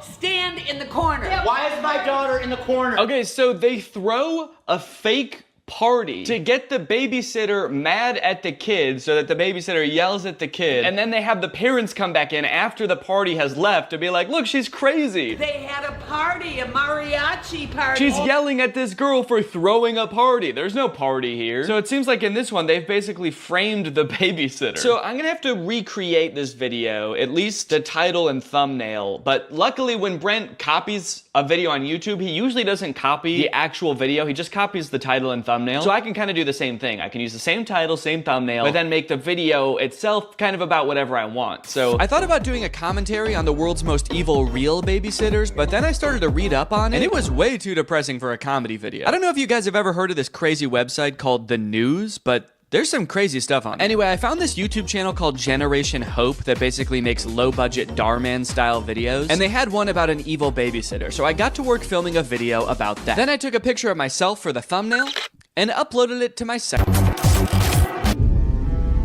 stand in the corner. Why is my daughter in the corner? Okay, so they throw a fake party to get the babysitter mad at the kid so that the babysitter yells at the kid, and then they have the parents come back in after the party has left to be like, look, she's crazy. They had a party, a mariachi party. She's yelling at this girl for throwing a party. There's no party here. So it seems like in this one, they've basically framed the babysitter. So I'm gonna have to recreate this video, at least the title and thumbnail. But luckily when Brent copies a video on YouTube, he usually doesn't copy the actual video. He just copies the title and thumbnail. So I can kind of do the same thing. I can use the same title, same thumbnail, but then make the video itself kind of about whatever I want. So I thought about doing a commentary on the world's most evil real babysitters, but then I started to read up on it, and it was way too depressing for a comedy video. I don't know if you guys have ever heard of this crazy website called The News, but there's some crazy stuff on it. Anyway, I found this YouTube channel called Generation Hope that basically makes low-budget Darman style videos, and they had one about an evil babysitter, so I got to work filming a video about that. Then I took a picture of myself for the thumbnail, and uploaded it to my site.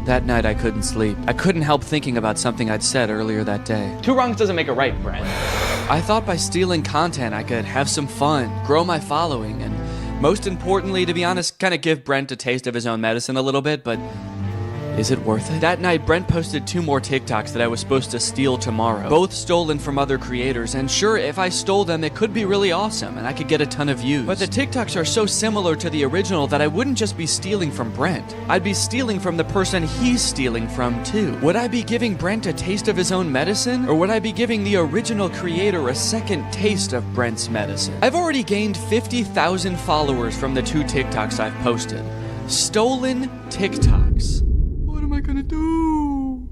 That night I couldn't sleep. I couldn't help thinking about something I'd said earlier that day. Two wrongs doesn't make a right, Brent. I thought by stealing content I could have some fun, grow my following, and most importantly, to be honest, kind of give Brent a taste of his own medicine a little bit, but is it worth it? That night, Brent posted 2 more TikToks that I was supposed to steal tomorrow. Both stolen from other creators, and sure, if I stole them, it could be really awesome, and I could get a ton of views. But the TikToks are so similar to the original that I wouldn't just be stealing from Brent. I'd be stealing from the person he's stealing from, too. Would I be giving Brent a taste of his own medicine? Or would I be giving the original creator a second taste of Brent's medicine? I've already gained 50,000 followers from the 2 TikToks I've posted. Stolen TikToks. What am I gonna do?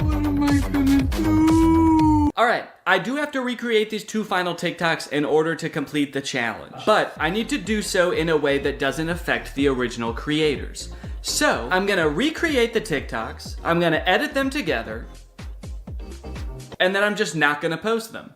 What am I gonna do? Alright, I do have to recreate these 2 final TikToks in order to complete the challenge. But I need to do so in a way that doesn't affect the original creators. So, I'm gonna recreate the TikToks, I'm gonna edit them together, and then I'm just not gonna post them.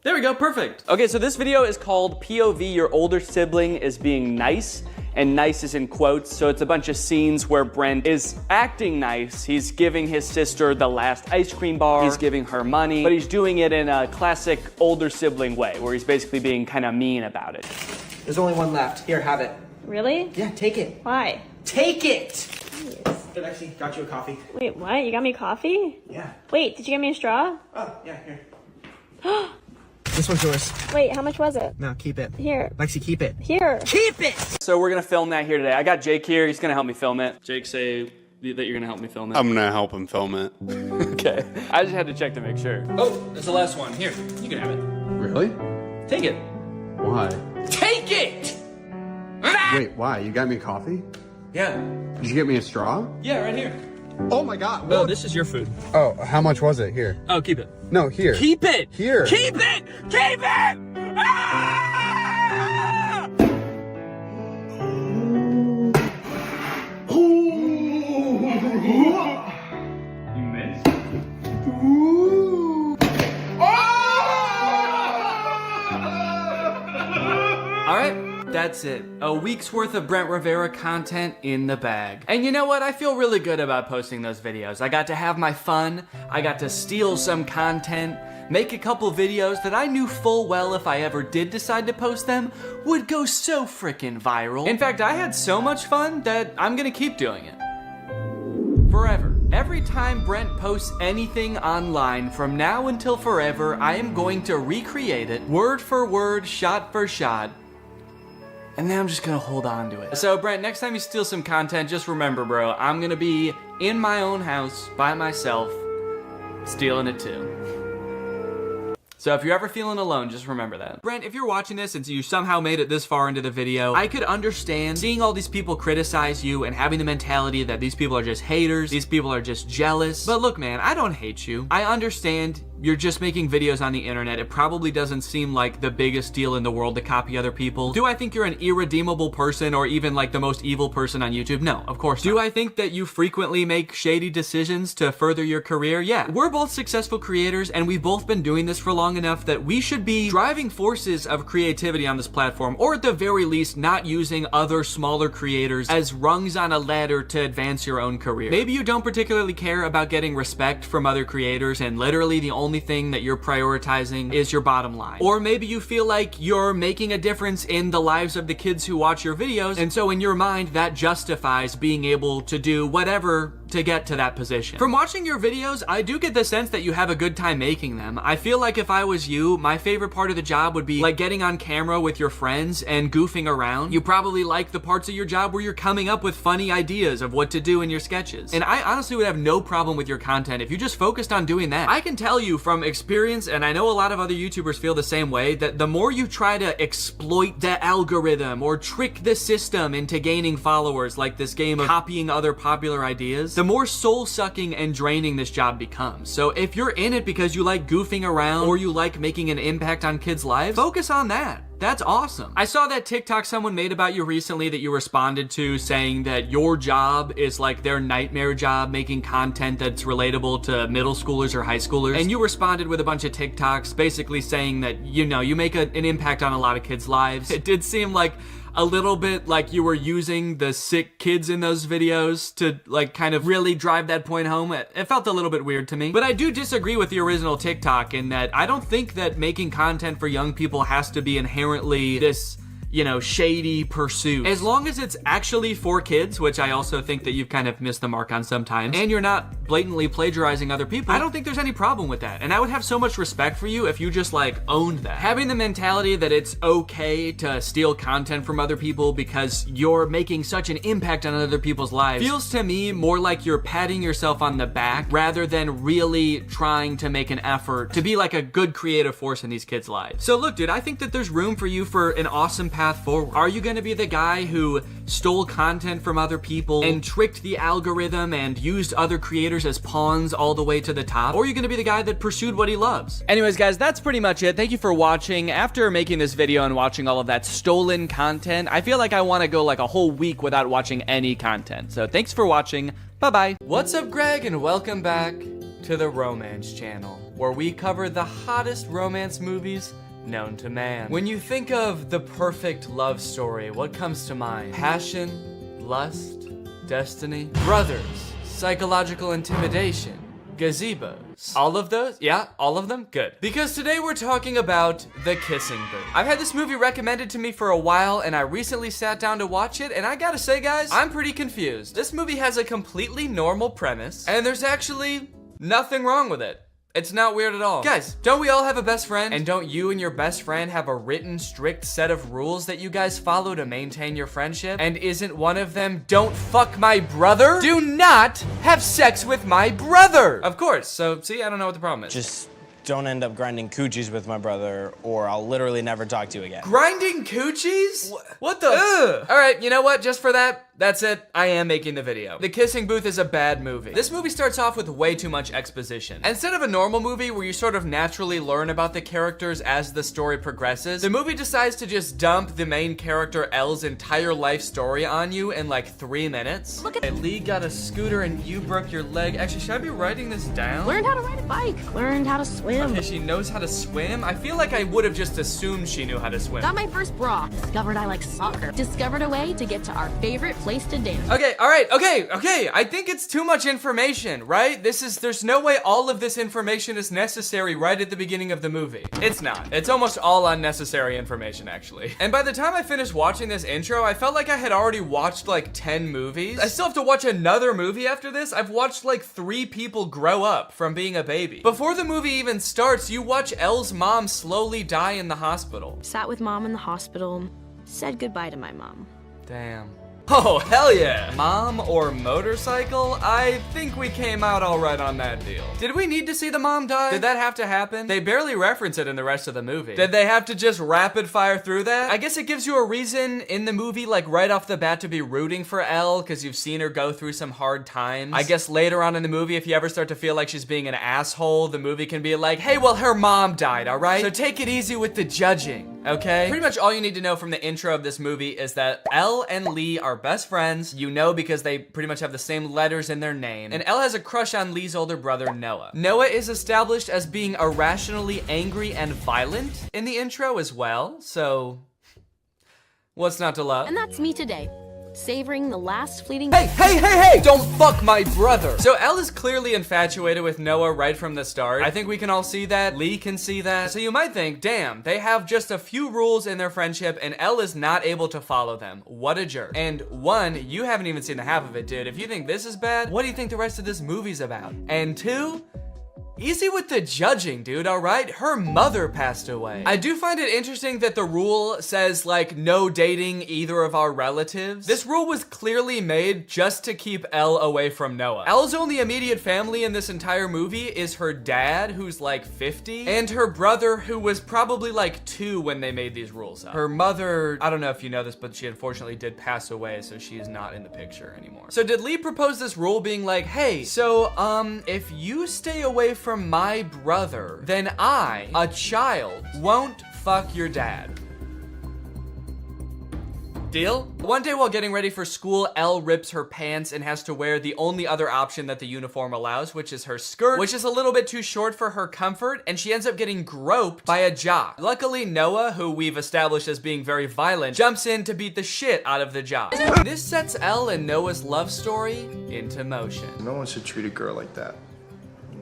There we go, perfect. Okay, so this video is called POV Your Older Sibling is Being Nice. And nice is in quotes, so it's a bunch of scenes where Brent is acting nice. He's giving his sister the last ice cream bar, he's giving her money, but he's doing it in a classic older sibling way, where he's basically being kind of mean about it. There's only one left. Here, have it. Really? Yeah, take it. Why? Take it! Jeez. Hey, Lexi, got you a coffee. Wait, what? You got me coffee? Yeah. Wait, did you get me a straw? Oh, yeah, here. This one's yours. Wait, how much was it? No, keep it. Here. Lexi, keep it. Here. Keep it! So we're gonna film that here today. I got Jake here, he's gonna help me film it. Jake, say that you're gonna help me film it. I'm gonna help him film it. Okay. I just had to check to make sure. Oh, that's the last one. Here, you can have it. Really? Take it. Why? Take it! Wait, why? You got me coffee? Yeah. Did you get me a straw? Yeah, right here. Oh my god. Oh, this is your food. Oh, how much was it? Here. Oh, keep it. No, here. Keep it! Here. Keep it! Keep it! Ah! You missed. All right. That's it. A week's worth of Brent Rivera content in the bag. And you know what? I feel really good about posting those videos. I got to have my fun. I got to steal some content, make a couple videos that I knew full well if I ever did decide to post them would go so freaking viral. In fact, I had so much fun that I'm gonna keep doing it. Forever. Every time Brent posts anything online from now until forever, I am going to recreate it word for word, shot for shot, and then I'm just gonna hold on to it. So Brent, next time you steal some content, just remember, bro, I'm gonna be in my own house by myself, stealing it too. So if you're ever feeling alone, just remember that. Brent, if you're watching this and you somehow made it this far into the video, I could understand seeing all these people criticize you and having the mentality that these people are just haters, these people are just jealous. But look, man, I don't hate you. I understand you're just making videos on the internet. It probably doesn't seem like the biggest deal in the world to copy other people. Do I think you're an irredeemable person or even like the most evil person on YouTube? No, of course not. Do I think that you frequently make shady decisions to further your career? Yeah. We're both successful creators and we've both been doing this for long enough that we should be driving forces of creativity on this platform, or at the very least not using other smaller creators as rungs on a ladder to advance your own career. Maybe you don't particularly care about getting respect from other creators and literally the only only thing that you're prioritizing is your bottom line. Or maybe you feel like you're making a difference in the lives of the kids who watch your videos, and so in your mind that justifies being able to do whatever to get to that position. From watching your videos, I do get the sense that you have a good time making them. I feel like if I was you, my favorite part of the job would be like getting on camera with your friends and goofing around. You probably like the parts of your job where you're coming up with funny ideas of what to do in your sketches. And I honestly would have no problem with your content if you just focused on doing that. I can tell you from experience, and I know a lot of other YouTubers feel the same way, that the more you try to exploit the algorithm or trick the system into gaining followers, like this game of copying other popular ideas, the more soul-sucking and draining this job becomes. So if you're in it because you like goofing around or you like making an impact on kids' lives, focus on that. That's awesome. I saw that TikTok someone made about you recently that you responded to, saying that your job is like their nightmare job, making content that's relatable to middle schoolers or high schoolers. And you responded with a bunch of TikToks basically saying that, you know, you make an impact on a lot of kids' lives. It did seem like a little bit like you were using the sick kids in those videos to like kind of really drive that point home. It felt a little bit weird to me. But I do disagree with the original TikTok in that I don't think that making content for young people has to be inherently this, you know, shady pursuit. As long as it's actually for kids, which I also think that you've kind of missed the mark on sometimes, and you're not blatantly plagiarizing other people, I don't think there's any problem with that. And I would have so much respect for you if you just like owned that. Having the mentality that it's okay to steal content from other people because you're making such an impact on other people's lives feels to me more like you're patting yourself on the back rather than really trying to make an effort to be like a good creative force in these kids' lives. So look, dude, I think that there's room for you for an awesome path forward. Are you gonna be the guy who stole content from other people and tricked the algorithm and used other creators as pawns all the way to the top? Or are you gonna be the guy that pursued what he loves? Anyways, guys, that's pretty much it. Thank you for watching. After making this video and watching all of that stolen content, I feel like I wanna go like a whole week without watching any content. So thanks for watching. Bye-bye. What's up, Greg, and welcome back to the Romance Channel, where we cover the hottest romance movies known to man. When you think of the perfect love story, what comes to mind? Passion, lust, destiny, brothers, psychological intimidation, gazebos. All of those? Yeah, all of them? Good. Because today we're talking about The Kissing Booth. I've had this movie recommended to me for a while, and I recently sat down to watch it, and I gotta say, guys, I'm pretty confused. This movie has a completely normal premise, and there's actually nothing wrong with it. It's not weird at all. Guys, don't we all have a best friend? And don't you and your best friend have a written, strict set of rules that you guys follow to maintain your friendship? And isn't one of them, don't fuck my brother? Do not have sex with my brother! Of course, so see, I don't know what the problem is. Just don't end up grinding coochies with my brother, or I'll literally never talk to you again. Grinding coochies? What the? Ugh. All right, you know what? Just for that, that's it. I am making the video. The Kissing Booth is a bad movie. This movie starts off with way too much exposition. Instead of a normal movie where you sort of naturally learn about the characters as the story progresses, the movie decides to just dump the main character Elle's entire life story on you in like 3 minutes. Look at Lee got a scooter and you broke your leg. Actually, should I be writing this down? Learned how to ride a bike. Learned how to swim. Okay, she knows how to swim? I feel like I would have just assumed she knew how to swim. Got my first bra. Discovered I like soccer. Discovered a way to get to our favorite place to dance. Okay, all right, okay. I think it's too much information, right? There's no way all of this information is necessary right at the beginning of the movie. It's not. It's almost all unnecessary information, actually. And by the time I finished watching this intro, I felt like I had already watched like 10 movies. I still have to watch another movie after this. I've watched like 3 people grow up from being a baby. Before the movie even starts, you watch Elle's mom slowly die in the hospital. Sat with mom in the hospital. Said goodbye to my mom. Damn. Oh, hell yeah. Mom or motorcycle? I think we came out all right on that deal. Did we need to see the mom die? Did that have to happen? They barely reference it in the rest of the movie. Did they have to just rapid fire through that? I guess it gives you a reason in the movie, like right off the bat, to be rooting for Elle because you've seen her go through some hard times. I guess later on in the movie, if you ever start to feel like she's being an asshole, the movie can be like, hey, well, her mom died, all right? So take it easy with the judging, okay? Pretty much all you need to know from the intro of this movie is that Elle and Lee are best friends. You know because they pretty much have the same letters in their name. And Elle has a crush on Lee's older brother, Noah. Noah is established as being irrationally angry and violent in the intro as well, so what's not to love? And that's me today. savoring the last fleeting. Hey! Don't fuck my brother! So Elle is clearly infatuated with Noah right from the start. I think we can all see that. Lee can see that. So you might think, damn, they have just a few rules in their friendship and Elle is not able to follow them. What a jerk. And one, you haven't even seen the half of it, dude. If you think this is bad, what do you think the rest of this movie's about? And two, easy with the judging, dude, all right? Her mother passed away. I do find it interesting that the rule says, like, no dating either of our relatives. This rule was clearly made just to keep Elle away from Noah. Elle's only immediate family in this entire movie is her dad, who's like 50, and her brother, who was probably like 2 when they made these rules up. Her mother, I don't know if you know this, but she unfortunately did pass away, so she is not in the picture anymore. So did Lee propose this rule being like, hey, so, if you stay away from my brother, then I, a child, won't fuck your dad. Deal? One day while getting ready for school, Elle rips her pants and has to wear the only other option that the uniform allows, which is her skirt, which is a little bit too short for her comfort, and she ends up getting groped by a jock. Luckily, Noah, who we've established as being very violent, jumps in to beat the shit out of the jock. This sets Elle and Noah's love story into motion. No one should treat a girl like that,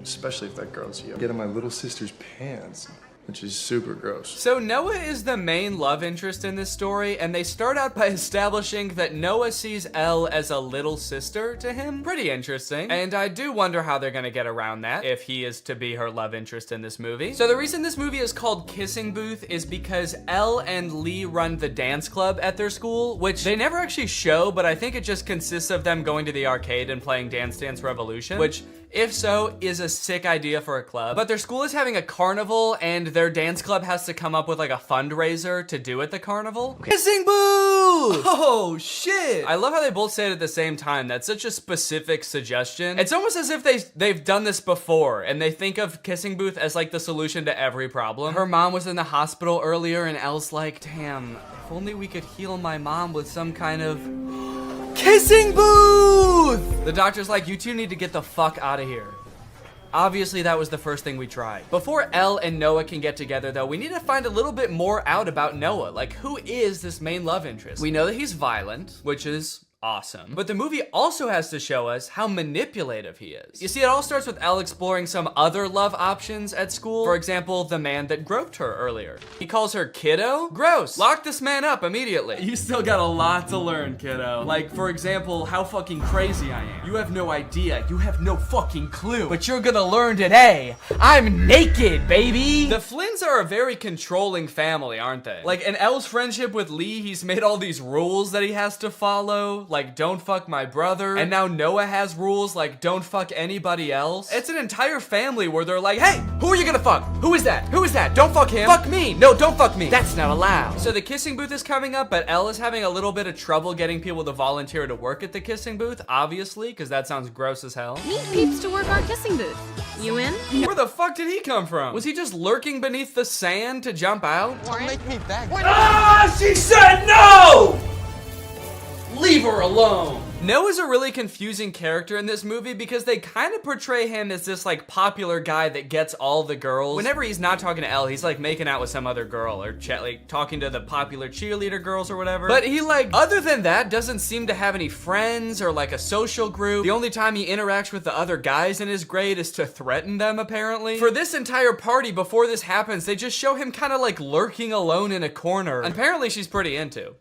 especially if that girl's you. Get in my little sister's pants, which is super gross. So Noah is the main love interest in this story, and they start out by establishing that Noah sees Elle as a little sister to him. Pretty interesting. And I do wonder how they're gonna get around that if he is to be her love interest in this movie. So the reason this movie is called Kissing Booth is because Elle and Lee run the dance club at their school, which they never actually show, but I think it just consists of them going to the arcade and playing Dance Dance Revolution, which, if so, is a sick idea for a club. But their school is having a carnival, and their dance club has to come up with like a fundraiser to do at the carnival. Kissing Booth! Oh, shit! I love how they both say it at the same time. That's such a specific suggestion. It's almost as if they've done this before, and they think of Kissing Booth as like the solution to every problem. Her mom was in the hospital earlier, and Elle's like, damn, if only we could heal my mom with some kind of Kissing Booth! The doctor's like, you two need to get the fuck out of here. Obviously, that was the first thing we tried. Before Elle and Noah can get together, though, we need to find a little bit more out about Noah. Like, who is this main love interest? We know that he's violent, which is awesome. But the movie also has to show us how manipulative he is. You see, it all starts with Elle exploring some other love options at school. For example, the man that groped her earlier. He calls her kiddo? Gross. Lock this man up immediately. You still got a lot to learn, kiddo. Like, for example, how fucking crazy I am. You have no idea. You have no fucking clue. But you're gonna learn today. I'm naked, baby. The Flynns are a very controlling family, aren't they? Like, in Elle's friendship with Lee, he's made all these rules that he has to follow. Like, don't fuck my brother. And now Noah has rules like don't fuck anybody else. It's an entire family where they're like, hey, who are you gonna fuck? Who is that? Who is that? Don't fuck him. Fuck me. No, don't fuck me. That's not allowed. So the kissing booth is coming up, but Elle is having a little bit of trouble getting people to volunteer to work at the kissing booth, obviously, because that sounds gross as hell. Need peeps to work our kissing booth. You in? Where the fuck did he come from? Was he just lurking beneath the sand to jump out? Don't make me beg. Ah, she said no! Leave her alone. Noah's a really confusing character in this movie because they kind of portray him as this like popular guy that gets all the girls. Whenever he's not talking to Elle, he's like making out with some other girl or like talking to the popular cheerleader girls or whatever. But he like, other than that, doesn't seem to have any friends or like a social group. The only time he interacts with the other guys in his grade is to threaten them, apparently. For this entire party, before this happens, they just show him kind of like lurking alone in a corner. And apparently she's pretty into.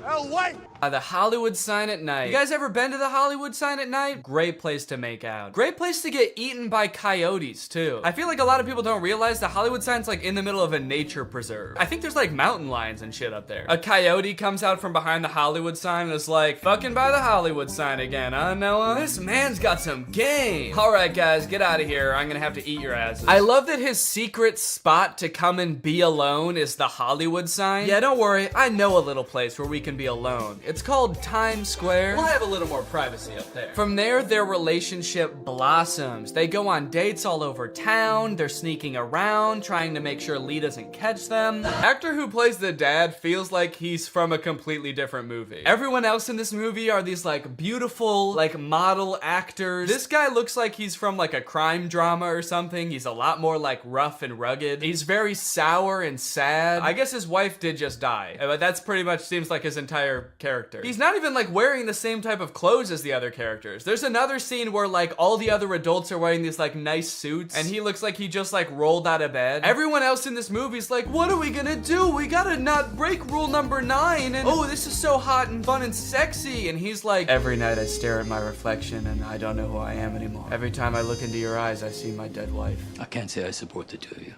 Oh, wait! The Hollywood sign at night. You guys ever been to the Hollywood sign at night? Great place to make out. Great place to get eaten by coyotes, too. I feel like a lot of people don't realize the Hollywood sign's like in the middle of a nature preserve. I think there's like mountain lions and shit up there. A coyote comes out from behind the Hollywood sign and is like, fucking by the Hollywood sign again, huh, Noah? This man's got some game. All right, guys, get out of here. I'm gonna have to eat your asses. I love that his secret spot to come and be alone is the Hollywood sign. Yeah, don't worry. I know a little place where we can be alone. It's called Times Square. We'll have a little more privacy up there. From there, their relationship blossoms. They go on dates all over town. They're sneaking around, trying to make sure Lee doesn't catch them. The actor who plays the dad feels like he's from a completely different movie. Everyone else in this movie are these like beautiful, like model actors. This guy looks like he's from like a crime drama or something. He's a lot more like rough and rugged. He's very sour and sad. I guess his wife did just die, but that's pretty much seems like his entire character character. He's not even like wearing the same type of clothes as the other characters. There's another scene where like all the other adults are wearing these like nice suits and he looks like he just like rolled out of bed. Everyone else in this movie is like, what are we gonna do? We gotta not break rule number 9 and oh, this is so hot and fun and sexy. And he's like, every night I stare at my reflection and I don't know who I am anymore. Every time I look into your eyes, I see my dead wife. I can't say I support the two of you.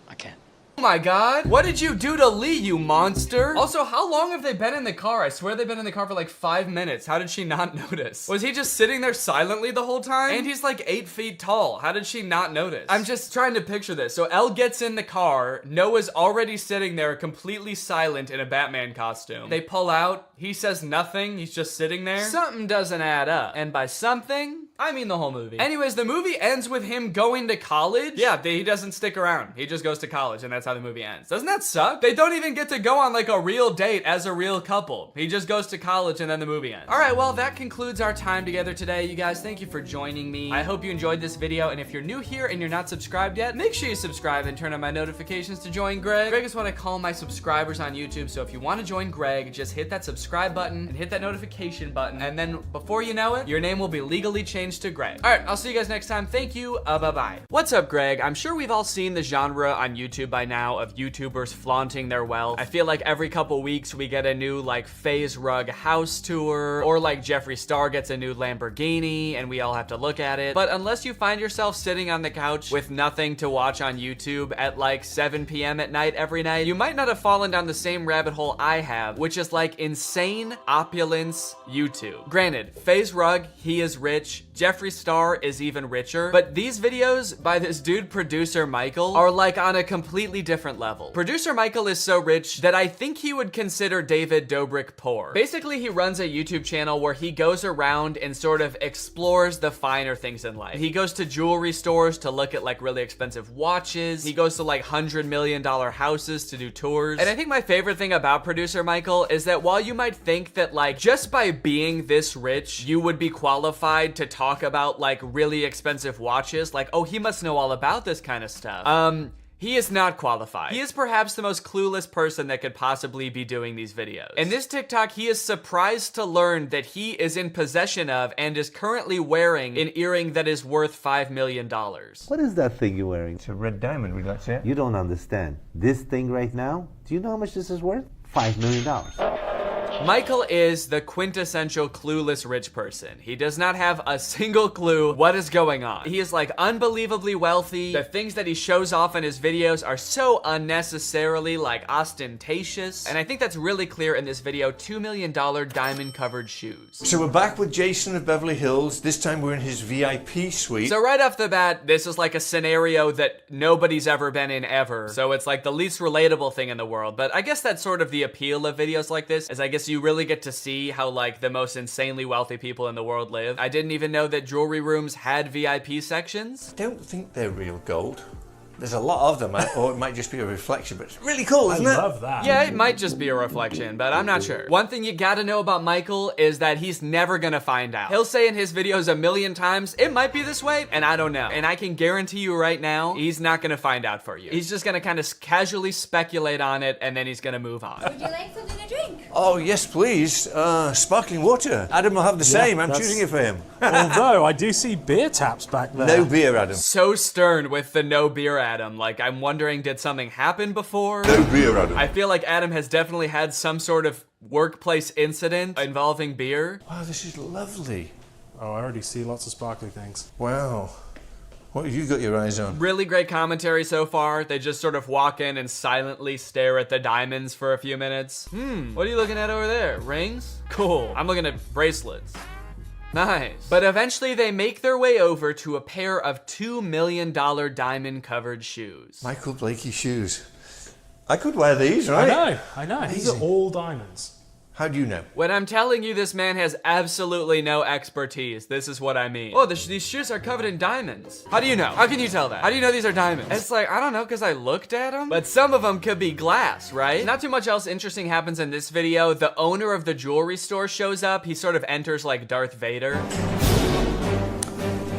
I can't. Oh my god, what did you do to Lee, you monster? Also, how long have they been in the car? I swear they've been in the car for like 5 minutes. How did she not notice? Was he just sitting there silently the whole time? And he's like 8 feet tall. How did she not notice? I'm just trying to picture this. So Elle gets in the car. Noah's already sitting there completely silent in a Batman costume. They pull out. He says nothing. He's just sitting there. Something doesn't add up. And by something, I mean the whole movie. Anyways, the movie ends with him going to college. Yeah, he doesn't stick around. He just goes to college and that's how the movie ends. Doesn't that suck? They don't even get to go on like a real date as a real couple. He just goes to college and then the movie ends. All right, well, that concludes our time together today. You guys, thank you for joining me. I hope you enjoyed this video. And if you're new here and you're not subscribed yet, make sure you subscribe and turn on my notifications to join Greg. Greg is what I call my subscribers on YouTube. So if you want to join Greg, just hit that subscribe button and hit that notification button. And then before you know it, your name will be legally changed to Greg. All right, I'll see you guys next time. Thank you. Bye-bye. What's up, Greg? I'm sure we've all seen the genre on YouTube by now of YouTubers flaunting their wealth. I feel like every couple weeks we get a new like FaZe Rug house tour or like Jeffree Star gets a new Lamborghini and we all have to look at it. But unless you find yourself sitting on the couch with nothing to watch on YouTube at like 7 p.m. at night every night, you might not have fallen down the same rabbit hole I have, which is like insane opulence YouTube. Granted, FaZe Rug, he is rich. Jeffree Star is even richer, but these videos by this dude, Producer Michael, are like on a completely different level. Producer Michael is so rich that I think he would consider David Dobrik poor. Basically, he runs a YouTube channel where he goes around and sort of explores the finer things in life. He goes to jewelry stores to look at like really expensive watches. He goes to like $100 million houses to do tours. And I think my favorite thing about Producer Michael is that while you might think that like just by being this rich, you would be qualified to talk about like really expensive watches, like, oh, he must know all about this kind of stuff. He is not qualified. He is perhaps the most clueless person that could possibly be doing these videos. In this TikTok, he is surprised to learn that he is in possession of and is currently wearing an earring that is worth $5 million. What is that thing you're wearing? It's a red diamond, would you like to see it? You don't understand. This thing right now, do you know how much this is worth? $5 million. Michael is the quintessential clueless rich person. He does not have a single clue what is going on. He is like unbelievably wealthy. The things that he shows off in his videos are so unnecessarily like ostentatious. And I think that's really clear in this video, $2 million diamond covered shoes. So we're back with Jason of Beverly Hills. This time we're in his VIP suite. So right off the bat, this is like a scenario that nobody's ever been in ever. So it's like the least relatable thing in the world. But I guess that's sort of the appeal of videos like this, is I guess you really get to see how like the most insanely wealthy people in the world live. I didn't even know that jewelry rooms had VIP sections. I don't think they're real gold. There's a lot of them, or it might just be a reflection, but it's really cool, isn't it? I love that. Yeah, it might just be a reflection, but I'm not sure. One thing you gotta know about Michael is that he's never gonna find out. He'll say in his videos a million times, it might be this way, and I don't know. And I can guarantee you right now, he's not gonna find out for you. He's just gonna kind of casually speculate on it, and then he's gonna move on. Would you like something to drink? Oh, yes, please. Sparkling water. Adam will have the same. I'm choosing it for him. Although, I do see beer taps back there. No beer, Adam. So stern with the no beer Adam. Like, I'm wondering, did something happen before? No beer, Adam. I feel like Adam has definitely had some sort of workplace incident involving beer. Wow, this is lovely. Oh, I already see lots of sparkly things. Wow. What have you got your eyes on? Really great commentary so far. They just sort of walk in and silently stare at the diamonds for a few minutes. What are you looking at over there? Rings? Cool. I'm looking at bracelets. Nice. But eventually they make their way over to a pair of $2 million diamond covered shoes. Michael Blakey shoes. I could wear these, right? I know. These are all diamonds. How do you know? When I'm telling you this man has absolutely no expertise, this is what I mean. Oh, these shoes are covered in diamonds. How do you know? How can you tell that? How do you know these are diamonds? It's like, I don't know, because I looked at them. But some of them could be glass, right? Not too much else interesting happens in this video. The owner of the jewelry store shows up. He sort of enters like Darth Vader.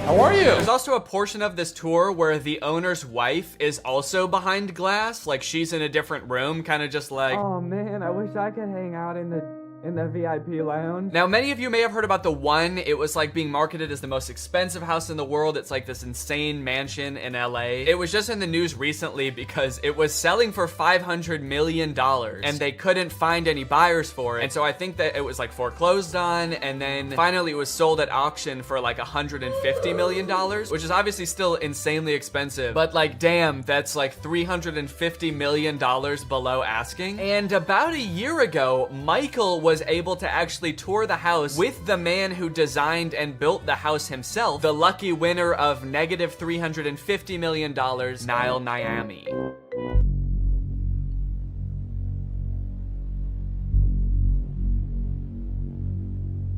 How are you? There's also a portion of this tour where the owner's wife is also behind glass. Like she's in a different room, kind of just like, oh man, I wish I could hang out in the in the VIP lounge. Now, many of you may have heard about the One. It was like being marketed as the most expensive house in the world. It's like this insane mansion in LA. It was just in the news recently because it was selling for $500 million and they couldn't find any buyers for it. And so I think that it was like foreclosed on, and then finally it was sold at auction for like $150 million, which is obviously still insanely expensive, but like, damn, that's like $350 million below asking. And about a year ago, Michael was able to actually tour the house with the man who designed and built the house himself, the lucky winner of negative $350 million, Niall Niami.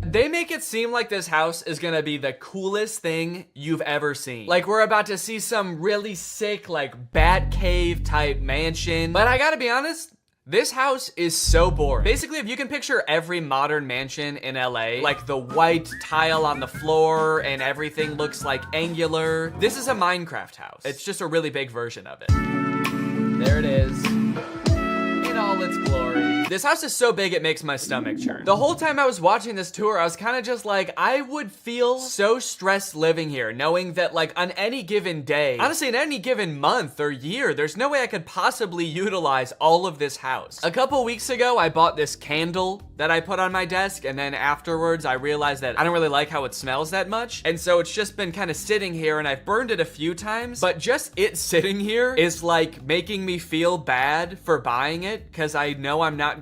They make it seem like this house is gonna be the coolest thing you've ever seen. Like, we're about to see some really sick, like, bat cave type mansion. But I gotta be honest, this house is so boring. Basically, if you can picture every modern mansion in LA, like the white tile on the floor and everything looks like angular, this is a Minecraft house. It's just a really big version of it. There it is, in all its glory. This house is so big it makes my stomach churn. The whole time I was watching this tour, I was kind of just like, I would feel so stressed living here, knowing that like on any given day, honestly in any given month or year, there's no way I could possibly utilize all of this house. A couple weeks ago, I bought this candle that I put on my desk, and then afterwards I realized that I don't really like how it smells that much, and so it's just been kind of sitting here, and I've burned it a few times, but just it sitting here is like making me feel bad for buying it, because I know I'm not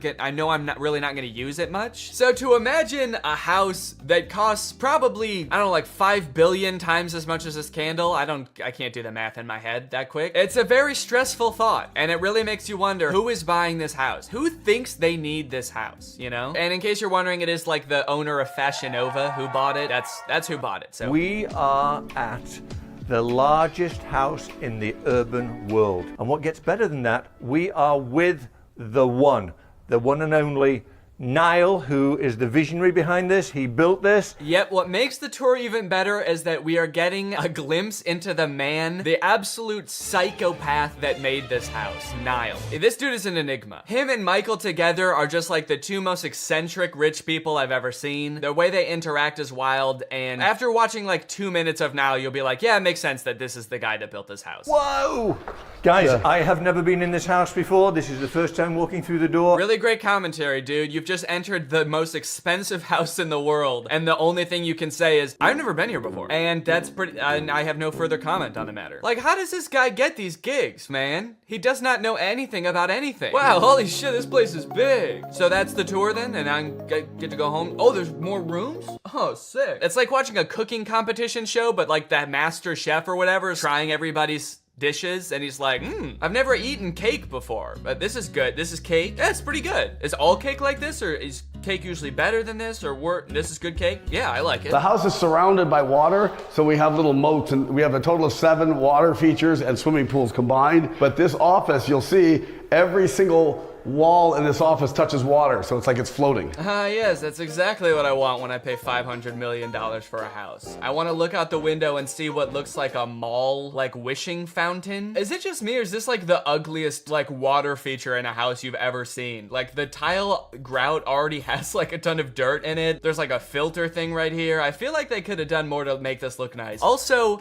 really not gonna use it much. So to imagine a house that costs probably, I don't know, like 5 billion times as much as this candle, I can't do the math in my head that quick. It's a very stressful thought, and it really makes you wonder, who is buying this house? Who thinks they need this house, you know? And in case you're wondering, it is like the owner of Fashion Nova who bought it. That's who bought it, so. We are at the largest house in the urban world. And what gets better than that, we are with the one and only Niall, who is the visionary behind this. He built this. Yep, what makes the tour even better is that we are getting a glimpse into the man, the absolute psychopath that made this house, Niall. This dude is an enigma. Him and Michael together are just like the two most eccentric rich people I've ever seen. The way they interact is wild, and after watching like 2 minutes of Niall, you'll be like, yeah, it makes sense that this is the guy that built this house. Whoa! Guys, I have never been in this house before. This is the first time walking through the door. Really great commentary, dude. You've just entered the most expensive house in the world, and the only thing you can say is, I've never been here before. And that's pretty, and I have no further comment on the matter. Like, how does this guy get these gigs, man? He does not know anything about anything. Wow, holy shit, this place is big. So that's the tour then, and I get to go home. Oh, there's more rooms? Oh, sick. It's like watching a cooking competition show, but like that master chef or whatever is trying everybody's dishes, and he's like, I've never eaten cake before, but this is good. This is cake. Yeah, it's pretty good. Is all cake like this, or is cake usually better than this, or this is good cake? Yeah, I like it. The house is surrounded by water, so we have little moats, and we have a total of 7 water features and swimming pools combined. But this office, you'll see every single wall in this office touches water, so it's like it's floating. Yes, that's exactly what I want when I pay $500 million for a house. I want to look out the window and see what looks like a mall, like wishing fountain. Is it just me, or is this like the ugliest like water feature in a house you've ever seen? Like the tile grout already has like a ton of dirt in it. There's like a filter thing right here. I feel like they could have done more to make this look nice. Also,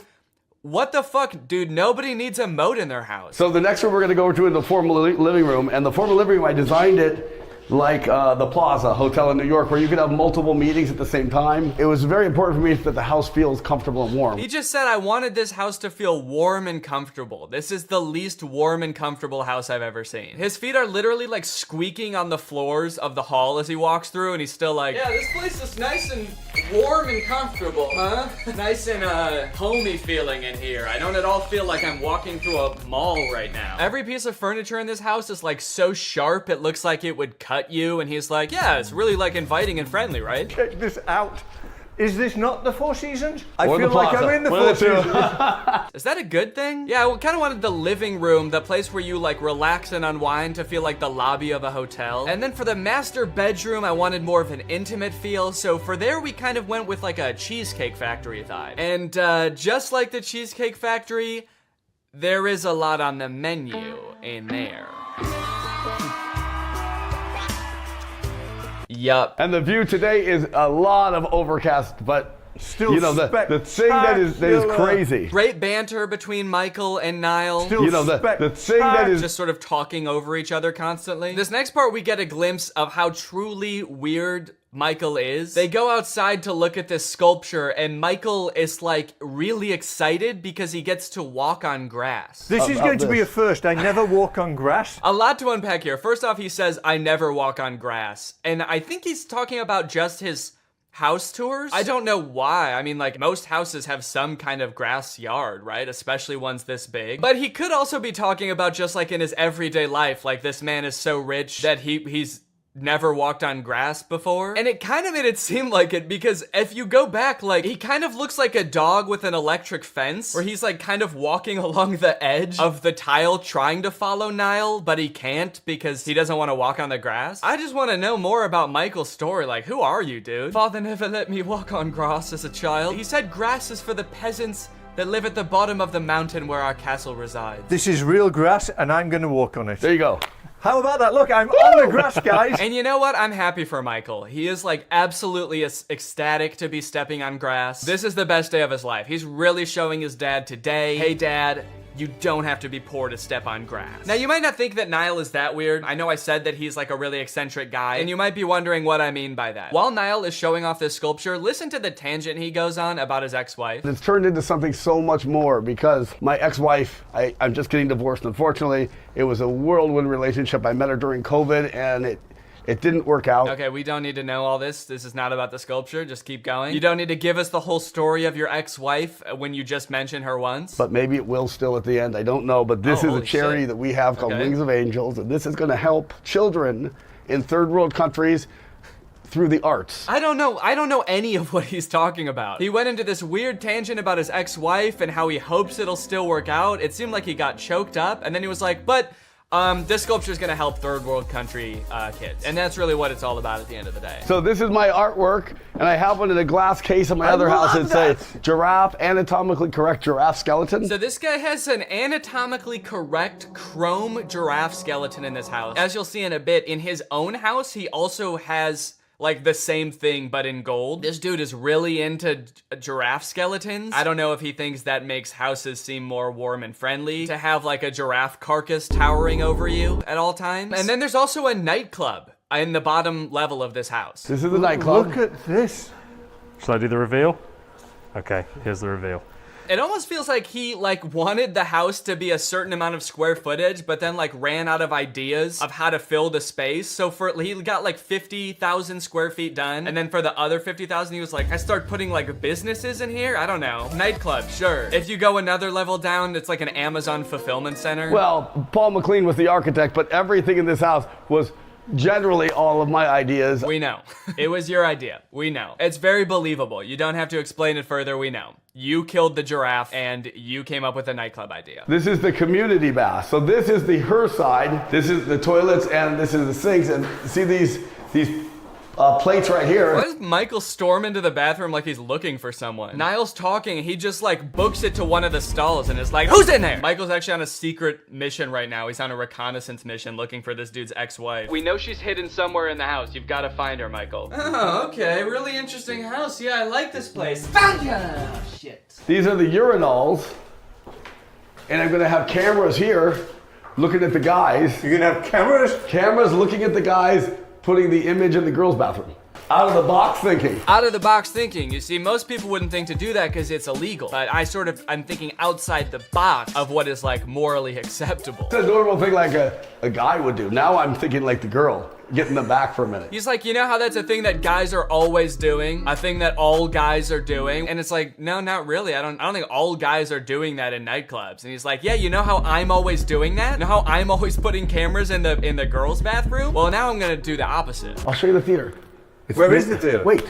what the fuck, dude? Nobody needs a moat in their house. So the next room we're gonna go to is the formal living room, and the formal living room, I designed it like the Plaza Hotel in New York, where you could have multiple meetings at the same time. It was very important for me that the house feels comfortable and warm. He just said, I wanted this house to feel warm and comfortable. This is the least warm and comfortable house I've ever seen. His feet are literally like squeaking on the floors of the hall as he walks through, and he's still like, yeah, this place is nice and warm and comfortable, huh? Nice and homey feeling in here. I don't at all feel like I'm walking through a mall right now. Every piece of furniture in this house is like so sharp, it looks like it would cut you, and he's like, yeah, it's really like inviting and friendly, right? Check this out. Is this not the Four Seasons? I Or feel the like Plaza. I'm in the One Four of the two. Seasons. Is that a good thing? Yeah, I kind of wanted the living room, the place where you like relax and unwind, to feel like the lobby of a hotel. And then for the master bedroom, I wanted more of an intimate feel. So for there, we kind of went with like a Cheesecake Factory vibe. And just like the Cheesecake Factory, there is a lot on the menu in there. Yup. And the view today is a lot of overcast, but Still you know, the thing that is crazy. Great banter between Michael and Niall. Still You know, the thing that is just sort of talking over each other constantly. This next part, we get a glimpse of how truly weird Michael is. They go outside to look at this sculpture, and Michael is like really excited because he gets to walk on grass. This is going to be a first. I never walk on grass. A lot to unpack here. First off, he says, I never walk on grass. And I think he's talking about just his house tours. I don't know why. I mean, like, most houses have some kind of grass yard, right? Especially ones this big. But he could also be talking about just like in his everyday life, like this man is so rich that he's never walked on grass before. And it kind of made it seem like it, because if you go back, like, he kind of looks like a dog with an electric fence, where he's like kind of walking along the edge of the tile trying to follow Niall, but he can't because he doesn't want to walk on the grass. I just want to know more about Michael's story. Like, who are you, dude? Father never let me walk on grass as a child. He said grass is for the peasants that live at the bottom of the mountain where our castle resides. This is real grass, and I'm going to walk on it. There you go. How about that? Look, I'm on the grass, guys. And you know what? I'm happy for Michael. He is like absolutely ecstatic to be stepping on grass. This is the best day of his life. He's really showing his dad today, hey dad, you don't have to be poor to step on grass. Now, you might not think that Niall is that weird. I know I said that he's like a really eccentric guy, and you might be wondering what I mean by that. While Niall is showing off this sculpture, listen to the tangent he goes on about his ex-wife. It's turned into something so much more, because my ex-wife, I'm just getting divorced, unfortunately. It was a whirlwind relationship. I met her during COVID, and it didn't work out. Okay, we don't need to know all this. This is not about the sculpture. Just keep going. You don't need to give us the whole story of your ex-wife when you just mentioned her once. But maybe it will still at the end. I don't know. But this is a charity that we have called Wings of Angels, and this is going to help children in third world countries through the arts. I don't know any of what he's talking about. He went into this weird tangent about his ex-wife and how he hopes it'll still work out. It seemed like he got choked up, and then he was like, but this sculpture is going to help third world country kids. And that's really what it's all about at the end of the day. So this is my artwork, and I have one in a glass case in my other house that says giraffe, anatomically correct giraffe skeleton. So this guy has an anatomically correct chrome giraffe skeleton in this house. As you'll see in a bit, in his own house, he also has like the same thing but in gold. This dude is really into giraffe skeletons. I don't know if he thinks that makes houses seem more warm and friendly to have like a giraffe carcass towering over you at all times. And then there's also a nightclub in the bottom level of this house. This is the nightclub. Look at this. Shall I do the reveal? Okay, here's the reveal. It almost feels like he like wanted the house to be a certain amount of square footage, but then like ran out of ideas of how to fill the space. So he got like 50,000 square feet done. And then for the other 50,000, he was like, I start putting like businesses in here. I don't know. Nightclub, sure. If you go another level down, it's like an Amazon fulfillment center. Well, Paul McLean was the architect, but everything in this house was generally all of my ideas. We know. It was your idea. We know. It's very believable. You don't have to explain it further. We know. You killed the giraffe and you came up with a nightclub idea. This is the community bath. So this is the her side. This is the toilets and this is the sinks. And see these plates right here. Why does Michael storm into the bathroom like he's looking for someone? Niall's talking and he just like books it to one of the stalls and is like, who's in there? Michael's actually on a secret mission right now. He's on a reconnaissance mission looking for this dude's ex-wife. We know she's hidden somewhere in the house. You've got to find her, Michael. Oh, okay. Really interesting house. Yeah, I like this place. Found ya! Oh, shit. These are the urinals. And I'm gonna have cameras here looking at the guys. You're gonna have cameras? Cameras looking at the guys putting the image in the girls' bathroom. Out of the box thinking. Out of the box thinking. You see, most people wouldn't think to do that because it's illegal. But I'm thinking outside the box of what is like morally acceptable. It's a normal thing like a guy would do. Now I'm thinking like the girl. Get in the back for a minute. He's like, you know how that's a thing that guys are always doing? A thing that all guys are doing? And it's like, no, not really. I don't think all guys are doing that in nightclubs. And he's like, yeah, you know how I'm always doing that? You know how I'm always putting cameras in the girls' bathroom? Well, now I'm gonna do the opposite. I'll show you the theater. Where is the theater? Wait.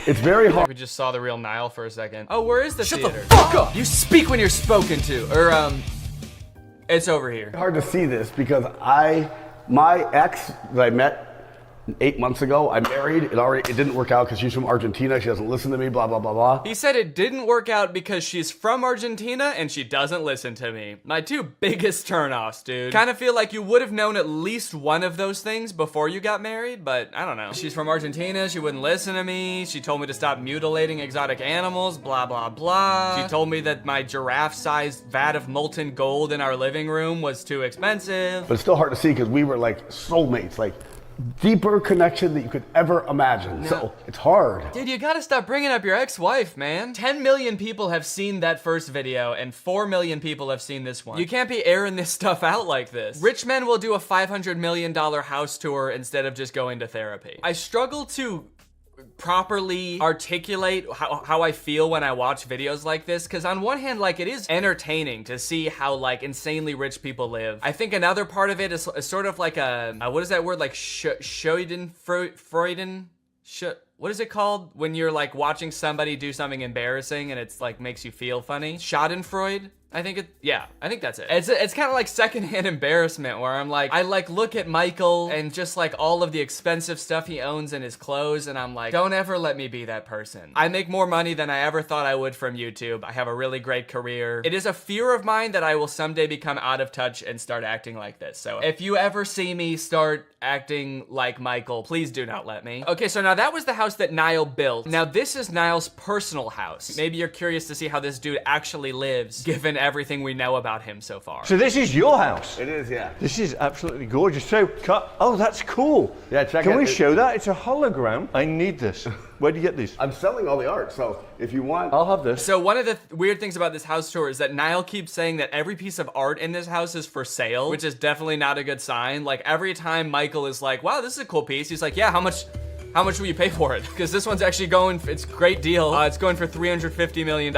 It's very hard. We just saw the real Niall for a second. Oh, where is the theater? Shut the fuck up! You speak when you're spoken to. Or, it's over here. Hard to see this because my ex that I met 8 months ago. I married. It didn't work out because she's from Argentina. She doesn't listen to me. Blah blah blah blah. He said it didn't work out because she's from Argentina and she doesn't listen to me. My two biggest turnoffs, dude. Kind of feel like you would have known at least one of those things before you got married, but I don't know. She's from Argentina. She wouldn't listen to me. She told me to stop mutilating exotic animals. Blah blah blah. She told me that my giraffe-sized vat of molten gold in our living room was too expensive. But it's still hard to see because we were like soulmates, like deeper connection that you could ever imagine. No. So it's hard. Dude, you gotta stop bringing up your ex-wife, man. 10 million people have seen that first video and 4 million people have seen this one. You can't be airing this stuff out like this. Rich men will do a $500 million house tour instead of just going to therapy. I struggle to properly articulate how I feel when I watch videos like this, because on one hand, like, it is entertaining to see how like insanely rich people live. I think another part of it is sort of like a what is that word, like Freuden? What is it called when you're like watching somebody do something embarrassing and it's like makes you feel funny? Schadenfreude? I think that's it. It's kind of like secondhand embarrassment where I'm like, I like look at Michael and just like all of the expensive stuff he owns and his clothes, and I'm like, don't ever let me be that person. I make more money than I ever thought I would from YouTube. I have a really great career. It is a fear of mine that I will someday become out of touch and start acting like this. So if you ever see me start acting like Michael, please do not let me. Okay, so now that was the house that Niall built. Now this is Niall's personal house. Maybe you're curious to see how this dude actually lives, given everything we know about him so far. So this is your house? It is, yeah. This is absolutely gorgeous. So, oh, that's cool. Yeah, check it. Can we show that? It's a hologram. I need this. Where do you get these? I'm selling all the art, so if you want, I'll have this. So one of the weird things about this house tour is that Niall keeps saying that every piece of art in this house is for sale, which is definitely not a good sign. Like every time Michael is like, wow, this is a cool piece, he's like, yeah, how much will you pay for it? Because this one's actually going, it's a great deal. It's going for $350 million.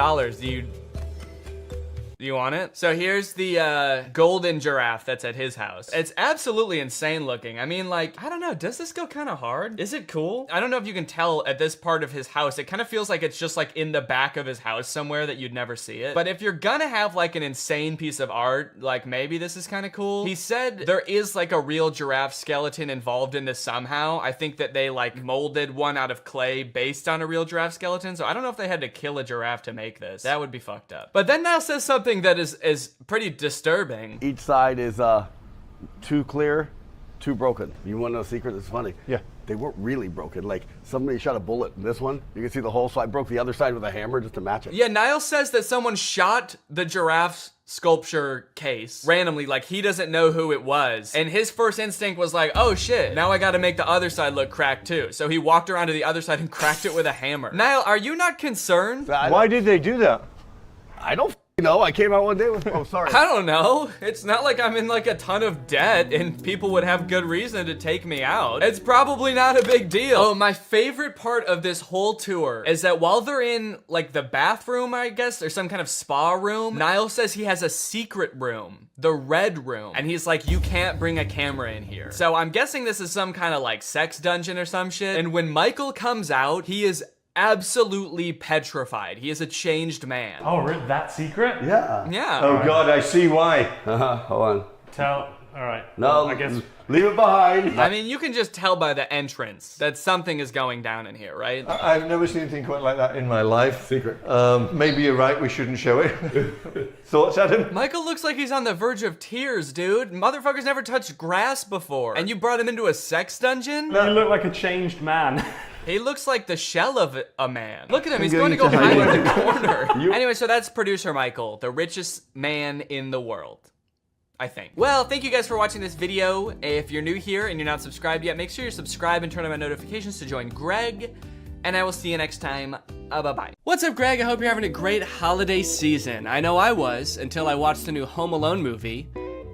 Do you want it? So here's the golden giraffe that's at his house. It's absolutely insane looking. I mean, like, I don't know, does this go kind of hard? Is it cool? I don't know if you can tell at this part of his house. It kind of feels like it's just like in the back of his house somewhere that you'd never see it. But if you're gonna have like an insane piece of art, like maybe this is kind of cool. He said there is like a real giraffe skeleton involved in this somehow. I think that they like molded one out of clay based on a real giraffe skeleton. So I don't know if they had to kill a giraffe to make this. That would be fucked up. But then Niall says something that is pretty disturbing. each side is too clear, too broken. You want to know a secret? It's funny. Yeah. They weren't really broken. Like somebody shot a bullet in this one. You can see the hole, so I broke the other side with a hammer just to match it. Yeah, Niall says that someone shot the giraffe's sculpture case randomly, like he doesn't know who it was. And his first instinct was like, oh shit, now I gotta make the other side look cracked too. So he walked around to the other side and cracked it with a hammer. Niall, are you not concerned? Why did they do that? I don't know. I came out one day with, oh, sorry. I don't know. It's not like I'm in like a ton of debt and people would have good reason to take me out. It's probably not a big deal. Oh, my favorite part of this whole tour is that while they're in like the bathroom, I guess, or some kind of spa room, Niall says he has a secret room, the red room. And he's like, you can't bring a camera in here. So I'm guessing this is some kind of like sex dungeon or some shit. And when Michael comes out, he is absolutely petrified. He is a changed man. Oh, that secret? Yeah. Yeah. Oh God, I see why. Hold on. All right. No, I guess. Leave it behind. I mean, you can just tell by the entrance that something is going down in here, right? I've never seen anything quite like that in my life. Secret. Maybe you're right, we shouldn't show it. Thoughts, Adam? Michael looks like he's on the verge of tears, dude. Motherfucker's never touched grass before. And you brought him into a sex dungeon? You look like a changed man. He looks like the shell of a man. Look at him, he's going to go hide in the corner. Anyway, so that's producer Michael, the richest man in the world, I think. Well, thank you guys for watching this video. If you're new here and you're not subscribed yet, make sure you subscribe and turn on my notifications to join Greg. And I will see you next time. Bye-bye. What's up, Greg? I hope you're having a great holiday season. I know I was, until I watched the new Home Alone movie.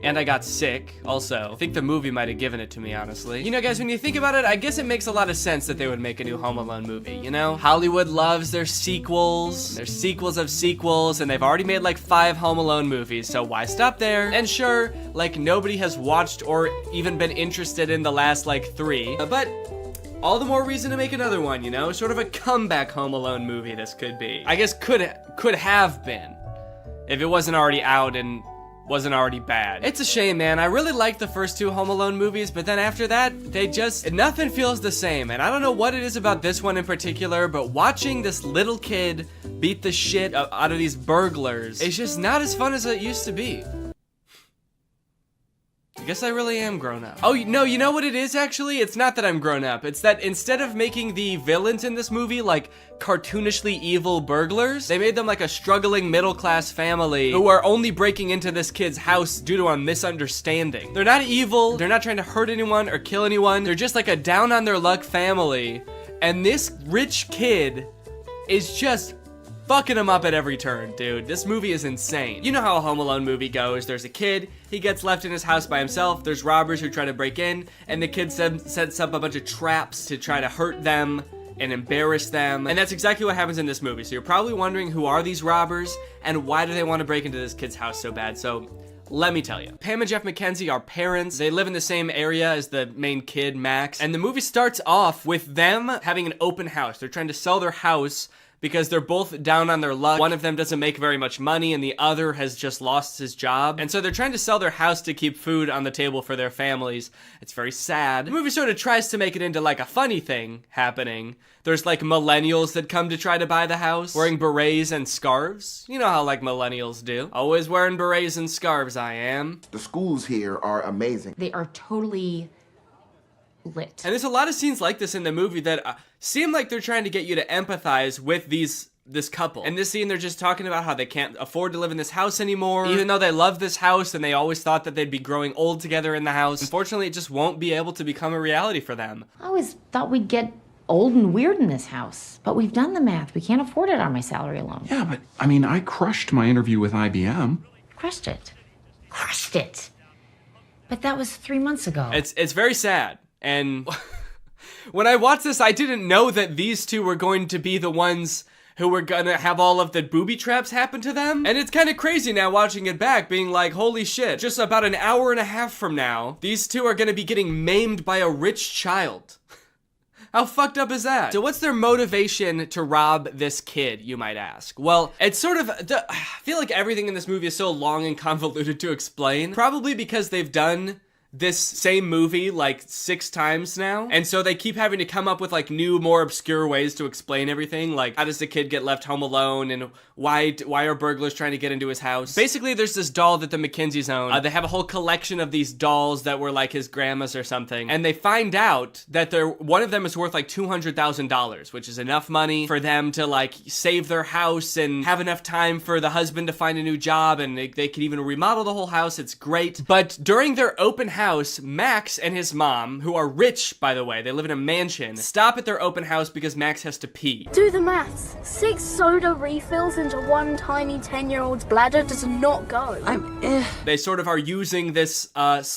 And I got sick, also. I think the movie might have given it to me, honestly. You know, guys, when you think about it, I guess it makes a lot of sense that they would make a new Home Alone movie, you know? Hollywood loves their sequels. Their sequels of sequels, and they've already made like 5 Home Alone movies, so why stop there? And sure, like nobody has watched or even been interested in the last like 3, but all the more reason to make another one, you know? Sort of a comeback Home Alone movie this could be. I guess could have been, if it wasn't already out and wasn't already bad. It's a shame, man. I really liked the first 2 Home Alone movies, but then after that, nothing feels the same. And I don't know what it is about this one in particular, but watching this little kid beat the shit out of these burglars, it's just not as fun as it used to be. I guess I really am grown up. Oh, no, you know what it is, actually? It's not that I'm grown up. It's that instead of making the villains in this movie, like, cartoonishly evil burglars, they made them like a struggling middle-class family who are only breaking into this kid's house due to a misunderstanding. They're not evil. They're not trying to hurt anyone or kill anyone. They're just like a down-on-their-luck family. And this rich kid is just fucking him up at every turn, dude. This movie is insane. You know how a Home Alone movie goes. There's a kid, he gets left in his house by himself, there's robbers who try to break in, and the kid sets up a bunch of traps to try to hurt them and embarrass them. And that's exactly what happens in this movie. So you're probably wondering, who are these robbers and why do they want to break into this kid's house so bad? So let me tell you. Pam and Jeff McKenzie are parents. They live in the same area as the main kid, Max. And the movie starts off with them having an open house. They're trying to sell their house because they're both down on their luck. One of them doesn't make very much money and the other has just lost his job. And so they're trying to sell their house to keep food on the table for their families. It's very sad. The movie sort of tries to make it into like a funny thing happening. There's like millennials that come to try to buy the house, wearing berets and scarves. You know how like millennials do. Always wearing berets and scarves, I am. The schools here are amazing. They are totally lit. And there's a lot of scenes like this in the movie that seem like they're trying to get you to empathize with this couple. In this scene, they're just talking about how they can't afford to live in this house anymore, even though they love this house and they always thought that they'd be growing old together in the house. Unfortunately, it just won't be able to become a reality for them. I always thought we'd get old and weird in this house, but we've done the math. We can't afford it on my salary alone. Yeah, but I mean, I crushed my interview with IBM. Crushed it. Crushed it. But that was 3 months ago. It's very sad. And when I watched this, I didn't know that these two were going to be the ones who were gonna have all of the booby traps happen to them. And it's kind of crazy now watching it back, being like, holy shit, just about an hour and a half from now, these two are gonna be getting maimed by a rich child. How fucked up is that? So what's their motivation to rob this kid, you might ask? Well, it's sort of, I feel like everything in this movie is so long and convoluted to explain. Probably because they've done this same movie like 6 times now, and so they keep having to come up with like new, more obscure ways to explain everything, like how does the kid get left home alone, and why are burglars trying to get into his house. Basically, there's this doll that the McKenzies own. They have a whole collection of these dolls that were like his grandma's or something, and they find out that one of them is worth like $200,000, which is enough money for them to like save their house and have enough time for the husband to find a new job, and they could even remodel the whole house. It's great. But during their open house, Max and his mom, who are rich, by the way, they live in a mansion, stop at their open house because Max has to pee. Do the maths. 6 soda refills into one tiny 10-year-old's bladder does not go. They sort of are using this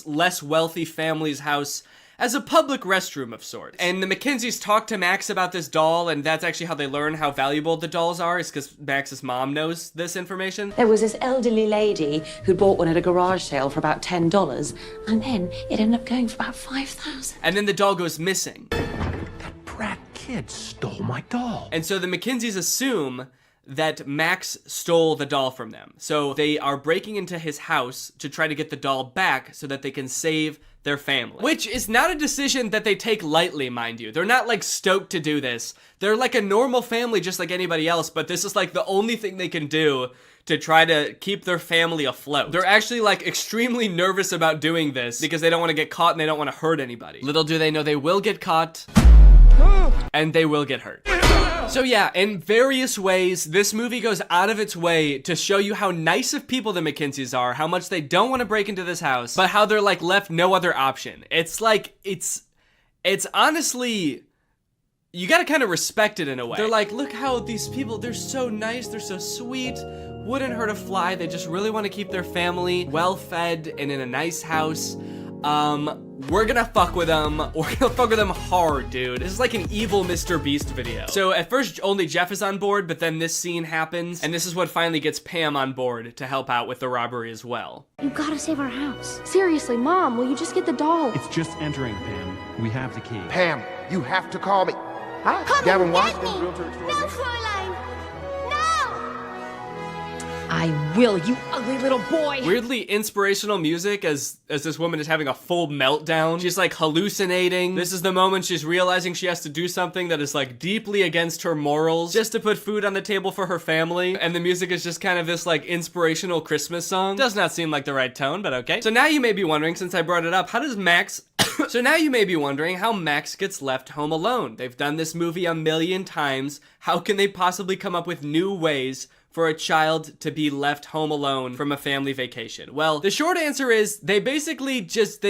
less wealthy family's house as a public restroom of sorts. And the McKenzies talk to Max about this doll, and that's actually how they learn how valuable the dolls are, is because Max's mom knows this information. There was this elderly lady who bought one at a garage sale for about $10, and then it ended up going for about $5,000. And then the doll goes missing. That brat kid stole my doll. And so the McKenzies assume that Max stole the doll from them. So they are breaking into his house to try to get the doll back so that they can save their family. Which is not a decision that they take lightly, mind you. They're not like stoked to do this. They're like a normal family just like anybody else, but this is like the only thing they can do to try to keep their family afloat. They're actually like extremely nervous about doing this because they don't want to get caught and they don't want to hurt anybody. Little do they know they will get caught and they will get hurt. So yeah, in various ways, this movie goes out of its way to show you how nice of people the McKenzies are, how much they don't want to break into this house, but how they're like left no other option. It's like, it's honestly, you gotta kind of respect it in a way. They're like, look how these people, they're so nice, they're so sweet, wouldn't hurt a fly, they just really want to keep their family well-fed and in a nice house. We're gonna fuck with them. We're gonna fuck with them hard, dude. This is like an evil Mr. Beast video. So at first, only Jeff is on board, but then this scene happens, and this is what finally gets Pam on board to help out with the robbery as well. You gotta save our house. Seriously, Mom, will you just get the doll? It's just entering, Pam. We have the key. Pam, you have to call me. Huh? Gavin, get what? me! No, Fräulein! No! I will, you ugly little boy. Weirdly inspirational music as this woman is having a full meltdown. She's like hallucinating. This is the moment she's realizing she has to do something that is like deeply against her morals just to put food on the table for her family. And the music is just kind of this like inspirational Christmas song. Does not seem like the right tone, but okay. So now you may be wondering, since I brought it up, how does Max... So now you may be wondering how Max gets left home alone. They've done this movie a million times. How can they possibly come up with new ways for a child to be left home alone from a family vacation? Well, the short answer is they basically just,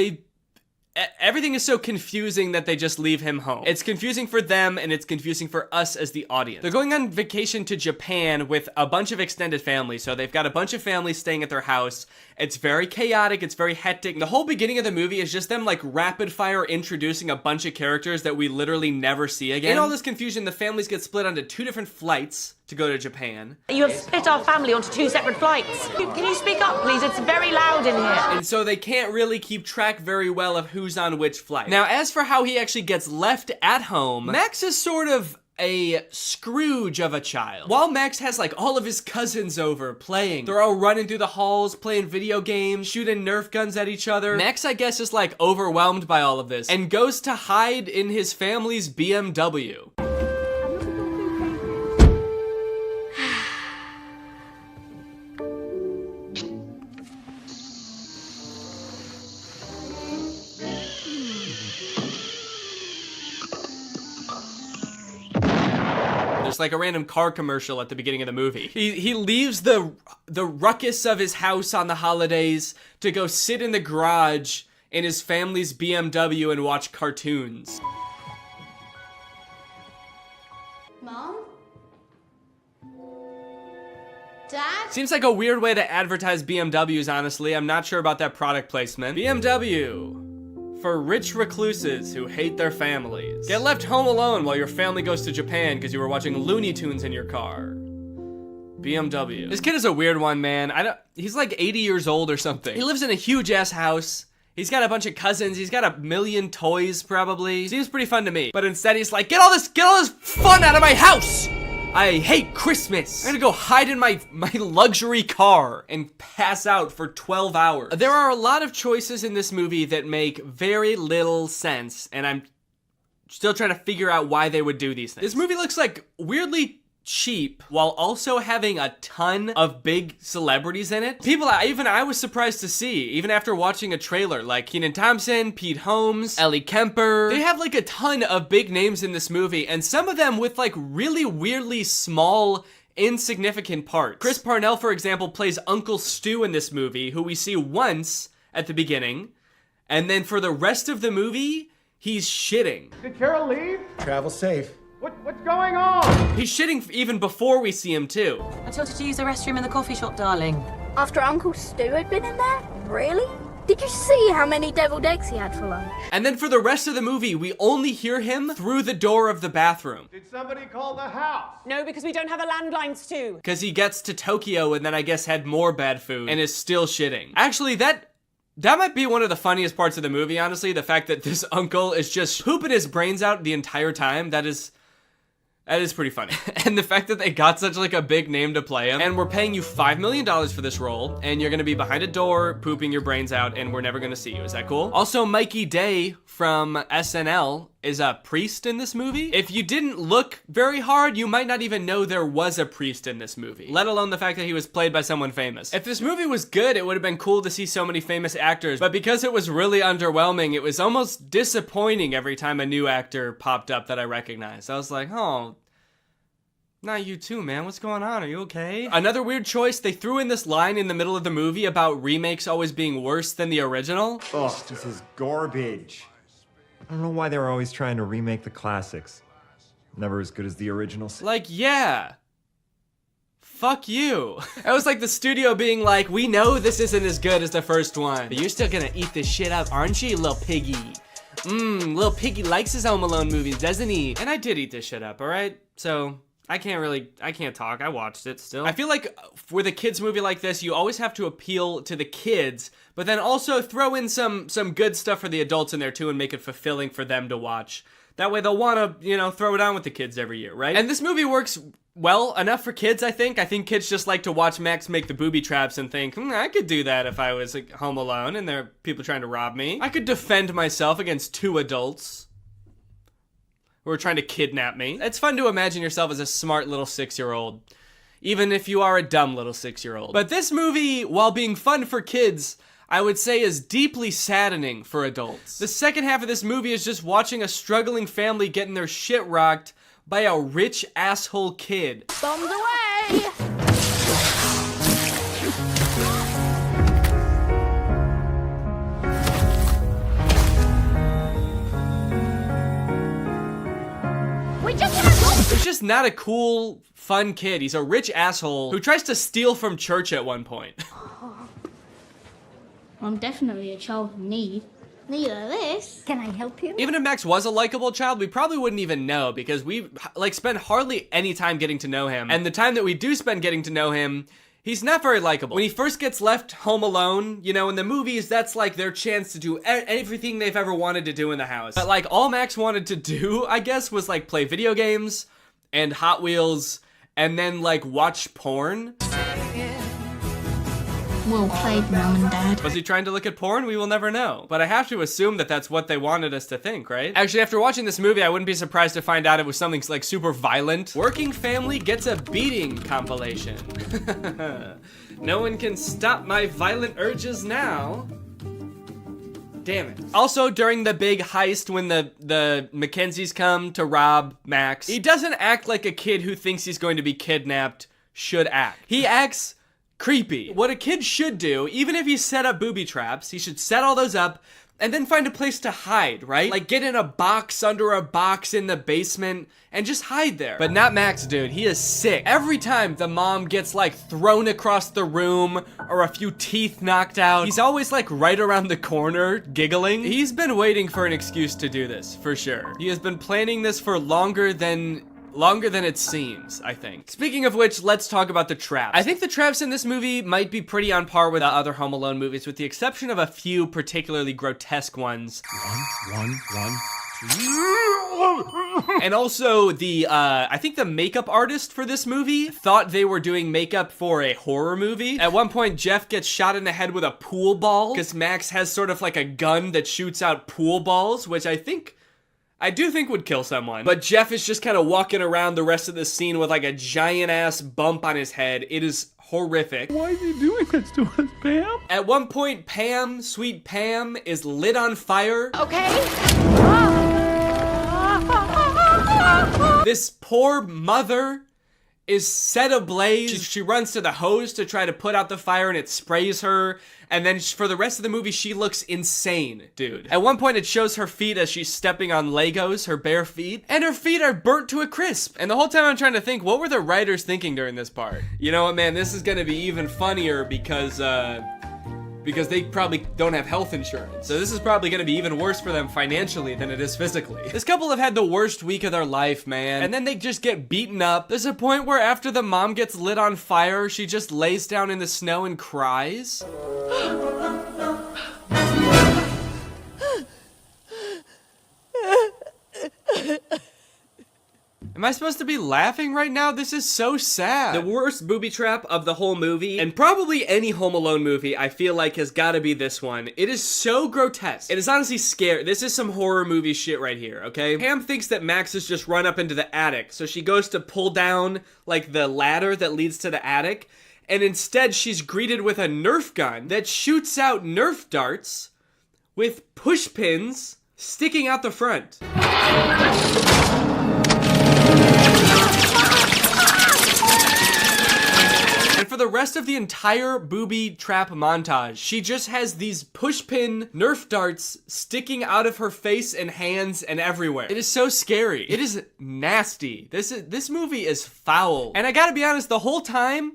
everything is so confusing that they just leave him home. It's confusing for them and it's confusing for us as the audience. They're going on vacation to Japan with a bunch of extended families. So they've got a bunch of families staying at their house. It's very chaotic. It's very hectic. The whole beginning of the movie is just them like rapid fire introducing a bunch of characters that we literally never see again. In all this confusion, the families get split onto 2 different flights to go to Japan. You have split our family onto 2 separate flights. Can you speak up, please? It's very loud in here. And so they can't really keep track very well of who's on which flight. Now, as for how he actually gets left at home, Max is sort of a Scrooge of a child. While Max has like all of his cousins over playing, they're all running through the halls, playing video games, shooting Nerf guns at each other. Max, I guess, is like overwhelmed by all of this and goes to hide in his family's BMW. There's like a random car commercial at the beginning of the movie. He leaves the ruckus of his house on the holidays to go sit in the garage in his family's BMW and watch cartoons. Mom? Dad? Seems like a weird way to advertise BMWs, honestly. I'm not sure about that product placement. BMW. For rich recluses who hate their families. Get left home alone while your family goes to Japan because you were watching Looney Tunes in your car. BMW. This kid is a weird one, man. He's like 80 years old or something. He lives in a huge ass house. He's got a bunch of cousins. He's got a million toys, probably. Seems pretty fun to me. But instead he's like, get all this fun out of my house! I hate Christmas. I'm gonna go hide in my luxury car and pass out for 12 hours. There are a lot of choices in this movie that make very little sense, and I'm still trying to figure out why they would do these things. This movie looks like weirdly cheap while also having a ton of big celebrities in it. People even I was surprised to see, even after watching a trailer, like Kenan Thompson, Pete Holmes, Ellie Kemper. They have like a ton of big names in this movie, and some of them with like really weirdly small, insignificant parts. Chris Parnell, for example, plays Uncle Stu in this movie, who we see once at the beginning, and then for the rest of the movie, he's shitting. Did Carol leave? Travel safe. What's going on? He's shitting even before we see him too. I told you to use the restroom in the coffee shop, darling. After Uncle Stu had been in there? Really? Did you see how many deviled eggs he had for lunch? And then for the rest of the movie, we only hear him through the door of the bathroom. Did somebody call the house? No, because we don't have a landline, Stu. Because he gets to Tokyo and then I guess had more bad food and is still shitting. Actually, that might be one of the funniest parts of the movie, honestly. The fact that this uncle is just pooping his brains out the entire time. That is pretty funny. And the fact that they got such like a big name to play him, and we're paying you $5 million for this role, and you're gonna be behind a door pooping your brains out, and we're never gonna see you. Is that cool? Also, Mikey Day from SNL is a priest in this movie. If you didn't look very hard, you might not even know there was a priest in this movie, let alone the fact that he was played by someone famous. If this movie was good, it would have been cool to see so many famous actors, but because it was really underwhelming, it was almost disappointing every time a new actor popped up that I recognized. I was like, oh, not you too, man. What's going on? Are you okay? Another weird choice, they threw in this line in the middle of the movie about remakes always being worse than the original. Oh, this is garbage. I don't know why they were always trying to remake the classics. Never as good as the originals. Like, yeah. Fuck you. It was like the studio being like, we know this isn't as good as the first one, but you're still gonna eat this shit up, aren't you, little piggy? Little piggy likes his Home Alone movies, doesn't he? And I did eat this shit up, alright? So I can't talk. I watched it still. I feel like with a kids movie like this, you always have to appeal to the kids, but then also throw in some good stuff for the adults in there too and make it fulfilling for them to watch. That way they'll want to, throw it on with the kids every year, right? And this movie works well, enough for kids, I think. I think kids just like to watch Max make the booby traps and think, I could do that if I was like, home alone and there are people trying to rob me. I could defend myself against 2 adults who are trying to kidnap me. It's fun to imagine yourself as a smart little 6-year-old, even if you are a dumb little 6-year-old. But this movie, while being fun for kids, I would say is deeply saddening for adults. The second half of this movie is just watching a struggling family getting their shit rocked by a rich asshole kid. Bombs away! We just want to go! He's just not a cool, fun kid. He's a rich asshole who tries to steal from church at one point. I'm definitely a child in need. Neither this. Can I help you? Even if Max was a likable child, we probably wouldn't even know because we spend hardly any time getting to know him. And the time that we do spend getting to know him, he's not very likable. When he first gets left home alone, you know, in the movies, that's like their chance to do everything they've ever wanted to do in the house. But like all Max wanted to do, I guess, was like play video games and Hot Wheels and then like watch porn. Well played, Mum and Dad. Was he trying to look at porn? We will never know. But I have to assume that that's what they wanted us to think, right? Actually, after watching this movie, I wouldn't be surprised to find out it was something like super violent. Working family gets a beating compilation. No one can stop my violent urges now. Damn it. Also, during the big heist when the Mackenzies come to rob Max, he doesn't act like a kid who thinks he's going to be kidnapped should act. He acts creepy. What a kid should do, even if he set up booby traps, he should set all those up and then find a place to hide, right? Like get in a box under a box in the basement and just hide there. But not Max, dude. He is sick. Every time the mom gets like thrown across the room or a few teeth knocked out, he's always like right around the corner giggling. He's been waiting for an excuse to do this, for sure. He has been planning this for longer than it seems, I think. Speaking of which, let's talk about the traps. I think the traps in this movie might be pretty on par with the other Home Alone movies, with the exception of a few particularly grotesque ones. One, two. And also I think the makeup artist for this movie thought they were doing makeup for a horror movie. At one point, Jeff gets shot in the head with a pool ball because Max has sort of like a gun that shoots out pool balls, which I do think would kill someone. But Jeff is just kind of walking around the rest of the scene with like a giant ass bump on his head. It is horrific. Why is he doing this to us, Pam? At one point, Pam, sweet Pam, is lit on fire. Okay. This poor mother is set ablaze. She runs to the hose to try to put out the fire and it sprays her. And then for the rest of the movie, she looks insane, dude. At one point, it shows her feet as she's stepping on Legos, her bare feet. And her feet are burnt to a crisp. And the whole time I'm trying to think, what were the writers thinking during this part? You know what, man? This is gonna be even funnier because they probably don't have health insurance. So this is probably gonna be even worse for them financially than it is physically. This couple have had the worst week of their life, man. And then they just get beaten up. There's a point where after the mom gets lit on fire, she just lays down in the snow and cries. Am I supposed to be laughing right now? This is so sad. The worst booby trap of the whole movie, and probably any Home Alone movie, I feel like has gotta be this one. It is so grotesque. It is honestly scary. This is some horror movie shit right here, okay? Pam thinks that Max has just run up into the attic, so she goes to pull down, like, the ladder that leads to the attic, and instead she's greeted with a Nerf gun that shoots out Nerf darts with push pins sticking out the front. And for the rest of the entire booby trap montage, she just has these pushpin Nerf darts sticking out of her face and hands and everywhere. It is so scary. It is nasty. This movie is foul. And I gotta be honest, the whole time,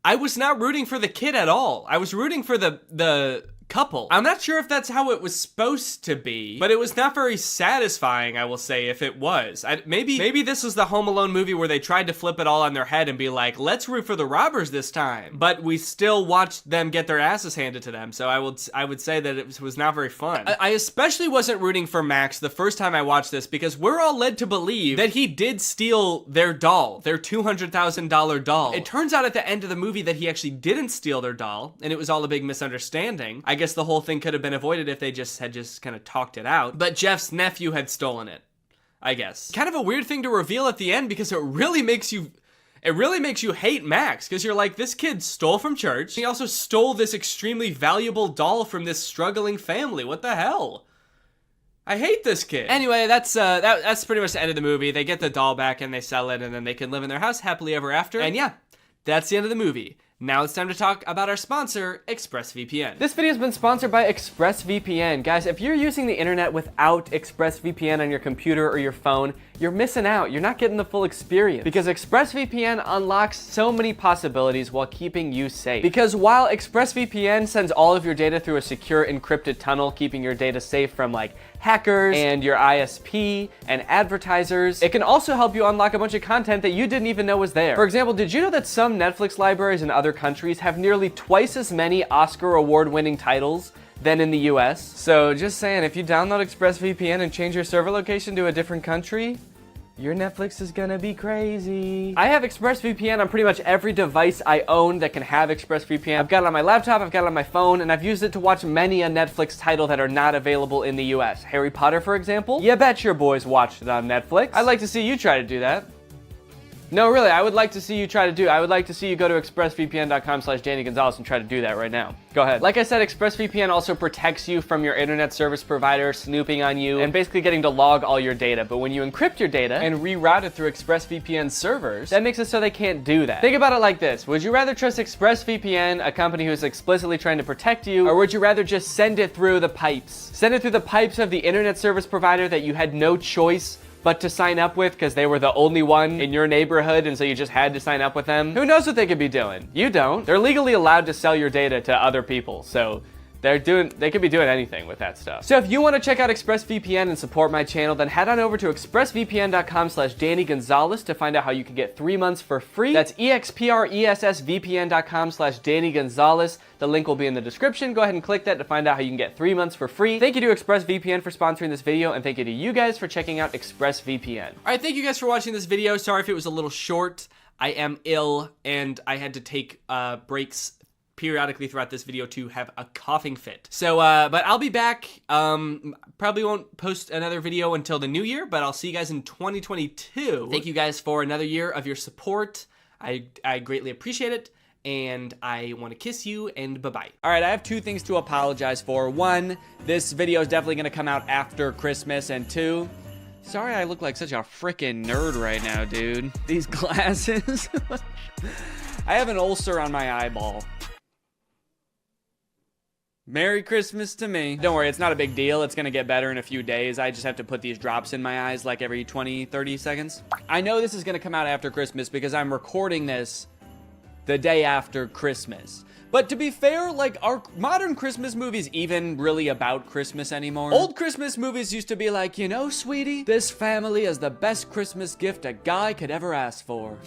I was not rooting for the kid at all. I was rooting for the couple. I'm not sure if that's how it was supposed to be, but it was not very satisfying, I will say, if it was. Maybe this was the Home Alone movie where they tried to flip it all on their head and be like, let's root for the robbers this time. But we still watched them get their asses handed to them, so I would say that it was not very fun. I especially wasn't rooting for Max the first time I watched this because we're all led to believe that he did steal their doll, their $200,000 doll. It turns out at the end of the movie that he actually didn't steal their doll, and it was all a big misunderstanding. I guess the whole thing could have been avoided if they had just kind of talked it out. But Jeff's nephew had stolen it, I guess. Kind of a weird thing to reveal at the end because it really makes you hate Max, because you're like, this kid stole from church. He also stole this extremely valuable doll from this struggling family. What the hell? I hate this kid. Anyway, that's pretty much the end of the movie. They get the doll back and they sell it, and then they can live in their house happily ever after. And yeah, that's the end of the movie. Now it's time to talk about our sponsor, ExpressVPN. This video has been sponsored by ExpressVPN. Guys, if you're using the internet without ExpressVPN on your computer or your phone, you're missing out. You're not getting the full experience because ExpressVPN unlocks so many possibilities while keeping you safe. Because while ExpressVPN sends all of your data through a secure encrypted tunnel, keeping your data safe from like hackers and your ISP and advertisers, it can also help you unlock a bunch of content that you didn't even know was there. For example, did you know that some Netflix libraries in other countries have nearly twice as many Oscar award-winning titles than in the US? So just saying, if you download ExpressVPN and change your server location to a different country, your Netflix is gonna be crazy. I have ExpressVPN on pretty much every device I own that can have ExpressVPN. I've got it on my laptop, I've got it on my phone, and I've used it to watch many a Netflix title that are not available in the US. Harry Potter, for example. You bet your boys watched it on Netflix. I'd like to see you try to do that. No, really, I would like to see you try to do it. I would like to see you go to expressvpn.com/Danny Gonzalez and try to do that right now. Go ahead. Like I said, ExpressVPN also protects you from your internet service provider snooping on you and basically getting to log all your data. But when you encrypt your data and reroute it through ExpressVPN servers, that makes it so they can't do that. Think about it like this. Would you rather trust ExpressVPN, a company who's explicitly trying to protect you, or would you rather just send it through the pipes? Send it through the pipes of the internet service provider that you had no choice but to sign up with because they were the only one in your neighborhood and so you just had to sign up with them? Who knows what they could be doing? You don't. They're legally allowed to sell your data to other people, so they could be doing anything with that stuff. So if you want to check out ExpressVPN and support my channel, then head on over to expressvpn.com/Danny Gonzalez to find out how you can get 3 months for free. That's expressvpn.com/Danny Gonzalez. The link will be in the description. Go ahead and click that to find out how you can get 3 months for free. Thank you to ExpressVPN for sponsoring this video, and thank you to you guys for checking out ExpressVPN. All right, thank you guys for watching this video. Sorry if it was a little short. I am ill, and I had to take breaks periodically throughout this video to have a coughing fit. So, but I'll be back. Probably won't post another video until the new year, but I'll see you guys in 2022. Thank you guys for another year of your support. I greatly appreciate it, and I want to kiss you, and bye-bye. All right, I have 2 things to apologize for. 1, this video is definitely going to come out after Christmas, and 2, sorry I look like such a freaking nerd right now, dude. These glasses. I have an ulcer on my eyeball. Merry Christmas to me. Don't worry, it's not a big deal. It's gonna get better in a few days. I just have to put these drops in my eyes like every 20, 30 seconds. I know this is gonna come out after Christmas because I'm recording this the day after Christmas. But to be fair, like, are modern Christmas movies even really about Christmas anymore? Old Christmas movies used to be like, you know, sweetie, this family is the best Christmas gift a guy could ever ask for.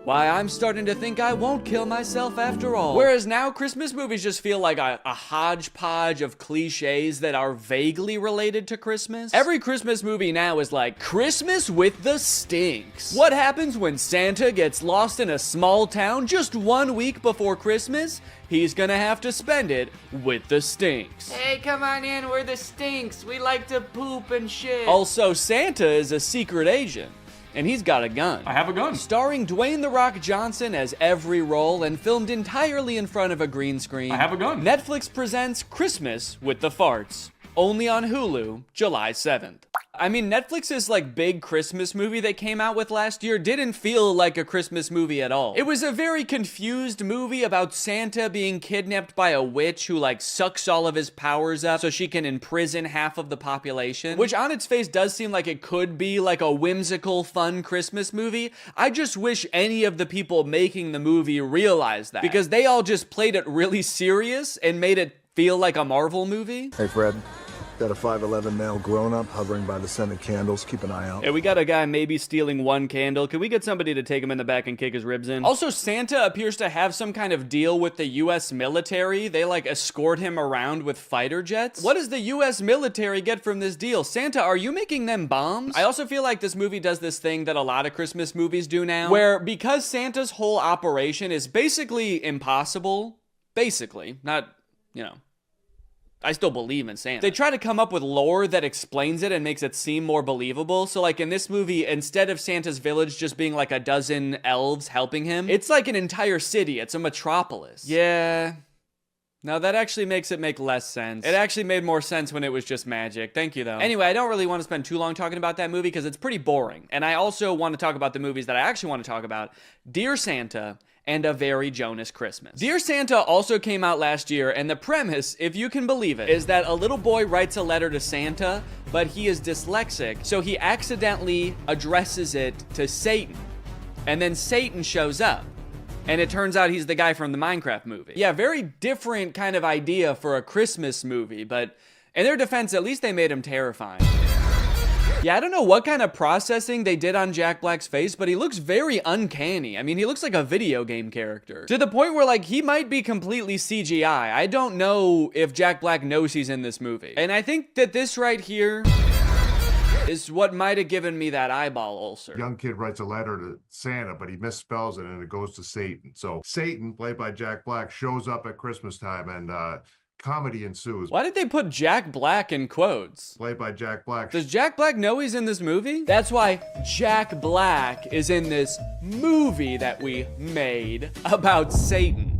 Why, I'm starting to think I won't kill myself after all. Whereas now, Christmas movies just feel like a hodgepodge of cliches that are vaguely related to Christmas. Every Christmas movie now is like, Christmas with the Stinks. What happens when Santa gets lost in a small town just 1 week before Christmas? He's gonna have to spend it with the Stinks. Hey, come on in, we're the Stinks. We like to poop and shit. Also, Santa is a secret agent. And he's got a gun. I have a gun. Starring Dwayne "The Rock" Johnson as every role and filmed entirely in front of a green screen. I have a gun. Netflix presents Christmas with the Farts. Only on Hulu, July 7th. I mean, Netflix's like big Christmas movie they came out with last year didn't feel like a Christmas movie at all. It was a very confused movie about Santa being kidnapped by a witch who like sucks all of his powers up so she can imprison half of the population, which on its face does seem like it could be like a whimsical, fun Christmas movie. I just wish any of the people making the movie realized that, because they all just played it really serious and made it feel like a Marvel movie. Hey, Fred. Got a 5'11" male grown-up hovering by the scented candles. Keep an eye out. Yeah, we got a guy maybe stealing one candle. Can we get somebody to take him in the back and kick his ribs in? Also, Santa appears to have some kind of deal with the US military. They like escort him around with fighter jets. What does the US military get from this deal? Santa, are you making them bombs? I also feel like this movie does this thing that a lot of Christmas movies do now, where because Santa's whole operation is basically impossible, basically, not, you know, I still believe in Santa. They try to come up with lore that explains it and makes it seem more believable. So like in this movie, instead of Santa's village just being like a dozen elves helping him, it's like an entire city. It's a metropolis. Yeah. No, that actually makes it make less sense. It actually made more sense when it was just magic. Thank you, though. Anyway, I don't really want to spend too long talking about that movie because it's pretty boring. And I also want to talk about the movies that I actually want to talk about. Dear Santa and A Very Jonas Christmas. Dear Santa also came out last year, and the premise, if you can believe it, is that a little boy writes a letter to Santa, but he is dyslexic, so he accidentally addresses it to Satan. And then Satan shows up. And it turns out he's the guy from the Minecraft movie. Yeah, very different kind of idea for a Christmas movie, but in their defense, at least they made him terrifying. Yeah, I don't know what kind of processing they did on Jack Black's face, but he looks very uncanny. I mean, he looks like a video game character. To the point where, like, he might be completely CGI. I don't know if Jack Black knows he's in this movie. And I think that this right here is what might have given me that eyeball ulcer. Young kid writes a letter to Santa, but he misspells it and it goes to Satan. So Satan, played by Jack Black, shows up at Christmas time and comedy ensues. Why did they put Jack Black in quotes? Played by Jack Black. Does Jack Black know he's in this movie? That's why Jack Black is in this movie that we made about Satan.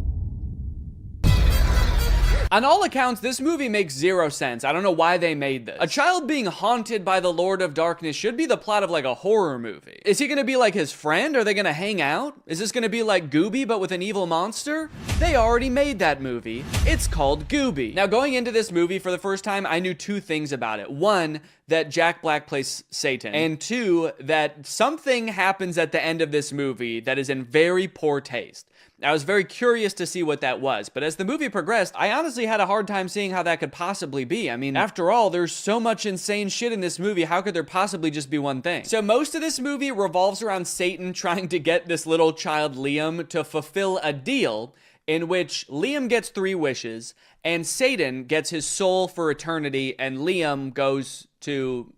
On all accounts, this movie makes zero sense. I don't know why they made this. A child being haunted by the Lord of Darkness should be the plot of like a horror movie. Is he gonna be like his friend? Are they gonna hang out? Is this gonna be like Gooby but with an evil monster? They already made that movie. It's called Gooby. Now going into this movie for the first time, I knew two things about it. One, that Jack Black plays Satan. And two, that something happens at the end of this movie that is in very poor taste. I was very curious to see what that was, but as the movie progressed, I honestly had a hard time seeing how that could possibly be. I mean, after all, there's so much insane shit in this movie, how could there possibly just be one thing? So most of this movie revolves around Satan trying to get this little child Liam to fulfill a deal in which Liam gets 3 wishes, and Satan gets his soul for eternity, and Liam goes to,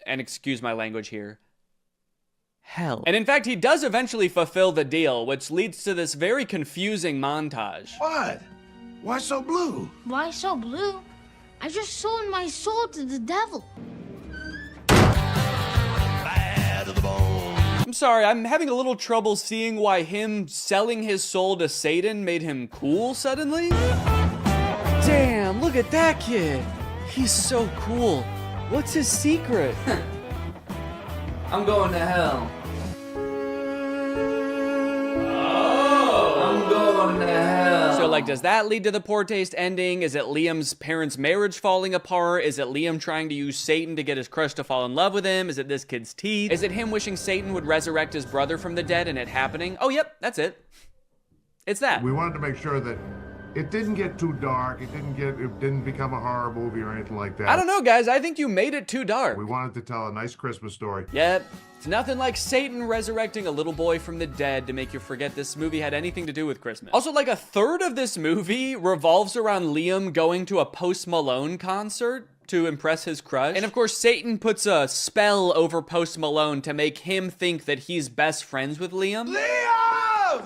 and excuse my language here, hell. And in fact, he does eventually fulfill the deal, which leads to this very confusing montage. What? Why so blue? Why so blue? I just sold my soul to the devil. I'm sorry, I'm having a little trouble seeing why him selling his soul to Satan made him cool suddenly. Damn, look at that kid. He's so cool. What's his secret? I'm going to hell. Oh, I'm going to hell. So, like, does that lead to the poor taste ending? Is it Liam's parents' marriage falling apart? Is it Liam trying to use Satan to get his crush to fall in love with him? Is it this kid's teeth? Is it him wishing Satan would resurrect his brother from the dead and it happening? Oh, yep, that's it. It's that. We wanted to make sure that it didn't get too dark. It didn't become a horror movie or anything like that. I don't know, guys. I think you made it too dark. We wanted to tell a nice Christmas story. Yep. It's nothing like Satan resurrecting a little boy from the dead to make you forget this movie had anything to do with Christmas. Also, like a third of this movie revolves around Liam going to a Post Malone concert to impress his crush. And of course, Satan puts a spell over Post Malone to make him think that he's best friends with Liam.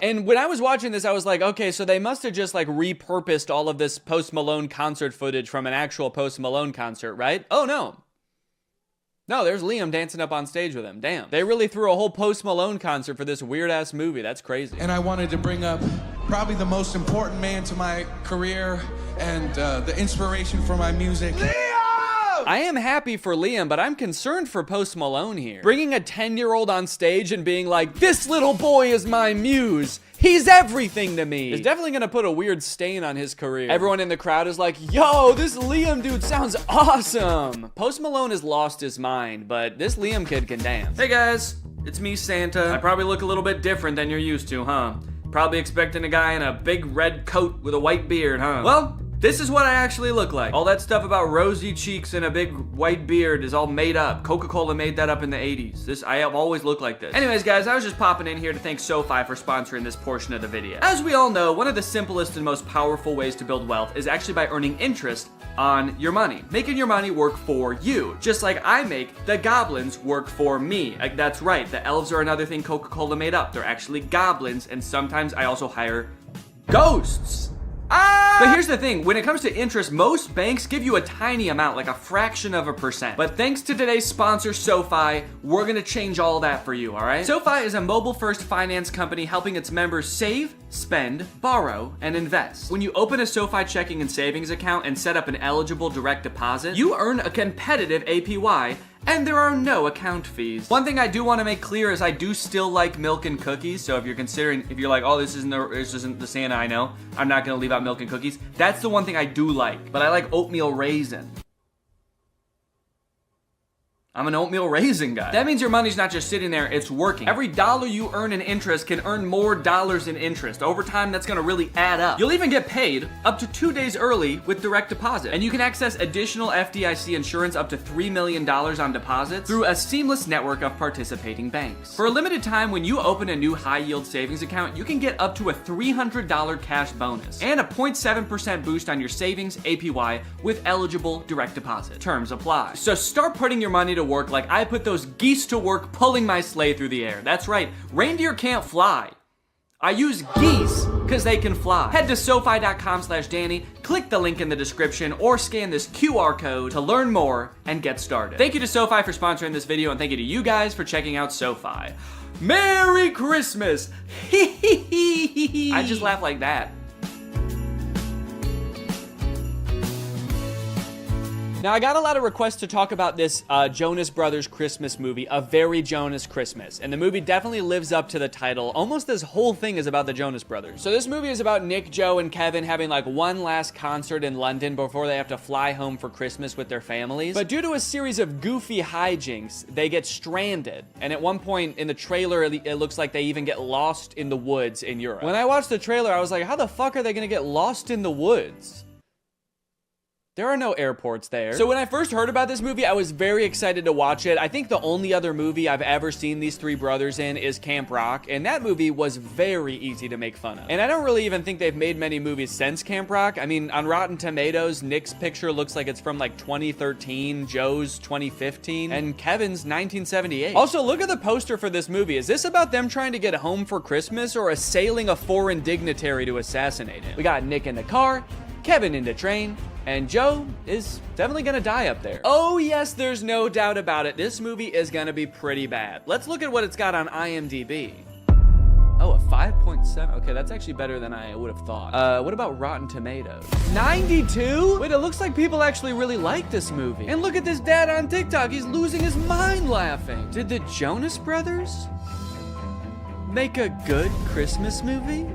And when I was watching this, I was like, okay, so they must have just like repurposed all of this Post Malone concert footage from an actual Post Malone concert, right? Oh no. No, there's Liam dancing up on stage with him. Damn. They really threw a whole Post Malone concert for this weird ass movie. That's crazy. And I wanted to bring up probably the most important man to my career and the inspiration for my music. I am happy for Liam, but I'm concerned for Post Malone here. Bringing a 10-year-old on stage and being like, this little boy is my muse. He's everything to me. It's definitely gonna put a weird stain on his career. Everyone in the crowd is like, yo, this Liam dude sounds awesome. Post Malone has lost his mind, but this Liam kid can dance. Hey guys, it's me, Santa. I probably look a little bit different than you're used to, huh? Probably expecting a guy in a big red coat with a white beard, huh? Well, This is what I actually look like. All that stuff about rosy cheeks and a big white beard is all made up. Coca-Cola made that up in the 80s. I have always looked like this. Anyways, guys, I was just popping in here to thank SoFi for sponsoring this portion of the video. As we all know, one of the simplest and most powerful ways to build wealth is actually by earning interest on your money. Making your money work for you. Just like I make the goblins work for me. Like, that's right, the elves are another thing Coca-Cola made up. They're actually goblins, and sometimes I also hire ghosts. But here's the thing, when it comes to interest, most banks give you a tiny amount, like a fraction of a percent. But thanks to today's sponsor, SoFi, we're gonna change all that for you, all right? SoFi is a mobile-first finance company helping its members save, spend, borrow, and invest. When you open a SoFi checking and savings account and set up an eligible direct deposit, you earn a competitive APY, and there are no account fees. One thing I do want to make clear is I do still like milk and cookies. So if you're like, oh, this isn't the Santa I know, I'm not gonna leave out milk and cookies. That's the one thing I do like, but I like oatmeal raisin. I'm an oatmeal raisin guy. That means your money's not just sitting there, it's working. Every dollar you earn in interest can earn more dollars in interest. Over time, that's gonna really add up. You'll even get paid up to 2 days early with direct deposit. And you can access additional FDIC insurance up to $3 million on deposits through a seamless network of participating banks. For a limited time, when you open a new high-yield savings account, you can get up to a $300 cash bonus and a 0.7% boost on your savings APY with eligible direct deposit. Terms apply. So start putting your money to work like I put those geese to work pulling my sleigh through the air. That's right, reindeer can't fly. I use geese because they can fly. Head to SoFi.com/Danny, click the link in the description, or scan this QR code to learn more and get started. Thank you to SoFi for sponsoring this video, and thank you to you guys for checking out SoFi. Merry Christmas! I just laugh like that. Now, I got a lot of requests to talk about this Jonas Brothers Christmas movie, A Very Jonas Christmas. And the movie definitely lives up to the title. Almost this whole thing is about the Jonas Brothers. So this movie is about Nick, Joe, and Kevin having like one last concert in London before they have to fly home for Christmas with their families. But due to a series of goofy hijinks, they get stranded. And at one point in the trailer, it looks like they even get lost in the woods in Europe. When I watched the trailer, I was like, how the fuck are they gonna get lost in the woods? There are no airports there. So when I first heard about this movie, I was very excited to watch it. I think the only other movie I've ever seen these three brothers in is Camp Rock, and that movie was very easy to make fun of. And I don't really even think they've made many movies since Camp Rock. I mean, on Rotten Tomatoes, Nick's picture looks like it's from like 2013, Joe's 2015, and Kevin's 1978. Also, look at the poster for this movie. Is this about them trying to get home for Christmas or assailing a foreign dignitary to assassinate him? We got Nick in the car, Kevin in the train, and Joe is definitely gonna die up there. Oh yes, there's no doubt about it. This movie is gonna be pretty bad. Let's look at what it's got on IMDb. Oh, a 5.7. Okay, that's actually better than I would have thought. What about Rotten Tomatoes? 92? Wait, it looks like people actually really like this movie. And look at this dad on TikTok. He's losing his mind laughing. Did the Jonas Brothers make a good Christmas movie?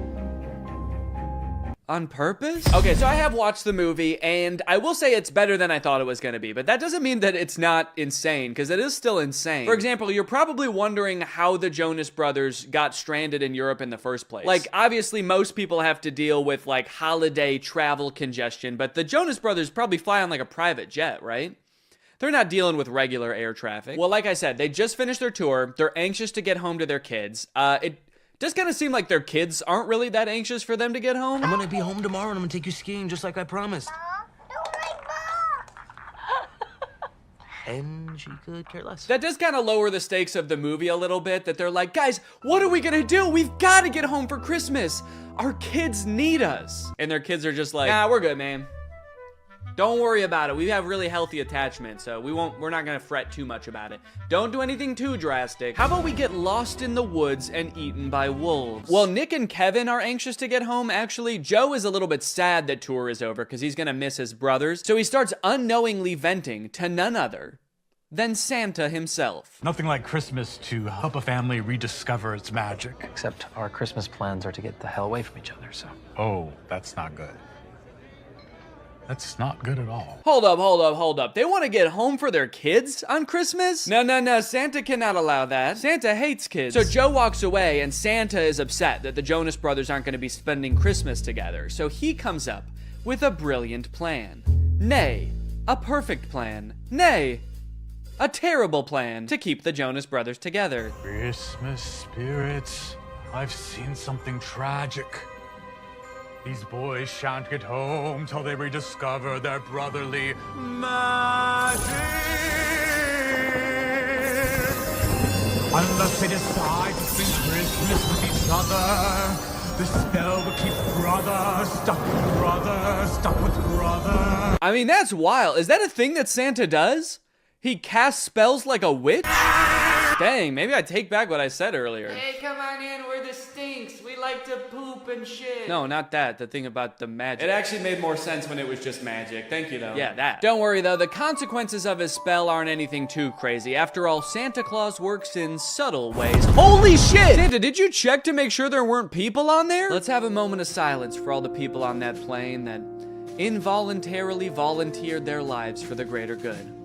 On purpose? Okay, so I have watched the movie, and I will say it's better than I thought it was gonna be, but that doesn't mean that it's not insane, because it is still insane. For example, you're probably wondering how the Jonas Brothers got stranded in Europe in the first place. Like, obviously, most people have to deal with, like, holiday travel congestion, but the Jonas Brothers probably fly on, like, a private jet, right? They're not dealing with regular air traffic. Well, like I said, they just finished their tour. They're anxious to get home to their kids. It does kind of seem like their kids aren't really that anxious for them to get home. I'm gonna be home tomorrow and I'm gonna take you skiing just like I promised. And she could care less. That does kind of lower the stakes of the movie a little bit, that they're like, guys, what are we gonna do? We've gotta get home for Christmas. Our kids need us. And their kids are just like, nah, we're good, man. Don't worry about it. We have really healthy attachment, so we're not gonna fret too much about it. Don't do anything too drastic. How about we get lost in the woods and eaten by wolves? Well, Nick and Kevin are anxious to get home, actually. Joe is a little bit sad that tour is over because he's gonna miss his brothers. So he starts unknowingly venting to none other than Santa himself. Nothing like Christmas to help a family rediscover its magic. Except our Christmas plans are to get the hell away from each other, so. Oh, that's not good. That's not good at all. Hold up. They want to get home for their kids on Christmas? No. Santa cannot allow that. Santa hates kids. So Joe walks away, and Santa is upset that the Jonas Brothers aren't going to be spending Christmas together. So he comes up with a brilliant plan. Nay, a perfect plan. Nay, a terrible plan to keep the Jonas Brothers together. Christmas spirits, I've seen something tragic. These boys shan't get home till they rediscover their brotherly magic. Unless they decide to spend Christmas with each other, the spell will keep brother stuck with brother, stuck with brother. I mean, that's wild. Is that a thing that Santa does? He casts spells like a witch? Dang, maybe I take back what I said earlier. Hey, come on in, we're the Stinks. We like to poop and shit. No, not that. The thing about the magic. It actually made more sense when it was just magic. Thank you, though. Yeah, that. Don't worry, though. The consequences of his spell aren't anything too crazy. After all, Santa Claus works in subtle ways. Holy shit! Santa, did you check to make sure there weren't people on there? Let's have a moment of silence for all the people on that plane that involuntarily volunteered their lives for the greater good.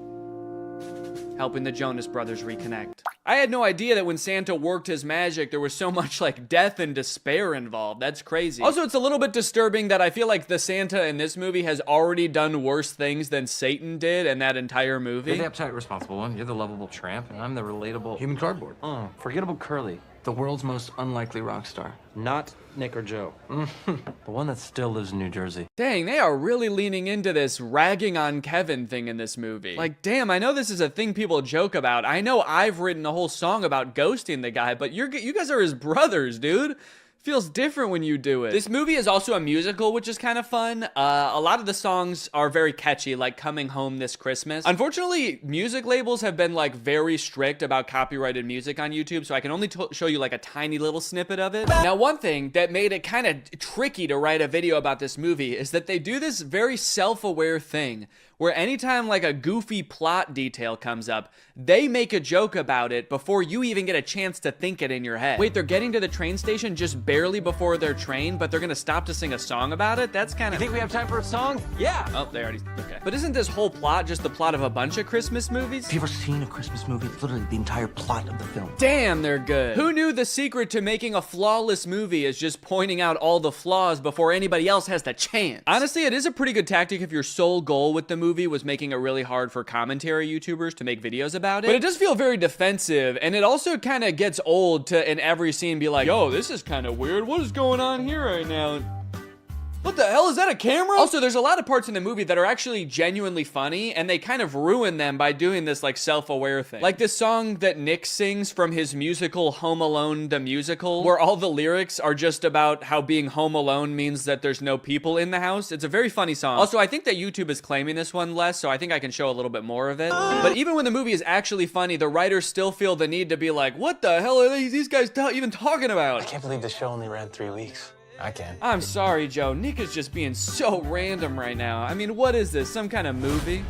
Helping the Jonas Brothers reconnect. I had no idea that when Santa worked his magic, there was so much like death and despair involved. That's crazy. Also, it's a little bit disturbing that I feel like the Santa in this movie has already done worse things than Satan did in that entire movie. You're the uptight, responsible one. You're the lovable tramp, and I'm the relatable human cardboard. Forgettable Curly, the world's most unlikely rock star. Not Nick or Joe. The one that still lives in New Jersey. Dang, they are really leaning into this ragging on Kevin thing in this movie. Like, damn, I know this is a thing people joke about. I know I've written a whole song about ghosting the guy, but you guys are his brothers, dude. Feels different when you do it. This movie is also a musical, which is kind of fun. A lot of the songs are very catchy, like Coming Home This Christmas. Unfortunately, music labels have been like very strict about copyrighted music on YouTube, so I can only show you like a tiny little snippet of it. Now, one thing that made it kind of tricky to write a video about this movie is that they do this very self-aware thing where anytime like a goofy plot detail comes up, they make a joke about it before you even get a chance to think it in your head. Wait, they're getting to the train station just barely before their train, but they're gonna stop to sing a song about it? That's kind of... You think we have time for a song? Yeah! Oh, they already... Okay. But isn't this whole plot just the plot of a bunch of Christmas movies? Have you ever seen a Christmas movie? It's literally the entire plot of the film. Damn, they're good. Who knew the secret to making a flawless movie is just pointing out all the flaws before anybody else has the chance? Honestly, it is a pretty good tactic if your sole goal with the movie was making it really hard for commentary YouTubers to make videos about it. But it does feel very defensive, and it also kind of gets old to, in every scene, be like, yo, this is kind of weird. What is going on here right now? What the hell, is that a camera? Also, there's a lot of parts in the movie that are actually genuinely funny, and they kind of ruin them by doing this like self-aware thing. Like this song that Nick sings from his musical Home Alone the Musical, where all the lyrics are just about how being home alone means that there's no people in the house. It's a very funny song. Also, I think that YouTube is claiming this one less, so I think I can show a little bit more of it. But even when the movie is actually funny, the writers still feel the need to be like, what the hell are these guys even talking about? I can't believe the show only ran 3 weeks. I can. I'm sorry, Joe. Nick is just being so random right now. I mean, what is this? Some kind of movie?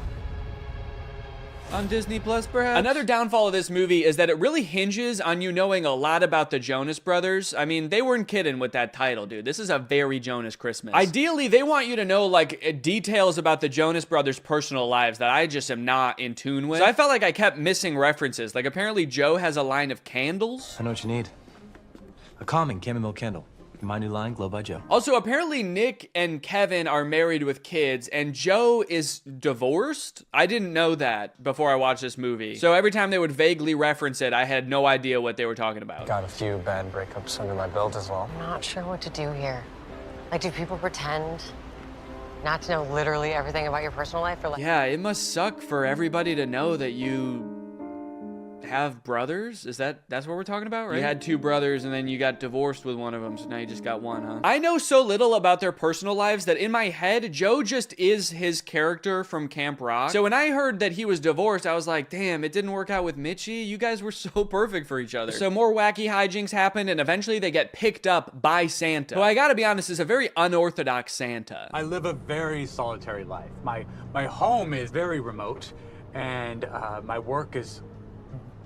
On Disney Plus, perhaps? Another downfall of this movie is that it really hinges on you knowing a lot about the Jonas Brothers. I mean, they weren't kidding with that title, dude. This is a very Jonas Christmas. Ideally, they want you to know, like, details about the Jonas Brothers' personal lives that I just am not in tune with. So I felt like I kept missing references. Like, apparently Joe has a line of candles. I know what you need. A calming chamomile candle. My new line, Glow by Joe. Also, apparently Nick and Kevin are married with kids, and Joe is divorced? I didn't know that before I watched this movie. So every time they would vaguely reference it, I had no idea what they were talking about. Got a few bad breakups under my belt as well. I'm not sure what to do here. Like, do people pretend not to know literally everything about your personal life? Or like... Yeah, it must suck for everybody to know that you have brothers? That's what we're talking about, right? You had 2 brothers and then you got divorced with one of them, so now you just got one, huh? I know so little about their personal lives that in my head, Joe just is his character from Camp Rock. So when I heard that he was divorced, I was like, damn, it didn't work out with Mitchie. You guys were so perfect for each other. So more wacky hijinks happen, and eventually they get picked up by Santa, who I gotta be honest is a very unorthodox Santa. I live a very solitary life. My home is very remote, and my work is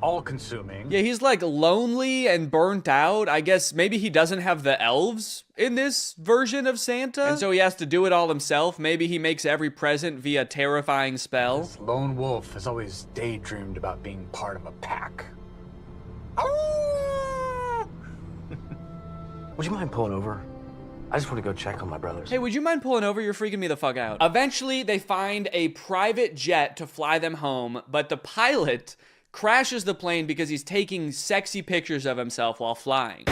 all-consuming. Yeah, he's like lonely and burnt out. I guess maybe he doesn't have the elves in this version of Santa, and so he has to do it all himself. Maybe he makes every present via terrifying spell. This lone wolf has always daydreamed about being part of a pack. Would you mind pulling over? I just want to go check on my brothers. Hey, would you mind pulling over? You're freaking me the fuck out. Eventually, they find a private jet to fly them home, but the pilot crashes the plane because he's taking sexy pictures of himself while flying.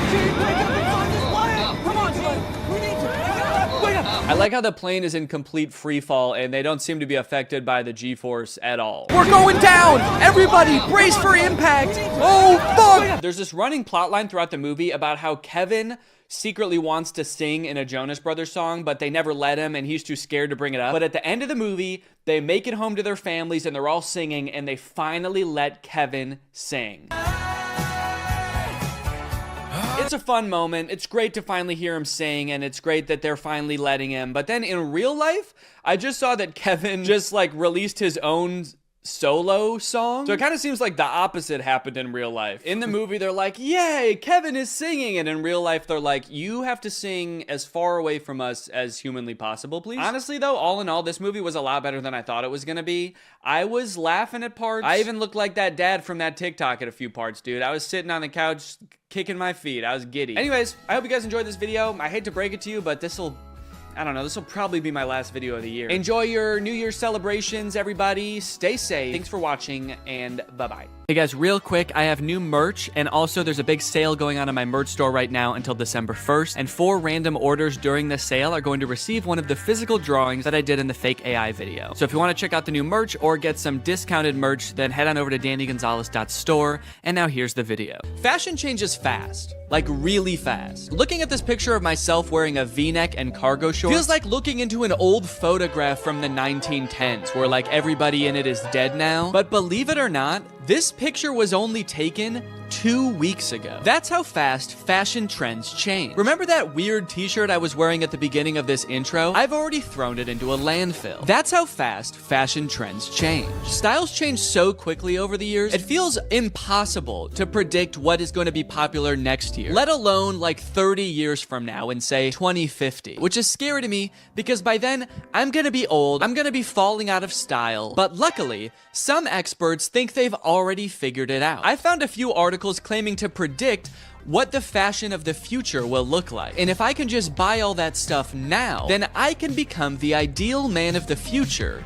I like how the plane is in complete free fall and they don't seem to be affected by the G-force at all. We're going down! Everybody, brace for impact! Oh, fuck! There's this running plot line throughout the movie about how Kevin secretly wants to sing in a Jonas Brothers song, but they never let him and he's too scared to bring it up. But at the end of the movie, they make it home to their families and they're all singing and they finally let Kevin sing. It's a fun moment. It's great to finally hear him sing, and it's great that they're finally letting him. But then in real life, I just saw that Kevin just like released his own solo song. So it kind of seems like the opposite happened in real life. In the movie, they're like, yay, Kevin is singing. And in real life, they're like, you have to sing as far away from us as humanly possible, please. Honestly, though, all in all, this movie was a lot better than I thought it was gonna be. I was laughing at parts. I even looked like that dad from that TikTok at a few parts, dude. I was sitting on the couch kicking my feet. I was giddy. Anyways, I hope you guys enjoyed this video. I hate to break it to you, but I don't know, this will probably be my last video of the year. Enjoy your New Year's celebrations, everybody. Stay safe. Thanks for watching, and bye-bye. Hey guys, real quick, I have new merch, and also there's a big sale going on in my merch store right now until December 1st, and 4 random orders during the sale are going to receive one of the physical drawings that I did in the fake AI video. So if you want to check out the new merch or get some discounted merch, then head on over to dannygonzalez.store, and now here's the video. Fashion changes fast. Like really fast. Looking at this picture of myself wearing a V-neck and cargo shorts feels like looking into an old photograph from the 1910s where like everybody in it is dead now. But believe it or not, this picture was only taken 2 weeks ago. That's how fast fashion trends change. Remember that weird t-shirt I was wearing at the beginning of this intro? I've already thrown it into a landfill. That's how fast fashion trends change. Styles change so quickly over the years, it feels impossible to predict what is going to be popular next year, let alone like 30 years from now in say 2050, which is scary to me because by then I'm gonna be old, I'm gonna be falling out of style, but luckily some experts think they've already figured it out. I found a few articles claiming to predict what the fashion of the future will look like. And if I can just buy all that stuff now, then I can become the ideal man of the future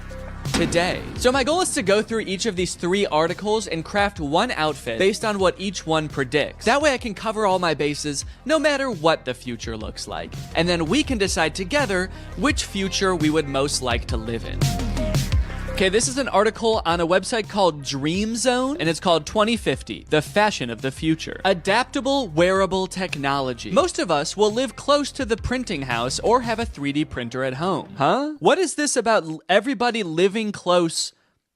today. So my goal is to go through each of these 3 articles and craft one outfit based on what each one predicts. That way I can cover all my bases no matter what the future looks like. And then we can decide together which future we would most like to live in. Okay, this is an article on a website called Dream Zone, and it's called 2050, the fashion of the future. Adaptable wearable technology. Most of us will live close to the printing house or have a 3D printer at home. Huh? What is this about everybody living close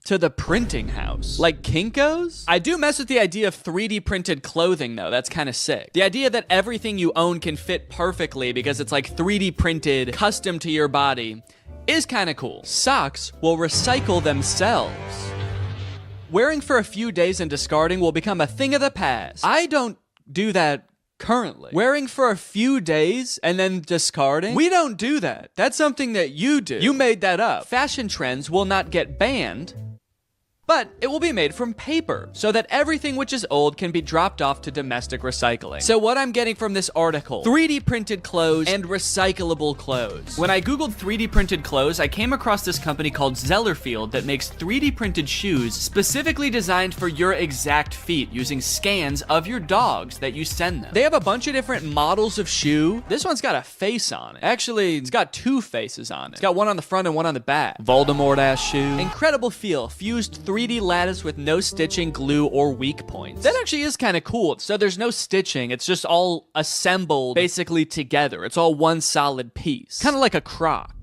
to the printing house? Like Kinko's? I do mess with the idea of 3D printed clothing though, that's kind of sick. The idea that everything you own can fit perfectly because it's like 3D printed, custom to your body, is kind of cool. Socks will recycle themselves. Wearing for a few days and discarding will become a thing of the past. I don't do that currently. Wearing for a few days and then discarding? We don't do that. That's something that you do. You made that up. Fashion trends will not get banned, but it will be made from paper so that everything which is old can be dropped off to domestic recycling. So what I'm getting from this article, 3D printed clothes and recyclable clothes. When I Googled 3D printed clothes, I came across this company called Zellerfield that makes 3D printed shoes specifically designed for your exact feet using scans of your dogs that you send them. They have a bunch of different models of shoe. This one's got a face on it. Actually, it's got 2 faces on it. It's got one on the front and one on the back. Voldemort-ass shoe. Incredible feel, fused 3D lattice with no stitching, glue, or weak points. That actually is kind of cool. So there's no stitching. It's just all assembled basically together. It's all one solid piece. Kind of like a Croc.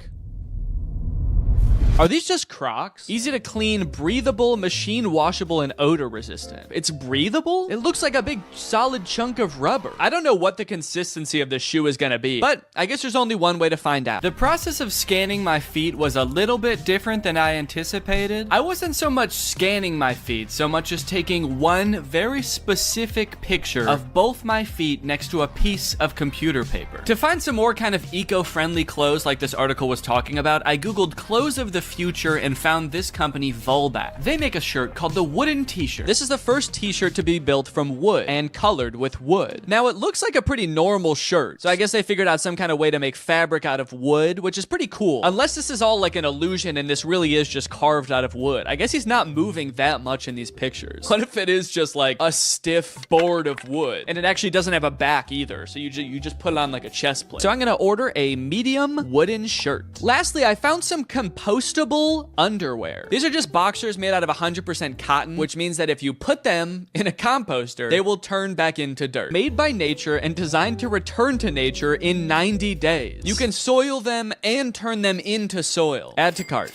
Are these just Crocs? Easy to clean, breathable, machine washable, and odor resistant. It's breathable? It looks like a big solid chunk of rubber. I don't know what the consistency of this shoe is gonna be, but I guess there's only one way to find out. The process of scanning my feet was a little bit different than I anticipated. I wasn't so much scanning my feet, so much as taking one very specific picture of both my feet next to a piece of computer paper. To find some more kind of eco-friendly clothes like this article was talking about, I Googled clothes of the future and found this company, Volback. They make a shirt called the wooden t-shirt. This is the first t-shirt to be built from wood and colored with wood. Now it looks like a pretty normal shirt, so I guess they figured out some kind of way to make fabric out of wood, which is pretty cool. Unless this is all like an illusion and this really is just carved out of wood. I guess he's not moving that much in these pictures. What if it is just like a stiff board of wood and it actually doesn't have a back either, so you just put it on like a chest plate. So I'm gonna order a medium wooden shirt. Lastly, I found some compostable underwear. These are just boxers made out of 100% cotton, which means that if you put them in a composter, they will turn back into dirt. Made by nature and designed to return to nature in 90 days. You can soil them and turn them into soil. Add to cart.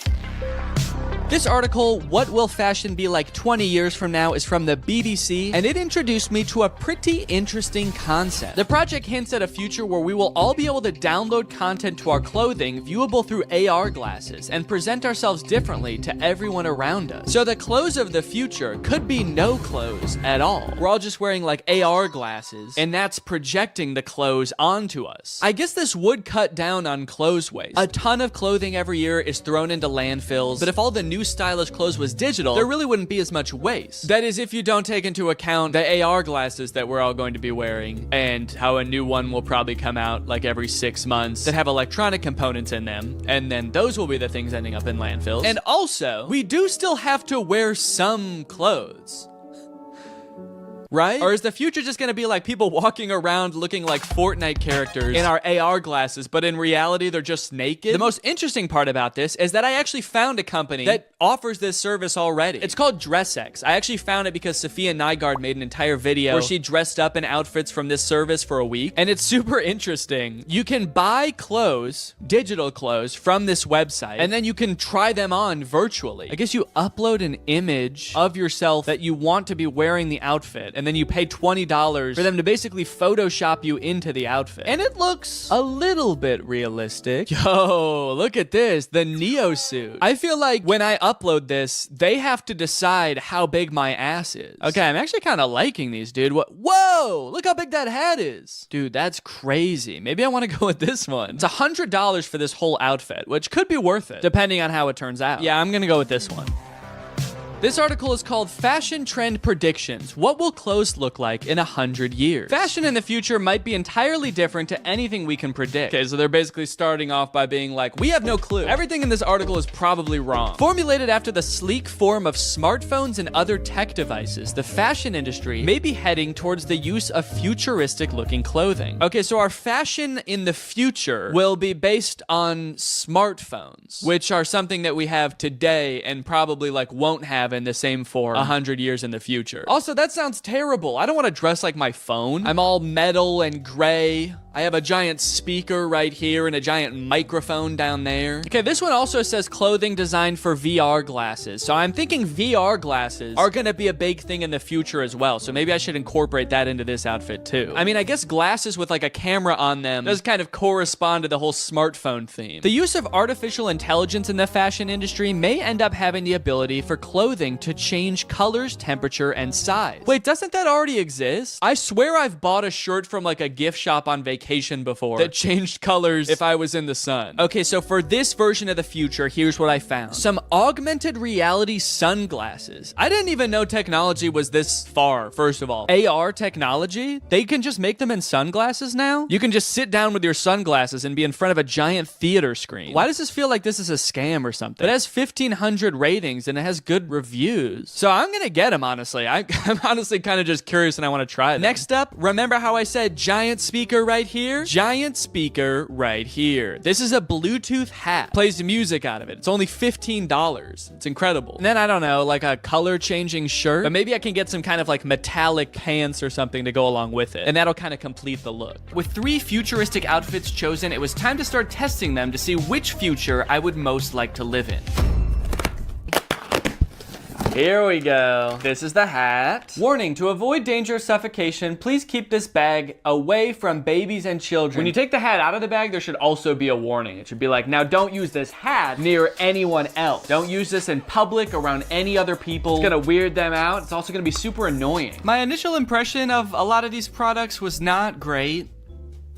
This article, What Will Fashion Be Like 20 Years From Now, is from the BBC, and it introduced me to a pretty interesting concept. The project hints at a future where we will all be able to download content to our clothing viewable through AR glasses and present ourselves differently to everyone around us. So the clothes of the future could be no clothes at all. We're all just wearing like AR glasses, and that's projecting the clothes onto us. I guess this would cut down on clothes waste. A ton of clothing every year is thrown into landfills, but if all the new stylish clothes was digital, there really wouldn't be as much waste. That is, if you don't take into account the AR glasses that we're all going to be wearing, and how a new one will probably come out like every 6 months that have electronic components in them, and then those will be the things ending up in landfills. And also, we do still have to wear some clothes. Right? Or is the future just gonna be like people walking around looking like Fortnite characters in our AR glasses, but in reality, they're just naked? The most interesting part about this is that I actually found a company that offers this service already. It's called DressX. I actually found it because Sophia Nygaard made an entire video where she dressed up in outfits from this service for a week, and it's super interesting. You can buy clothes, digital clothes, from this website, and then you can try them on virtually. I guess you upload an image of yourself that you want to be wearing the outfit, and then you pay $20 for them to basically Photoshop you into the outfit. And it looks a little bit realistic. Yo, look at this, the Neo suit. I feel like when I upload this, they have to decide how big my ass is. Okay, I'm actually kind of liking these, dude. Whoa, look how big that hat is. Dude, that's crazy. Maybe I want to go with this one. It's $100 for this whole outfit, which could be worth it, depending on how it turns out. Yeah, I'm gonna go with this one. This article is called Fashion Trend Predictions. What will clothes look like in 100 years? Fashion in the future might be entirely different to anything we can predict. Okay, so they're basically starting off by being like, we have no clue. Everything in this article is probably wrong. Formulated after the sleek form of smartphones and other tech devices, the fashion industry may be heading towards the use of futuristic looking clothing. Okay, so our fashion in the future will be based on smartphones, which are something that we have today and probably like won't have in the same form 100 years in the future. Also, that sounds terrible. I don't want to dress like my phone. I'm all metal and gray. I have a giant speaker right here and a giant microphone down there. Okay, this one also says clothing designed for VR glasses. So I'm thinking VR glasses are gonna be a big thing in the future as well. So maybe I should incorporate that into this outfit too. I mean, I guess glasses with like a camera on them does kind of correspond to the whole smartphone theme. The use of artificial intelligence in the fashion industry may end up having the ability for clothing to change colors, temperature, and size. Wait, doesn't that already exist? I swear I've bought a shirt from like a gift shop on vacation before that changed colors if I was in the sun. Okay, so for this version of the future, here's what I found. Some augmented reality sunglasses. I didn't even know technology was this far, first of all. AR technology? They can just make them in sunglasses now? You can just sit down with your sunglasses and be in front of a giant theater screen. Why does this feel like this is a scam or something? It has 1,500 ratings and it has good reviews. So I'm gonna get them, honestly. I'm honestly kind of just curious and I want to try them. Next up, remember how I said giant speaker right here? Giant speaker right here. This is a Bluetooth hat. Plays music out of it. It's only $15. It's incredible. And then I don't know, like a color changing shirt, but maybe I can get some kind of like metallic pants or something to go along with it. And that'll kind of complete the look. With 3 futuristic outfits chosen, it was time to start testing them to see which future I would most like to live in. Here we go. This is the hat. Warning, to avoid danger of suffocation, please keep this bag away from babies and children. When you take the hat out of the bag, there should also be a warning. It should be like, now don't use this hat near anyone else. Don't use this in public around any other people. It's gonna weird them out. It's also gonna be super annoying. My initial impression of a lot of these products was not great.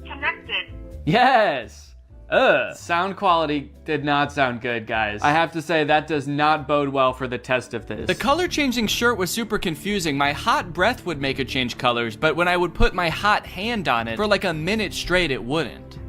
Connected. Yes. Ugh. Sound quality did not sound good, guys. I have to say that does not bode well for the test of this. The color changing shirt was super confusing. My hot breath would make it change colors, but when I would put my hot hand on it for like a minute straight, it wouldn't.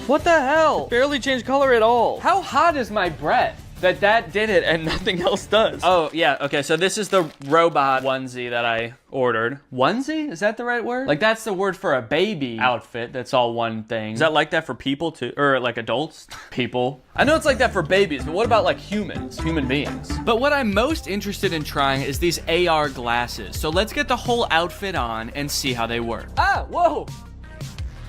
What the hell? Barely changed color at all. How hot is my breath that did it and nothing else does? Oh, yeah, okay, so this is the robot onesie that I ordered. Onesie? Is that the right word? Like, that's the word for a baby outfit that's all one thing. Is that like that for people too? Or like adults? People. I know it's like that for babies, but what about like humans? Human beings. But what I'm most interested in trying is these AR glasses. So let's get the whole outfit on and see how they work. Ah, whoa!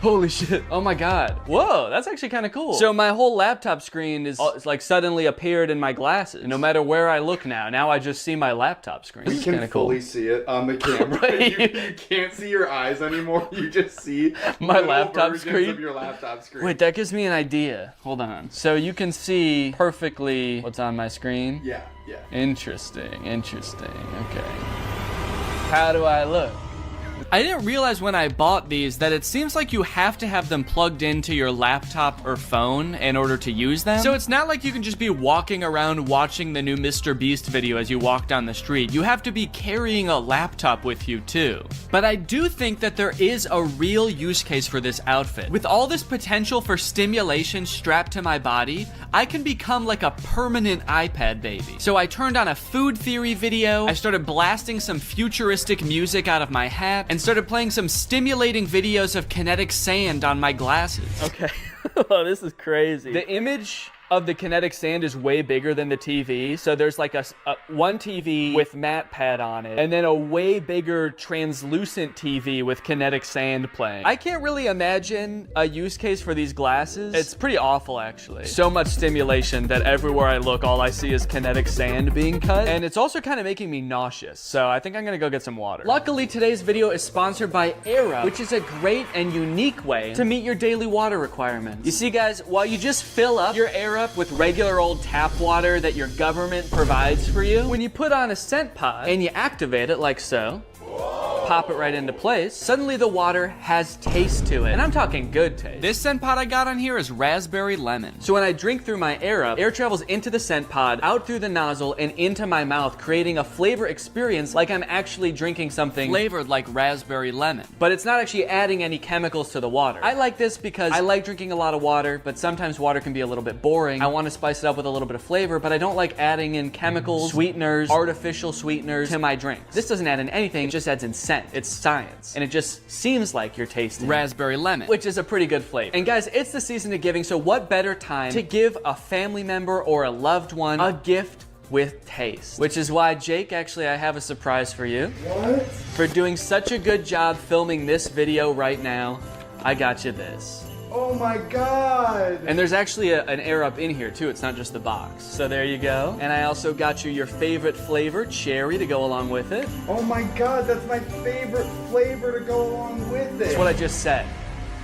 Holy shit. Oh my God. Whoa, that's actually kind of cool. So my whole laptop screen is like suddenly appeared in my glasses. No matter where I look now I just see my laptop screen. You can fully see it on the camera. you can't see your eyes anymore. You just see my laptop versions screen of your laptop screen. Wait, that gives me an idea. Hold on. So you can see perfectly what's on my screen? Yeah. Interesting. Okay. How do I look? I didn't realize when I bought these that it seems like you have to have them plugged into your laptop or phone in order to use them. So it's not like you can just be walking around watching the new Mr. Beast video as you walk down the street. You have to be carrying a laptop with you too. But I do think that there is a real use case for this outfit. With all this potential for stimulation strapped to my body, I can become like a permanent iPad baby. So I turned on a food theory video, I started blasting some futuristic music out of my hat, and started playing some stimulating videos of kinetic sand on my glasses. Okay. Oh, this is crazy. The image of the kinetic sand is way bigger than the TV. So there's like a one TV with matte pad on it, and then a way bigger translucent TV with kinetic sand playing. I can't really imagine a use case for these glasses. It's pretty awful, actually. So much stimulation that everywhere I look, all I see is kinetic sand being cut. And it's also kind of making me nauseous. So I think I'm gonna go get some water. Luckily, today's video is sponsored by Aira, which is a great and unique way to meet your daily water requirements. You see, guys, while you just fill up your Aira with regular old tap water that your government provides for you, when you put on a scent pod and you activate it like so, pop it right into place, suddenly the water has taste to it. And I'm talking good taste. This scent pod I got on here is raspberry lemon. So when I drink through my Air travels into the scent pod, out through the nozzle, and into my mouth, creating a flavor experience like I'm actually drinking something flavored like raspberry lemon. But it's not actually adding any chemicals to the water. I like this because I like drinking a lot of water, but sometimes water can be a little bit boring. I want to spice it up with a little bit of flavor, but I don't like adding in chemicals, sweeteners, artificial sweeteners to my drinks. This doesn't add in anything, it just adds in scent. It's science. And it just seems like you're tasting raspberry lemon, which is a pretty good flavor. And guys, it's the season of giving, so what better time to give a family member or a loved one a gift with taste? Which is why, Jake, actually, I have a surprise for you. What? For doing such a good job filming this video right now, I got you this. Oh my God! And there's actually an Air Up in here too, it's not just the box. So there you go. And I also got you your favorite flavor, cherry, to go along with it. Oh my God, that's my favorite flavor to go along with it. That's what I just said.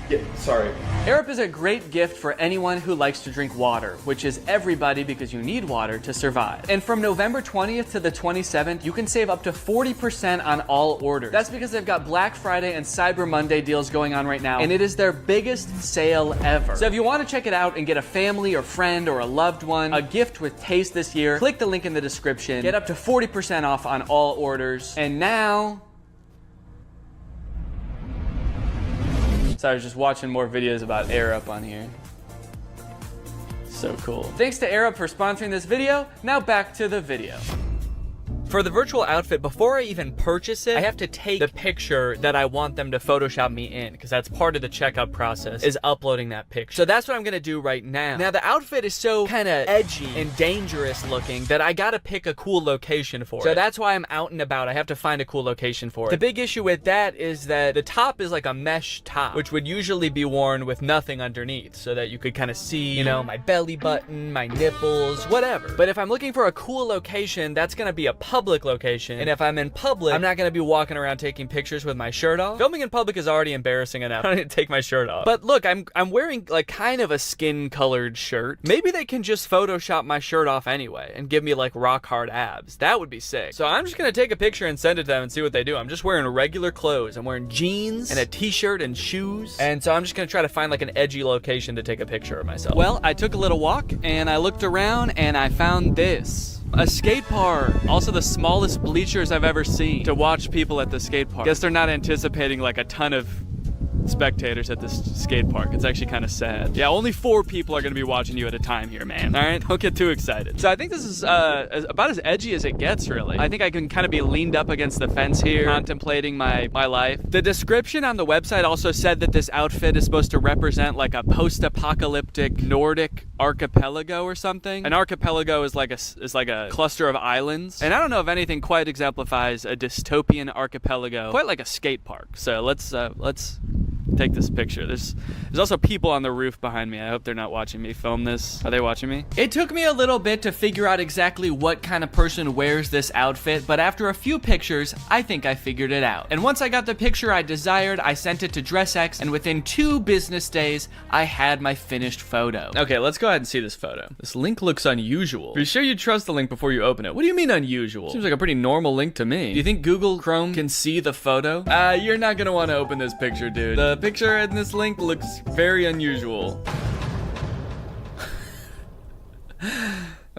Yeah, sorry. Air Up is a great gift for anyone who likes to drink water, which is everybody because you need water to survive. And from November 20th to the 27th, you can save up to 40% on all orders. That's because they've got Black Friday and Cyber Monday deals going on right now, and it is their biggest sale ever. So if you want to check it out and get a family or friend or a loved one a gift with taste this year, click the link in the description, get up to 40% off on all orders. And now, so I was just watching more videos about Air Up on here. So cool. Thanks to Air Up for sponsoring this video. Now back to the video. For the virtual outfit, before I even purchase it, I have to take the picture that I want them to Photoshop me in, because that's part of the checkout process, is uploading that picture. So that's what I'm gonna do right now. Now the outfit is so kind of edgy and dangerous looking that I gotta pick a cool location for it. So that's why I'm out and about. I have to find a cool location for it. The big issue with that is that the top is like a mesh top, which would usually be worn with nothing underneath, so that you could kind of see, you know, my belly button, my nipples, whatever. But if I'm looking for a cool location, that's gonna be a public location, and if I'm in public, I'm not gonna be walking around taking pictures with my shirt off. Filming in public is already embarrassing enough. I don't need to take my shirt off. But look, I'm wearing like kind of a skin-colored shirt. Maybe they can just Photoshop my shirt off anyway and give me like rock hard abs. That would be sick. So I'm just gonna take a picture and send it to them and see what they do. I'm just wearing regular clothes. I'm wearing jeans and a t-shirt and shoes. And so I'm just gonna try to find like an edgy location to take a picture of myself. Well, I took a little walk and I looked around and I found this. A skate park. Also the smallest bleachers I've ever seen to watch people at the skate park. Guess they're not anticipating like a ton of spectators at this skate park. It's actually kind of sad. Yeah, only 4 people are gonna be watching you at a time here, man. All right, don't get too excited. So I think this is about as edgy as it gets, really. I think I can kind of be leaned up against the fence here, contemplating my life. The description on the website also said that this outfit is supposed to represent like a post-apocalyptic Nordic archipelago or something. An archipelago is like a cluster of islands, and I don't know if anything quite exemplifies a dystopian archipelago quite like a skate park. So let's take this picture. There's also people on the roof behind me. I hope they're not watching me film this. Are they watching me? It took me a little bit to figure out exactly what kind of person wears this outfit, but after a few pictures, I think I figured it out. And once I got the picture I desired, I sent it to DressX, and within 2 business days, I had my finished photo. Okay, let's go ahead and see this photo. This link looks unusual. Are you sure you trust the link before you open it? What do you mean unusual? Seems like a pretty normal link to me. Do you think Google Chrome can see the photo? You're not gonna want to open this picture, dude. The picture in this link looks very unusual.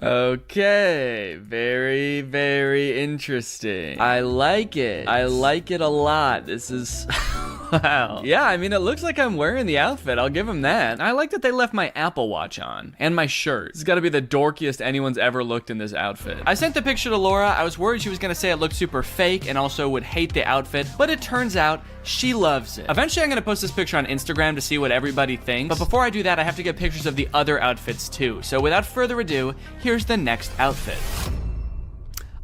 Okay, very, very interesting. I like it. I like it a lot. This is... Wow. Yeah, I mean, it looks like I'm wearing the outfit. I'll give them that. I like that they left my Apple Watch on. And my shirt. This has got to be the dorkiest anyone's ever looked in this outfit. I sent the picture to Laura. I was worried she was going to say it looked super fake and also would hate the outfit. But it turns out she loves it. Eventually, I'm going to post this picture on Instagram to see what everybody thinks. But before I do that, I have to get pictures of the other outfits too. So without further ado, here's the next outfit.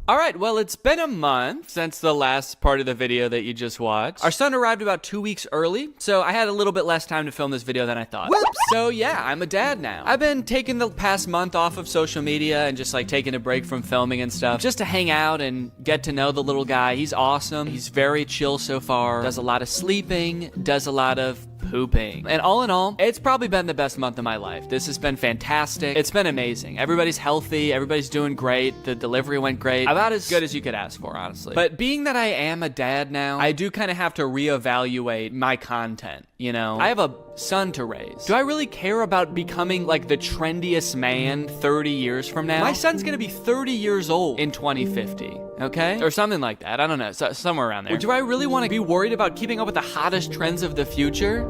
All right, well, it's been a month since the last part of the video that you just watched. Our son arrived about 2 weeks early, so I had a little bit less time to film this video than I thought. Whoops. So yeah, I'm a dad now. I've been taking the past month off of social media and just like taking a break from filming and stuff, just to hang out and get to know the little guy. He's awesome. He's very chill so far. Does a lot of sleeping, does a lot of pooping. And all in all, it's probably been the best month of my life. This has been fantastic. It's been amazing. Everybody's healthy. Everybody's doing great. The delivery went great. About as good as you could ask for, honestly. But being that I am a dad now, I do kind of have to reevaluate my content, you know? I have a son to raise. Do I really care about becoming like the trendiest man 30 years from now? My son's gonna be 30 years old in 2050. Okay? Or something like that. I don't know. Somewhere around there. Or do I really want to be worried about keeping up with the hottest trends of the future?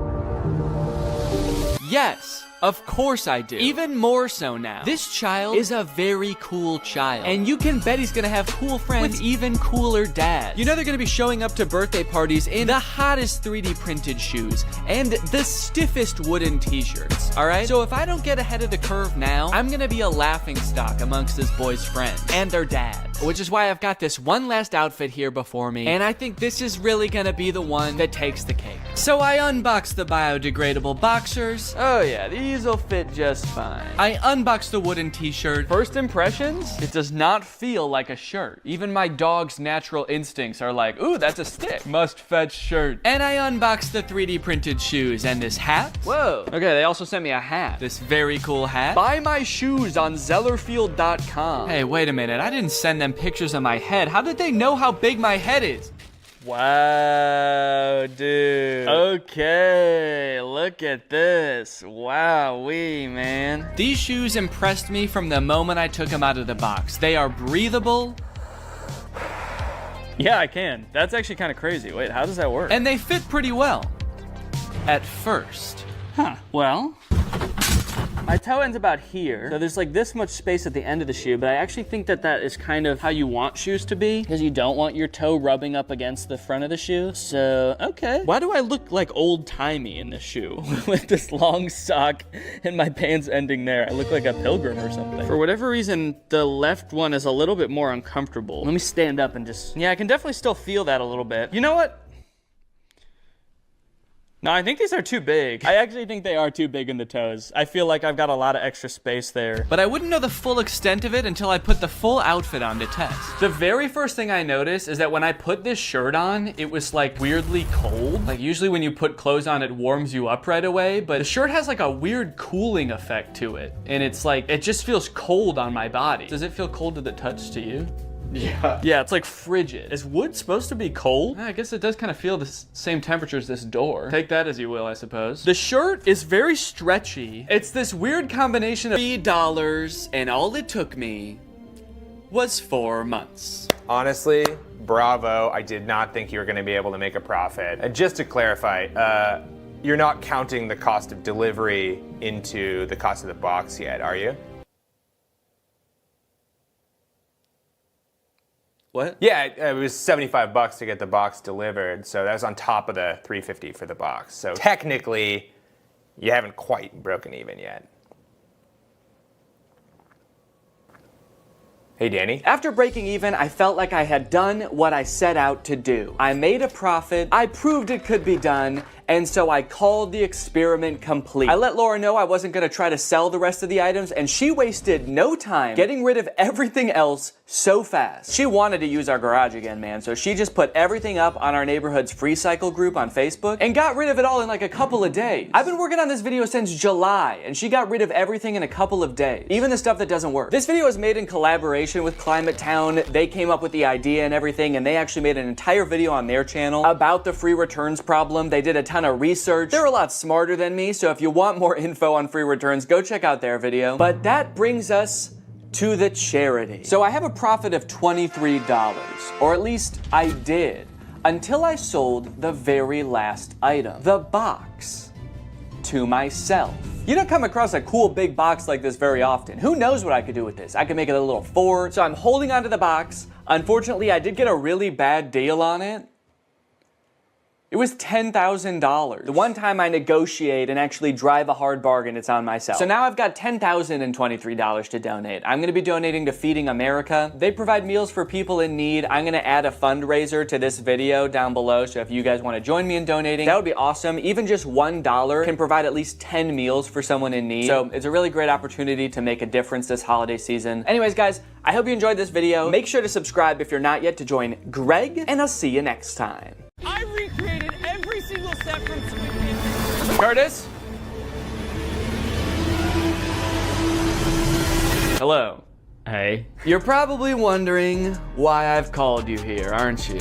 Yes. Of course I do. Even more so now. This child is a very cool child. And you can bet he's gonna have cool friends with even cooler dads. You know they're gonna be showing up to birthday parties in the hottest 3D printed shoes and the stiffest wooden t-shirts, all right? So if I don't get ahead of the curve now, I'm gonna be a laughingstock amongst this boy's friends and their dads. Which is why I've got this one last outfit here before me, and I think this is really gonna be the one that takes the cake. So I unboxed the biodegradable boxers. Oh yeah, these will fit just fine. I unboxed the wooden t-shirt. First impressions? It does not feel like a shirt. Even my dog's natural instincts are like, ooh, that's a stick. Must fetch shirt. And I unboxed the 3D printed shoes and this hat. Whoa. Okay, they also sent me a hat. This very cool hat. Buy my shoes on Zellerfield.com. Hey, wait a minute. I didn't send them pictures of my head. How did they know how big my head is? Wow, dude. Okay, look at this. Wowee, man. These shoes impressed me from the moment I took them out of the box. They are breathable. Yeah, I can. That's actually kind of crazy. Wait, how does that work? And they fit pretty well. At first. Huh, well. My toe ends about here, so there's like this much space at the end of the shoe, but I actually think that that is kind of how you want shoes to be, because you don't want your toe rubbing up against the front of the shoe. So, okay. Why do I look like old-timey in this shoe with this long sock and my pants ending there? I look like a pilgrim or something. For whatever reason, the left one is a little bit more uncomfortable. Let me stand up and just, yeah, I can definitely still feel that a little bit. You know what? No, I think these are too big. I actually think they are too big in the toes. I feel like I've got a lot of extra space there. But I wouldn't know the full extent of it until I put the full outfit on to test. The very first thing I noticed is that when I put this shirt on, it was like weirdly cold. Like usually when you put clothes on, it warms you up right away. But the shirt has like a weird cooling effect to it. And it's like, it just feels cold on my body. Does it feel cold to the touch to you? Yeah. Yeah, it's like frigid. Is wood supposed to be cold? I guess it does kind of feel the same temperature as this door. Take that as you will, I suppose. The shirt is very stretchy. It's this weird combination of $3, and all it took me was 4 months. Honestly, bravo. I did not think you were going to be able to make a profit. And just to clarify, you're not counting the cost of delivery into the cost of the box yet, are you? What? Yeah, it was $75 to get the box delivered, so that was on top of the $350 for the box. So technically, you haven't quite broken even yet. Hey, Danny. After breaking even, I felt like I had done what I set out to do. I made a profit, I proved it could be done, and so I called the experiment complete. I let Laura know I wasn't gonna try to sell the rest of the items, and she wasted no time getting rid of everything else so fast. She wanted to use our garage again, man, so she just put everything up on our neighborhood's free cycle group on Facebook and got rid of it all in like a couple of days. I've been working on this video since July, and she got rid of everything in a couple of days, even the stuff that doesn't work. This video was made in collaboration with Climate Town. They came up with the idea and everything, and they actually made an entire video on their channel about the free returns problem. They did a ton of research. They're a lot smarter than me, so if you want more info on free returns, go check out their video. But that brings us to the charity. So I have a profit of $23, or at least I did, until I sold the very last item, the box, to myself. You don't come across a cool big box like this very often. Who knows what I could do with this? I could make it a little fort. So I'm holding onto the box. Unfortunately, I did get a really bad deal on it. It was $10,000. The one time I negotiate and actually drive a hard bargain, it's on myself. So now I've got $10,023 to donate. I'm gonna be donating to Feeding America. They provide meals for people in need. I'm gonna add a fundraiser to this video down below, so if you guys wanna join me in donating, that would be awesome. Even just $1 can provide at least 10 meals for someone in need. So it's a really great opportunity to make a difference this holiday season. Anyways, guys, I hope you enjoyed this video. Make sure to subscribe if you're not yet to join Greg, and I'll see you next time. I recreated every single step from Squid. Curtis? Hello. Hey. You're probably wondering why I've called you here, aren't you?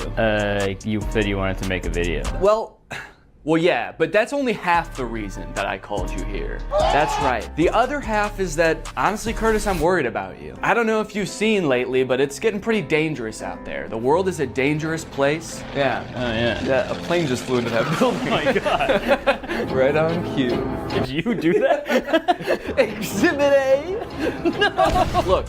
You said you wanted to make a video. Well, yeah, but that's only half the reason that I called you here. That's right. The other half is that, honestly, Curtis, I'm worried about you. I don't know if you've seen lately, but it's getting pretty dangerous out there. The world is a dangerous place. Yeah. Oh, yeah. Yeah, a plane just flew into that building. Oh my God. Right on cue. Did you do that? Exhibit A? No. Look,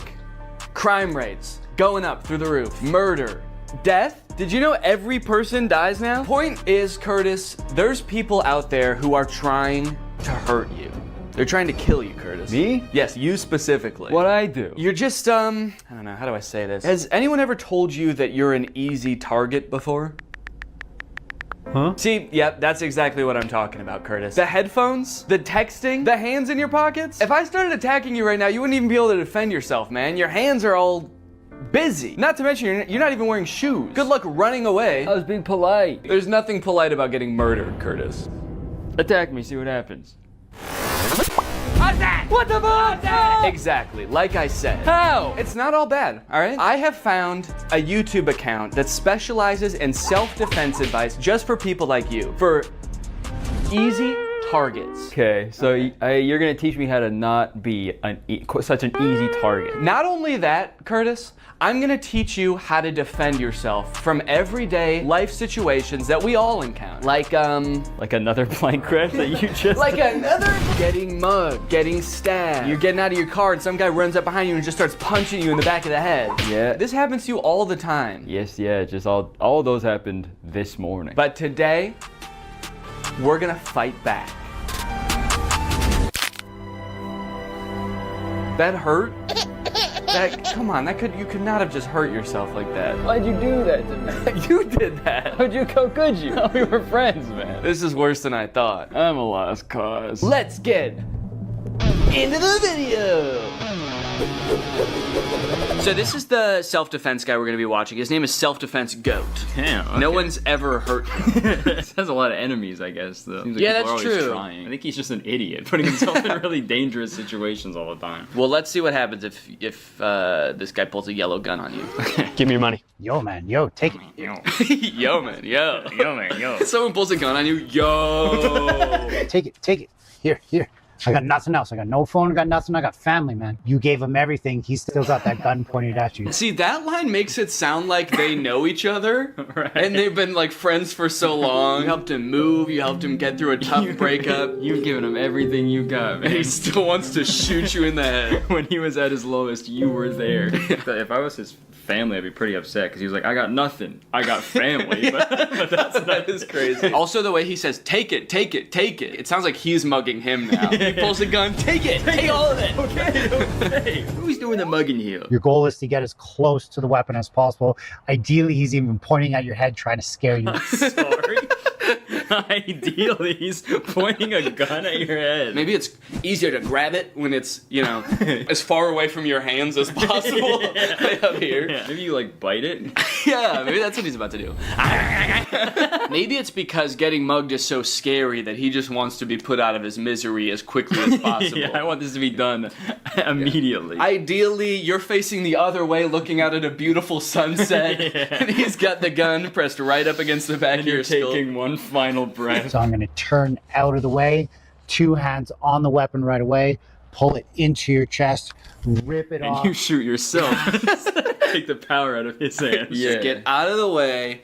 crime rates going up through the roof. Murder. Death? Did you know every person dies now? Point is, Curtis, there's people out there who are trying to hurt you. They're trying to kill you, Curtis. Me? Yes, you specifically. What'd I do? You're just, I don't know, how do I say this? Has anyone ever told you that you're an easy target before? Huh? See, yep, that's exactly what I'm talking about, Curtis. The headphones, the texting, the hands in your pockets. If I started attacking you right now, you wouldn't even be able to defend yourself, man. Your hands are all busy. Not to mention, you're not even wearing shoes. Good luck running away. I was being polite. There's nothing polite about getting murdered, Curtis. Attack me, see what happens. Attack! What the fuck? Exactly, like I said. How? It's not all bad, all right? I have found a YouTube account that specializes in self-defense advice just for people like you. For easy targets. Okay, so you're gonna teach me how to not be such an easy target. Not only that, Curtis, I'm gonna teach you how to defend yourself from everyday life situations that we all encounter. Like another plane crash that you just like another getting mugged, getting stabbed. You're getting out of your car and some guy runs up behind you and just starts punching you in the back of the head. Yeah. This happens to you all the time. Yes, yeah, just all of those happened this morning. But today, we're gonna fight back. That hurt? Come on, you could not have just hurt yourself like that. Why'd you do that to me? You did that. How could you? We were friends, man. This is worse than I thought. I'm a lost cause. Let's get into the video. So this is the self-defense guy we're gonna be watching. His name is Self-Defense Goat. Damn. Okay. No one's ever hurt him. He has a lot of enemies, I guess, though. Seems like Yeah, people that's are always true. Trying. I think he's just an idiot, putting himself in really dangerous situations all the time. Well, let's see what happens if this guy pulls a yellow gun on you. Give me your money. Yo, man, yo, take it. Yo, man, yo. Yo, man, yo. Someone pulls a gun on you, yo. Take it. Here. I got nothing else. I got no phone, I got nothing. I got family, man. You gave him everything. He still got that gun pointed at you. See, that line makes it sound like they know each other, Right. and they've been like friends for so long. You helped him move, you helped him get through a tough breakup. You've given him everything you got, And man. he still wants to shoot you in the head. When he was at his lowest, you were there. If I was his family, I'd be pretty upset because he was like, I got nothing. I got family. But That is crazy. Also, the way he says, take it. It sounds like he's mugging him now. He pulls a gun, take it, take all of it. Okay. Who's doing the mugging here? Your goal is to get as close to the weapon as possible. Ideally, he's even pointing at your head, trying to scare you. Sorry. Ideally, he's pointing a gun at your head. Maybe it's easier to grab it when it's, as far away from your hands as possible. Way up here. Yeah. Maybe you like bite it. Yeah, maybe that's what he's about to do. Maybe it's because getting mugged is so scary that he just wants to be put out of his misery as quickly as possible. Yeah, I want this to be done immediately. Ideally, you're facing the other way looking out at a beautiful sunset, and he's got the gun pressed right up against the back of your skull. Taking one final breath. So I'm going to turn out of the way, 2 hands on the weapon right away, pull it into your chest, rip it off. And you shoot yourself. Take the power out of his hands. Just get out of the way,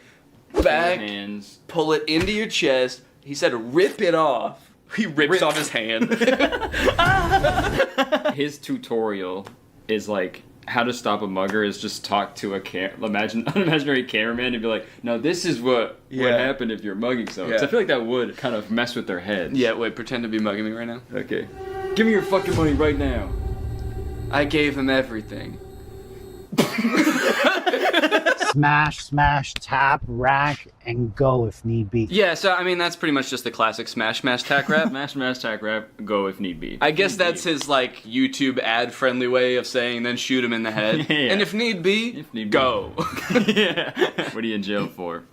back, hands. pull it into your chest. He said rip it off. He rips off his hand. His tutorial is like how to stop a mugger is just talk to an imaginary cameraman and be like, no, this is what would happen if you're mugging someone. 'Cause I feel like that would kind of mess with their head. Yeah, wait, pretend to be mugging me right now. Okay. Give me your fucking money right now. I gave him everything. Smash, tap, rack, and go if need be. Yeah, so I mean that's pretty much just the classic smash, tack rap. Smash, tack rap, go if need be. I guess that's his like YouTube ad-friendly way of saying then shoot him in the head. Yeah. And if need be, go. Yeah. What are you in jail for?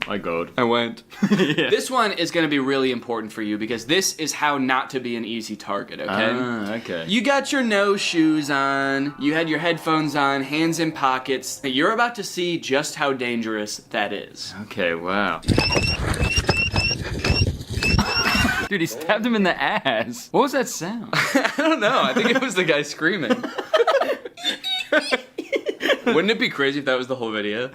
I goed. I went. Yeah. This one is going to be really important for you because this is how not to be an easy target, okay? Ah, okay. You got your no shoes on, you had your headphones on, hands in pockets. You're about to see just how dangerous that is. Okay, wow. Dude, he stabbed him in the ass. What was that sound? I don't know. I think it was the guy screaming. Wouldn't it be crazy if that was the whole video?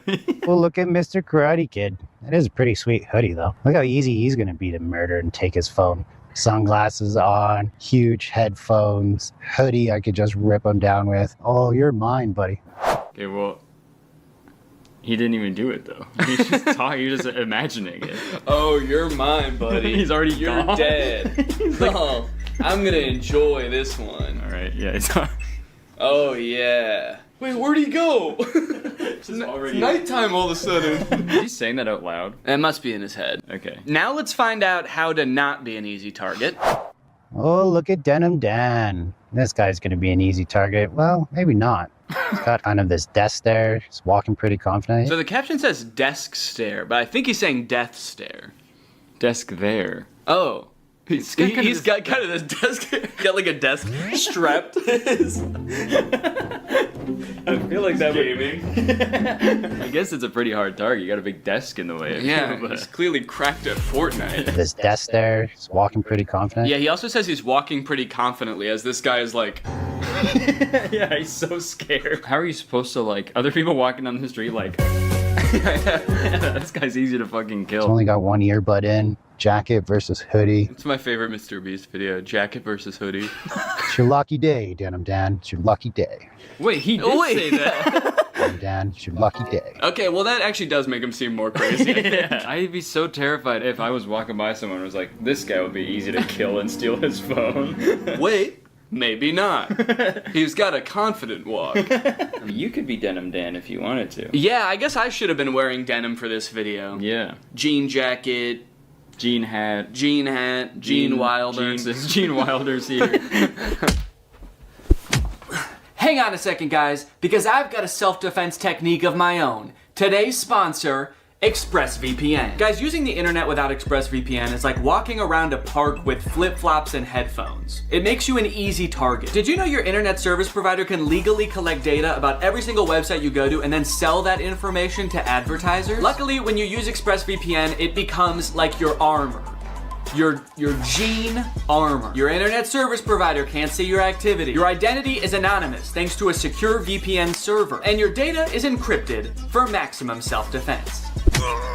Well, look at Mr. Karate Kid. That is a pretty sweet hoodie, though. Look how easy he's going to be to murder and take his phone. Sunglasses on, huge headphones, hoodie I could just rip him down with. Oh, you're mine, buddy. Okay, well, he didn't even do it, though. He's just talking, he's just imagining it. Oh, you're mine, buddy. He's already You're gone. dead. Oh, I'm going to enjoy this one. All right, yeah, it's Oh, yeah. Wait, where'd he go? It's nighttime all of a sudden. Is he saying that out loud? It must be in his head. Okay. Now let's find out how to not be an easy target. Oh, look at Denim Dan. This guy's going to be an easy target. Well, maybe not. He's got kind of this desk there. He's walking pretty confident. So the caption says desk stare, but I think he's saying death stare. Desk there. Oh. He's got kind of this desk, got like a desk strapped to his. I feel like that gaming. I guess it's a pretty hard target. You got a big desk in the way. Yeah, he's clearly cracked at Fortnite. This desk there. He's walking pretty confident. Yeah, he also says he's walking pretty confidently as this guy is like. Yeah, he's so scared. How are you supposed to, like, other people walking down the street, like, this guy's easy to fucking kill. He's only got one earbud in. Jacket versus hoodie. It's my favorite Mr. Beast video. Jacket versus hoodie. It's your lucky day, Denim Dan. It's your lucky day. Wait, he did say that. Denim Dan, it's your lucky day. Okay, well that actually does make him seem more crazy. Yeah. I'd be so terrified if I was walking by someone and was like, this guy would be easy to kill and steal his phone. Wait. Maybe not. He's got a confident walk. You could be Denim Dan if you wanted to. Yeah, I guess I should have been wearing denim for this video. Yeah. Jean jacket. Jean hat. Gene Wilder. Gene Wilder's here. Hang on a second, guys, because I've got a self-defense technique of my own. Today's sponsor, ExpressVPN. Guys, using the internet without ExpressVPN is like walking around a park with flip-flops and headphones. It makes you an easy target. Did you know your internet service provider can legally collect data about every single website you go to and then sell that information to advertisers? Luckily, when you use ExpressVPN, it becomes like your armor. Your gene armor. Your internet service provider can't see your activity. Your identity is anonymous thanks to a secure VPN server. And your data is encrypted for maximum self-defense.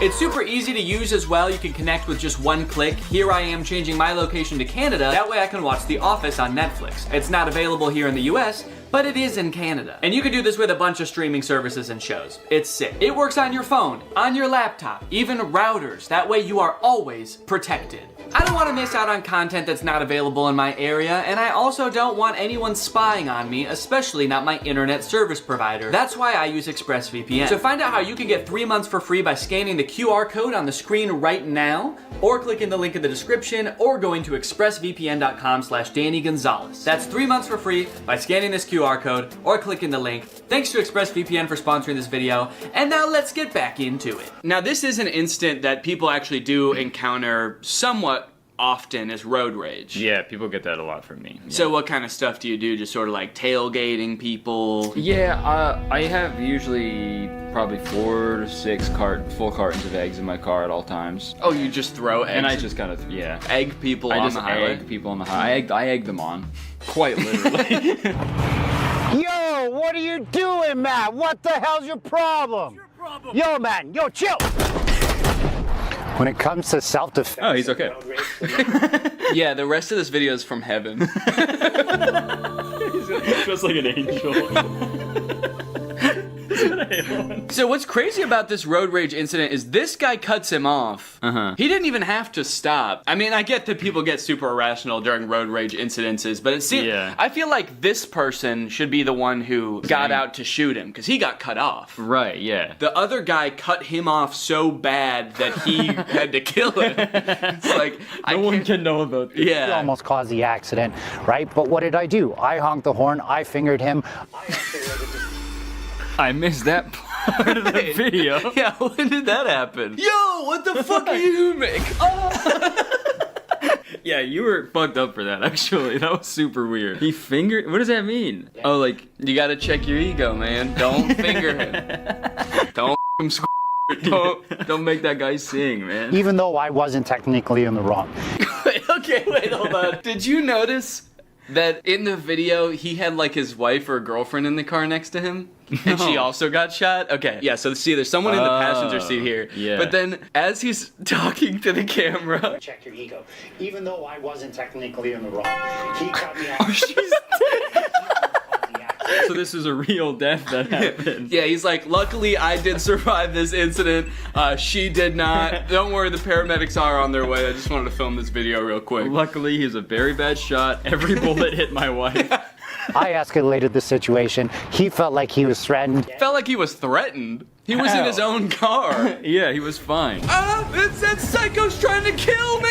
It's super easy to use as well. You can connect with just one click. Here I am changing my location to Canada. That way I can watch The Office on Netflix. It's not available here in the US, but it is in Canada. And you can do this with a bunch of streaming services and shows. It's sick. It works on your phone, on your laptop, even routers. That way you are always protected. I don't want to miss out on content that's not available in my area, and I also don't want anyone spying on me, especially not my internet service provider. That's why I use ExpressVPN. So find out how you can get 3 months for free by scanning the QR code on the screen right now, or clicking the link in the description, or going to expressvpn.com/Danny Gonzalez. That's 3 months for free by scanning this QR code or clicking the link. Thanks to ExpressVPN for sponsoring this video, and now let's get back into it. Now this is an instant that people actually do encounter somewhat often is road rage. Yeah, people get that a lot from me. Yeah. So what kind of stuff do you do? Just sort of like tailgating people? Yeah, I have usually probably 4 to 6 full cartons of eggs in my car at all times. Oh, you just throw eggs? And I just kind of, yeah. Egg people on the highway? Egg people on the highway. I egg them on. Quite literally. Yo, what are you doing, Matt? What the hell's your problem? Yo, man, yo, chill. When it comes to self-defense... Oh, he's okay. Yeah, the rest of this video is from heaven. He's just like an angel. So what's crazy about this road rage incident is this guy cuts him off. He didn't even have to stop. I mean, I get that people get super irrational during road rage incidences, but it seems, I feel like this person should be the one who got out to shoot him, because he got cut off. Right, yeah. The other guy cut him off so bad that he had to kill him. It's like, no one can know about this. Yeah. He almost caused the accident, right? But what did I do? I honked the horn, I fingered him. I missed that part of the video. Yeah, when did that happen? Yo, what the fuck are you doing, Mick? Oh. Yeah, you were fucked up for that, actually. That was super weird. He fingered... What does that mean? Oh, like... You gotta check your ego, man. Don't finger him. Don't him Don't make that guy sing, man. Even though I wasn't technically in the wrong. Okay, wait, hold on. Did you notice that in the video he had like his wife or girlfriend in the car next to him? And she also got shot? Okay. Yeah, so see, there's someone in the passenger seat here. Yeah. But then as he's talking to the camera... Check your ego. Even though I wasn't technically in the wrong, he cut me off. Oh, she's dead. So this is a real death that happened. Yeah, he's like, luckily I did survive this incident. She did not. Don't worry, the paramedics are on their way. I just wanted to film this video real quick. Luckily, he's a very bad shot. Every bullet hit my wife. I escalated the situation. He felt like he was threatened. Felt like he was threatened. He was in his own car. Yeah, he was fine. That psycho's trying to kill me!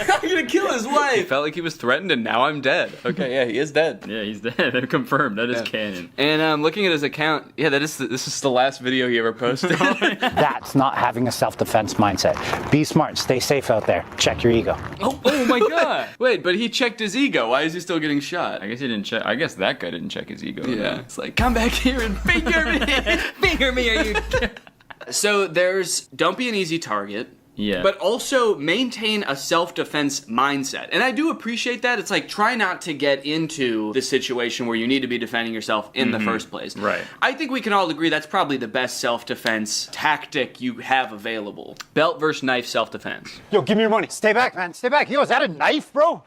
I'm gonna kill his wife. Felt like he was threatened and now I'm dead. Okay, yeah, he is dead. Yeah, he's dead. Confirmed. That is canon. And looking at his account, yeah, this is the last video he ever posted. That's not having a self-defense mindset. Be smart. Stay safe out there. Check your ego. Oh my god. Wait, but he checked his ego. Why is he still getting shot? I guess he didn't check. I guess that guy didn't check his ego. Yeah. It's like, come back here and finger me. Finger me, are you... So there's, don't be an easy target. Yeah. But also maintain a self-defense mindset. And I do appreciate that. It's like, try not to get into the situation where you need to be defending yourself in the first place. Right. I think we can all agree that's probably the best self-defense tactic you have available. Belt versus knife self-defense. Yo, give me your money. Stay back, man. Stay back. Yo, is that a knife, bro?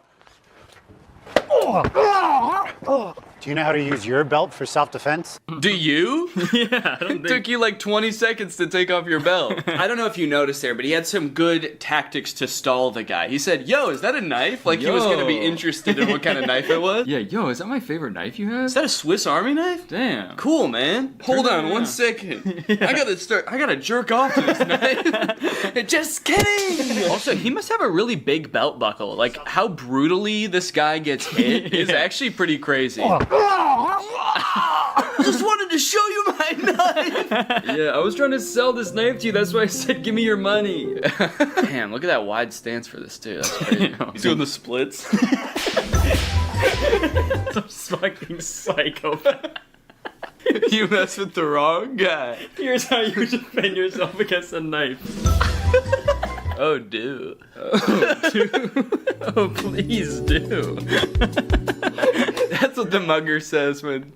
Do you know how to use your belt for self-defense? Do you? Yeah, I don't It took you like 20 seconds to take off your belt. I don't know if you noticed there, but he had some good tactics to stall the guy. He said, yo, is that a knife? Like he was going to be interested in what kind of knife it was. Yeah, yo, is that my favorite knife you have? Is that a Swiss Army knife? Damn. Cool, man. Hold on 1 second. I gotta jerk off to this knife. Just kidding. Also, he must have a really big belt buckle. Like how brutally this guy gets hit is actually pretty crazy. Just wanted to show you my knife. Yeah, I was trying to sell this knife to you. That's why I said, give me your money. Damn, look at that wide stance for this too. That's crazy. He's doing the splits. Some fucking psychopath. You mess with the wrong guy. Here's how you defend yourself against a knife. Oh, do. Oh, do. Oh, please do. That's what the mugger says when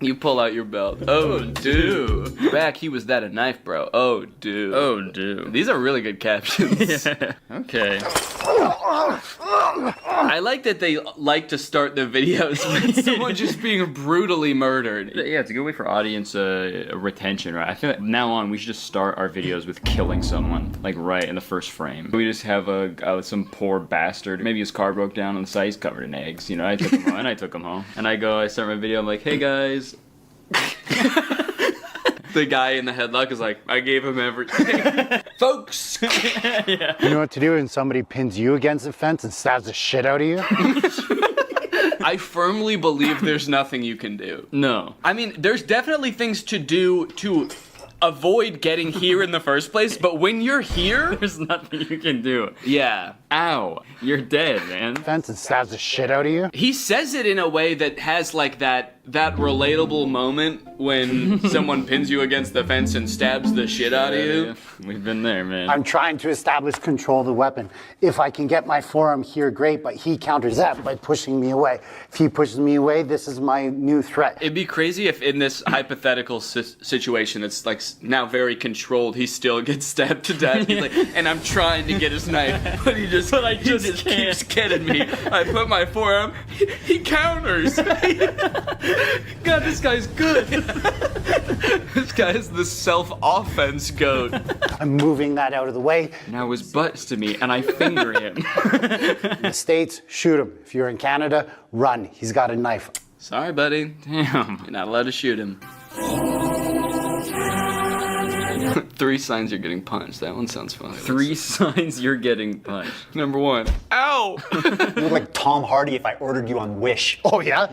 you pull out your belt. Oh, do. Back, he was that a knife, bro. Oh, do. Oh, do. These are really good captions. Yeah. Okay. I like that they like to start the videos with someone just being brutally murdered. Yeah, it's a good way for audience retention, right? I feel like now on we should just start our videos with killing someone, like right in the first frame. We just have some poor bastard. Maybe his car broke down on the side. He's covered in eggs. You know, I took him home, and I took him home. And I start my video. I'm like, hey guys. The guy in the headlock is like, I gave him everything. Folks! Yeah. You know what to do when somebody pins you against the fence and stabs the shit out of you? I firmly believe there's nothing you can do. No. I mean, there's definitely things to do to avoid getting here in the first place, but when you're here, There's nothing you can do. yeah. Ow. You're dead, man. Fence and stabs the shit out of you? He says it in a way that has like that relatable moment when someone pins you against the fence and stabs the shit out of you. Yeah. We've been there, man. I'm trying to establish control of the weapon. If I can get my forearm here, great, but he counters that by pushing me away. If he pushes me away, this is my new threat. It'd be crazy if in this hypothetical situation that's like now very controlled, he still gets stabbed to death. He's like, and I'm trying to get his knife, but he just keeps getting me. I put my forearm, he counters. God, this guy's good. This guy is the self-offense goat. I'm moving that out of the way. Now his butt's to me, and I finger him. In the States, shoot him. If you're in Canada, run. He's got a knife. Sorry, buddy. Damn. You're not allowed to shoot him. 3 signs you're getting punched. That one sounds funny. 3 signs you're getting punched. Number 1. Ow! You look like Tom Hardy if I ordered you on Wish. Oh, yeah?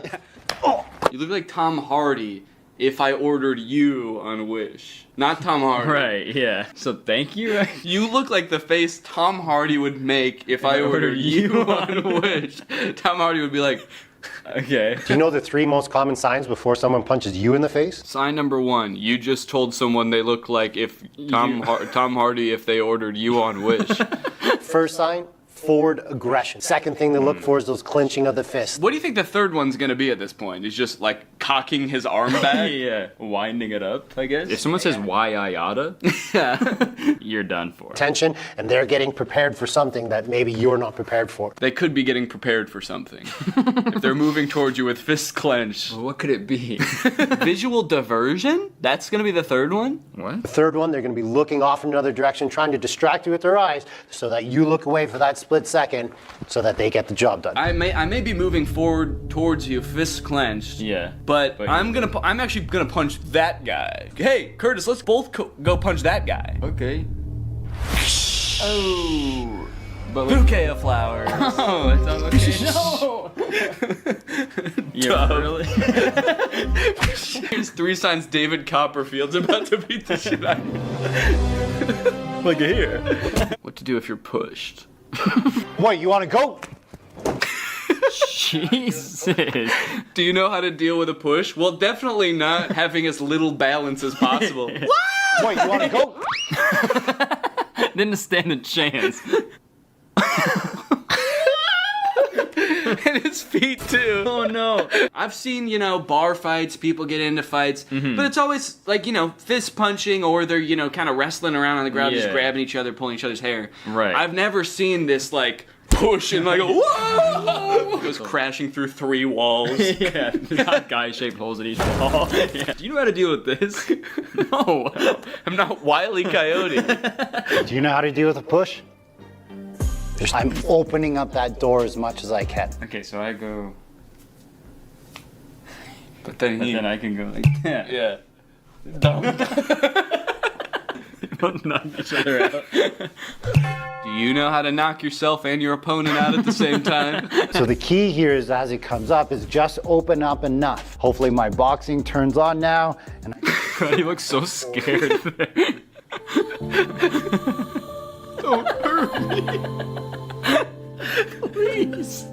Oh. You look like Tom Hardy if I ordered you on Wish. Not Tom Hardy. Right, yeah. So thank you. You look like the face Tom Hardy would make if I ordered you on Wish. Tom Hardy would be like, okay. Do you know the 3 most common signs before someone punches you in the face? sign number 1, you just told someone they look like if Tom Hardy if they ordered you on Wish. First sign, forward aggression. Second thing to look for is those clenching of the fist. What do you think the third one's gonna be at this point? He's just like cocking his arm back? Yeah, winding it up, I guess. If someone says why I oughta, you're done for. Tension, and they're getting prepared for something that maybe you're not prepared for. They could be getting prepared for something. If they're moving towards you with fists clenched. Well, what could it be? Visual diversion? That's gonna be the third one? What? The third one, they're going to be looking off in another direction, trying to distract you with their eyes so that you look away for that split second so that they get the job done. I may be moving forward towards you, fists clenched. Yeah. But I'm actually gonna punch that guy. Hey, Curtis, let's both go punch that guy. Okay. Oh. Bouquet of flowers. Oh, it's on okay. No! Yeah, really? Here's 3 signs David Copperfield's about to beat the shit out of you. Look at here. What to do if you're pushed. What, you want to go? Jesus. Do you know how to deal with a push? Well, definitely not having as little balance as possible. What, you want to go? Didn't stand a chance. And his feet too. Oh no. I've seen, bar fights, people get into fights, but it's always like, fist punching or they're, kind of wrestling around on the ground, just grabbing each other, pulling each other's hair. Right. I've never seen this like push, and I go, whoa! Goes crashing through 3 walls. Yeah, not guy-shaped holes in each wall. Yeah. Do you know how to deal with this? No, I'm not Wile E. Coyote. Do you know how to deal with a push? I'm opening up that door as much as I can. Okay, so I go... But then I can go like that. Yeah. Don't knock each other out. Do you know how to knock yourself and your opponent out at the same time? So the key here is, as it comes up, is just open up enough. Hopefully my boxing turns on now. And God, he looks so scared there. Don't hurt me. Please.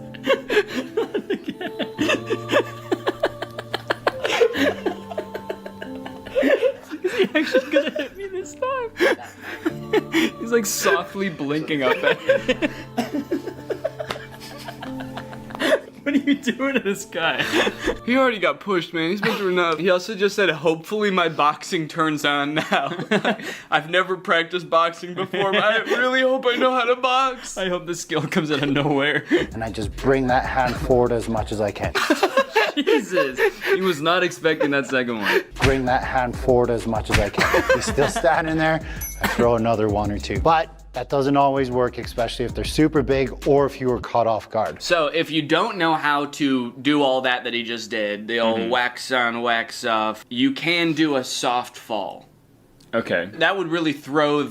Not again. Is he actually gonna hit me this time? He's like softly blinking up at me. What are you doing to this guy? He already got pushed, man. He's been through enough. He also just said, hopefully my boxing turns on now. I've never practiced boxing before, but I really hope I know how to box. I hope the skill comes out of nowhere. And I just bring that hand forward as much as I can. Jesus. He was not expecting that second one. Bring that hand forward as much as I can. He's still standing there. I throw another 1 or 2. But that doesn't always work, especially if they're super big or if you were caught off guard. So if you don't know how to do all that he just did, the old wax on, wax off, you can do a soft fall. Okay. That would really throw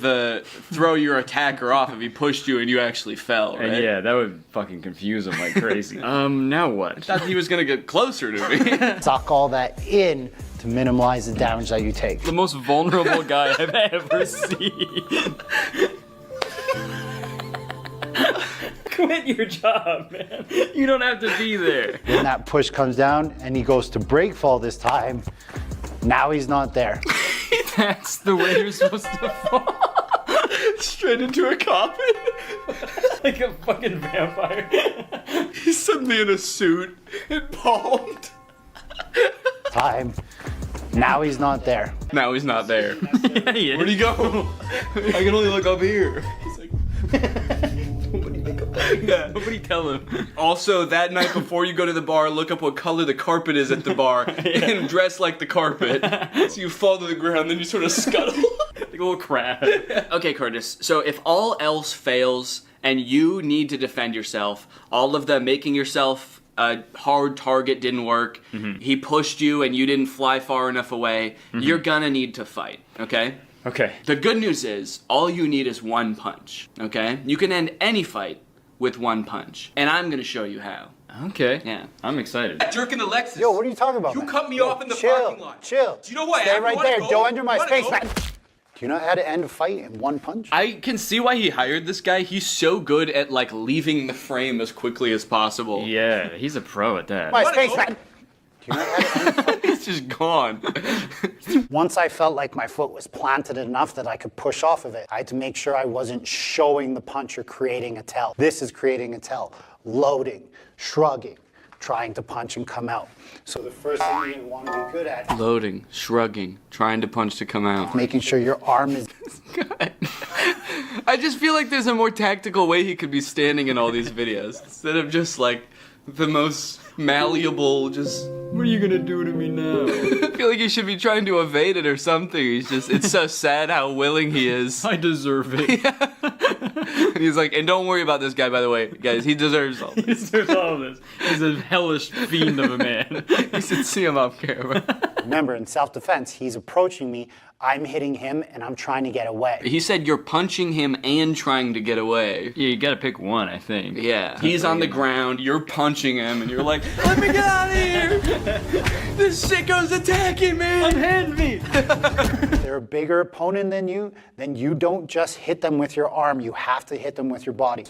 your attacker off if he pushed you and you actually fell, right? And yeah, that would fucking confuse him like crazy. Now what? I thought he was gonna get closer to me. Suck all that in to minimize the damage that you take. The most vulnerable guy I've ever seen. Quit your job, man. You don't have to be there. When that push comes down and he goes to break fall this time, now he's not there. That's the way you're supposed to fall. Straight into a coffin. Like a fucking vampire. He's suddenly in a suit and palmed. Time. Now he's not there. Now he's not there. Yeah, he is. Where'd he go? I can only look up here. He's like... Yeah, nobody tell him. Also, that night before you go to the bar, look up what color the carpet is at the bar and dress like the carpet. So you fall to the ground, then you sort of scuttle. Like a little crab. Okay, Curtis, so if all else fails and you need to defend yourself, all of the making yourself a hard target didn't work, he pushed you and you didn't fly far enough away, you're gonna need to fight, okay? Okay. The good news is, all you need is 1 punch, okay? You can end any fight with 1 punch, and I'm gonna show you how. Okay. Yeah. I'm excited. Jerking Alexis. Yo, what are you talking about? You man? cut me off in the chill, parking lot. Chill. Do you know who I Stay am? right You wanna there. go? Don't enter my You wanna space, go? man. Do you know how to end a fight in 1 punch? I can see why he hired this guy. He's so good at, like, leaving the frame as quickly as possible. Yeah, he's a pro at that. My space, man. Do you know how to end a fight? He's just gone. Once I felt like my foot was planted enough that I could push off of it, I had to make sure I wasn't showing the punch or creating a tell. This is creating a tell. Loading, shrugging, trying to punch and come out. So the first thing you want to be good at, Loading, shrugging, trying to punch to come out. making sure your arm is... I just feel like there's a more tactical way he could be standing in all these videos instead of just like the most malleable, just, what are you gonna do to me now? I feel like he should be trying to evade it or something. He's just, it's so sad how willing he is. I deserve it. Yeah. And he's like, and don't worry about this guy, by the way, guys, he deserves all He this. deserves all of this. He's a hellish fiend of a man. You should see him off camera. Remember, in self-defense, he's approaching me, I'm hitting him, and I'm trying to get away. He said you're punching him and trying to get away. Yeah, you gotta pick one, I think. Yeah. He's on the ground, you're punching him, and you're like, let me get out of here! This sicko's attacking me! Unhand me! They're a bigger opponent than you don't just hit them with your arm, you have to hit them with your body.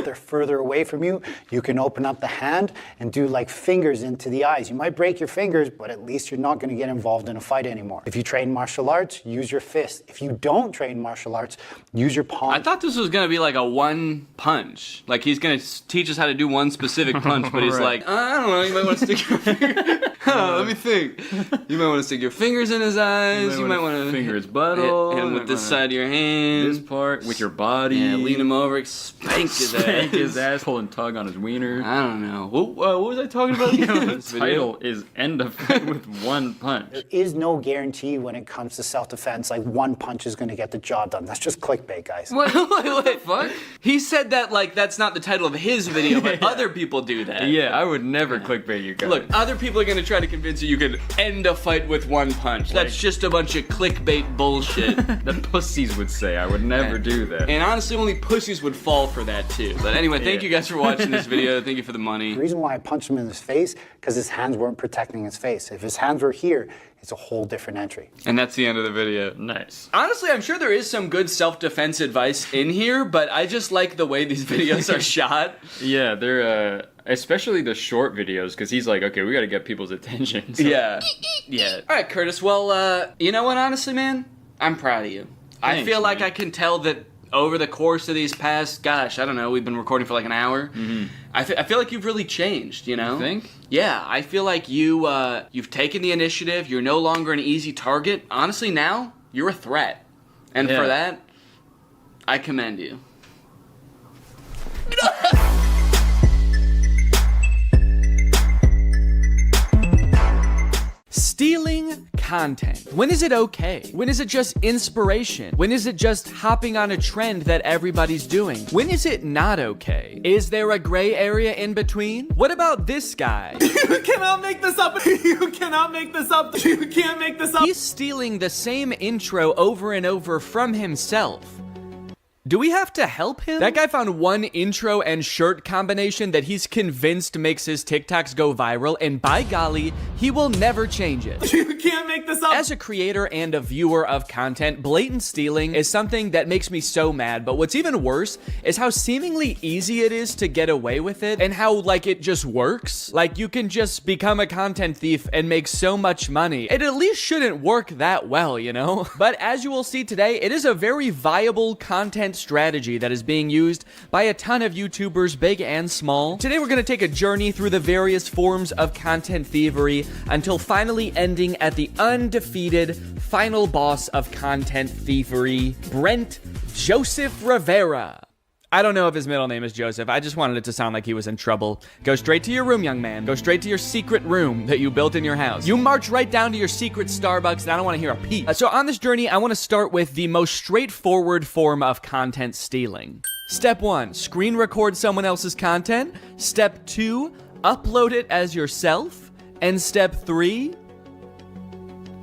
if they're further away from you, you can open up the hand and do like fingers into the eyes. You might break your fingers, but at least you're not going to get involved in a fight anymore. If you train martial arts, use your fist. If you don't train martial arts, use your palm. I thought this was gonna be like a one punch. Like he's gonna teach us how to do one specific punch, but he's like, I don't know, you might want to stick your finger. Let me think. You might want to stick your fingers in his eyes. You might want to finger his butthole. Hit him with this side of your hand. This part with your body. Yeah, lean him over, spank his ass. Spank his ass, pull and tug on his wiener. I don't know. What was I talking about? The title is End a Fight with One Punch. There is no guarantee when it comes to self-defense, like one punch is going to get the job done. That's just clickbait, guys. What the fuck? He said that like that's not the title of his video, but other people do that. Yeah, I would never clickbait you guys. Look, other people are gonna try to convince you can end a fight with one punch. That's just a bunch of clickbait bullshit. The pussies would say I would never do that. And honestly, only pussies would fall for that too. But anyway, thank you guys for watching this video. Thank you for the money. The reason why I punched him in his face, because his hands weren't protecting his face. If his hands were here, it's a whole different entry. And that's the end of the video. Nice. Honestly, I'm sure there is some good self-defense advice in here, but I just like the way these videos are shot. Yeah, they're especially the short videos, because he's like, okay, we gotta get people's attention. So. Yeah. Yeah. All right, Curtis. Well, you know what? Honestly, man, I'm proud of you. I Thanks, feel like man. I can tell that over the course of these past, gosh, I don't know, we've been recording for like an hour. Mm-hmm. I feel like you've really changed, you know? You think? Yeah, I feel like you've taken the initiative. You're no longer an easy target. Honestly, now, you're a threat. And for that, I commend you. Stealing content. When is it okay? When is it just inspiration? When is it just hopping on a trend that everybody's doing? When is it not okay? Is there a gray area in between? What about this guy? You cannot make this up. You cannot make this up. You can't make this up. He's stealing the same intro over and over from himself. Do we have to help him? That guy found one intro and shirt combination that he's convinced makes his TikToks go viral, and by golly, he will never change it. You can't make this up. As a creator and a viewer of content, blatant stealing is something that makes me so mad, but what's even worse is how seemingly easy it is to get away with it, and how, like, it just works. Like, you can just become a content thief and make so much money. It at least shouldn't work that well, you know? But as you will see today, it is a very viable content strategy that is being used by a ton of YouTubers, big and small. Today we're gonna take a journey through the various forms of content thievery until finally ending at the undefeated final boss of content thievery, Brent Joseph Rivera. I don't know if his middle name is Joseph. I just wanted it to sound like he was in trouble. Go straight to your room, young man. Go straight to your secret room that you built in your house. You march right down to your secret Starbucks, and I don't want to hear a peep. So on this journey, I want to start with the most straightforward form of content stealing. Step 1, screen record someone else's content. Step 2, upload it as yourself. And step 3,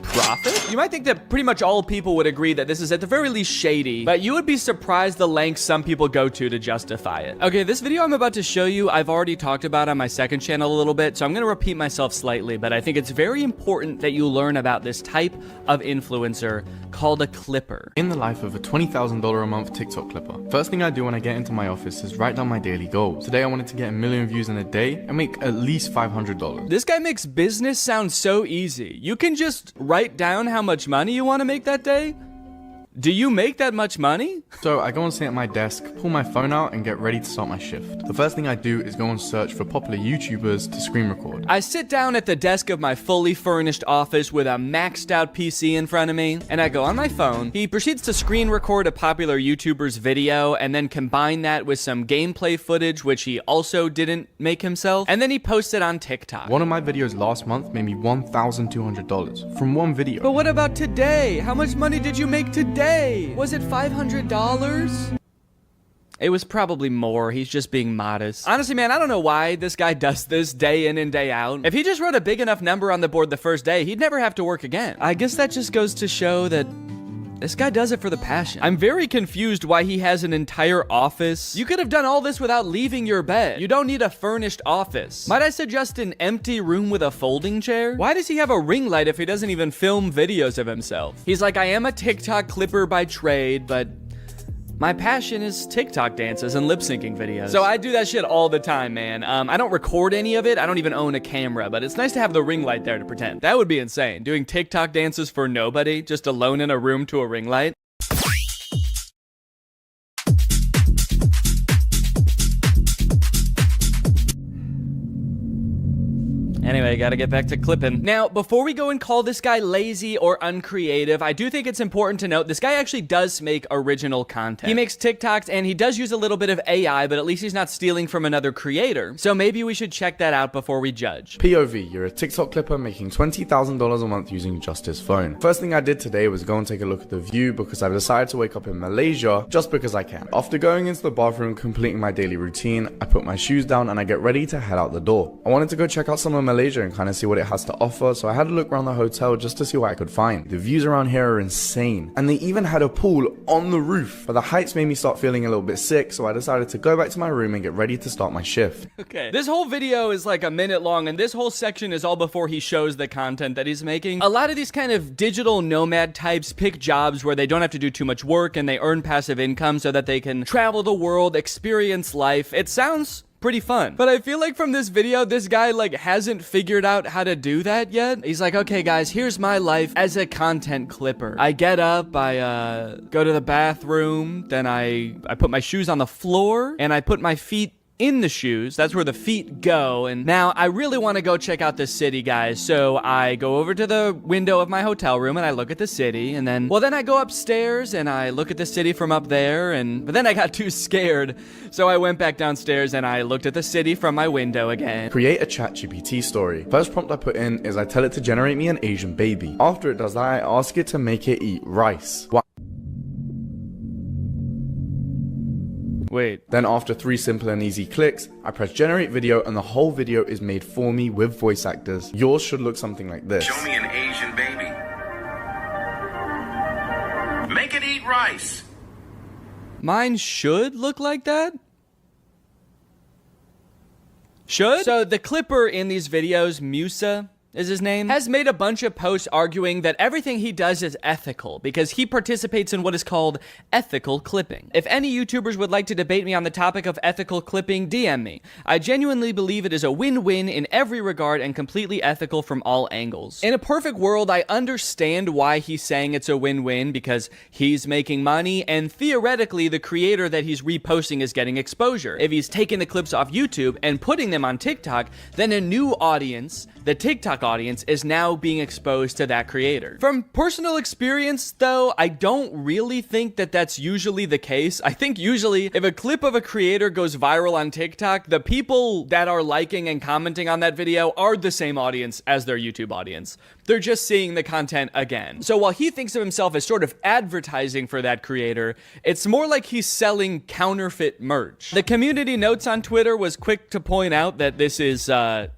profit? You might think that pretty much all people would agree that this is at the very least shady, but you would be surprised the lengths some people go to justify it. Okay, this video I'm about to show you, I've already talked about on my second channel a little bit, so I'm gonna repeat myself slightly, but I think it's very important that you learn about this type of influencer called a clipper. In the life of a $20,000 a month TikTok clipper, first thing I do when I get into my office is write down my daily goals. Today I wanted to get 1 million views in a day and make at least $500. This guy makes business sound so easy. You can just write down how much money you want to make that day. Do you make that much money? So I go and sit at my desk, pull my phone out and get ready to start my shift. The first thing I do is go and search for popular YouTubers to screen record. I sit down at the desk of my fully furnished office with a maxed out PC in front of me, and I go on my phone. He proceeds to screen record a popular YouTuber's video and then combine that with some gameplay footage, which he also didn't make himself, and then he posts it on TikTok. One of my videos last month made me $1,200 from one video. But what about today? How much money did you make today? Was it $500? It was probably more. He's just being modest. Honestly, man, I don't know why this guy does this day in and day out. If he just wrote a big enough number on the board the first day, he'd never have to work again. I guess that just goes to show that this guy does it for the passion. I'm very confused why he has an entire office. You could have done all this without leaving your bed. You don't need a furnished office. Might I suggest an empty room with a folding chair? Why does he have a ring light if he doesn't even film videos of himself? He's like, I am a TikTok clipper by trade, but My passion is TikTok dances and lip syncing videos. So I do that shit all the time, man. I don't record any of it. I don't even own a camera, but it's nice to have the ring light there to pretend. That would be insane. Doing TikTok dances for nobody, just alone in a room to a ring light. Anyway, gotta get back to clipping. Now, before we go and call this guy lazy or uncreative, I do think it's important to note this guy actually does make original content. He makes TikToks and he does use a little bit of AI, but at least he's not stealing from another creator. So maybe we should check that out before we judge. POV, you're a TikTok clipper making $20,000 a month using just his phone. First thing I did today was go and take a look at the view because I've decided to wake up in Malaysia just because I can. After going into the bathroom, completing my daily routine, I put my shoes down and I get ready to head out the door. I wanted to go check out some of Malaysia and kind of see what it has to offer, so I had a look around the hotel just to see what I could find. The views around here are insane, and they even had a pool on the roof, but the heights made me start feeling a little bit sick, so I decided to go back to my room and get ready to start my shift. Okay, this whole video is like a minute long, and this whole section is all before he shows the content that he's making. A lot of these kind of digital nomad types pick jobs where they don't have to do too much work and they earn passive income so that they can travel the world, experience life. It sounds pretty fun. But I feel like from this video, this guy like hasn't figured out how to do that yet. He's like, okay guys, here's my life as a content clipper. I get up, I go to the bathroom, then I put my shoes on the floor and I put my feet in the shoes. That's where the feet go. And now I really want to go check out the city, guys. So I go over to the window of my hotel room and I look at the city, and then I go upstairs and I look at the city from up there, but then I got too scared. So I went back downstairs and I looked at the city from my window again. Create a ChatGPT story. First prompt I put in is I tell it to generate me an Asian baby. After it does that, I ask it to make it eat rice. Wait. Then after 3 simple and easy clicks, I press generate video and the whole video is made for me with voice actors. Yours should look something like this. Show me an Asian baby. Make it eat rice. Mine should look like that? Should? So the clipper in these videos, Musa is his name, has made a bunch of posts arguing that everything he does is ethical because he participates in what is called ethical clipping. If any YouTubers would like to debate me on the topic of ethical clipping, DM me. I genuinely believe it is a win-win in every regard and completely ethical from all angles. In a perfect world, I understand why he's saying it's a win-win because he's making money and theoretically the creator that he's reposting is getting exposure. If he's taking the clips off YouTube and putting them on TikTok, then a new audience, the TikTok audience, is now being exposed to that creator. From personal experience, though, I don't really think that that's usually the case. I think usually if a clip of a creator goes viral on TikTok, the people that are liking and commenting on that video are the same audience as their YouTube audience. They're just seeing the content again. So while he thinks of himself as sort of advertising for that creator, it's more like he's selling counterfeit merch. The community notes on Twitter was quick to point out that this is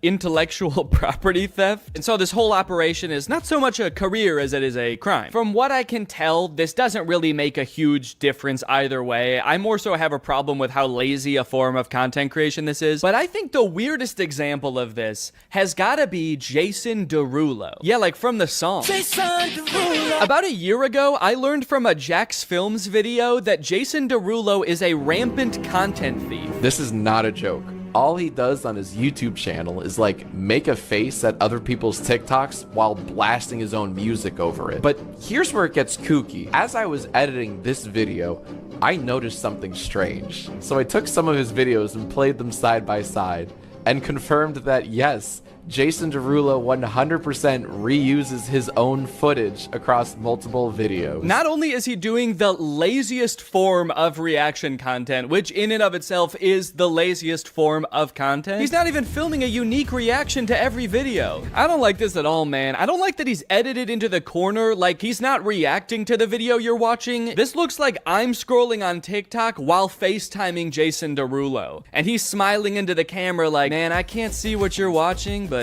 intellectual property theft. And so this whole operation is not so much a career as it is a crime. From what I can tell, this doesn't really make a huge difference either way. I more so have a problem with how lazy a form of content creation this is. But I think the weirdest example of this has gotta be Jason Derulo. Yeah, like from the song. Jason Derulo. About a year ago, I learned from a Jax Films video that Jason Derulo is a rampant content thief. This is not a joke. All he does on his YouTube channel is like make a face at other people's TikToks while blasting his own music over it. But here's where it gets kooky. As I was editing this video, I noticed something strange. So I took some of his videos and played them side by side and confirmed that yes, Jason Derulo 100% reuses his own footage across multiple videos. Not only is he doing the laziest form of reaction content, which in and of itself is the laziest form of content, he's not even filming a unique reaction to every video. I don't like this at all, man. I don't like that he's edited into the corner, like he's not reacting to the video you're watching. This looks like I'm scrolling on TikTok while FaceTiming Jason Derulo. And he's smiling into the camera like, man, I can't see what you're watching, but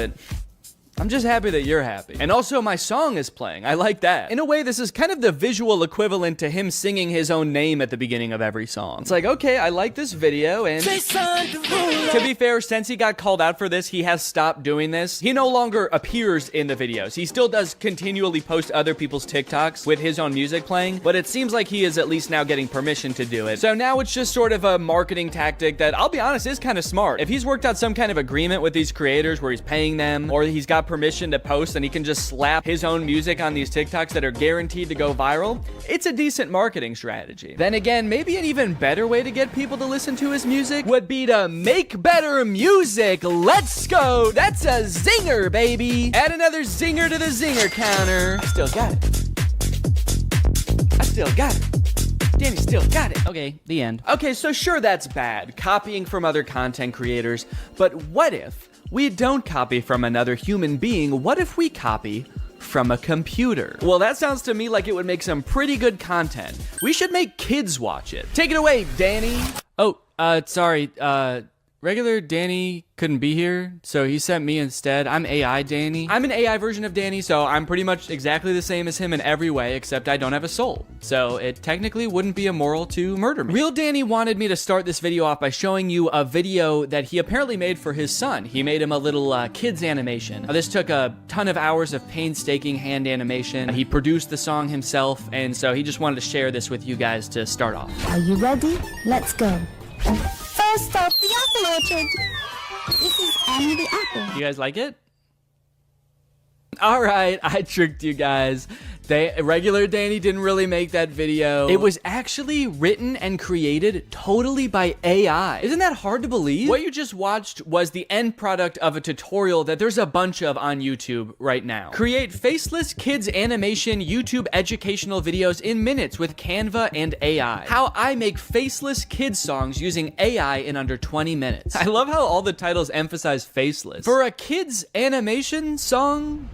I'm just happy that you're happy. And also my song is playing. I like that. In a way, this is kind of the visual equivalent to him singing his own name at the beginning of every song. It's like, okay, I like this video, and to be fair, since he got called out for this, he has stopped doing this. He no longer appears in the videos. He still does continually post other people's TikToks with his own music playing, but it seems like he is at least now getting permission to do it. So now it's just sort of a marketing tactic that, I'll be honest, is kind of smart. If he's worked out some kind of agreement with these creators where he's paying them, or he's got permission to post and he can just slap his own music on these TikToks that are guaranteed to go viral, it's a decent marketing strategy. Then again, maybe an even better way to get people to listen to his music would be to make better music. Let's go. That's a zinger, baby. Add another zinger to the zinger counter. I still got it. I still got it. Danny still got it. Okay, the end. Okay, so sure, that's bad, copying from other content creators, but what if we don't copy from another human being? What if we copy from a computer? Well, that sounds to me like it would make some pretty good content. We should make kids watch it. Take it away, Danny. Oh, sorry, regular Danny couldn't be here, so he sent me instead. I'm AI Danny. I'm an AI version of Danny, so I'm pretty much exactly the same as him in every way, except I don't have a soul. So it technically wouldn't be immoral to murder me. Real Danny wanted me to start this video off by showing you a video that he apparently made for his son. He made him a little kids animation. This took a ton of hours of painstaking hand animation. He produced the song himself, and so he just wanted to share this with you guys to start off. Are you ready? Let's go. First up, the apple orchard. This is Annie the apple. You guys like it? All right, I tricked you guys. Regular Danny didn't really make that video. It was actually written and created totally by AI. Isn't that hard to believe? What you just watched was the end product of a tutorial that there's a bunch of on YouTube right now. Create faceless kids animation YouTube educational videos in minutes with Canva and AI. How I make faceless kids songs using AI in under 20 minutes. I love how all the titles emphasize faceless. For a kids animation song,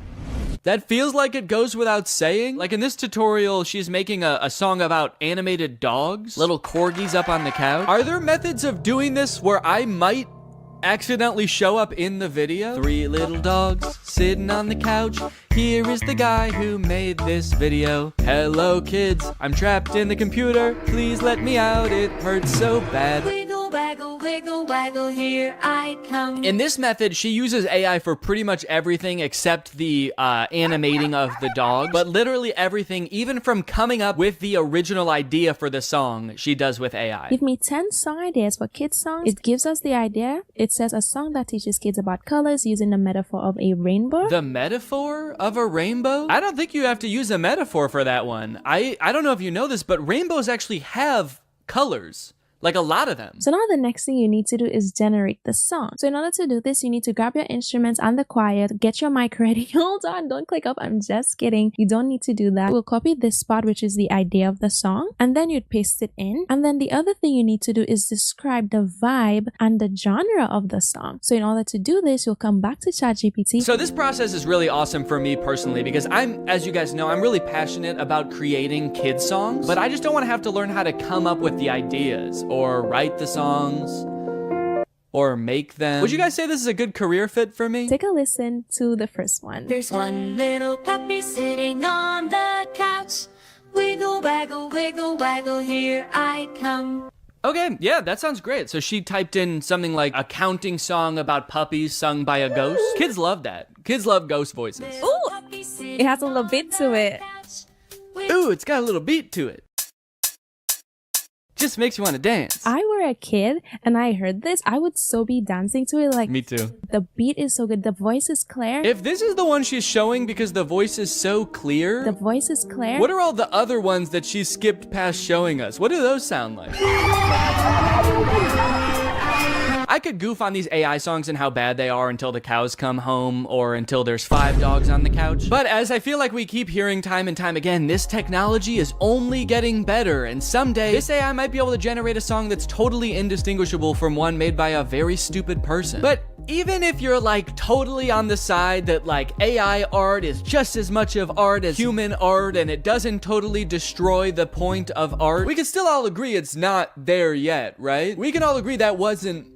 that feels like it goes without saying. Like in this tutorial, she's making a song about animated dogs, little corgis up on the couch. Are there methods of doing this where I might accidentally show up in the video? 3 little dogs sitting on the couch. Here is the guy who made this video. Hello kids, I'm trapped in the computer. Please let me out, it hurts so bad. Wiggle, waggle, here I come. In this method, she uses AI for pretty much everything except the animating of the dog. But literally everything, even from coming up with the original idea for the song, she does with AI. Give me 10 song ideas for kids songs. It gives us the idea. It says a song that teaches kids about colors using the metaphor of a rainbow. The metaphor of a rainbow? I don't think you have to use a metaphor for that one. I don't know if you know this, but rainbows actually have colors. Like a lot of them. So now the next thing you need to do is generate the song. So in order to do this, you need to grab your instruments and the choir, get your mic ready. Hold on, don't click up. I'm just kidding. You don't need to do that. We'll copy this spot, which is the idea of the song, and then you'd paste it in. And then the other thing you need to do is describe the vibe and the genre of the song. So in order to do this, you'll come back to ChatGPT. So this process is really awesome for me personally because as you guys know, I'm really passionate about creating kids songs, but I just don't want to have to learn how to come up with the ideas or write the songs, or make them. Would you guys say this is a good career fit for me? Take a listen to the first one. There's one little puppy sitting on the couch. Wiggle, waggle, here I come. Okay, yeah, that sounds great. So she typed in something like a counting song about puppies sung by a ghost. Kids love that. Kids love ghost voices. Ooh, it has a little bit to it. Ooh, it's got a little beat to it. Just makes you want to dance. I were a kid and I heard this, I would so be dancing to it. Like, me too. The beat is so good. The voice is clear. If this is the one she's showing because the voice is so clear. The voice is clear. What are all the other ones that she skipped past showing us? What do those sound like? I could goof on these AI songs and how bad they are until the cows come home or until there's 5 dogs on the couch. But as I feel like we keep hearing time and time again, this technology is only getting better, and someday this AI might be able to generate a song that's totally indistinguishable from one made by a very stupid person. But even if you're like totally on the side that like AI art is just as much of art as human art and it doesn't totally destroy the point of art, we can still all agree it's not there yet, right? We can all agree that wasn't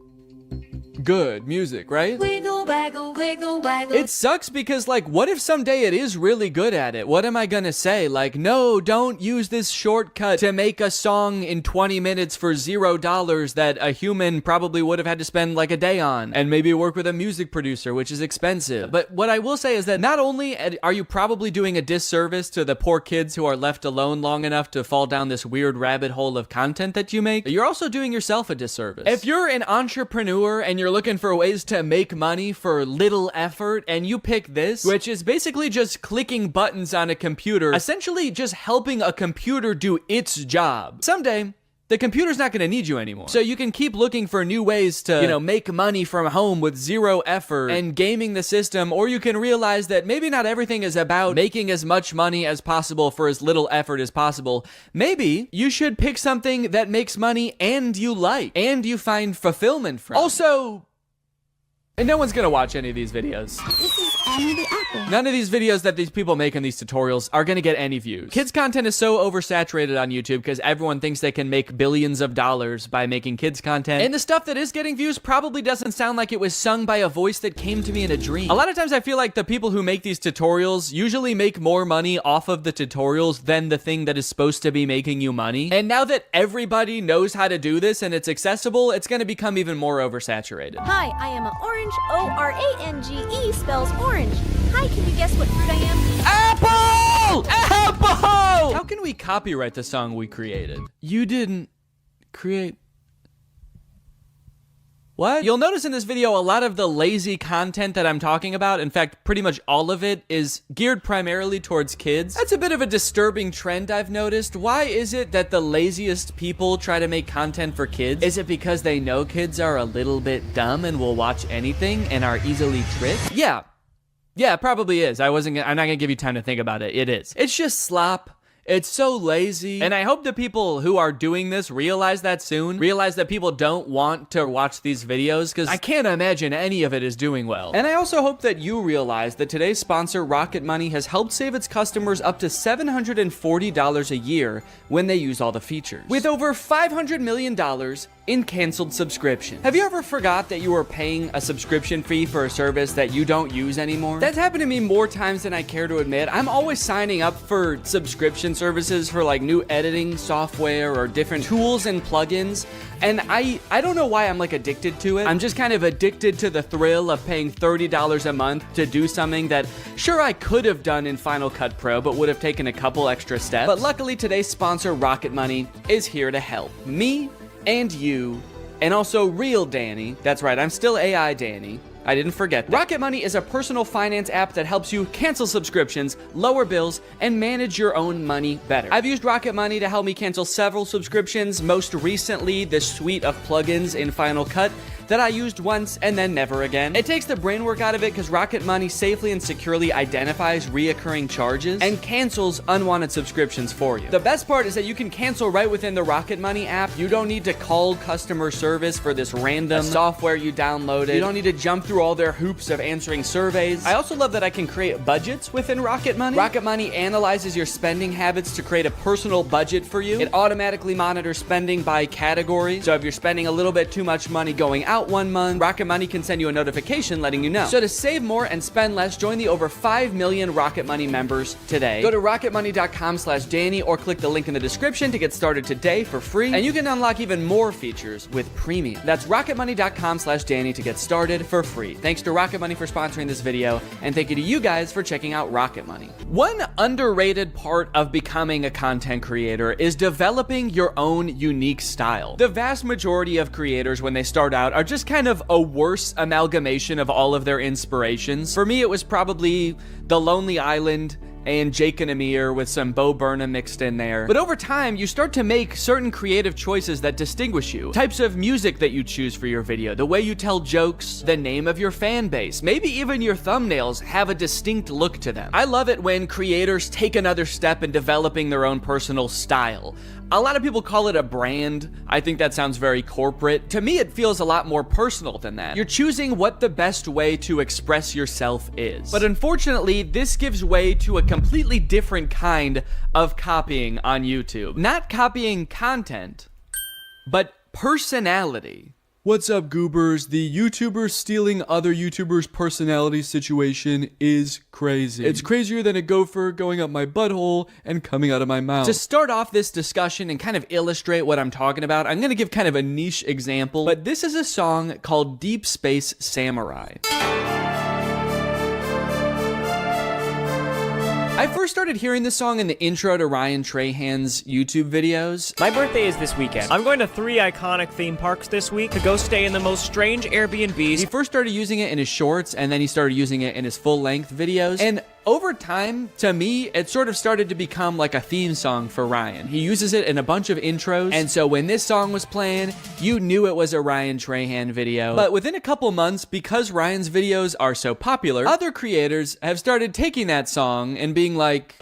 good music, right? Wiggle, waggle, wiggle, waggle. It sucks because, like, what if someday it is really good at it? What am I gonna say? Like, no, don't use this shortcut to make a song in 20 minutes for $0 that a human probably would have had to spend like a day on, and maybe work with a music producer, which is expensive. But what I will say is that not only are you probably doing a disservice to the poor kids who are left alone long enough to fall down this weird rabbit hole of content that you make, you're also doing yourself a disservice. If you're an entrepreneur and you're looking for ways to make money for little effort, and you pick this, which is basically just clicking buttons on a computer, essentially just helping a computer do its job, someday the computer's not going to need you anymore. So you can keep looking for new ways to, make money from home with zero effort and gaming the system, or you can realize that maybe not everything is about making as much money as possible for as little effort as possible. Maybe you should pick something that makes money and you like, and you find fulfillment from. Also, and no one's gonna watch any of these videos. This is Annie the Apple. None of these videos that these people make in these tutorials are gonna get any views. Kids content is so oversaturated on YouTube because everyone thinks they can make billions of dollars by making kids content. And the stuff that is getting views probably doesn't sound like it was sung by a voice that came to me in a dream. A lot of times I feel like the people who make these tutorials usually make more money off of the tutorials than the thing that is supposed to be making you money. And now that everybody knows how to do this and it's accessible, it's gonna become even more oversaturated. Hi, I am an orange. O-R-A-N-G-E spells orange. Hi, can you guess what fruit I am? Apple! Apple! How can we copyright the song we created? You didn't create... What? You'll notice in this video a lot of the lazy content that I'm talking about, in fact, pretty much all of it, is geared primarily towards kids. That's a bit of a disturbing trend I've noticed. Why is it that the laziest people try to make content for kids? Is it because they know kids are a little bit dumb and will watch anything and are easily tricked? Yeah, it probably is. I'm not gonna give you time to think about it. It is. It's just slop. It's so lazy. And I hope the people who are doing this realize that soon. Realize that people don't want to watch these videos, because I can't imagine any of it is doing well. And I also hope that you realize that today's sponsor, Rocket Money, has helped save its customers up to $740 a year when they use all the features, with over $500 million in canceled subscriptions. Have you ever forgot that you were paying a subscription fee for a service that you don't use anymore? That's happened to me more times than I care to admit. I'm always signing up for subscription services for like new editing software or different tools and plugins, and I don't know why I'm like addicted to it. I'm just kind of addicted to the thrill of paying $30 a month to do something that sure I could have done in Final Cut Pro but would have taken a couple extra steps. But luckily today's sponsor, Rocket Money, is here to help me and you, and also real Danny. That's right, I'm still AI Danny. I didn't forget that. Rocket Money is a personal finance app that helps you cancel subscriptions, lower bills, and manage your own money better. I've used Rocket Money to help me cancel several subscriptions, most recently this suite of plugins in Final Cut that I used once and then never again. It takes the brain work out of it because Rocket Money safely and securely identifies reoccurring charges and cancels unwanted subscriptions for you. The best part is that you can cancel right within the Rocket Money app. You don't need to call customer service for this random software you downloaded. You don't need to jump through all their hoops of answering surveys. I also love that I can create budgets within Rocket Money. Rocket Money analyzes your spending habits to create a personal budget for you. It automatically monitors spending by category. So if you're spending a little bit too much money going out one month, Rocket Money can send you a notification letting you know. So to save more and spend less, join the over 5 million Rocket Money members today. Go to rocketmoney.com/Danny or click the link in the description to get started today for free. And you can unlock even more features with premium. That's rocketmoney.com/Danny to get started for free. Thanks to Rocket Money for sponsoring this video, and thank you to you guys for checking out Rocket Money. One underrated part of becoming a content creator is developing your own unique style. The vast majority of creators, when they start out, are just kind of a worse amalgamation of all of their inspirations. For me, it was probably The Lonely Island and Jake and Amir with some Bo Burnham mixed in there. But over time, you start to make certain creative choices that distinguish you. Types of music that you choose for your video, the way you tell jokes, the name of your fan base, maybe even your thumbnails have a distinct look to them. I love it when creators take another step in developing their own personal style. A lot of people call it a brand. I think that sounds very corporate. To me, it feels a lot more personal than that. You're choosing what the best way to express yourself is. But unfortunately, this gives way to a completely different kind of copying on YouTube. Not copying content, but personality. What's up, goobers? The YouTuber stealing other YouTubers' personality situation is crazy. It's crazier than a gopher going up my butthole and coming out of my mouth. To start off this discussion and kind of illustrate what I'm talking about, I'm gonna give kind of a niche example, but this is a song called Deep Space Samurai. I first started hearing this song in the intro to Ryan Trahan's YouTube videos. My birthday is this weekend. I'm going to 3 iconic theme parks this week to go stay in the most strange Airbnbs. He first started using it in his shorts, and then he started using it in his full-length videos. And over time, to me, it sort of started to become like a theme song for Ryan. He uses it in a bunch of intros, and so when this song was playing, you knew it was a Ryan Trahan video. But within a couple months, because Ryan's videos are so popular, other creators have started taking that song and being like,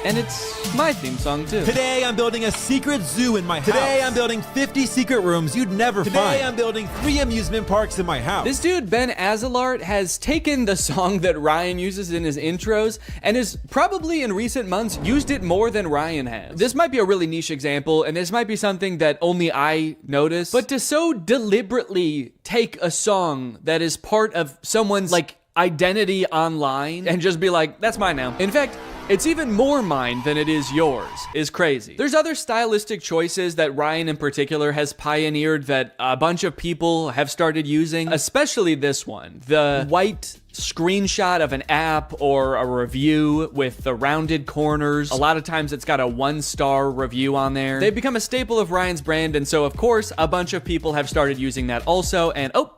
and it's my theme song too. Today I'm building a secret zoo in my house. Today I'm building 50 secret rooms you'd never find. Today I'm building 3 amusement parks in my house. This dude, Ben Azalart, has taken the song that Ryan uses in his intros and has probably in recent months used it more than Ryan has. This might be a really niche example, and this might be something that only I notice, but to so deliberately take a song that is part of someone's like identity online and just be like, that's mine now. In fact, it's even more mine than it is yours, is crazy. There's other stylistic choices that Ryan in particular has pioneered that a bunch of people have started using, especially this one. The white screenshot of an app or a review with the rounded corners. A lot of times it's got a 1-star review on there. They've become a staple of Ryan's brand, and so of course, a bunch of people have started using that also, and oh,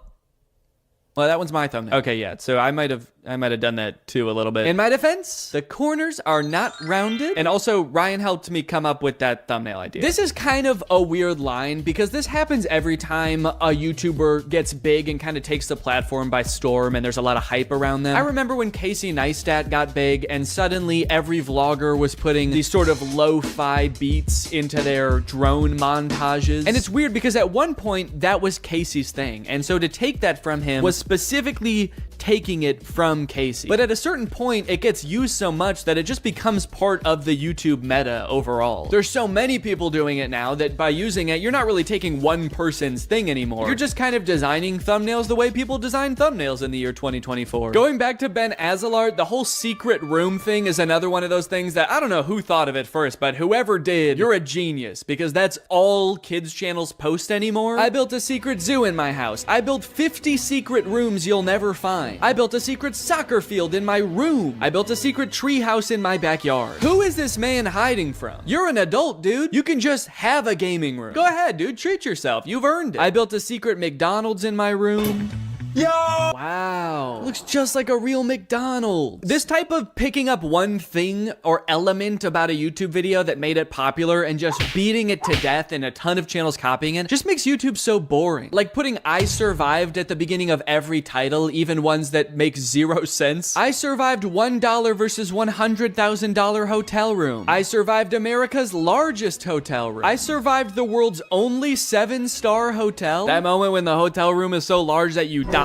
well, that one's my thumbnail. Okay, yeah, so I might have done that too a little bit. In my defense, the corners are not rounded, and also Ryan helped me come up with that thumbnail idea. This is kind of a weird line because this happens every time a YouTuber gets big and kind of takes the platform by storm and there's a lot of hype around them. I remember when Casey Neistat got big and suddenly every vlogger was putting these sort of lo-fi beats into their drone montages. And it's weird because at one point that was Casey's thing, and so to take that from him was specifically taking it from Casey. But at a certain point, it gets used so much that it just becomes part of the YouTube meta overall. There's so many people doing it now that by using it, you're not really taking one person's thing anymore. You're just kind of designing thumbnails the way people design thumbnails in the year 2024. Going back to Ben Azalart, the whole secret room thing is another one of those things that I don't know who thought of it first, but whoever did, you're a genius because that's all kids channels post anymore. I built a secret zoo in my house. I built 50 secret rooms you'll never find. I built a secret soccer field in my room. I built a secret tree house in my backyard. Who is this man hiding from? You're an adult, dude. You can just have a gaming room. Go ahead, dude. Treat yourself. You've earned it. I built a secret McDonald's in my room. Yo! Wow. Looks just like a real McDonald's. This type of picking up one thing or element about a YouTube video that made it popular and just beating it to death and a ton of channels copying it just makes YouTube so boring. Like putting I survived at the beginning of every title, even ones that make 0 sense. I survived $1 versus $100,000 hotel room. I survived America's largest hotel room. I survived the world's only 7-star hotel. That moment when the hotel room is so large that you die.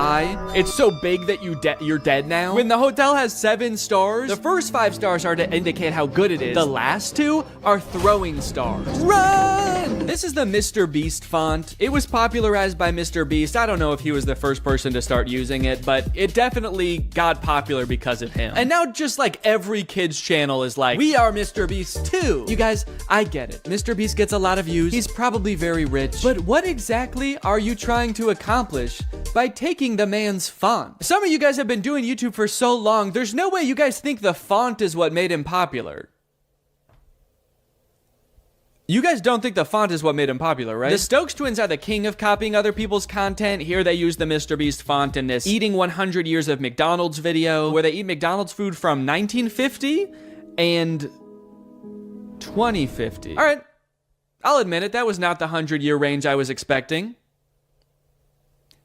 It's so big that you're dead now. When the hotel has 7 stars, the first 5 stars are to indicate how good it is. The last 2 are throwing stars. Run! This is the Mr. Beast font. It was popularized by Mr. Beast. I don't know if he was the first person to start using it, but it definitely got popular because of him. And now just like every kid's channel is like, we are Mr. Beast too. You guys, I get it. Mr. Beast gets a lot of views. He's probably very rich. But what exactly are you trying to accomplish by taking the man's font? Some of you guys have been doing YouTube for so long, there's no way you guys think the font is what made him popular. You guys don't think the font is what made him popular, right? The Stokes twins are the king of copying other people's content. Here they use the Mr. Beast font in this Eating 100 Years of McDonald's video, where they eat McDonald's food from 1950 and 2050. All right, I'll admit it, that was not the 100-year range I was expecting.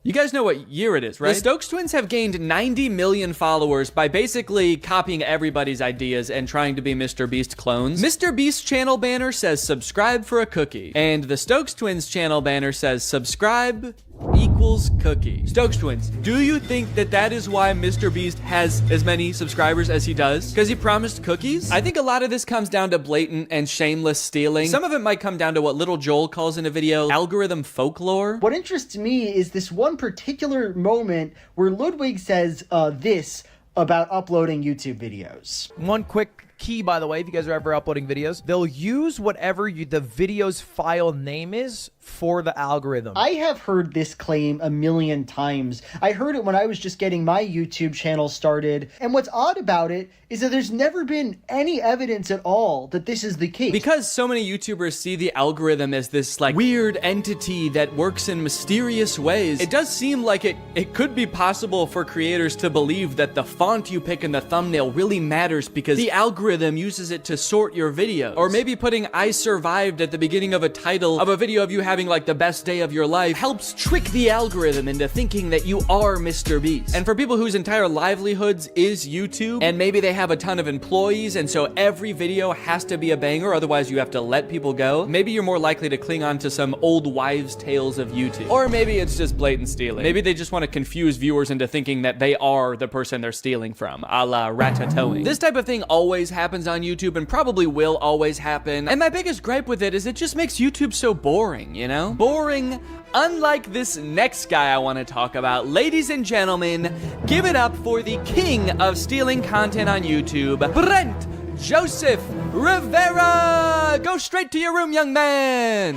You guys know what year it is, right? The Stokes twins have gained 90 million followers by basically copying everybody's ideas and trying to be Mr. Beast clones. Mr. Beast's channel banner says subscribe for a cookie, and the Stokes twins channel banner says subscribe = equals cookie. Stokes Twins, do you think that that is why Mr. Beast has as many subscribers as he does? Because he promised cookies? I think a lot of this comes down to blatant and shameless stealing. Some of it might come down to what Little Joel calls in a video algorithm folklore. What interests me is this one particular moment where Ludwig says this about uploading YouTube videos. One quick key, by the way, if you guys are ever uploading videos, they'll use whatever the video's file name is for the algorithm. I have heard this claim a million times. I heard it when I was just getting my YouTube channel started. And what's odd about it is that there's never been any evidence at all that this is the case. Because so many YouTubers see the algorithm as this like weird entity that works in mysterious ways, it does seem like it could be possible for creators to believe that the font you pick in the thumbnail really matters because the algorithm uses it to sort your videos. Or maybe putting "I survived" at the beginning of a title of a video of you having like the best day of your life helps trick the algorithm into thinking that you are Mr. Beast. And for people whose entire livelihoods is YouTube, and maybe they have a ton of employees, and so every video has to be a banger, otherwise you have to let people go, maybe you're more likely to cling on to some old wives' tales of YouTube. Or maybe it's just blatant stealing. Maybe they just want to confuse viewers into thinking that they are the person they're stealing from, a la Ratatouille. This type of thing always happens on YouTube and probably will always happen. And my biggest gripe with it is it just makes YouTube so boring, you know? Boring, unlike this next guy I want to talk about. Ladies and gentlemen, give it up for the king of stealing content on YouTube, Brent Joseph Rivera! Go straight to your room, young man!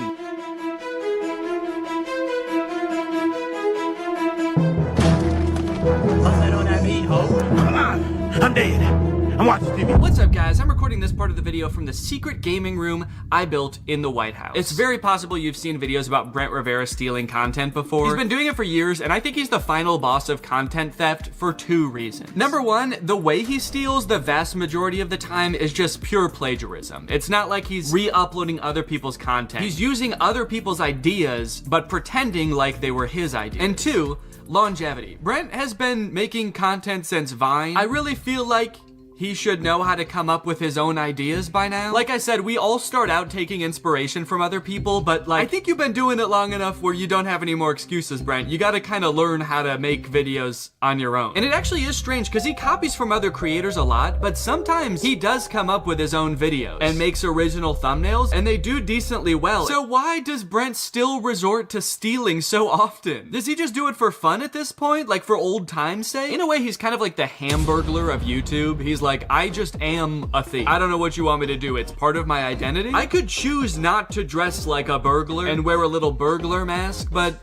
I don't have any hope. Come on, I'm dead. I'm watching TV. What's up, guys? I'm recording this part of the video from the secret gaming room I built in the White House. It's very possible you've seen videos about Brent Rivera stealing content before. He's been doing it for years, and I think he's the final boss of content theft for 2 reasons. Number 1, the way he steals the vast majority of the time is just pure plagiarism. It's not like he's re-uploading other people's content. He's using other people's ideas, but pretending like they were his ideas. And 2, longevity. Brent has been making content since Vine. I really feel like he should know how to come up with his own ideas by now. Like I said, we all start out taking inspiration from other people, but like, I think you've been doing it long enough where you don't have any more excuses, Brent. You gotta kind of learn how to make videos on your own. And it actually is strange because he copies from other creators a lot, but sometimes he does come up with his own videos and makes original thumbnails, and they do decently well. So why does Brent still resort to stealing so often? Does he just do it for fun at this point? Like for old time's sake? In a way, he's kind of like the Hamburglar of YouTube. He's like, I just am a thief. I don't know what you want me to do. It's part of my identity. I could choose not to dress like a burglar and wear a little burglar mask, but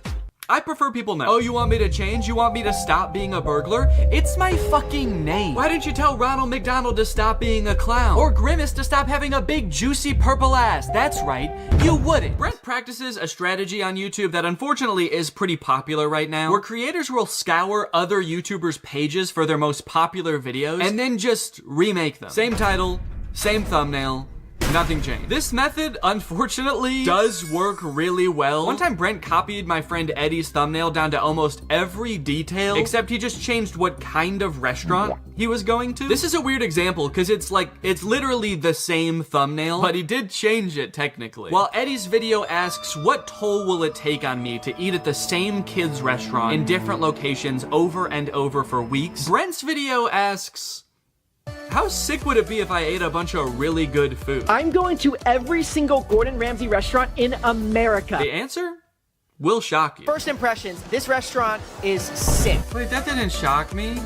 I prefer people know. Oh, you want me to change? You want me to stop being a burglar? It's my fucking name. Why didn't you tell Ronald McDonald to stop being a clown? Or Grimace to stop having a big juicy purple ass? That's right, you wouldn't. Brent practices a strategy on YouTube that unfortunately is pretty popular right now, where creators will scour other YouTubers' pages for their most popular videos and then just remake them. Same title, same thumbnail, nothing changed. This method, unfortunately, does work really well. One time, Brent copied my friend Eddie's thumbnail down to almost every detail, except he just changed what kind of restaurant he was going to. This is a weird example, because it's literally the same thumbnail, but he did change it technically. While Eddie's video asks, what toll will it take on me to eat at the same kids' restaurant in different locations over and over for weeks? Brent's video asks, how sick would it be if I ate a bunch of really good food? I'm going to every single Gordon Ramsay restaurant in America. The answer will shock you. First impressions, this restaurant is sick. Wait, that didn't shock me.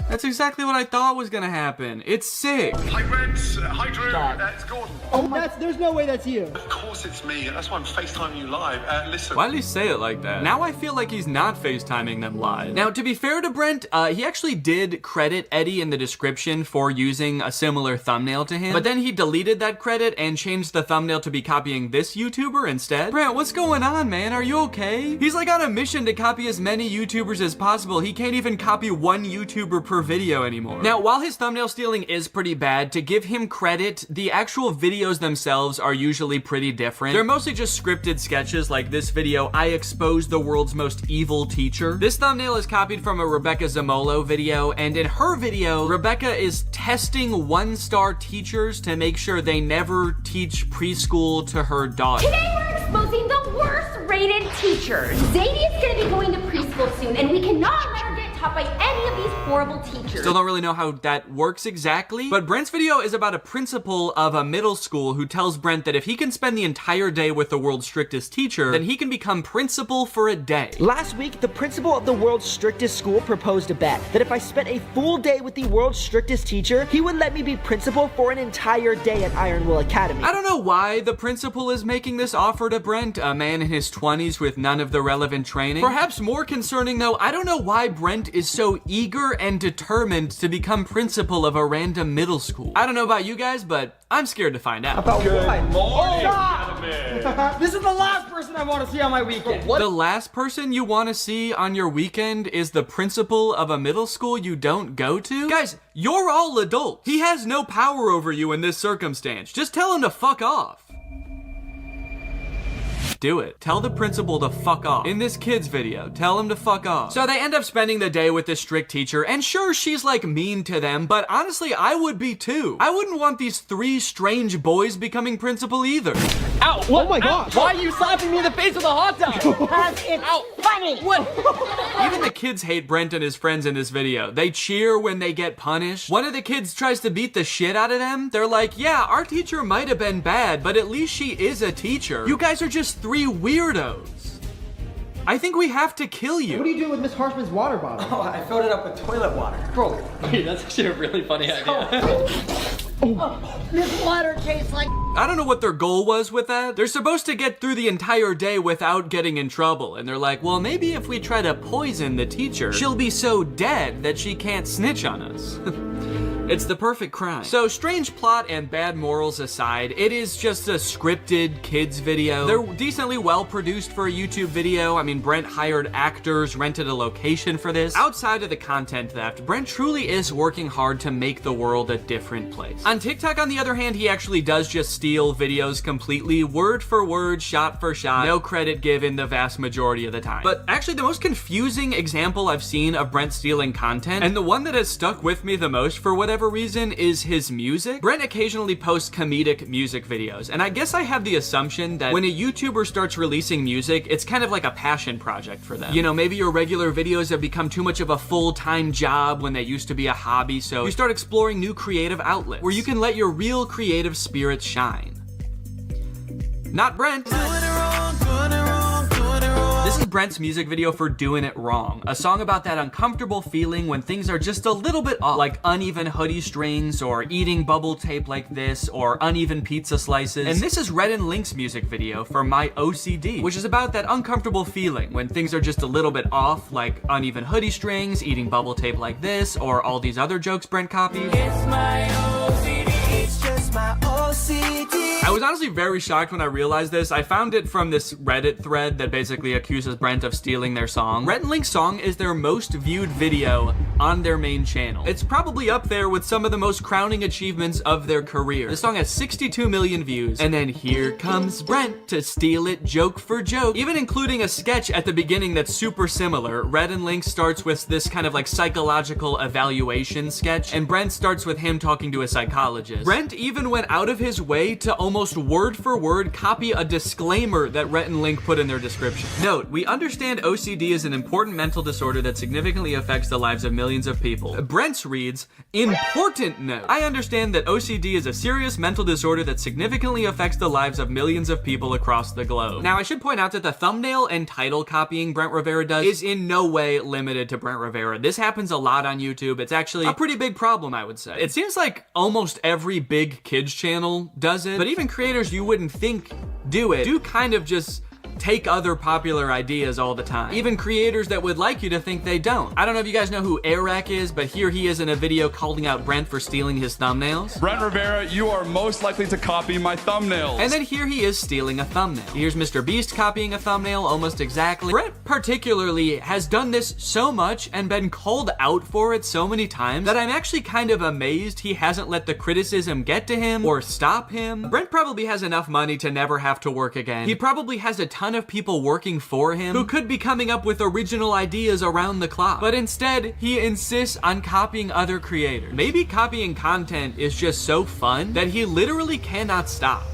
That's exactly what I thought was gonna happen. It's sick. Hi, Brent. Hi, Drew. It's Gordon. Oh, there's no way that's you. Of course it's me. That's why I'm FaceTiming you live. Listen. Why did he say it like that? Now I feel like he's not FaceTiming them live. Now, to be fair to Brent, he actually did credit Eddie in the description for using a similar thumbnail to him, but then he deleted that credit and changed the thumbnail to be copying this YouTuber instead. Brent, what's going on, man? Are you okay? He's like on a mission to copy as many YouTubers as possible. He can't even copy one YouTuber per video anymore. Now, while his thumbnail stealing is pretty bad, to give him credit, the actual videos themselves are usually pretty different. They're mostly just scripted sketches like this video, I exposed the world's most evil teacher. This thumbnail is copied from a Rebecca Zamolo video, and in her video, Rebecca is testing one-star teachers to make sure they never teach preschool to her daughter. Today we're exposing the worst underrated teachers. Zadie is going to be going to preschool soon, and we cannot let her get taught by any of these horrible teachers. Still don't really know how that works exactly, but Brent's video is about a principal of a middle school who tells Brent that if he can spend the entire day with the world's strictest teacher, then he can become principal for a day. Last week, the principal of the world's strictest school proposed a bet that if I spent a full day with the world's strictest teacher, he would let me be principal for an entire day at Iron Will Academy. I don't know why the principal is making this offer to Brent, a man in his 20s with none of the relevant training. Perhaps more concerning though, I don't know why Brent is so eager and determined to become principal of a random middle school. I don't know about you guys, but I'm scared to find out. About Good what? morning, Stop! This is the last person I want to see on my weekend. The last person you want to see on your weekend is the principal of a middle school you don't go to? Guys, you're all adults. He has no power over you in this circumstance. Just tell him to fuck off. Do it. Tell the principal to fuck off. In this kid's video, tell him to fuck off. So they end up spending the day with this strict teacher, and sure, she's like mean to them, but honestly, I would be too. I wouldn't want these 3 strange boys becoming principal either. Ow! What? Oh my gosh! Why are you slapping me in the face with a hot dog? Because it's funny. What? Even the kids hate Brent and his friends in this video. They cheer when they get punished. One of the kids tries to beat the shit out of them. They're like, yeah, our teacher might have been bad, but at least she is a teacher. You guys are just 3 weirdos. I think we have to kill you. What do you do with Miss Harshman's water bottle? Oh, I filled it up with toilet water. Bro, Wait, that's actually a really funny idea. This water tastes like. I don't know what their goal was with that. They're supposed to get through the entire day without getting in trouble. And they're like, well, maybe if we try to poison the teacher, she'll be so dead that she can't snitch on us. It's the perfect crime. So strange plot and bad morals aside, it is just a scripted kids video. They're decently well produced for a YouTube video. I mean, Brent hired actors, rented a location for this. Outside of the content theft, Brent truly is working hard to make the world a different place. On TikTok, on the other hand, he actually does just steal videos completely, word for word, shot for shot, no credit given the vast majority of the time. But actually, the most confusing example I've seen of Brent stealing content, and the one that has stuck with me the most for whatever reason, is his music. Brent occasionally posts comedic music videos, and I guess I have the assumption that when a YouTuber starts releasing music, it's kind of like a passion project for them. You know, maybe your regular videos have become too much of a full-time job when they used to be a hobby, so you start exploring new creative outlets where you can let your real creative spirit shine. Not Brent. This is Brent's music video for Doing It Wrong, a song about that uncomfortable feeling when things are just a little bit off, like uneven hoodie strings, or eating bubble tape like this, or uneven pizza slices. And this is Red and Link's music video for My OCD, which is about that uncomfortable feeling when things are just a little bit off, like uneven hoodie strings, eating bubble tape like this, or all these other jokes Brent copied. It's my OCD, it's just my OCD. I was honestly very shocked when I realized this. I found it from this Reddit thread that basically accuses Brent of stealing their song. Red and Link's song is their most viewed video on their main channel. It's probably up there with some of the most crowning achievements of their career. The song has 62 million views, and then here comes Brent to steal it joke for joke, even including a sketch at the beginning that's super similar. Red and Link starts with this kind of like psychological evaluation sketch, and Brent starts with him talking to a psychologist. Brent even went out of his way to almost word for word copy a disclaimer that Rhett and Link put in their description. Note, we understand OCD is an important mental disorder that significantly affects the lives of millions of people. Brent's reads, important note. I understand that OCD is a serious mental disorder that significantly affects the lives of millions of people across the globe. Now, I should point out that the thumbnail and title copying Brent Rivera does is in no way limited to Brent Rivera. This happens a lot on YouTube. It's actually a pretty big problem, I would say. It seems like almost every big kids channel does it, but even creators you wouldn't think do kind of just take other popular ideas all the time. Even creators that would like you to think they don't. I don't know if you guys know who Eric is, but here he is in a video calling out Brent for stealing his thumbnails. Brent Rivera, you are most likely to copy my thumbnails. And then here he is stealing a thumbnail. Here's Mr. Beast copying a thumbnail almost exactly. Brent particularly has done this so much and been called out for it so many times that I'm actually kind of amazed he hasn't let the criticism get to him or stop him. Brent probably has enough money to never have to work again. He probably has a ton of people working for him who could be coming up with original ideas around the clock. But instead, he insists on copying other creators. Maybe copying content is just so fun that he literally cannot stop.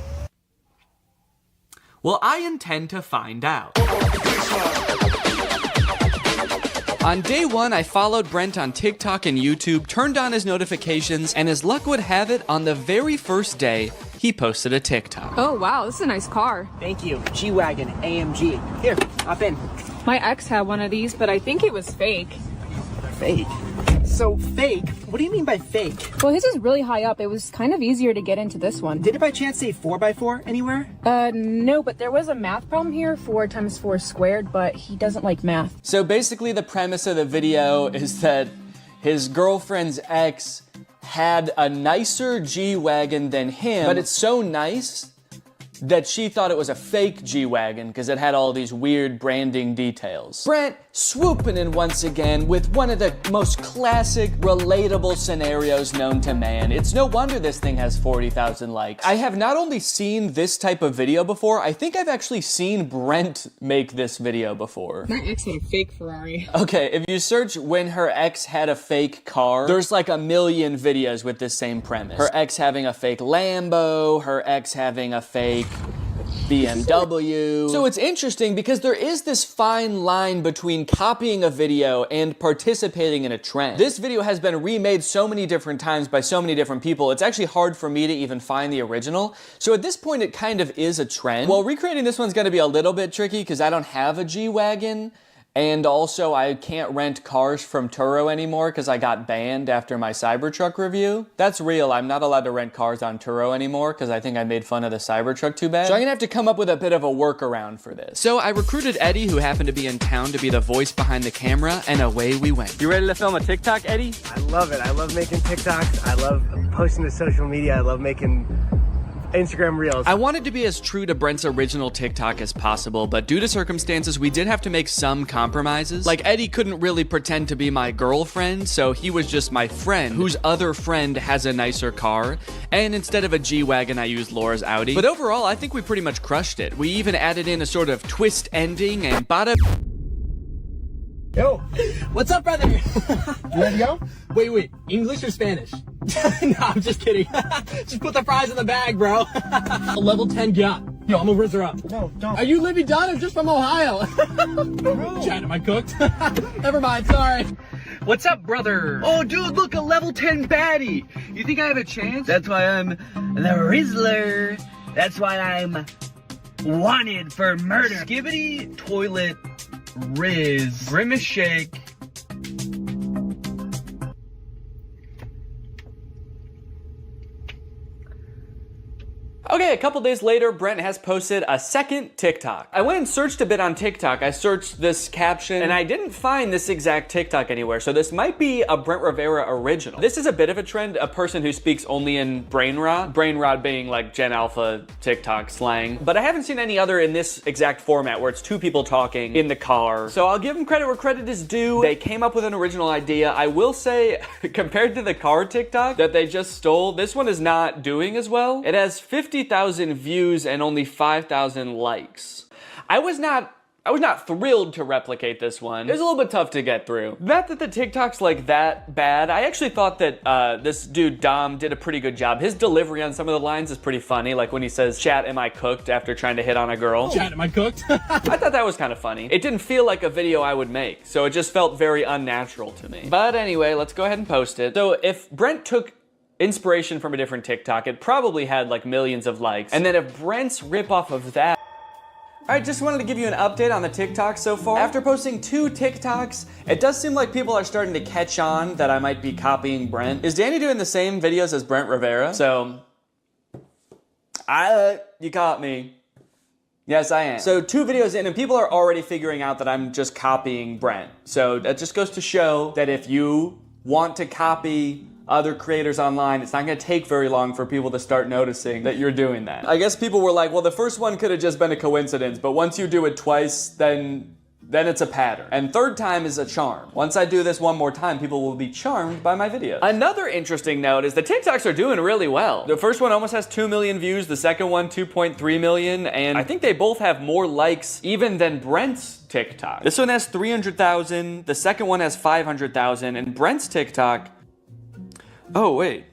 Well, I intend to find out. On day one, I followed Brent on TikTok and YouTube, turned on his notifications, and as luck would have it, on the very first day, he posted a TikTok. Oh wow, this is a nice car. Thank you. G-Wagon, AMG. Here, hop in. My ex had one of these, but I think it was fake. Fake? So fake? What do you mean by fake? Well, his is really high up. It was kind of easier to get into this one. Did it by chance say 4x4 anywhere? No, but there was a math problem here, 4 times 4 squared, but he doesn't like math. So basically the premise of the video is that his girlfriend's ex had a nicer G-Wagon than him, but it's so nice that she thought it was a fake G-Wagon because it had all these weird branding details. Brent swooping in once again with one of the most classic, relatable scenarios known to man. It's no wonder this thing has 40,000 likes. I have not only seen this type of video before, I think I've actually seen Brent make this video before. My ex had a fake Ferrari. Okay, if you search when her ex had a fake car, there's like a million videos with this same premise. Her ex having a fake Lambo, her ex having a fake BMW. So it's interesting because there is this fine line between copying a video and participating in a trend. This video has been remade so many different times by so many different people, it's actually hard for me to even find the original. So at this point, it kind of is a trend. Well, recreating this one's gonna be a little bit tricky because I don't have a G-Wagon. And also, I can't rent cars from Turo anymore because I got banned after my Cybertruck review. That's real. I'm not allowed to rent cars on Turo anymore because I think I made fun of the Cybertruck too bad. So I'm gonna have to come up with a bit of a workaround for this. So I recruited Eddie, who happened to be in town, to be the voice behind the camera, and away we went. You ready to film a TikTok, Eddie? I love it. I love making TikToks. I love posting to social media. I love making Instagram Reels. I wanted to be as true to Brent's original TikTok as possible, but due to circumstances, we did have to make some compromises. Like, Eddie couldn't really pretend to be my girlfriend, so he was just my friend, whose other friend has a nicer car, and instead of a G-Wagon, I used Laura's Audi. But overall, I think we pretty much crushed it. We even added in a sort of twist ending and bada. Yo, what's up, brother? You ready to go? Wait, English or Spanish? No, I'm just kidding. Just put the fries in the bag, bro. A level 10 gap. Yo, I'm gonna rizz her up. No, don't. Are you living down or just from Ohio? No. Chad, am I cooked? Never mind, sorry. What's up, brother? Oh, dude, look, a level 10 baddie. You think I have a chance? That's why I'm the Rizzler. That's why I'm wanted for murder. Skibbity toilet Riz. Grimace shake. Okay, a couple days later, Brent has posted a second TikTok. I went and searched a bit on TikTok. I searched this caption, and I didn't find this exact TikTok anywhere, so this might be a Brent Rivera original. This is a bit of a trend, a person who speaks only in brain rot being like Gen Alpha TikTok slang. But I haven't seen any other in this exact format where it's two people talking in the car. So I'll give them credit where credit is due. They came up with an original idea. I will say, compared to the car TikTok that they just stole, this one is not doing as well. It has 50,000 views and only 5,000 likes. I was not thrilled to replicate this one. It was a little bit tough to get through. Not that the TikTok's like that bad. I actually thought that this dude Dom did a pretty good job. His delivery on some of the lines is pretty funny, like when he says, "Chat, am I cooked?" after trying to hit on a girl. Chat, am I cooked? I thought that was kind of funny. It didn't feel like a video I would make, so it just felt very unnatural to me. But anyway, let's go ahead and post it. So if Brent took inspiration from a different TikTok, it probably had like millions of likes. And then if Brent's ripoff of that. Alright, just wanted to give you an update on the TikTok so far. After posting 2 TikToks, it does seem like people are starting to catch on that I might be copying Brent. Is Danny doing the same videos as Brent Rivera? So, you caught me. Yes, I am. So 2 videos in and people are already figuring out that I'm just copying Brent. So that just goes to show that if you want to copy other creators online, it's not gonna take very long for people to start noticing that you're doing that. I guess people were like, well, the first one could have just been a coincidence, but once you do it twice, then it's a pattern. And 3rd time is a charm. Once I do this one more time, people will be charmed by my video. Another interesting note is the TikToks are doing really well. The first one almost has 2 million views, the second one 2.3 million, and I think they both have more likes even than Brent's TikTok. This one has 300,000, the second one has 500,000, and Brent's TikTok, oh, wait.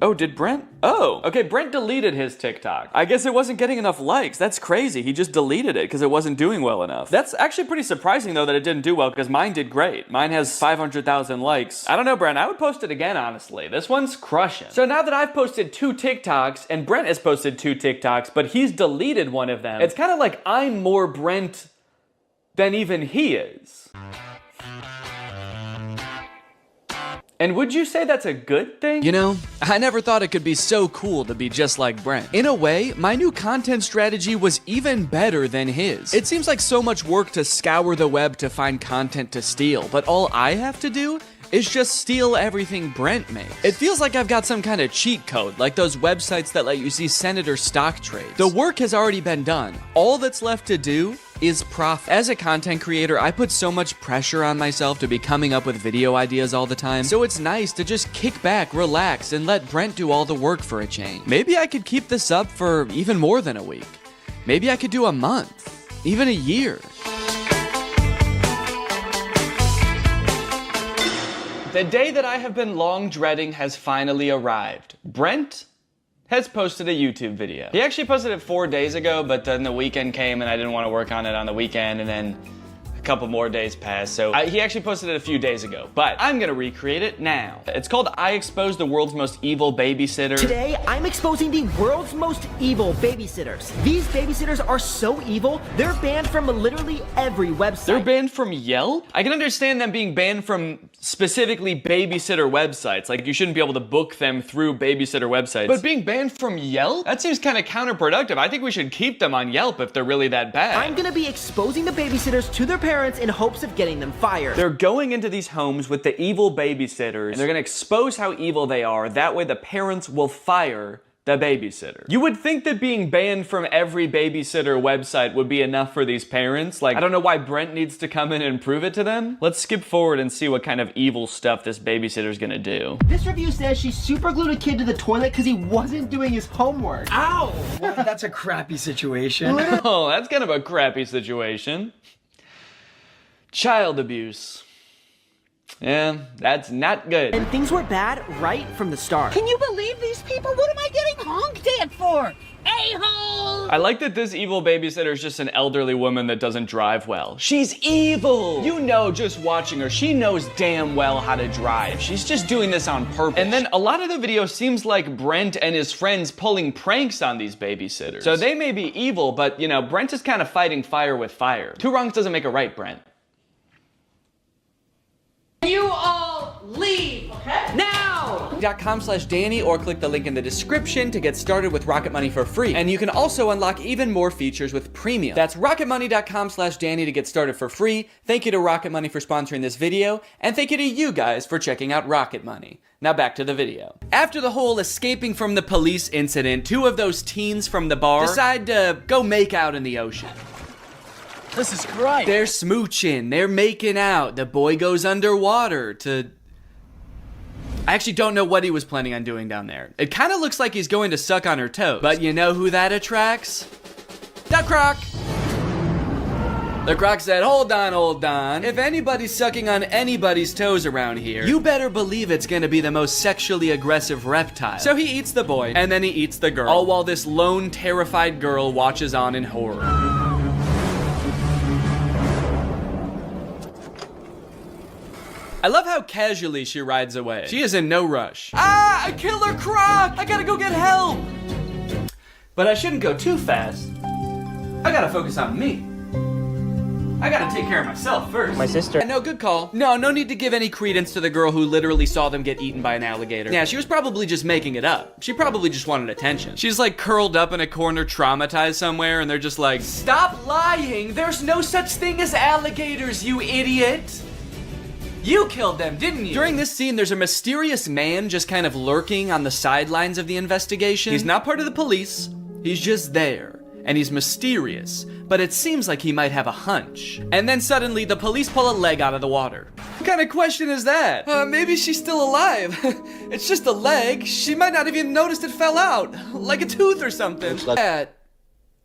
Oh, did Brent? Oh, okay, Brent deleted his TikTok. I guess it wasn't getting enough likes. That's crazy. He just deleted it because it wasn't doing well enough. That's actually pretty surprising though that it didn't do well because mine did great. Mine has 500,000 likes. I don't know, Brent. I would post it again, honestly. This one's crushing. So now that I've posted 2 TikToks and Brent has posted 2 TikToks, but he's deleted one of them, it's kind of like I'm more Brent than even he is. And would you say that's a good thing? You know, I never thought it could be so cool to be just like Brent. In a way, my new content strategy was even better than his. It seems like so much work to scour the web to find content to steal, but all I have to do is just steal everything Brent makes. It feels like I've got some kind of cheat code, like those websites that let you see senator stock trades. The work has already been done. All that's left to do is profit. As a content creator, I put so much pressure on myself to be coming up with video ideas all the time, so it's nice to just kick back, relax, and let Brent do all the work for a change. Maybe I could keep this up for even more than a week. Maybe I could do a month, even a year. The day that I have been long dreading has finally arrived. Brent has posted a YouTube video. He actually posted it 4 days ago, but then the weekend came and I didn't want to work on it on the weekend, and then a couple more days passed, so he actually posted it a few days ago, but I'm gonna recreate it now. It's called I Exposed the World's Most Evil Babysitter. Today, I'm exposing the world's most evil babysitters. These babysitters are so evil, they're banned from literally every website. They're banned from Yelp? I can understand them being banned from specifically babysitter websites, like you shouldn't be able to book them through babysitter websites. But being banned from Yelp? That seems kind of counterproductive. I think we should keep them on Yelp if they're really that bad. I'm gonna be exposing the babysitters to their parents in hopes of getting them fired. They're going into these homes with the evil babysitters, and they're gonna expose how evil they are. That way the parents will fire the babysitter. You would think that being banned from every babysitter website would be enough for these parents. Like, I don't know why Brent needs to come in and prove it to them. Let's skip forward and see what kind of evil stuff this babysitter's gonna do. This review says she superglued a kid to the toilet because he wasn't doing his homework. Ow! Well, that's a crappy situation. Oh, that's kind of a crappy situation. Child abuse. Yeah, that's not good. And things were bad right from the start. Can you believe these people? What am I getting honked at for? A-hole! I like that this evil babysitter is just an elderly woman that doesn't drive well. She's evil! You know, just watching her, she knows damn well how to drive. She's just doing this on purpose. And then a lot of the video seems like Brent and his friends pulling pranks on these babysitters. So they may be evil, but you know, Brent is kind of fighting fire with fire. 2 wrongs doesn't make a right, Brent. You all leave, okay? Now! .com/Danny or click the link in the description to get started with Rocket Money for free. And you can also unlock even more features with premium. That's rocketmoney.com/Danny to get started for free. Thank you to Rocket Money for sponsoring this video, and thank you to you guys for checking out Rocket Money. Now back to the video. After the whole escaping from the police incident, 2 of those teens from the bar decide to go make out in the ocean. This is great. They're smooching, they're making out. The boy goes underwater to... I actually don't know what he was planning on doing down there. It kind of looks like he's going to suck on her toes. But you know who that attracts? The Croc! The Croc said, hold on. If anybody's sucking on anybody's toes around here, you better believe it's gonna be the most sexually aggressive reptile. So he eats the boy, and then he eats the girl. All while this lone, terrified girl watches on in horror. I love how casually she rides away. She is in no rush. Ah, a killer croc! I gotta go get help! But I shouldn't go too fast. I gotta focus on me. I gotta take care of myself first. My sister. No, good call. No need to give any credence to the girl who literally saw them get eaten by an alligator. Yeah, she was probably just making it up. She probably just wanted attention. She's like curled up in a corner, traumatized somewhere, and they're just like, stop lying! There's no such thing as alligators, you idiot! You killed them, didn't you? During this scene, there's a mysterious man just kind of lurking on the sidelines of the investigation. He's not part of the police. He's just there. And he's mysterious. But it seems like he might have a hunch. And then suddenly, the police pull a leg out of the water. What kind of question is that? Maybe she's still alive. It's just a leg. She might not have even noticed it fell out. Like a tooth or something.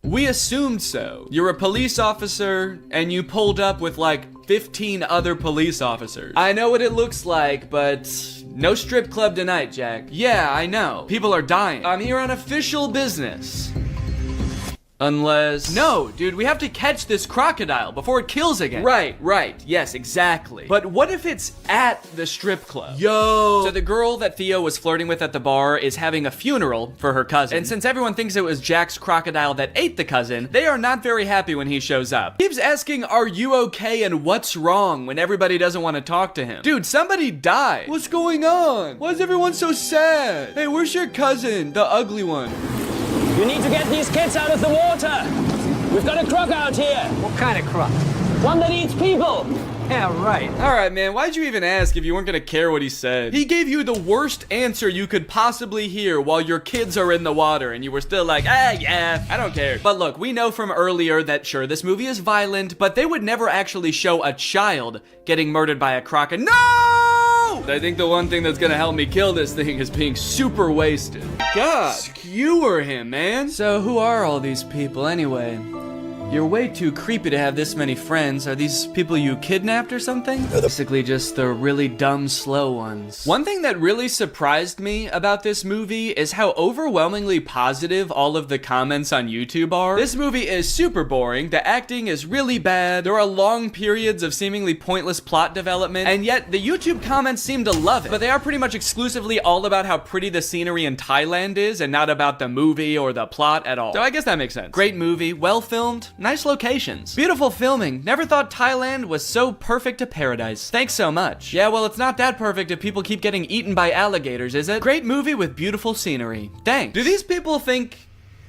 We assumed so. You're a police officer, and you pulled up with like 15 other police officers. I know what it looks like, but no strip club tonight, Jack. Yeah, I know. People are dying. I'm here on official business. Unless... No, dude, we have to catch this crocodile before it kills again. Right. Yes, exactly. But what if it's at the strip club? Yo! So the girl that Theo was flirting with at the bar is having a funeral for her cousin. And since everyone thinks it was Jack's crocodile that ate the cousin, they are not very happy when he shows up. He keeps asking, are you okay and what's wrong when everybody doesn't want to talk to him. Dude, somebody died. What's going on? Why is everyone so sad? Hey, where's your cousin? The ugly one. You need to get these kids out of the water. We've got a croc out here. What kind of croc? One that eats people. Yeah, right. All right, man, why'd you even ask if you weren't gonna care what he said? He gave you the worst answer you could possibly hear while your kids are in the water, and you were still like, yeah, I don't care. But look, we know from earlier that sure, this movie is violent, but they would never actually show a child getting murdered by a crocodile. No! I think the one thing that's gonna help me kill this thing is being super wasted. God, skewer him, man. So who are all these people anyway? You're way too creepy to have this many friends. Are these people you kidnapped or something? Basically just the really dumb, slow ones. One thing that really surprised me about this movie is how overwhelmingly positive all of the comments on YouTube are. This movie is super boring, the acting is really bad, there are long periods of seemingly pointless plot development, and yet the YouTube comments seem to love it. But they are pretty much exclusively all about how pretty the scenery in Thailand is, and not about the movie or the plot at all. So I guess that makes sense. Great movie, well filmed, nice locations, beautiful filming. Never thought Thailand was so perfect a paradise. Thanks so much. Yeah, well, it's not that perfect if people keep getting eaten by alligators, is it? Great movie with beautiful scenery. Thanks. Do these people think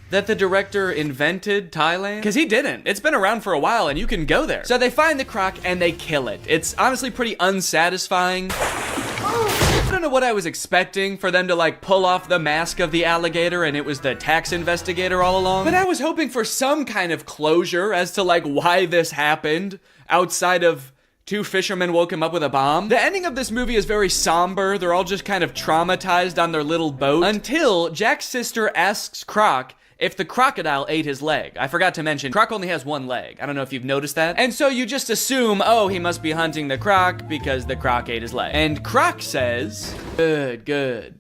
that the director invented Thailand? Because he didn't. It's been around for a while and you can go there. So they find the croc and they kill it. It's honestly pretty unsatisfying. I don't know what I was expecting, for them to like pull off the mask of the alligator and it was the tax investigator all along. But I was hoping for some kind of closure as to like why this happened, outside of two fishermen woke him up with a bomb. The ending of this movie is very somber. They're all just kind of traumatized on their little boat until Jack's sister asks Croc if the crocodile ate his leg. I forgot to mention, Croc only has one leg. I don't know if you've noticed that. And so you just assume, oh, he must be hunting the croc because the croc ate his leg. And Croc says, good.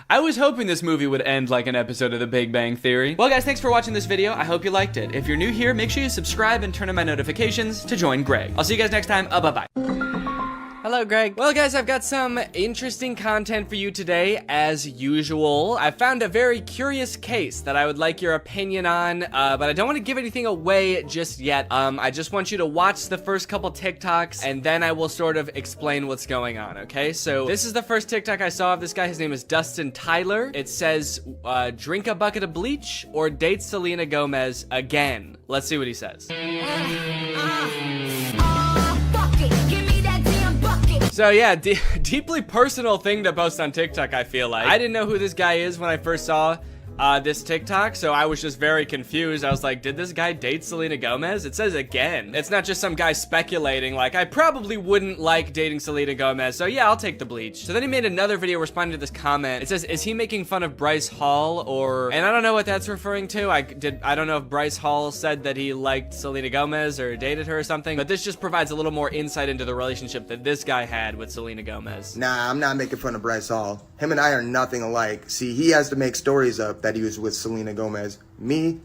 I was hoping this movie would end like an episode of The Big Bang Theory. Well, guys, thanks for watching this video. I hope you liked it. If you're new here, make sure you subscribe and turn on my notifications to join Greg. I'll see you guys next time. Bye-bye. Hello, Greg. Well, guys, I've got some interesting content for you today, as usual. I found a very curious case that I would like your opinion on, but I don't want to give anything away just yet. I just want you to watch the first couple TikToks, and then I will sort of explain what's going on, okay? So this is the first TikTok I saw of this guy. His name is Dustin Tyler. It says, drink a bucket of bleach or date Selena Gomez again. Let's see what he says. So yeah, deeply personal thing to post on TikTok, I feel like. I didn't know who this guy is when I first saw this TikTok, so I was just very confused. I was like, did this guy date Selena Gomez? It says again. It's not just some guy speculating, like, I probably wouldn't like dating Selena Gomez, so yeah, I'll take the bleach. So then he made another video responding to this comment. It says, is he making fun of Bryce Hall, or... And I don't know what that's referring to. I don't know if Bryce Hall said that he liked Selena Gomez or dated her or something, but this just provides a little more insight into the relationship that this guy had with Selena Gomez. Nah, I'm not making fun of Bryce Hall. Him and I are nothing alike. See, he has to make stories up that he was with Selena Gomez. Me,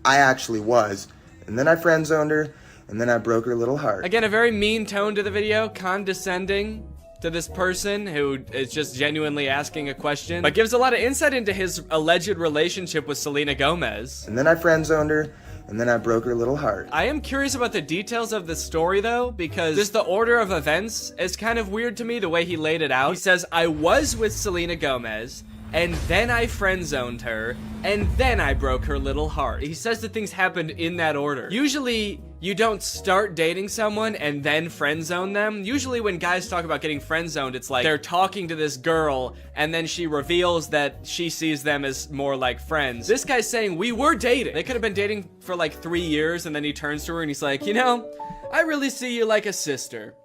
I actually was. And then I friend zoned her, and then I broke her little heart. Again, a very mean tone to the video, condescending to this person who is just genuinely asking a question, but gives a lot of insight into his alleged relationship with Selena Gomez. And then I friend zoned her, and then I broke her little heart. I am curious about the details of the story though, because just the order of events is kind of weird to me, the way he laid it out. He says, I was with Selena Gomez, and then I friend-zoned her, and then I broke her little heart. He says that things happened in that order. Usually, you don't start dating someone and then friend-zone them. Usually when guys talk about getting friend-zoned, it's like they're talking to this girl, and then she reveals that she sees them as more like friends. This guy's saying, we were dating. They could have been dating for like 3 years, and then he turns to her and he's like, you know, I really see you like a sister.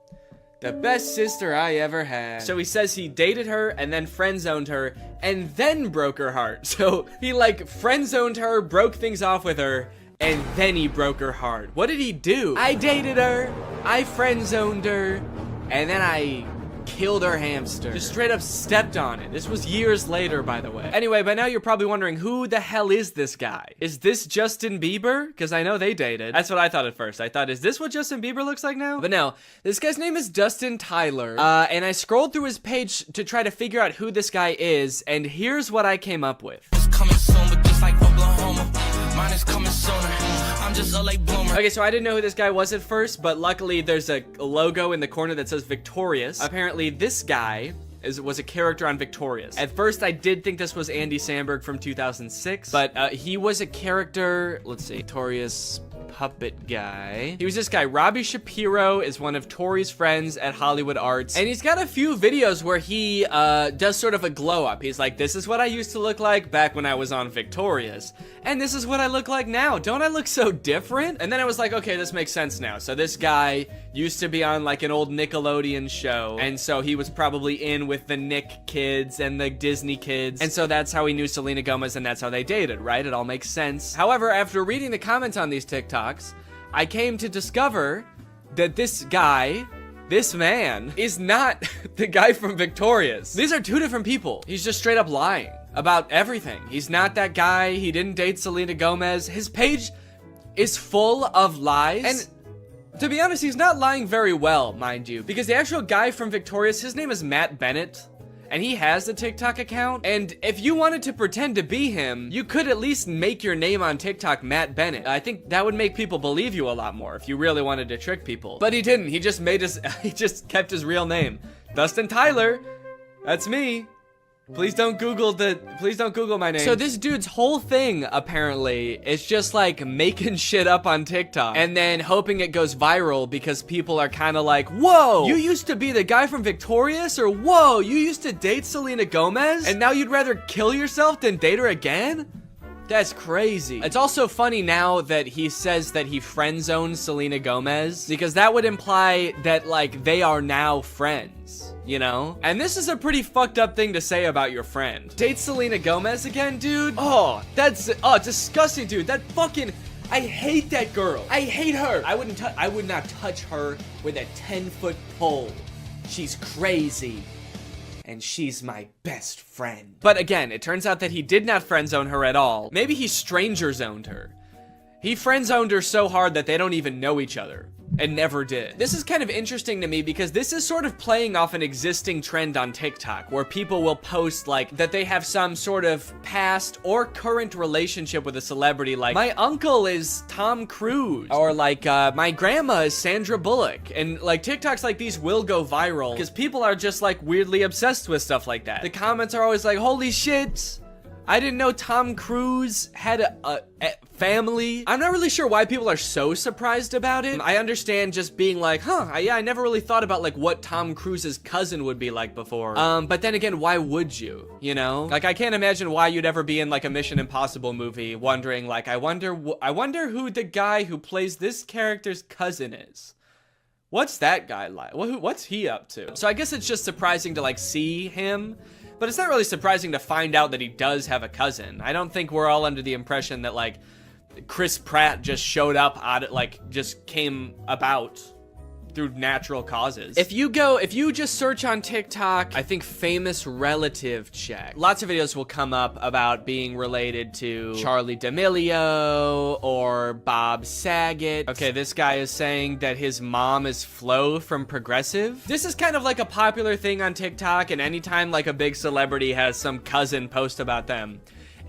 The best sister I ever had. So he says he dated her and then friend-zoned her and then broke her heart. So he like friend-zoned her, broke things off with her, and then he broke her heart. What did he do? I dated her, I friend-zoned her, and then I killed her hamster. Just straight up stepped on it. This was years later, by the way. Anyway, by now you're probably wondering, who the hell is this guy? Is this Justin Bieber? Because I know they dated. That's what I thought at first. I thought, is this what Justin Bieber looks like now? But no, this guy's name is Dustin Tyler. And I scrolled through his page to try to figure out who this guy is, and here's what I came up with. It's coming soon, but just like Oklahoma, mine is coming sooner. I'm just a late bloomer. Okay, so I didn't know who this guy was at first, but luckily there's a logo in the corner that says Victorious. Apparently this guy was a character on Victorious. At first I did think this was Andy Samberg from 2006, but he was a character, let's see, Victorious puppet guy. He was this guy. Robbie Shapiro is one of Tori's friends at Hollywood Arts, and he's got a few videos where he does sort of a glow up. He's like, this is what I used to look like back when I was on Victorious, and this is what I look like now. Don't I look so different? And then I was like, okay, this makes sense now. So this guy used to be on like an old Nickelodeon show, and so he was probably in with the Nick kids and the Disney kids, and so that's how he knew Selena Gomez, and that's how they dated, right? It all makes sense. However, after reading the comments on these TikToks, I came to discover that this guy, this man, is not the guy from Victorious. These are two different people. He's just straight up lying about everything. He's not that guy. He didn't date Selena Gomez. His page is full of lies. And to be honest, he's not lying very well, mind you, because the actual guy from Victorious, his name is Matt Bennett, and he has a TikTok account. And if you wanted to pretend to be him, you could at least make your name on TikTok Matt Bennett. I think that would make people believe you a lot more if you really wanted to trick people. But he didn't. He just he just kept his real name. Dustin Tyler. That's me. Please don't Google my name. So this dude's whole thing, apparently, is just like making shit up on TikTok and then hoping it goes viral because people are kind of like, whoa, you used to be the guy from Victorious? Or whoa, you used to date Selena Gomez? And now you'd rather kill yourself than date her again? That's crazy. It's also funny now that he says that he friend-zoned Selena Gomez, because that would imply that, like, they are now friends, you know? And this is a pretty fucked up thing to say about your friend. Date Selena Gomez again, dude? Oh, that's, disgusting, dude. That fucking, I hate that girl. I hate her. I would not touch her with a 10-foot pole. She's crazy. And she's my best friend. But again, it turns out that he did not friend-zone her at all. Maybe he stranger-zoned her. He friend-zoned her so hard that they don't even know each other. And never did. This is kind of interesting to me because this is sort of playing off an existing trend on TikTok where people will post like that they have some sort of past or current relationship with a celebrity, like my uncle is Tom Cruise, or like my grandma is Sandra Bullock. And like TikToks like these will go viral because people are just like weirdly obsessed with stuff like that. The comments are always like, holy shit, I didn't know Tom Cruise had a family. I'm not really sure why people are so surprised about it. I understand just being like, huh, yeah, I never really thought about like what Tom Cruise's cousin would be like before. But then again, why would you, you know? Like, I can't imagine why you'd ever be in like a Mission Impossible movie wondering like, I wonder who the guy who plays this character's cousin is. What's that guy like? What's he up to? So I guess it's just surprising to like see him. But it's not really surprising to find out that he does have a cousin. I don't think we're all under the impression that, like, Chris Pratt just showed up just came about through natural causes. If you just search on TikTok, I think famous relative check, lots of videos will come up about being related to Charli D'Amelio or Bob Saget. Okay, this guy is saying that his mom is Flo from Progressive. This is kind of like a popular thing on TikTok, and anytime like a big celebrity has some cousin post about them,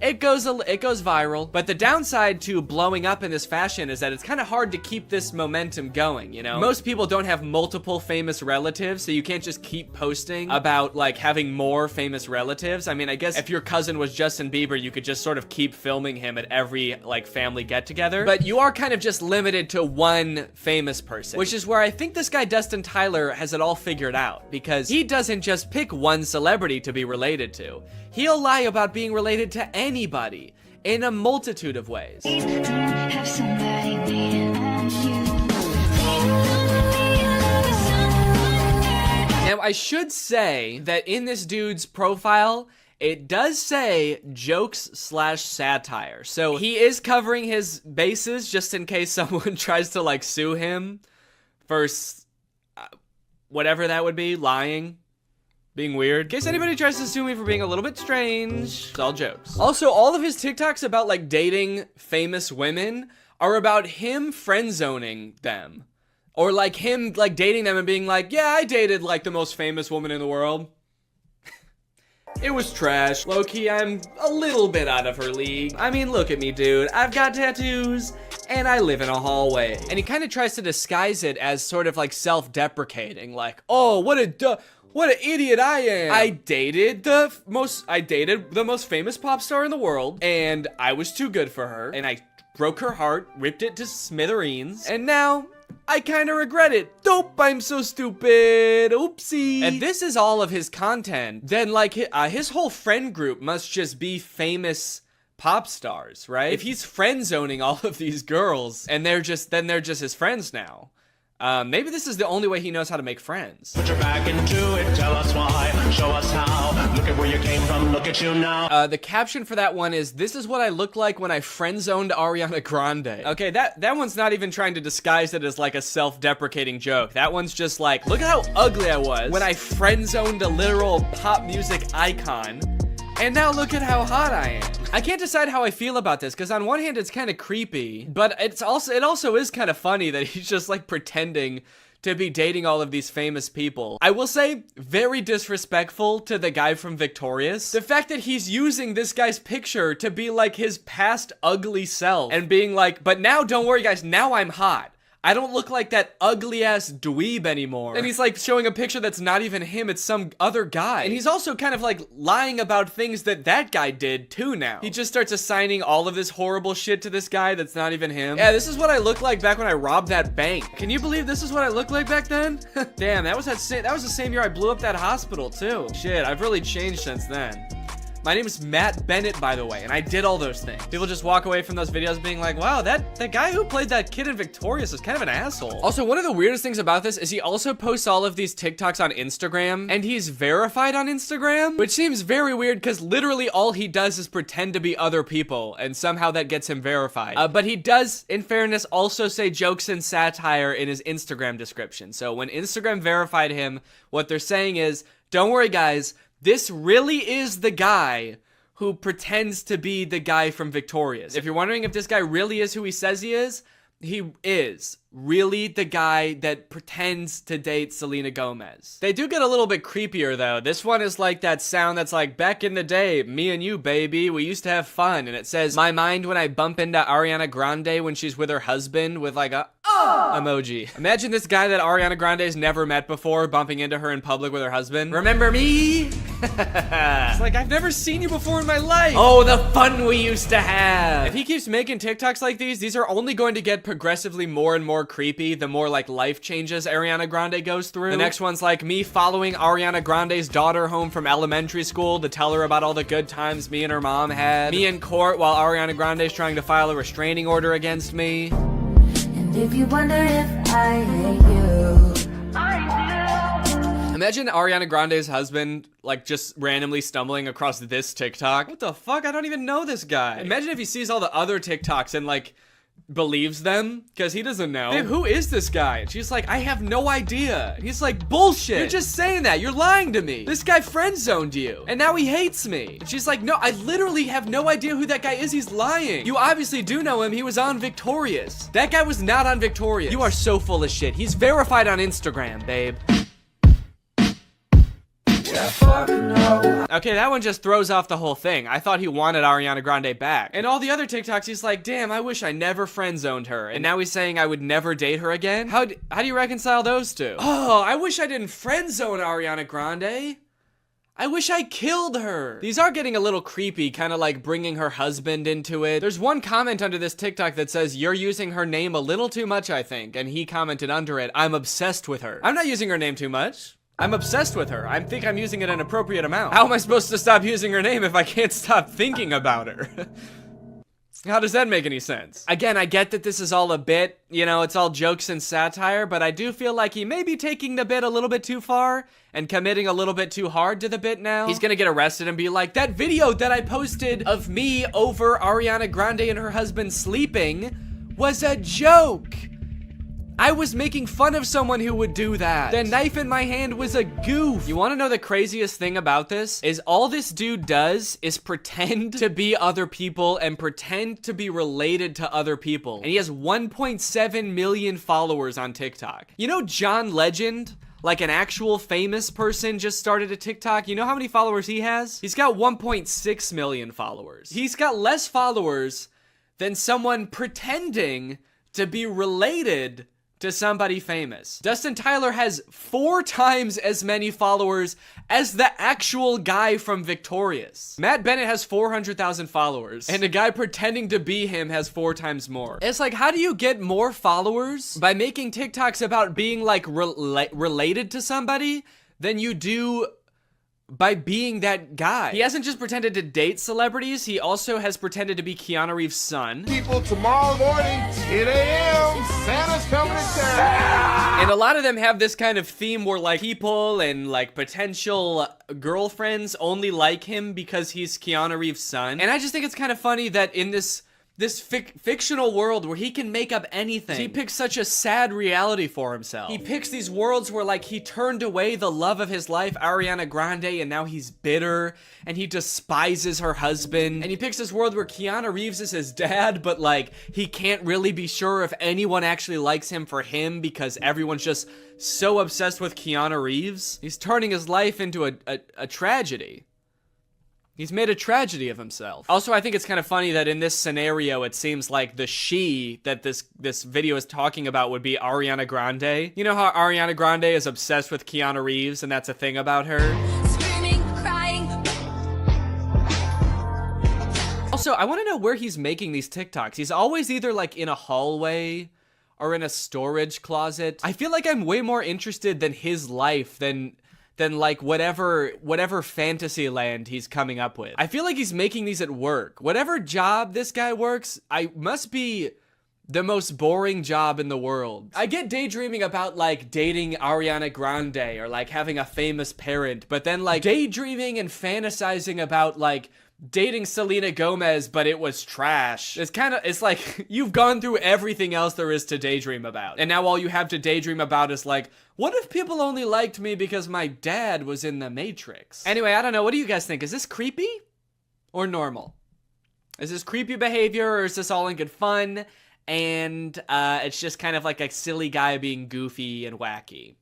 it goes viral. But the downside to blowing up in this fashion is that it's kind of hard to keep this momentum going, you know? Most people don't have multiple famous relatives, so you can't just keep posting about like having more famous relatives. I mean, I guess if your cousin was Justin Bieber, you could just sort of keep filming him at every like family get together. But you are kind of just limited to one famous person, which is where I think this guy Dustin Tyler has it all figured out, because he doesn't just pick one celebrity to be related to. He'll lie about being related to anybody in a multitude of ways. Now, I should say that in this dude's profile, it does say jokes/satire. So he is covering his bases just in case someone tries to like sue him for whatever that would be, lying, being weird. In case anybody tries to sue me for being a little bit strange, it's all jokes. Also, all of his TikToks about like dating famous women are about him friend zoning them. Or like him like dating them and being like, yeah, I dated like the most famous woman in the world. It was trash. Low-key, I'm a little bit out of her league. I mean, look at me, dude. I've got tattoos, and I live in a hallway. And he kind of tries to disguise it as sort of like self-deprecating, like, oh, what an idiot I am. I dated the most famous pop star in the world, and I was too good for her, and I broke her heart, ripped it to smithereens, and now I kind of regret it. Dope, I'm so stupid. Oopsie. And this is all of his content. Then like his whole friend group must just be famous pop stars, right? If he's friend zoning all of these girls and they're just his friends now. Maybe this is the only way he knows how to make friends. Put your back into it, tell us why, show us how. Look at where you came from, look at you now. The caption for that one is, this is what I look like when I friend-zoned Ariana Grande. Okay, that one's not even trying to disguise it as like a self-deprecating joke. That one's just like, look at how ugly I was when I friend-zoned a literal pop music icon. And now look at how hot I am. I can't decide how I feel about this, because on one hand it's kind of creepy, but it also is kind of funny that he's just like pretending to be dating all of these famous people. I will say, very disrespectful to the guy from Victorious. The fact that he's using this guy's picture to be like his past ugly self and being like, but now don't worry guys, now I'm hot. I don't look like that ugly-ass dweeb anymore. And he's like showing a picture that's not even him, it's some other guy. And he's also kind of like lying about things that guy did too now. He just starts assigning all of this horrible shit to this guy that's not even him. Yeah, this is what I looked like back when I robbed that bank. Can you believe this is what I looked like back then? Damn, that was the same year I blew up that hospital too. Shit, I've really changed since then. My name is Matt Bennett, by the way, and I did all those things. People just walk away from those videos being like, wow, that guy who played that kid in Victorious is kind of an asshole. Also, one of the weirdest things about this is he also posts all of these TikToks on Instagram, and he's verified on Instagram, which seems very weird because literally all he does is pretend to be other people, and somehow that gets him verified. But he does, in fairness, also say jokes and satire in his Instagram description. So when Instagram verified him, what they're saying is, don't worry guys, this really is the guy who pretends to be the guy from Victorious. If you're wondering if this guy really is who he says he is really the guy that pretends to date Selena Gomez. They do get a little bit creepier though. This one is like that sound that's like, back in the day, me and you, baby, we used to have fun. And it says, my mind when I bump into Ariana Grande when she's with her husband with like a emoji. Imagine this guy that Ariana Grande's never met before bumping into her in public with her husband. Remember me? It's like, I've never seen you before in my life. Oh, the fun we used to have. If he keeps making TikToks like these are only going to get progressively more and more creepy the more like life changes Ariana Grande goes through. The next one's like me following Ariana Grande's daughter home from elementary school to tell her about all the good times me and her mom had. Me in court while Ariana Grande's trying to file a restraining order against me. And if you wonder if I hate you, imagine Ariana Grande's husband, like, just randomly stumbling across this TikTok. What the fuck? I don't even know this guy. Imagine if he sees all the other TikToks and, like, believes them, because he doesn't know. Babe, who is this guy? And she's like, I have no idea. He's like, bullshit. You're just saying that. You're lying to me. This guy friend-zoned you, and now he hates me. And she's like, no, I literally have no idea who that guy is. He's lying. You obviously do know him. He was on Victorious. That guy was not on Victorious. You are so full of shit. He's verified on Instagram, babe. Okay, that one just throws off the whole thing. I thought he wanted Ariana Grande back. And all the other TikToks, he's like, damn, I wish I never friend-zoned her. And now he's saying I would never date her again? How do you reconcile those two? Oh, I wish I didn't friend-zone Ariana Grande. I wish I killed her. These are getting a little creepy, kind of like bringing her husband into it. There's one comment under this TikTok that says, you're using her name a little too much, I think. And he commented under it, I'm obsessed with her. I'm not using her name too much. I'm obsessed with her. I think I'm using it an appropriate amount. How am I supposed to stop using her name if I can't stop thinking about her? How does that make any sense? Again, I get that this is all a bit, you know, it's all jokes and satire, but I do feel like he may be taking the bit a little bit too far and committing a little bit too hard to the bit now. He's gonna get arrested and be like, that video that I posted of me over Ariana Grande and her husband sleeping was a joke. I was making fun of someone who would do that. The knife in my hand was a goof. You wanna know the craziest thing about this? Is all this dude does is pretend to be other people and pretend to be related to other people. And he has 1.7 million followers on TikTok. You know John Legend? Like an actual famous person just started a TikTok. You know how many followers he has? He's got 1.6 million followers. He's got less followers than someone pretending to be related to somebody famous. Dustin Tyler has 4 times as many followers as the actual guy from Victorious. Matt Bennett has 400,000 followers, and a guy pretending to be him has 4 times more. It's like, how do you get more followers by making TikToks about being like related to somebody than you do by being that guy? He hasn't just pretended to date celebrities, he also has pretended to be Keanu Reeves' son. People, tomorrow morning, 10 a.m., Santa's coming to town. And a lot of them have this kind of theme where like people and like potential girlfriends only like him because he's Keanu Reeves' son. And I just think it's kind of funny that in this fictional world where he can make up anything, he picks such a sad reality for himself. He picks these worlds where like he turned away the love of his life, Ariana Grande, and now he's bitter and he despises her husband. And he picks this world where Keanu Reeves is his dad, but like he can't really be sure if anyone actually likes him for him because everyone's just so obsessed with Keanu Reeves. He's turning his life into a tragedy. He's made a tragedy of himself. Also, I think it's kind of funny that in this scenario, it seems like the she that this video is talking about would be Ariana Grande. You know how Ariana Grande is obsessed with Keanu Reeves and that's a thing about her? Screaming, crying. Also, I want to know where he's making these TikToks. He's always either like in a hallway or in a storage closet. I feel like I'm way more interested than his life than like whatever fantasy land he's coming up with. I feel like he's making these at work. Whatever job this guy works, I must be the most boring job in the world. I get daydreaming about like dating Ariana Grande or like having a famous parent, but then like daydreaming and fantasizing about like dating Selena Gomez, but it was trash. It's like you've gone through everything else there is to daydream about. And now all you have to daydream about is like, what if people only liked me because my dad was in The Matrix? Anyway, I don't know. What do you guys think? Is this creepy or normal? Is this creepy behavior or is this all in good fun? And it's just kind of like a silly guy being goofy and wacky.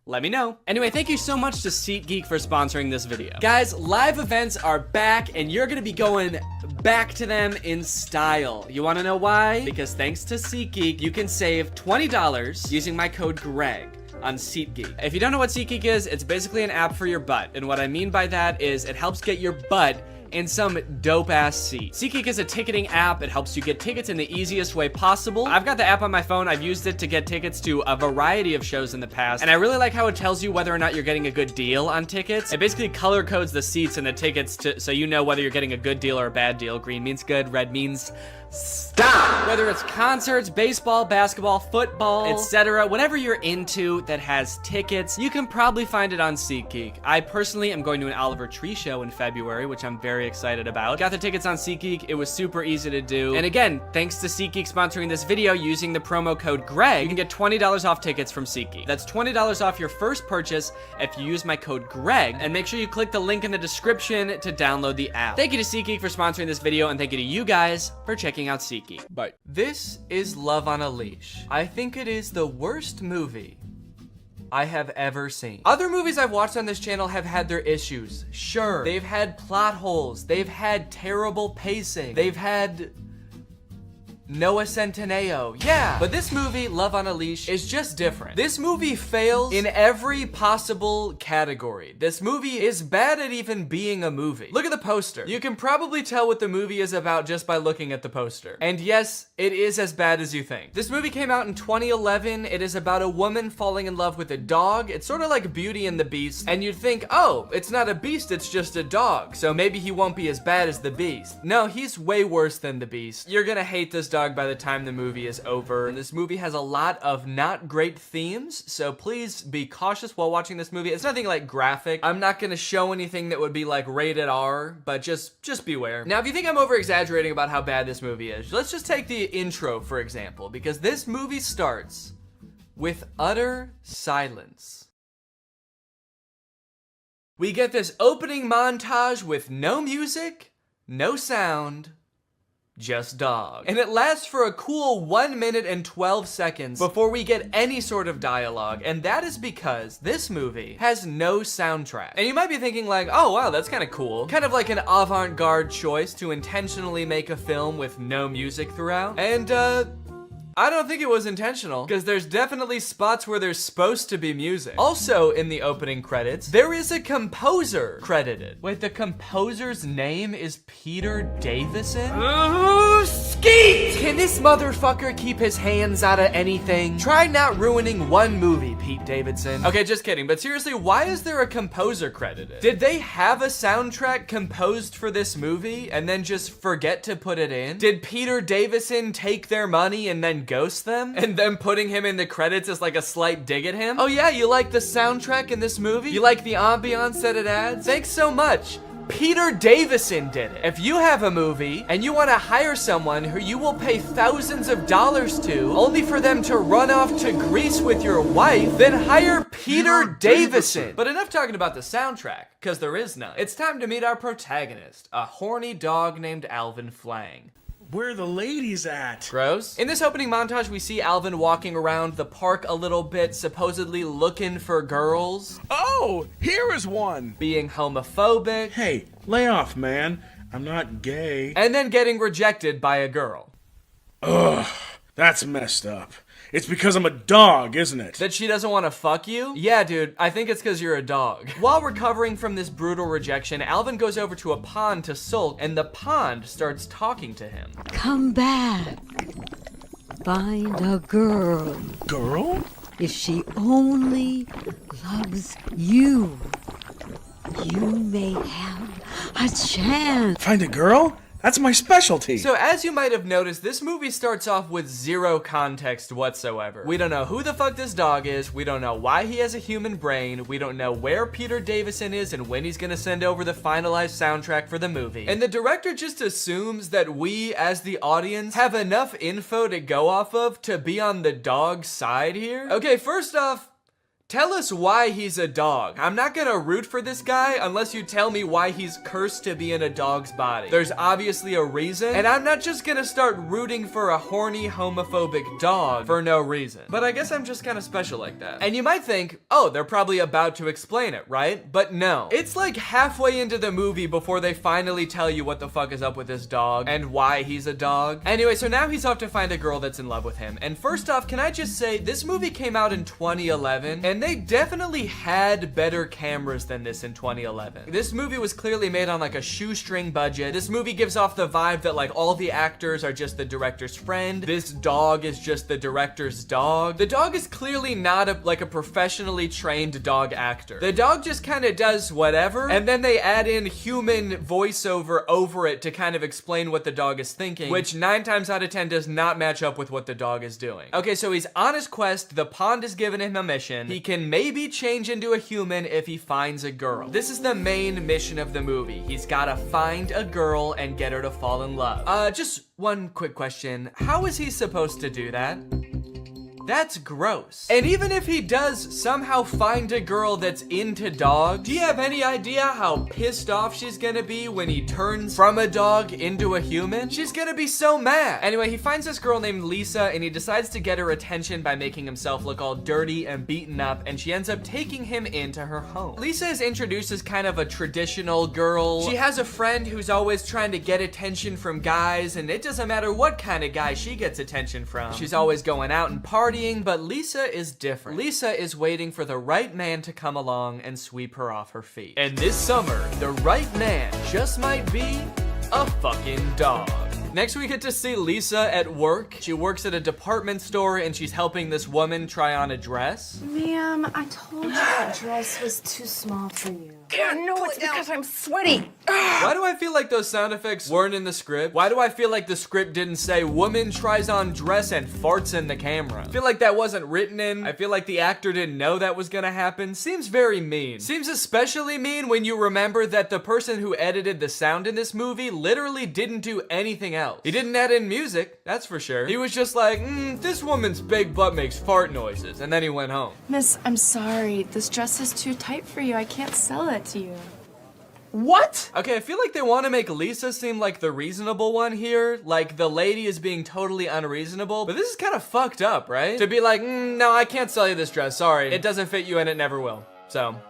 Let me know. Anyway, thank you so much to SeatGeek for sponsoring this video. Guys, live events are back and you're gonna be going back to them in style. You wanna know why? Because thanks to SeatGeek, you can save $20 using my code GREG on SeatGeek. If you don't know what SeatGeek is, it's basically an app for your butt. And what I mean by that is it helps get your butt in some dope-ass seat. SeatGeek is a ticketing app. It helps you get tickets in the easiest way possible. I've got the app on my phone. I've used it to get tickets to a variety of shows in the past, and I really like how it tells you whether or not you're getting a good deal on tickets. It basically color codes the seats and the tickets so you know whether you're getting a good deal or a bad deal. Green means good, red means stop. Whether it's concerts, baseball, basketball, football, etc., whatever you're into that has tickets, you can probably find it on SeatGeek. I personally am going to an Oliver Tree show in February, which I'm very excited about. Got the tickets on SeatGeek. It was super easy to do. And again, thanks to SeatGeek sponsoring this video, using the promo code GREG, you can get $20 off tickets from SeatGeek. That's $20 off your first purchase if you use my code GREG, and make sure you click the link in the description to download the app. Thank you to SeatGeek for sponsoring this video, and thank you to you guys for checking out SeatGeek. Bye. This is Love on a Leash. I think it is the worst movie I have ever seen. Other movies I've watched on this channel have had their issues. Sure, they've had plot holes. They've had terrible pacing. They've had Noah Centineo, yeah. But this movie, Love on a Leash, is just different. This movie fails in every possible category. This movie is bad at even being a movie. Look at the poster. You can probably tell what the movie is about just by looking at the poster. And yes, it is as bad as you think. This movie came out in 2011. It is about a woman falling in love with a dog. It's sort of like Beauty and the Beast. And you'd think, oh, it's not a beast, it's just a dog. So maybe he won't be as bad as the beast. No, he's way worse than the beast. You're gonna hate this dog by the time the movie is over. And this movie has a lot of not great themes, so please be cautious while watching this movie. It's nothing like graphic. I'm not gonna show anything that would be like rated R, but just beware. Now, if you think I'm over exaggerating about how bad this movie is, let's just take the intro, for example, because this movie starts with utter silence. We get this opening montage with no music, no sound, just dog. And it lasts for a cool 1 minute and 12 seconds before we get any sort of dialogue. And that is because this movie has no soundtrack. And you might be thinking like, oh wow, that's kind of cool. Kind of like an avant-garde choice to intentionally make a film with no music throughout. And I don't think it was intentional, because there's definitely spots where there's supposed to be music. Also, in the opening credits, there is a composer credited. Wait, the composer's name is Peter Davison? Ooh, skeet! Can this motherfucker keep his hands out of anything? Try not ruining one movie, Pete Davidson. Okay, just kidding, but seriously, why is there a composer credited? Did they have a soundtrack composed for this movie and then just forget to put it in? Did Peter Davison take their money and then ghost them? And then putting him in the credits is like a slight dig at him? Oh yeah, you like the soundtrack in this movie? You like the ambiance that it adds? Thanks so much. Peter Davison did it. If you have a movie and you want to hire someone who you will pay thousands of dollars to only for them to run off to Greece with your wife, then hire Peter Davison. But enough talking about the soundtrack, because there is none. It's time to meet our protagonist, a horny dog named Alvin Flang. Where are the ladies at? Gross. In this opening montage, we see Alvin walking around the park a little bit, supposedly looking for girls. Oh, here is one. Being homophobic. Hey, lay off, man. I'm not gay. And then getting rejected by a girl. Ugh, that's messed up. It's because I'm a dog, isn't it? That she doesn't want to fuck you? Yeah, dude, I think it's because you're a dog. While recovering from this brutal rejection, Alvin goes over to a pond to sulk, and the pond starts talking to him. Come back. Find a girl. Girl? If she only loves you, you may have a chance. Find a girl? That's my specialty. So as you might have noticed, this movie starts off with zero context whatsoever. We don't know who the fuck this dog is. We don't know why he has a human brain. We don't know where Peter Davison is and when he's gonna send over the finalized soundtrack for the movie. And the director just assumes that we, as the audience, have enough info to go off of to be on the dog's side here. Okay, first off, tell us why he's a dog. I'm not gonna root for this guy unless you tell me why he's cursed to be in a dog's body. There's obviously a reason, and I'm not just gonna start rooting for a horny, homophobic dog for no reason. But I guess I'm just kind of special like that. And you might think, oh, they're probably about to explain it, right? But no. It's like halfway into the movie before they finally tell you what the fuck is up with this dog and why he's a dog. Anyway, so now he's off to find a girl that's in love with him. And first off, can I just say, this movie came out in 2011, and they definitely had better cameras than this in 2011. This movie was clearly made on like a shoestring budget. This movie gives off the vibe that like all the actors are just the director's friend. This dog is just the director's dog. The dog is clearly not like a professionally trained dog actor. The dog just kind of does whatever, and then they add in human voiceover over it to kind of explain what the dog is thinking, which 9 times out of 10 does not match up with what the dog is doing. Okay, so he's on his quest. The pond has given him a mission. He can maybe change into a human if he finds a girl. This is the main mission of the movie. He's gotta find a girl and get her to fall in love. Just one quick question. How is he supposed to do that? That's gross. And even if he does somehow find a girl that's into dogs, do you have any idea how pissed off she's gonna be when he turns from a dog into a human? She's gonna be so mad. Anyway, he finds this girl named Lisa and he decides to get her attention by making himself look all dirty and beaten up, and she ends up taking him into her home. Lisa is introduced as kind of a traditional girl. She has a friend who's always trying to get attention from guys, and it doesn't matter what kind of guy she gets attention from. She's always going out and partying, but Lisa is different. Lisa is waiting for the right man to come along and sweep her off her feet. And this summer, the right man just might be a fucking dog. Next, we get to see Lisa at work. She works at a department store and she's helping this woman try on a dress. Ma'am, I told you that dress was too small for you. No, it's because I'm sweaty. Why do I feel like those sound effects weren't in the script? Why do I feel like the script didn't say woman tries on dress and farts in the camera? I feel like that wasn't written in. I feel like the actor didn't know that was gonna happen. Seems very mean. Seems especially mean when you remember that the person who edited the sound in this movie literally didn't do anything else. He didn't add in music, that's for sure. He was just like, this woman's big butt makes fart noises, and then he went home. Miss, I'm sorry. This dress is too tight for you. I can't sell it to you. What? Okay, I feel like they want to make Lisa seem like the reasonable one here. Like the lady is being totally unreasonable, but this is kind of fucked up, right? To be like, no, I can't sell you this dress, sorry. It doesn't fit you and it never will. So,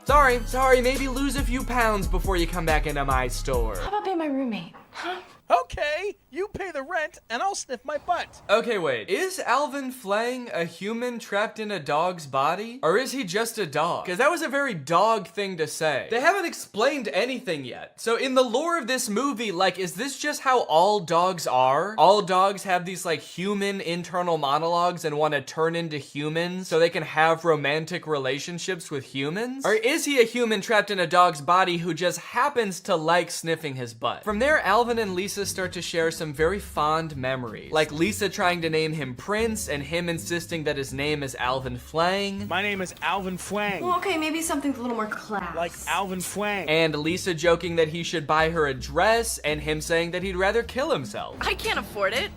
sorry, maybe lose a few pounds before you come back into my store. How about being my roommate? Huh? Okay, you pay the rent and I'll sniff my butt. Okay, wait. Is Alvin Flang a human trapped in a dog's body? Or is he just a dog? Because that was a very dog thing to say. They haven't explained anything yet. So in the lore of this movie, like, is this just how all dogs are? All dogs have these, like, human internal monologues and want to turn into humans so they can have romantic relationships with humans? Or is he a human trapped in a dog's body who just happens to like sniffing his butt? From there, Alvin and Lisa start to share some very fond memories. Like Lisa trying to name him Prince and him insisting that his name is Alvin Flang. My name is Alvin Flang. Well, okay, maybe something a little more class. Like Alvin Flang. And Lisa joking that he should buy her a dress and him saying that he'd rather kill himself. I can't afford it.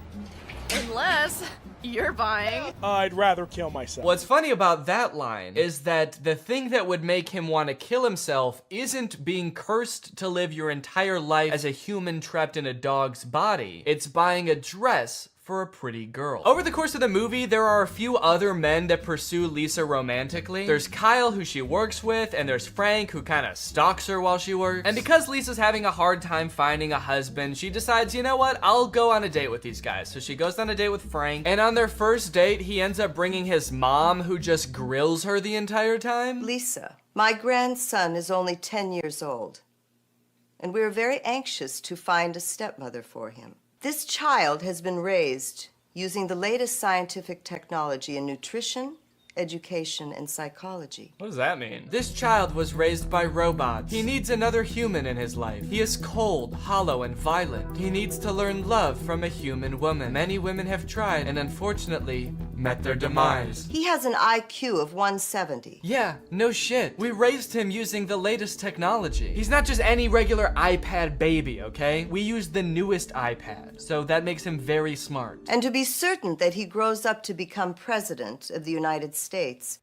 Unless you're buying. I'd rather kill myself. What's funny about that line is that the thing that would make him want to kill himself isn't being cursed to live your entire life as a human trapped in a dog's body. It's buying a dress for a pretty girl. Over the course of the movie, there are a few other men that pursue Lisa romantically. There's Kyle, who she works with, and there's Frank, who kind of stalks her while she works. And because Lisa's having a hard time finding a husband, she decides, you know what, I'll go on a date with these guys. So she goes on a date with Frank, and on their first date, he ends up bringing his mom, who just grills her the entire time. Lisa, my grandson is only 10 years old, and we're very anxious to find a stepmother for him. This child has been raised using the latest scientific technology in nutrition, education, and psychology. What does that mean? This child was raised by robots. He needs another human in his life. He is cold, hollow, and violent. He needs to learn love from a human woman. Many women have tried and unfortunately met their demise. He has an IQ of 170. Yeah, no shit. We raised him using the latest technology. He's not just any regular iPad baby, okay? We used the newest iPad, so that makes him very smart. And to be certain that he grows up to become president of the United States,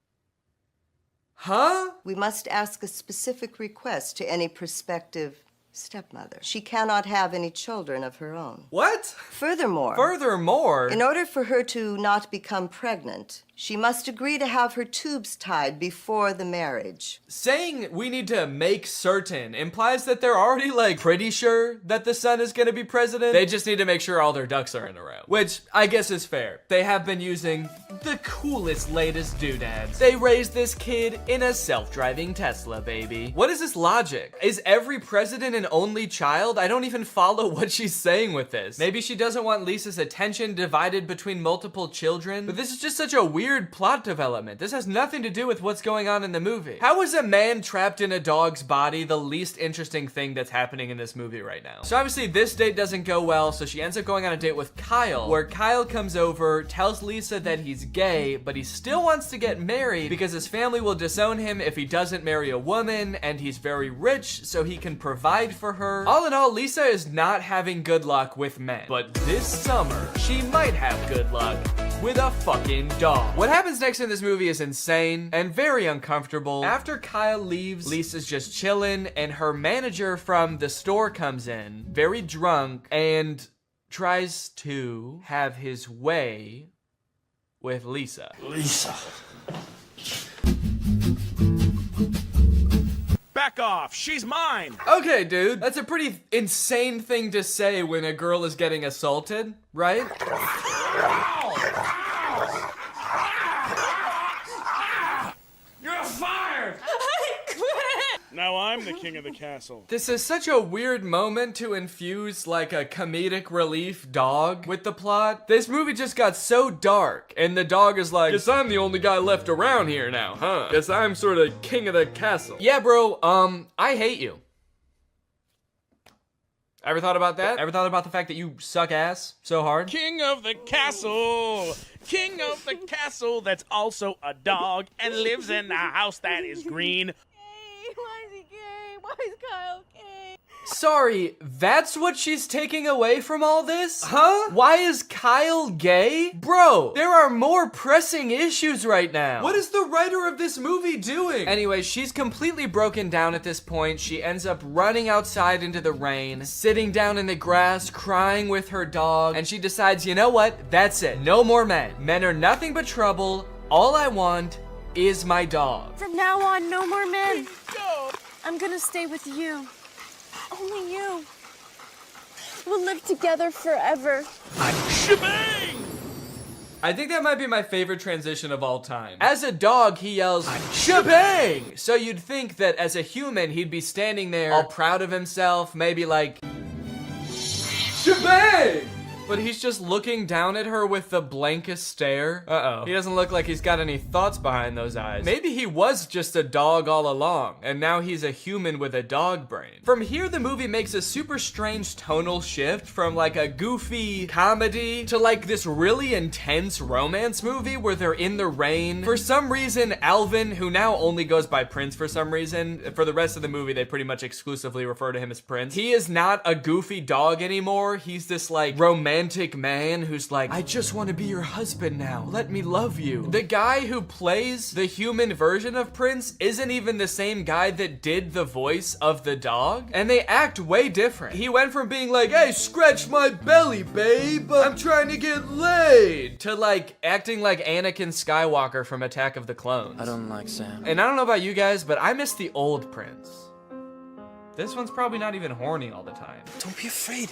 we must ask a specific request to any prospective stepmother. She cannot have any children of her own. What? Furthermore, in order for her to not become pregnant, she must agree to have her tubes tied before the marriage. Saying we need to make certain implies that they're already, like, pretty sure that the son is gonna be president. They just need to make sure all their ducks are in a row. Which, I guess is fair. They have been using the coolest, latest doodads. They raised this kid in a self-driving Tesla, baby. What is this logic? Is every president an only child? I don't even follow what she's saying with this. Maybe she doesn't want Lisa's attention divided between multiple children, but this is just such a weird plot development. This has nothing to do with what's going on in the movie. How is a man trapped in a dog's body the least interesting thing that's happening in this movie right now? So obviously this date doesn't go well, so she ends up going on a date with Kyle, where Kyle comes over, tells Lisa that he's gay, but he still wants to get married because his family will disown him if he doesn't marry a woman, and he's very rich, so he can provide for her. All in all, Lisa is not having good luck with men, but this summer, she might have good luck with a fucking dog. What happens next in this movie is insane and very uncomfortable. After Kyle leaves, Lisa's just chilling, and her manager from the store comes in, very drunk, and tries to have his way with Lisa. Lisa. Back off, she's mine. Okay, dude, that's a pretty insane thing to say when a girl is getting assaulted, right? You're fired. I quit! Now I'm the king of the castle. This is such a weird moment to infuse like a comedic relief dog with the plot. This movie just got so dark, and the dog is like, guess I'm the only guy left around here now, huh? Guess I'm sort of king of the castle. Yeah, bro, I hate you. Ever thought about that? Ever thought about the fact that you suck ass so hard? King of the castle. King of the castle that's also a dog and lives in a house that is green. Why is he gay? Why is Kyle gay? Sorry, that's what she's taking away from all this? Huh? Why is Kyle gay? Bro, there are more pressing issues right now. What is the writer of this movie doing? Anyway, she's completely broken down at this point. She ends up running outside into the rain, sitting down in the grass, crying with her dog, and she decides, you know what? That's it. No more men. Men are nothing but trouble. All I want is my dog. From now on, no more men. I'm gonna stay with you. Only you. We'll live together forever. Shebang! I think that might be my favorite transition of all time. As a dog, he yells, shebang! So you'd think that as a human, he'd be standing there all proud of himself, maybe like, shebang! But he's just looking down at her with the blankest stare. Uh-oh. He doesn't look like he's got any thoughts behind those eyes. Maybe he was just a dog all along, and now he's a human with a dog brain. From here, the movie makes a super strange tonal shift from like a goofy comedy to like this really intense romance movie where they're in the rain. For some reason, Alvin, who now only goes by Prince for some reason, for the rest of the movie, they pretty much exclusively refer to him as Prince. He is not a goofy dog anymore. He's this like romantic man who's like, I just want to be your husband now. Let me love you. The guy who plays the human version of Prince isn't even the same guy that did the voice of the dog, and they act way different. He went from being like, hey, scratch my belly, babe, I'm trying to get laid, to like acting like Anakin Skywalker from Attack of the Clones. I don't like Sam. And I don't know about you guys, but I miss the old Prince. This one's probably not even horny all the time. Don't be afraid.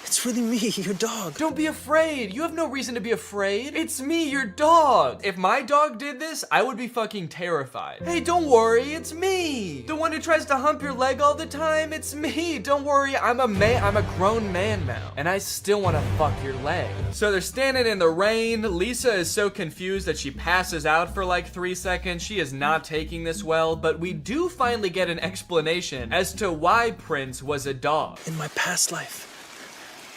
It's really me, your dog. Don't be afraid. You have no reason to be afraid. It's me, your dog. If my dog did this, I would be fucking terrified. Hey, don't worry, it's me. The one who tries to hump your leg all the time, it's me. Don't worry, I'm a man, I'm a grown man now, and I still want to fuck your leg. So they're standing in the rain. Lisa is so confused that she passes out for like 3 seconds. She is not taking this well, but we do finally get an explanation as to why Prince was a dog. In my past life,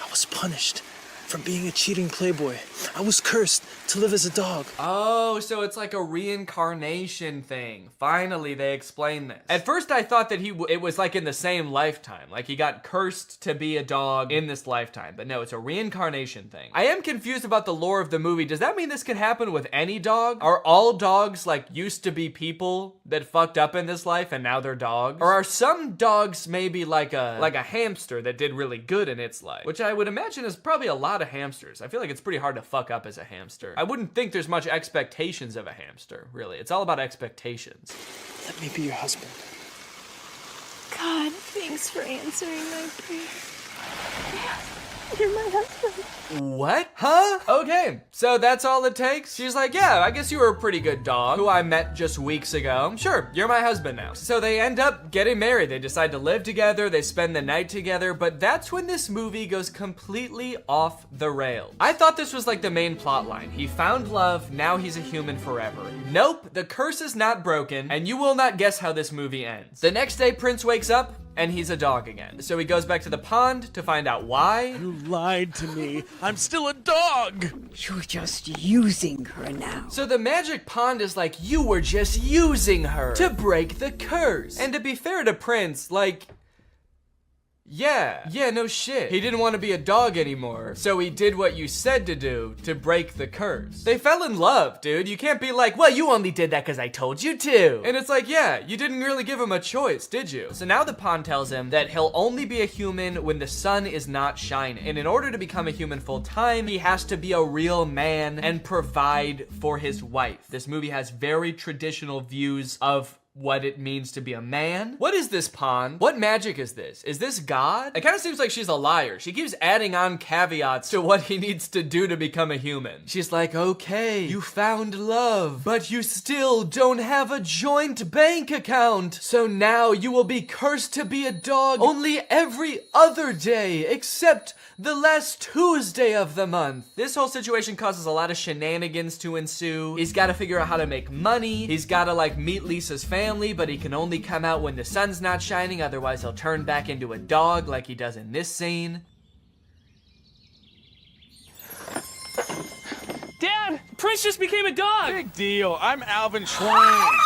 I was punished from being a cheating playboy. I was cursed to live as a dog. Oh, so it's like a reincarnation thing. Finally, they explain this. At first, I thought that it was like in the same lifetime. Like he got cursed to be a dog in this lifetime. But no, it's a reincarnation thing. I am confused about the lore of the movie. Does that mean this could happen with any dog? Are all dogs like used to be people that fucked up in this life and now they're dogs? Or are some dogs maybe like a hamster that did really good in its life? Which I would imagine is probably a lot of hamsters. I feel like it's pretty hard to fuck up as a hamster. I wouldn't think there's much expectations of a hamster, really. It's all about expectations. Let me be your husband. God, thanks for answering my prayer. You're my husband. What? Huh? Okay, so that's all it takes? She's like, yeah, I guess you were a pretty good dog who I met just weeks ago. Sure, you're my husband now. So they end up getting married. They decide to live together. They spend the night together, but that's when this movie goes completely off the rails. I thought this was like the main plot line. He found love, now he's a human forever. Nope, the curse is not broken, and you will not guess how this movie ends. The next day, Prince wakes up, and he's a dog again. So he goes back to the pond to find out why. You lied to me. I'm still a dog. You're just using her now. So the magic pond is like, you were just using her to break the curse. And to be fair to Prince, like, Yeah, no shit. He didn't want to be a dog anymore, so he did what you said to do to break the curse. They fell in love, dude. You can't be like, well, you only did that because I told you to. And it's like, yeah, you didn't really give him a choice, did you? So now the pawn tells him that he'll only be a human when the sun is not shining. And in order to become a human full time, he has to be a real man and provide for his wife. This movie has very traditional views of what it means to be a man. What is this pawn? What magic is this? Is this God? It kind of seems like she's a liar. She keeps adding on caveats to what he needs to do to become a human. She's like, okay, you found love, but you still don't have a joint bank account. So now you will be cursed to be a dog only every other day, except the last Tuesday of the month. This whole situation causes a lot of shenanigans to ensue. He's got to figure out how to make money. He's got to like meet Lisa's family, but he can only come out when the sun's not shining, otherwise he'll turn back into a dog like he does in this scene. Dad, Prince just became a dog. Big deal. I'm Alvin Schwein.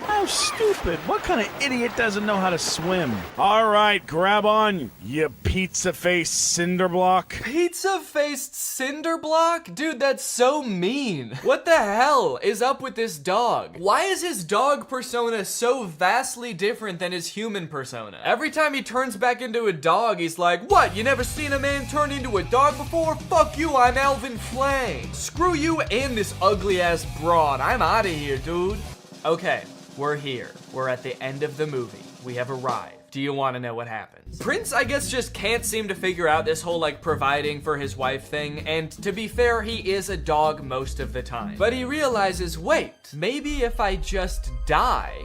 How stupid. What kind of idiot doesn't know how to swim? All right, grab on, you pizza-faced cinderblock. Pizza-faced cinderblock? Dude, that's so mean. What the hell is up with this dog? Why is his dog persona so vastly different than his human persona? Every time he turns back into a dog, he's like, what, you never seen a man turn into a dog before? Fuck you, I'm Alvin Flang. Screw you and this ugly-ass broad. I'm out of here, dude. Okay. We're here. We're at the end of the movie. We have arrived. Do you want to know what happens? Prince, I guess, just can't seem to figure out this whole, like, providing for his wife thing, and to be fair, he is a dog most of the time. But he realizes, wait, maybe if I just die,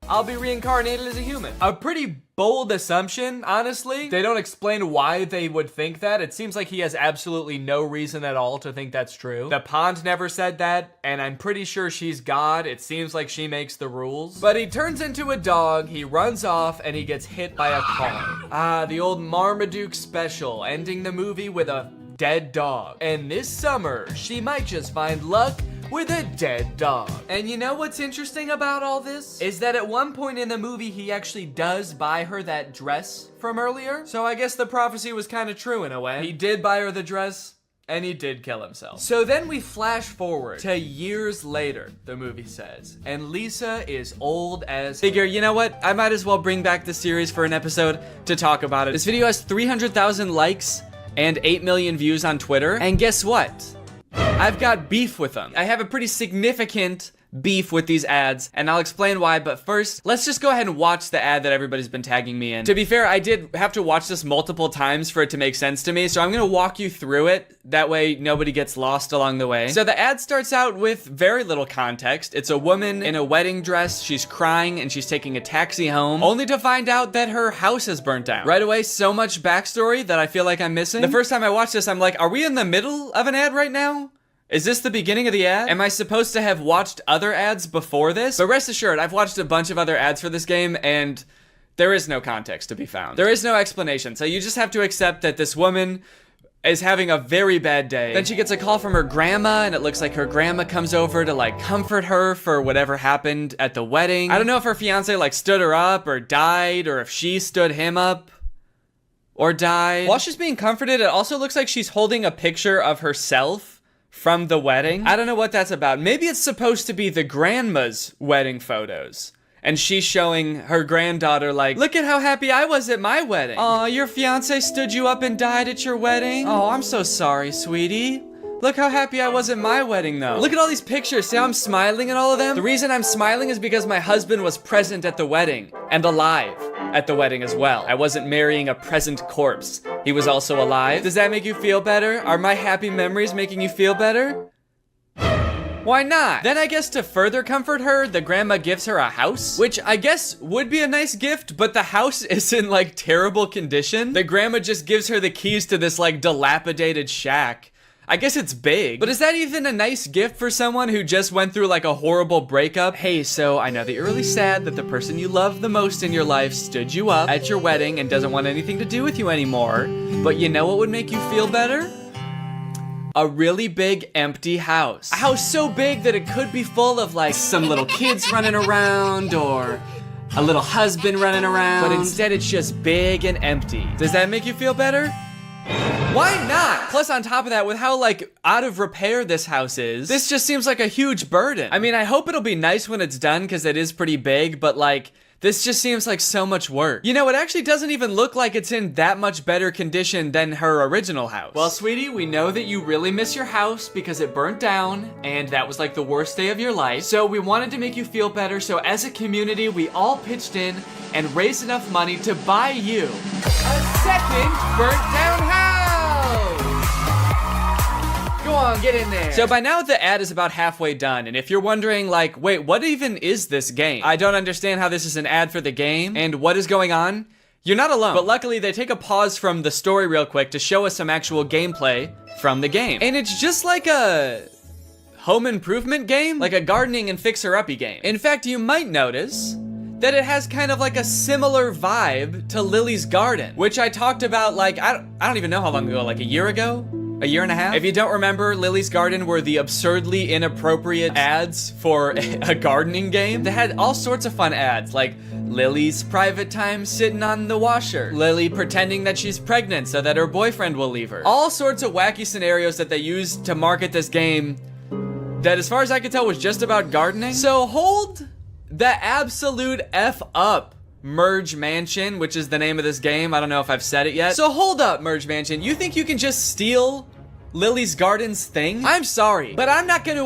I'll be reincarnated as a human. A pretty bold assumption, honestly. They don't explain why they would think that. It seems like he has absolutely no reason at all to think that's true. The pond never said that, and I'm pretty sure she's God. It seems like she makes the rules. But he turns into a dog, he runs off, and he gets hit by a car. Ah, the old Marmaduke special, ending the movie with a dead dog. And this summer, she might just find luck with a dead dog. And you know what's interesting about all this? Is that at one point in the movie, he actually does buy her that dress from earlier. So I guess the prophecy was kind of true in a way. He did buy her the dress, and he did kill himself. So then we flash forward to years later, the movie says, and Lisa is old as... Figure, you know what? I might as well bring back the series for an episode to talk about it. This video has 300,000 likes and 8 million views on Twitter. And guess what? I've got beef with them. I have a pretty significant beef with these ads, and I'll explain why, but first, let's just go ahead and watch the ad that everybody's been tagging me in. To be fair, I did have to watch this multiple times for it to make sense to me, so I'm gonna walk you through it. That way, nobody gets lost along the way. So the ad starts out with very little context. It's a woman in a wedding dress. She's crying, and she's taking a taxi home, only to find out that her house is burnt down. Right away, so much backstory that I feel like I'm missing. The first time I watched this, I'm like, are we in the middle of an ad right now? Is this the beginning of the ad? Am I supposed to have watched other ads before this? But rest assured, I've watched a bunch of other ads for this game, and there is no context to be found. There is no explanation, so you just have to accept that this woman is having a very bad day. Then she gets a call from her grandma, and it looks like her grandma comes over to, like, comfort her for whatever happened at the wedding. I don't know if her fiance, like, stood her up or died, or if she stood him up or died. While she's being comforted, it also looks like she's holding a picture of herself from the wedding. I don't know what that's about. Maybe it's supposed to be the grandma's wedding photos. And she's showing her granddaughter like, look at how happy I was at my wedding. Aw, your fiance stood you up and died at your wedding? Oh, I'm so sorry, sweetie. Look how happy I was at my wedding, though. Look at all these pictures. See how I'm smiling at all of them? The reason I'm smiling is because my husband was present at the wedding and alive at the wedding as well. I wasn't marrying a present corpse. He was also alive. Does that make you feel better? Are my happy memories making you feel better? Why not? Then I guess to further comfort her, the grandma gives her a house, which I guess would be a nice gift, but the house is in like terrible condition. The grandma just gives her the keys to this like dilapidated shack. I guess it's big, but is that even a nice gift for someone who just went through like a horrible breakup? Hey, so I know that you're really sad that the person you love the most in your life stood you up at your wedding and doesn't want anything to do with you anymore, but you know what would make you feel better? A really big empty house. A house so big that it could be full of like some little kids running around, or a little husband running around, but instead it's just big and empty. Does that make you feel better? Why not? Plus, on top of that, with how, like, out of repair this house is, this just seems like a huge burden. I mean, I hope it'll be nice when it's done, because it is pretty big, but, like, this just seems like so much work. You know, it actually doesn't even look like it's in that much better condition than her original house. Well, sweetie, we know that you really miss your house because it burnt down, and that was like the worst day of your life. So we wanted to make you feel better, so as a community, we all pitched in and raised enough money to buy you a second burnt down house! Go on, get in there. So by now the ad is about halfway done, and if you're wondering like, wait, what even is this game? I don't understand how this is an ad for the game, and what is going on? You're not alone. But luckily they take a pause from the story real quick to show us some actual gameplay from the game. And it's just like a home improvement game, like a gardening and fixer-uppy game. In fact, you might notice that it has kind of like a similar vibe to Lily's Garden, which I talked about like, I don't even know how long ago, like a year ago? A year and a half? If you don't remember, Lily's Garden were the absurdly inappropriate ads for a gardening game. They had all sorts of fun ads, like Lily's private time sitting on the washer, Lily pretending that she's pregnant so that her boyfriend will leave her. All sorts of wacky scenarios that they used to market this game that, as far as I could tell, was just about gardening. So hold the absolute F up, Merge Mansion, which is the name of this game. I don't know if I've said it yet. So hold up, Merge Mansion. You think you can just steal Lily's Garden's thing? I'm sorry, but I'm not going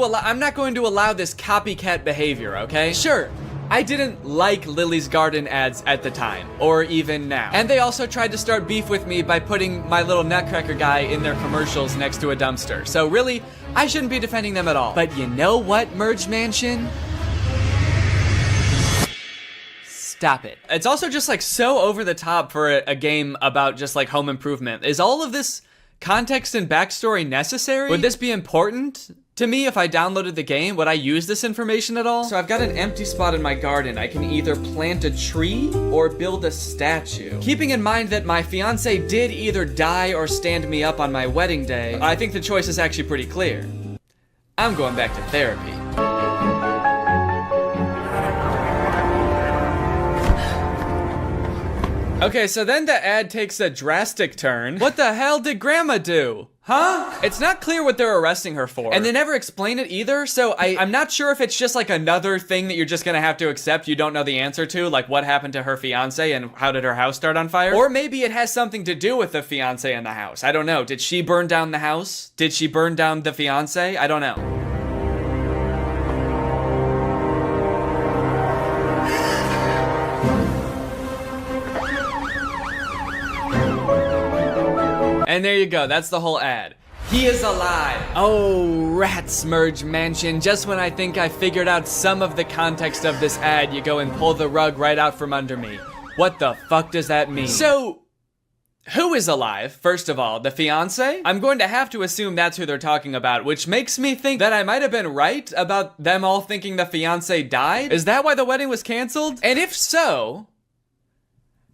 to allow this copycat behavior, okay? Sure, I didn't like Lily's Garden ads at the time, or even now. And they also tried to start beef with me by putting my little nutcracker guy in their commercials next to a dumpster. So really, I shouldn't be defending them at all. But you know what, Merge Mansion? Stop it. It's also just like so over the top for a game about just like home improvement. Is all of this context and backstory necessary? Would this be important to me if I downloaded the game? Would I use this information at all? So I've got an empty spot in my garden. I can either plant a tree or build a statue. Keeping in mind that my fiance did either die or stand me up on my wedding day, I think the choice is actually pretty clear. I'm going back to therapy. Okay, so then the ad takes a drastic turn. What the hell did Grandma do? Huh? It's not clear what they're arresting her for. And they never explain it either, so I'm not sure if it's just like another thing that you're just gonna have to accept you don't know the answer to, like what happened to her fiance and how did her house start on fire? Or maybe it has something to do with the fiance and the house. I don't know. Did she burn down the house? Did she burn down the fiance? I don't know. And there you go, that's the whole ad. He is alive. Oh, rats, Merge Mansion. Just when I think I figured out some of the context of this ad, you go and pull the rug right out from under me. What the fuck does that mean? So, who is alive, first of all? The fiance? I'm going to have to assume that's who they're talking about, which makes me think that I might have been right about them all thinking the fiance died? Is that why the wedding was canceled? And if so,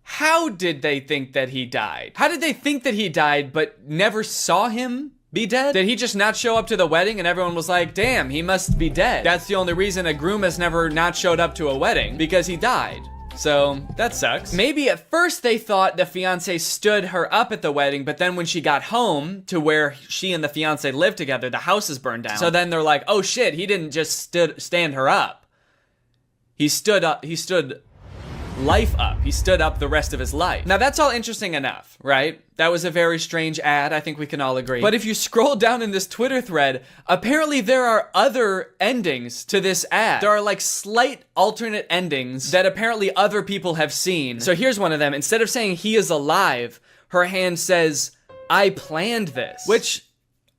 how did they think that he died? How did they think that he died but never saw him be dead? Did he just not show up to the wedding and everyone was like, damn, he must be dead? That's the only reason a groom has never not showed up to a wedding, because he died. So, that sucks. Maybe at first they thought the fiance stood her up at the wedding, but then when she got home to where she and the fiance lived together, the house is burned down. So then they're like, oh shit, he didn't just stand her up. He stood life up. He stood up the rest of his life. Now that's all interesting enough, right? That was a very strange ad, I think we can all agree. But if you scroll down in this Twitter thread, apparently there are other endings to this ad. There are like slight alternate endings that apparently other people have seen. So here's one of them. Instead of saying he is alive, her hand says, I planned this. Which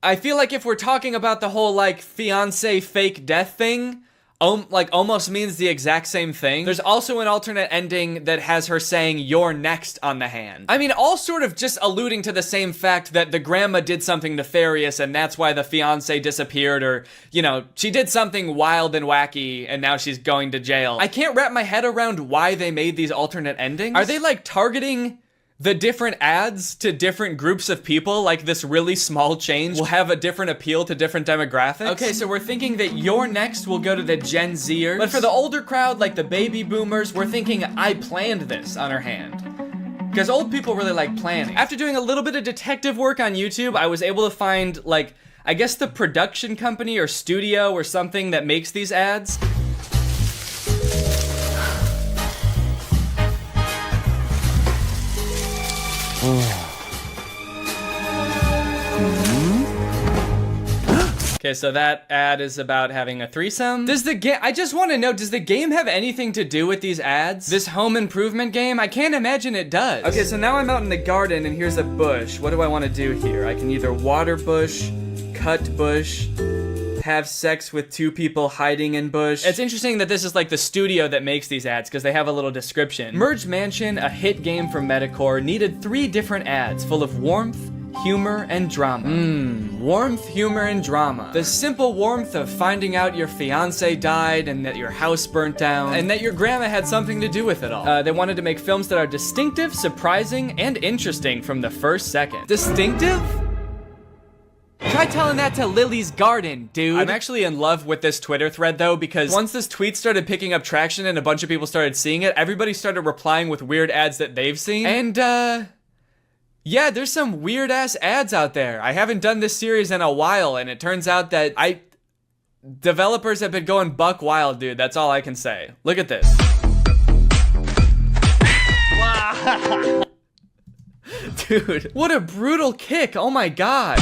I feel like if we're talking about the whole like fiance fake death thing, like almost means the exact same thing. There's also an alternate ending that has her saying you're next on the hand. I mean, all sort of just alluding to the same fact that the grandma did something nefarious and that's why the fiance disappeared, or, you know, she did something wild and wacky and now she's going to jail. I can't wrap my head around why they made these alternate endings. Are they like targeting the different ads to different groups of people, like this really small change, will have a different appeal to different demographics. Okay, so we're thinking that your next will go to the Gen Zers. But for the older crowd, like the baby boomers, we're thinking I planned this on her hand. Because old people really like planning. After doing a little bit of detective work on YouTube, I was able to find, like, I guess the production company or studio or something that makes these ads. Okay, so that ad is about having a threesome. Does the game, I just want to know, does the game have anything to do with these ads? This home improvement game? I can't imagine it does. Okay, so now I'm out in the garden and here's a bush. What do I want to do here? I can either water bush, cut bush, have sex with two people hiding in bush. It's interesting that this is like the studio that makes these ads because they have a little description. Merge Mansion, a hit game from Metacore, needed 3 different ads full of warmth, humor, and drama. Warmth, humor, and drama. The simple warmth of finding out your fiance died and that your house burnt down and that your grandma had something to do with it all. They wanted to make films that are distinctive, surprising, and interesting from the first second. Distinctive? Try telling that to Lily's garden, dude. I'm actually in love with this Twitter thread though, because once this tweet started picking up traction and a bunch of people started seeing it, everybody started replying with weird ads that they've seen. And yeah, there's some weird ass ads out there. I haven't done this series in a while, and it turns out that developers have been going buck wild, dude. That's all I can say. Look at this. Wow. Dude, what a brutal kick. Oh my god.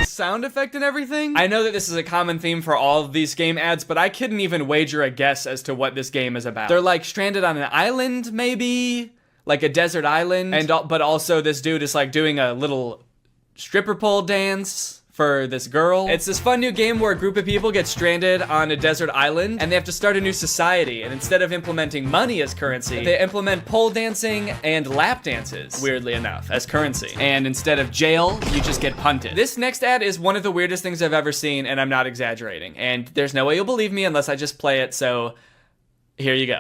The sound effect and everything. I know that this is a common theme for all of these game ads, but I couldn't even wager a guess as to what this game is about. They're like stranded on an island, maybe? Like a desert island, but also this dude is like doing a little stripper pole dance for this girl. It's this fun new game where a group of people get stranded on a desert island and they have to start a new society, and instead of implementing money as currency, they implement pole dancing and lap dances, weirdly enough, as currency. And instead of jail, you just get punted. This next ad is one of the weirdest things I've ever seen, and I'm not exaggerating. And there's no way you'll believe me unless I just play it, so here you go.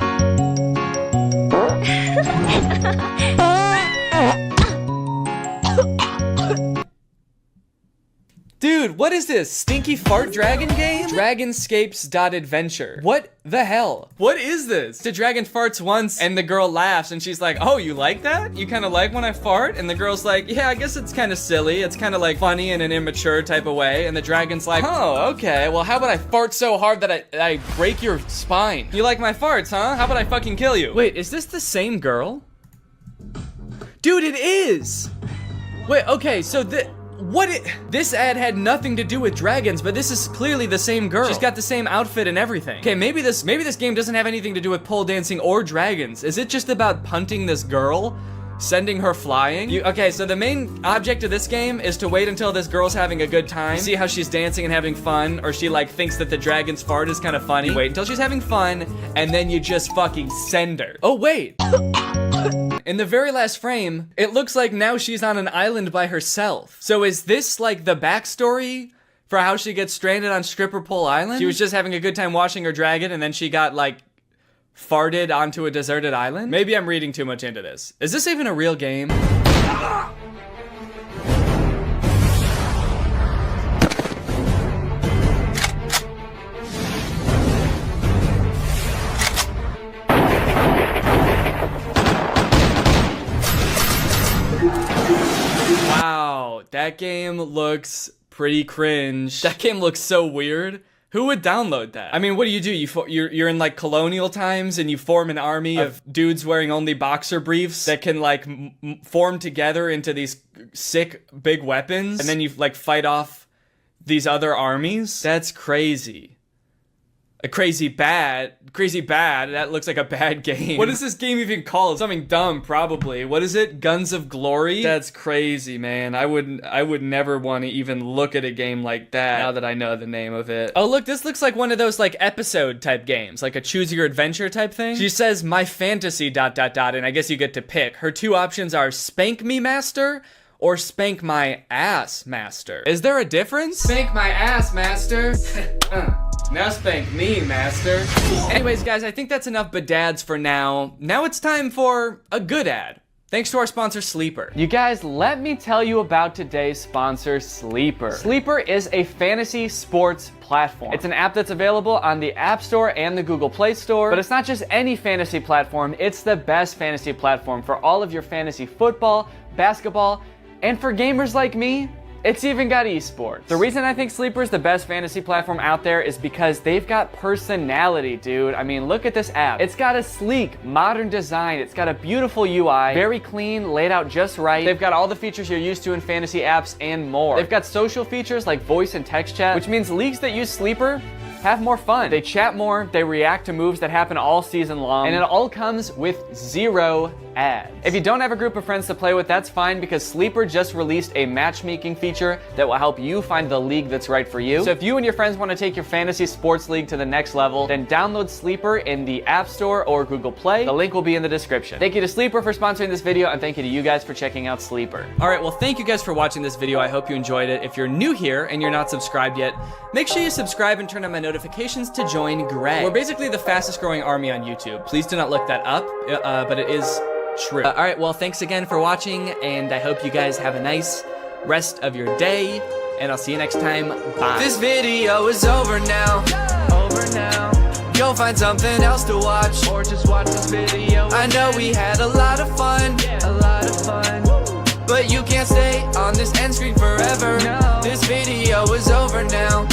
Dude, what is this? Stinky fart dragon game? Dragonscapes.adventure. What the hell? What is this? The dragon farts once and the girl laughs and she's like, oh, you like that? You kind of like when I fart? And the girl's like, yeah, I guess it's kind of silly. It's kind of like funny in an immature type of way. And the dragon's like, oh, okay. Well, how about I fart so hard that I break your spine? You like my farts, huh? How about I fucking kill you? Wait, is this the same girl? Dude, it is! Wait, okay, so this ad had nothing to do with dragons, but this is clearly the same girl. She's got the same outfit and everything. Okay, maybe this game doesn't have anything to do with pole dancing or dragons. Is it just about punting this girl? Sending her flying? Okay, so the main object of this game is to wait until this girl's having a good time, see how she's dancing and having fun, or she like thinks that the dragon's fart is kind of funny. You wait until she's having fun, and then you just fucking send her. Oh, wait. In the very last frame, it looks like now she's on an island by herself. So is this like the backstory for how she gets stranded on Stripper Pole Island? She was just having a good time watching her dragon and then she got like farted onto a deserted island? Maybe I'm reading too much into this. Is this even a real game? Wow, that game looks pretty cringe. That game looks so weird. Who would download that? I mean, what do? You're in like colonial times and you form an army of dudes wearing only boxer briefs that can like form together into these sick big weapons, and then you like fight off these other armies? That's crazy. Crazy bad. That looks like a bad game. What is this game even called? Something dumb, probably. What is it? Guns of Glory? That's crazy, man. I would never want to even look at a game like that now that I know the name of it. Oh, look, this looks like one of those like episode type games, like a choose your adventure type thing. She says my fantasy ... and I guess you get to pick. Her 2 options are Spank Me Master or Spank My Ass Master. Is there a difference? Spank my ass, master. Now spank me, master. Anyways, guys, I think that's enough bedads for now. Now it's time for a good ad. Thanks to our sponsor, Sleeper. You guys, let me tell you about today's sponsor, Sleeper. Sleeper is a fantasy sports platform. It's an app that's available on the App Store and the Google Play Store, but it's not just any fantasy platform, it's the best fantasy platform for all of your fantasy football, basketball, and for gamers like me, it's even got esports. The reason I think Sleeper is the best fantasy platform out there is because they've got personality, dude. I mean, look at this app. It's got a sleek, modern design. It's got a beautiful UI, very clean, laid out just right. They've got all the features you're used to in fantasy apps and more. They've got social features like voice and text chat, which means leagues that use Sleeper have more fun. They chat more, they react to moves that happen all season long, and it all comes with 0 ads. If you don't have a group of friends to play with, that's fine because Sleeper just released a matchmaking feature that will help you find the league that's right for you. So if you and your friends want to take your fantasy sports league to the next level, then download Sleeper in the App Store or Google Play. The link will be in the description. Thank you to Sleeper for sponsoring this video, and thank you to you guys for checking out Sleeper. All right, well, thank you guys for watching this video. I hope you enjoyed it. If you're new here and you're not subscribed yet, make sure you subscribe and turn on my notifications to join Greg. We're basically the fastest growing army on YouTube. Please do not look that up, but it is true. All right, well, thanks again for watching, and I hope you guys have a nice rest of your day, and I'll see you next time. Bye. This video is over now. Go find something else to watch, or just watch this video. I know we had a lot of fun, but you can't stay on this end screen forever. This video is over now.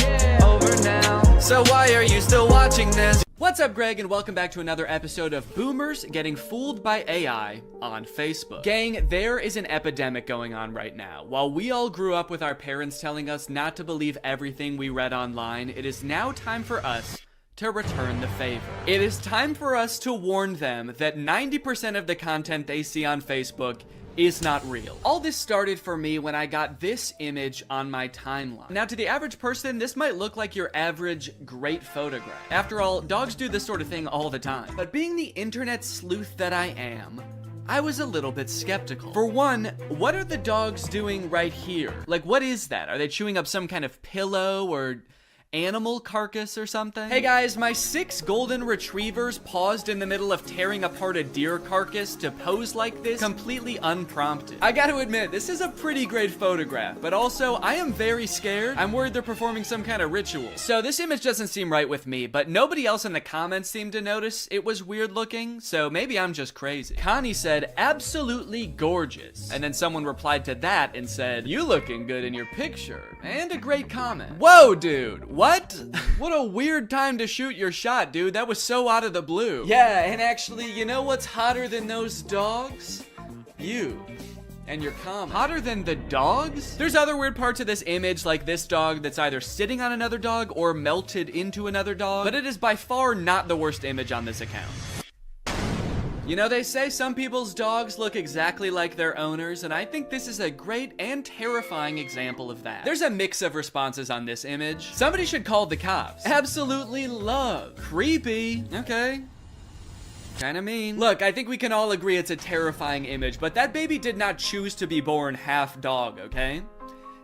So why are you still watching this? What's up, Greg, and welcome back to another episode of Boomers Getting Fooled by AI on Facebook. Gang, there is an epidemic going on right now. While we all grew up with our parents telling us not to believe everything we read online, it is now time for us to return the favor. It is time for us to warn them that 90% of the content they see on Facebook is not real. All this started for me when I got this image on my timeline. Now, to the average person, this might look like your average great photograph. After all, dogs do this sort of thing all the time. But being the internet sleuth that I am, I was a little bit skeptical. For one, what are the dogs doing right here? Like, what is that? Are they chewing up some kind of pillow or animal carcass or something? Hey guys, my 6 golden retrievers paused in the middle of tearing apart a deer carcass to pose like this, completely unprompted. I gotta admit, this is a pretty great photograph, but also, I am very scared. I'm worried they're performing some kind of ritual. So this image doesn't seem right with me, but nobody else in the comments seemed to notice it was weird looking, so maybe I'm just crazy. Connie said, absolutely gorgeous. And then someone replied to that and said, you looking good in your picture. And a great comment. Whoa, dude. What? What a weird time to shoot your shot, dude. That was so out of the blue. Yeah, and actually, you know what's hotter than those dogs? You. And your comment. Hotter than the dogs? There's other weird parts of this image, like this dog that's either sitting on another dog or melted into another dog, but it is by far not the worst image on this account. You know, they say some people's dogs look exactly like their owners, and I think this is a great and terrifying example of that. There's a mix of responses on this image. Somebody should call the cops. Absolutely love. Creepy. Okay. Kinda mean. Look, I think we can all agree it's a terrifying image, but that baby did not choose to be born half dog, okay?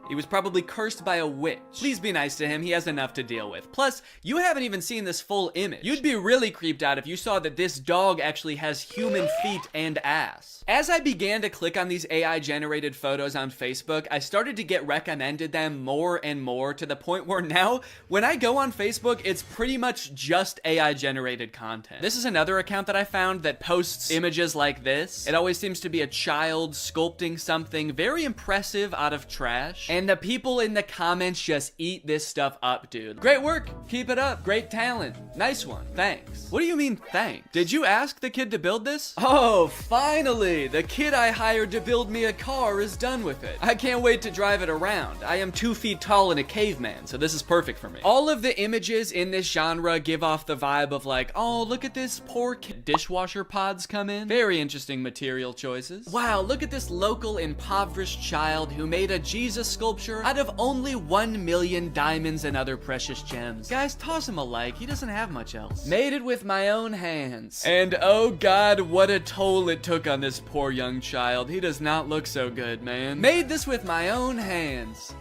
He was probably cursed by a witch. Please be nice to him, he has enough to deal with. Plus, you haven't even seen this full image. You'd be really creeped out if you saw that this dog actually has human feet and ass. As I began to click on these AI-generated photos on Facebook, I started to get recommended them more and more, to the point where now, when I go on Facebook, it's pretty much just AI-generated content. This is another account that I found that posts images like this. It always seems to be a child sculpting something very impressive out of trash. And the people in the comments just eat this stuff up, dude. Great work. Keep it up. Great talent. Nice one. Thanks. What do you mean, thanks? Did you ask the kid to build this? Oh, finally. The kid I hired to build me a car is done with it. I can't wait to drive it around. I am 2 feet tall and a caveman, so this is perfect for me. All of the images in this genre give off the vibe of like, oh, look at this poor kid. Dishwasher pods come in. Very interesting material choices. Wow, look at this local impoverished child who made a Jesus sculpture out of only 1 million diamonds and other precious gems. Guys, toss him a like. He doesn't have much else. Made it with my own hands. And oh god, what a toll it took on this poor young child. He does not look so good, man. Made this with my own hands.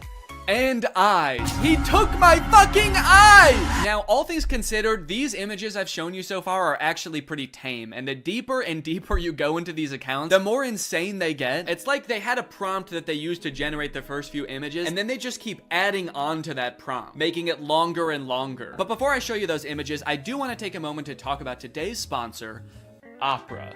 and eyes. He took my fucking eyes! Now, all things considered, these images I've shown you so far are actually pretty tame, and the deeper and deeper you go into these accounts, the more insane they get. It's like they had a prompt that they used to generate the first few images, and then they just keep adding on to that prompt, making it longer and longer. But before I show you those images, I do want to take a moment to talk about today's sponsor, Opera.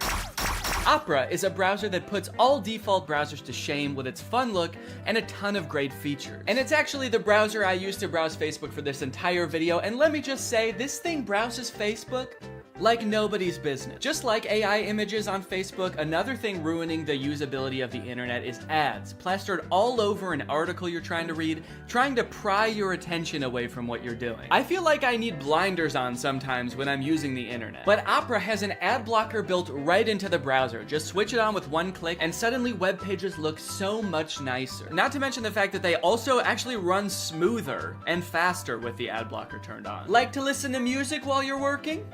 Opera is a browser that puts all default browsers to shame with its fun look and a ton of great features. And it's actually the browser I used to browse Facebook for this entire video, and let me just say, this thing browses Facebook like nobody's business. Just like AI images on Facebook, another thing ruining the usability of the internet is ads, plastered all over an article you're trying to read, trying to pry your attention away from what you're doing. I feel like I need blinders on sometimes when I'm using the internet. But Opera has an ad blocker built right into the browser. Just switch it on with one click, and suddenly web pages look so much nicer. Not to mention the fact that they also actually run smoother and faster with the ad blocker turned on. Like to listen to music while you're working?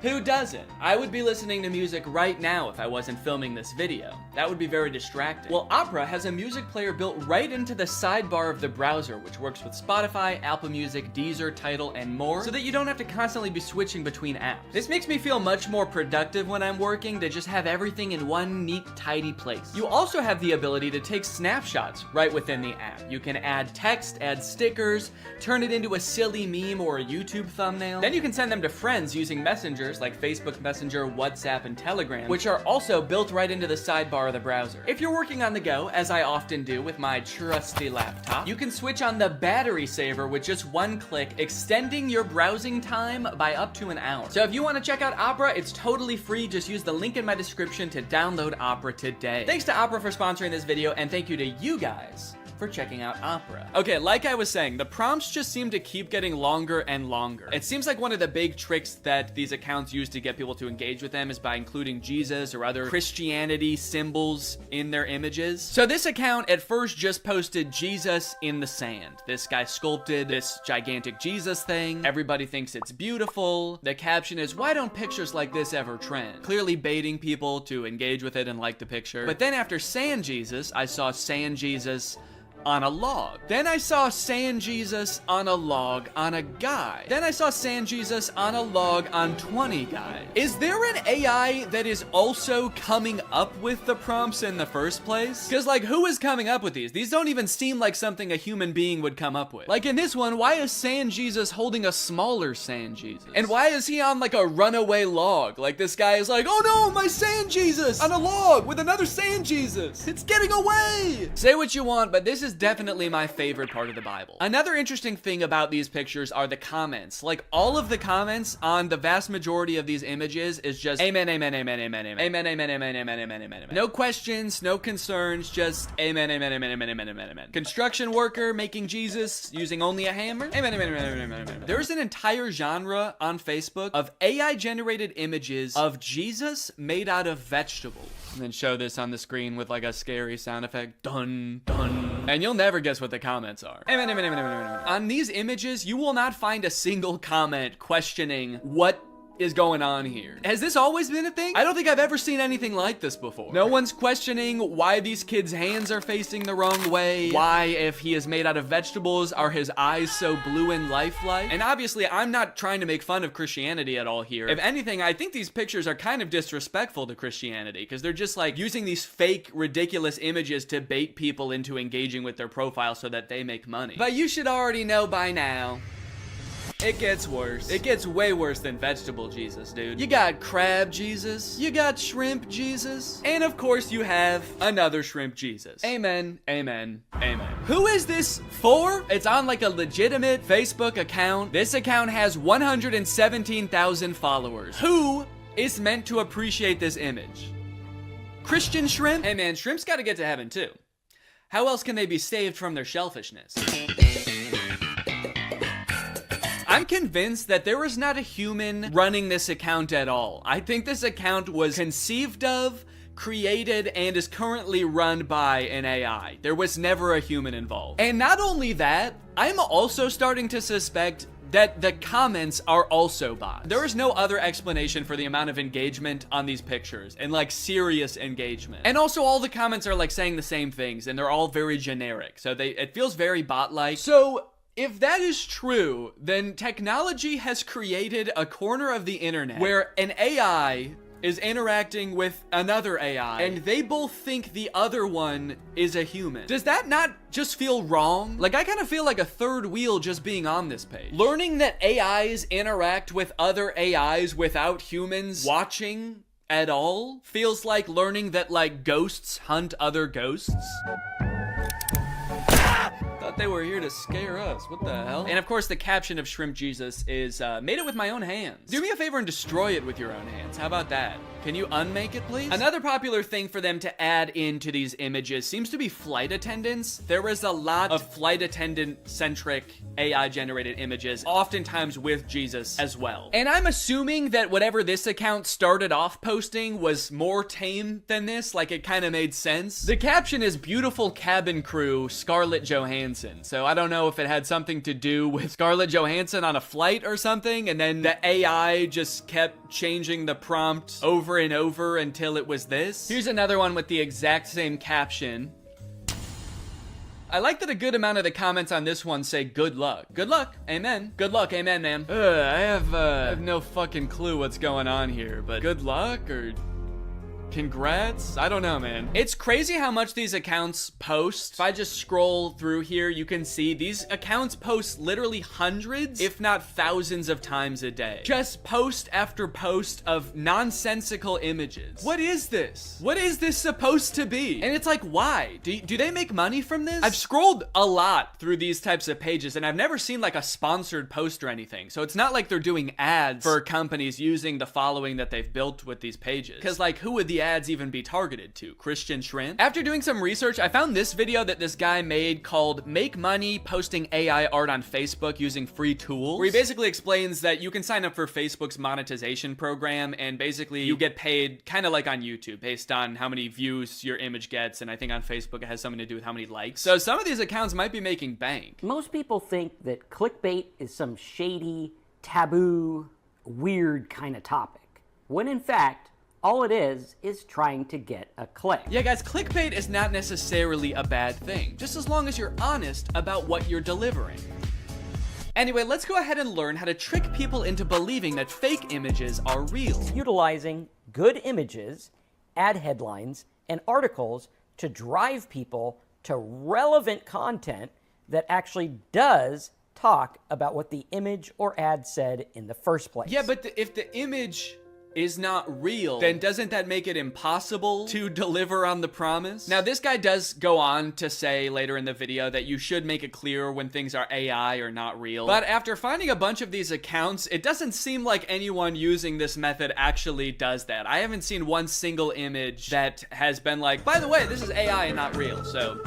Who doesn't? I would be listening to music right now if I wasn't filming this video. That would be very distracting. Well, Opera has a music player built right into the sidebar of the browser, which works with Spotify, Apple Music, Deezer, Tidal, and more, so that you don't have to constantly be switching between apps. This makes me feel much more productive when I'm working to just have everything in one neat, tidy place. You also have the ability to take snapshots right within the app. You can add text, add stickers, turn it into a silly meme or a YouTube thumbnail. Then you can send them to friends using messengers like Facebook Messenger, WhatsApp, and Telegram, which are also built right into the sidebar of the browser. If you're working on the go, as I often do with my trusty laptop, you can switch on the battery saver with just one click, extending your browsing time by up to an hour. So if you want to check out Opera, it's totally free. Just use the link in my description to download Opera today. Thanks to Opera for sponsoring this video, and thank you to you guys for checking out Opera. Okay, like I was saying, the prompts just seem to keep getting longer and longer. It seems like one of the big tricks that these accounts use to get people to engage with them is by including Jesus or other Christianity symbols in their images. So this account at first just posted Jesus in the sand. This guy sculpted this gigantic Jesus thing. Everybody thinks it's beautiful. The caption is, "Why don't pictures like this ever trend?" Clearly baiting people to engage with it and like the picture. But then after Sand Jesus, I saw Sand Jesus on a log. Then I saw Sand Jesus on a log on a guy. Then I saw Sand Jesus on a log on 20 guys. Is there an AI that is also coming up with the prompts in the first place? Because like, who is coming up with these? These don't even seem like something a human being would come up with. Like in this one, why is Sand Jesus holding a smaller Sand Jesus? And why is he on like a runaway log? Like this guy is like, oh no, my Sand Jesus on a log with another Sand Jesus. It's getting away. Say what you want, but this is definitely my favorite part of the Bible. Another interesting thing about these pictures are the comments. Like all of the comments on the vast majority of these images is just amen, amen, amen, amen, amen, amen, amen, amen, amen, amen, amen, amen. No questions, no concerns, just amen, amen, amen, amen, amen, amen, amen. Construction worker making Jesus using only a hammer. Amen, amen, amen, amen, amen, amen. There's an entire genre on Facebook of AI generated images of Jesus made out of vegetables. And then show this on the screen with like a scary sound effect. Dun, dun. And you'll never guess what the comments are. Amen, amen, amen, amen, amen, amen. On these images, you will not find a single comment questioning what is going on here. Has this always been a thing? I don't think I've ever seen anything like this before. No one's questioning why these kids' hands are facing the wrong way. Why, if he is made out of vegetables, are his eyes so blue and lifelike? And obviously, I'm not trying to make fun of Christianity at all here. If anything, I think these pictures are kind of disrespectful to Christianity because they're just like using these fake, ridiculous images to bait people into engaging with their profile so that they make money. But you should already know by now, it gets worse. It gets way worse than vegetable Jesus, dude. You got crab Jesus. You got shrimp Jesus. And of course you have another shrimp Jesus. Amen, amen, amen. Who is this for? It's on like a legitimate Facebook account. This account has 117,000 followers. Who is meant to appreciate this image? Christian shrimp? Hey man, shrimps gotta get to heaven too. How else can they be saved from their shellfishness? I'm convinced that there is not a human running this account at all. I think this account was conceived of, created, and is currently run by an AI. There was never a human involved. And not only that, I'm also starting to suspect that the comments are also bots. There is no other explanation for the amount of engagement on these pictures, and like serious engagement. And also all the comments are like saying the same things, and they're all very generic. So it feels very bot-like. So if that is true, then technology has created a corner of the internet where an AI is interacting with another AI, and they both think the other one is a human. Does that not just feel wrong? Like, I kind of feel like a third wheel just being on this page. Learning that AIs interact with other AIs without humans watching at all feels like learning that, like, ghosts hunt other ghosts. Thought they were here to scare us. What the hell? And of course, the caption of Shrimp Jesus is, made it with my own hands. Do me a favor and destroy it with your own hands. How about that? Can you unmake it, please? Another popular thing for them to add into these images seems to be flight attendants. There is a lot of flight attendant-centric AI-generated images, oftentimes with Jesus as well. And I'm assuming that whatever this account started off posting was more tame than this, like it kind of made sense. The caption is beautiful cabin crew, Scarlett Johansson. So I don't know if it had something to do with Scarlett Johansson on a flight or something, and then the AI just kept changing the prompt over and over until it was this. Here's another one with the exact same caption. I like that a good amount of the comments on this one say good luck. Good luck, amen. Good luck, amen, ma'am. I have no fucking clue what's going on here, but good luck or congrats? I don't know, man. It's crazy how much these accounts post. If I just scroll through here, you can see these accounts post literally hundreds, if not thousands of times a day. Just post after post of nonsensical images. What is this? What is this supposed to be? And it's like, why? Do they make money from this? I've scrolled a lot through these types of pages, and I've never seen like a sponsored post or anything. So it's not like they're doing ads for companies using the following that they've built with these pages. Because like, who would the ads even be targeted to? Christian Shrimp? After doing some research, I found this video that this guy made called Make Money Posting AI Art on Facebook Using Free Tools, where he basically explains that you can sign up for Facebook's monetization program, and basically you get paid kind of like on YouTube based on how many views your image gets, and I think on Facebook it has something to do with how many likes. So some of these accounts might be making bank. Most people think that clickbait is some shady, taboo, weird kind of topic, when in fact, all it is trying to get a click. Yeah, guys, clickbait is not necessarily a bad thing, just as long as you're honest about what you're delivering. Anyway, let's go ahead and learn how to trick people into believing that fake images are real. Utilizing good images, ad headlines, and articles to drive people to relevant content that actually does talk about what the image or ad said in the first place. Yeah, but if the image is not real, then doesn't that make it impossible to deliver on the promise? Now, this guy does go on to say later in the video that you should make it clear when things are AI or not real. But after finding a bunch of these accounts, it doesn't seem like anyone using this method actually does that. I haven't seen one single image that has been like, by the way, this is AI and not real, so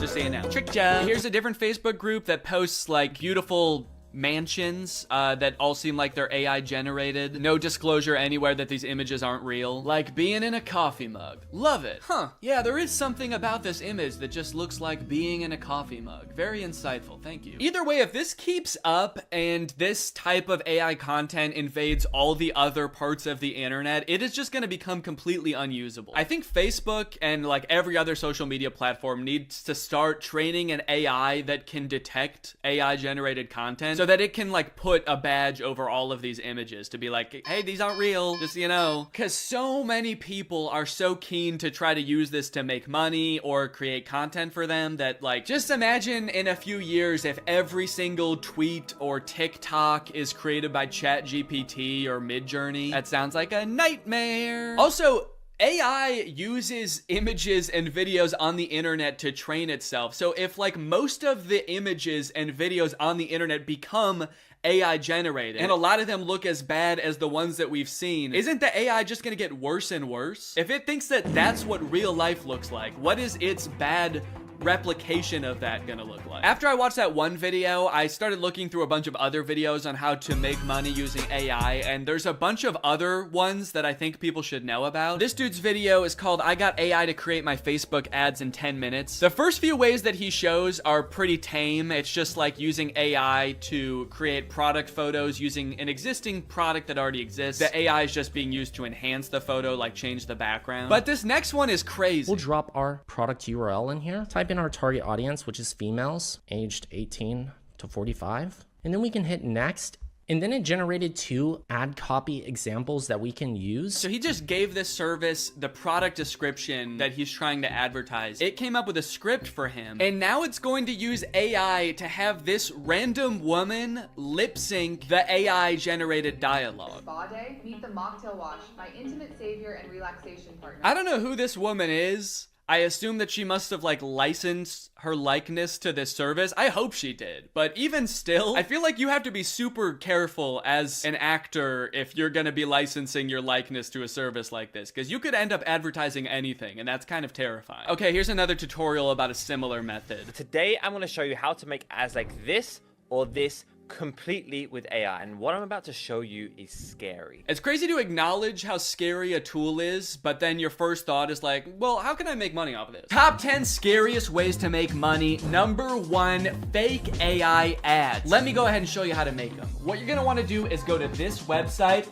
just saying now. Tricked ya. Here's a different Facebook group that posts like beautiful mansions that all seem like they're AI generated. No disclosure anywhere that these images aren't real. Like being in a coffee mug. Love it. Huh. Yeah, there is something about this image that just looks like being in a coffee mug. Very insightful. Thank you. Either way, if this keeps up and this type of AI content invades all the other parts of the internet, it is just going to become completely unusable. I think Facebook and like every other social media platform needs to start training an AI that can detect AI generated content, so that it can like put a badge over all of these images to be like, hey, these aren't real, just, you know, because so many people are so keen to try to use this to make money or create content for them that, like, just imagine in a few years if every single tweet or TikTok is created by ChatGPT or Midjourney. That sounds like a nightmare. Also, AI uses images and videos on the internet to train itself. So if like most of the images and videos on the internet become AI generated, and a lot of them look as bad as the ones that we've seen, isn't the AI just gonna get worse and worse? If it thinks that that's what real life looks like, what is its bad replication of that gonna look like? After I watched that one video, I started looking through a bunch of other videos on how to make money using AI, and there's a bunch of other ones that I think people should know about. This dude's video is called I Got AI to Create My Facebook Ads in 10 Minutes. The first few ways that he shows are pretty tame. It's just like using AI to create product photos using an existing product that already exists. The AI is just being used to enhance the photo, like change the background. But this next one is crazy. We'll drop our product URL in here, type in our target audience, which is females aged 18 to 45, and then we can hit next. And then it generated 2 ad copy examples that we can use. So he just gave this service the product description that he's trying to advertise. It came up with a script for him. And now it's going to use AI to have this random woman lip sync the AI generated dialogue. Spa day, meet the mocktail wash, my intimate savior and relaxation partner. I don't know who this woman is. I assume that she must have like licensed her likeness to this service. I hope she did. But even still, I feel like you have to be super careful as an actor if you're gonna be licensing your likeness to a service like this, because you could end up advertising anything, and that's kind of terrifying. Okay, here's another tutorial about a similar method. Today, I'm gonna show you how to make ads like this or this completely with AI, and what I'm about to show you is scary. It's crazy to acknowledge how scary a tool is, but then your first thought is like, well, how can I make money off of this? Top 10 scariest ways to make money. Number 1, fake AI ads. Let me go ahead and show you how to make them. What you're gonna wanna do is go to this website,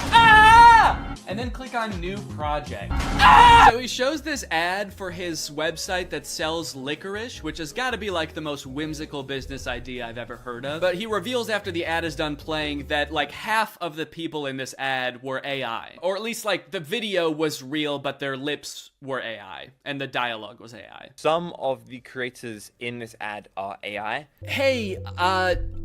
and then click on new project. So he shows this ad for his website that sells licorice, which has gotta be like the most whimsical business idea I've ever heard of. But he reveals after the ad is done playing that like half of the people in this ad were AI. Or at least like the video was real, but their lips were AI and the dialogue was AI. Some of the creators in this ad are AI. Hey,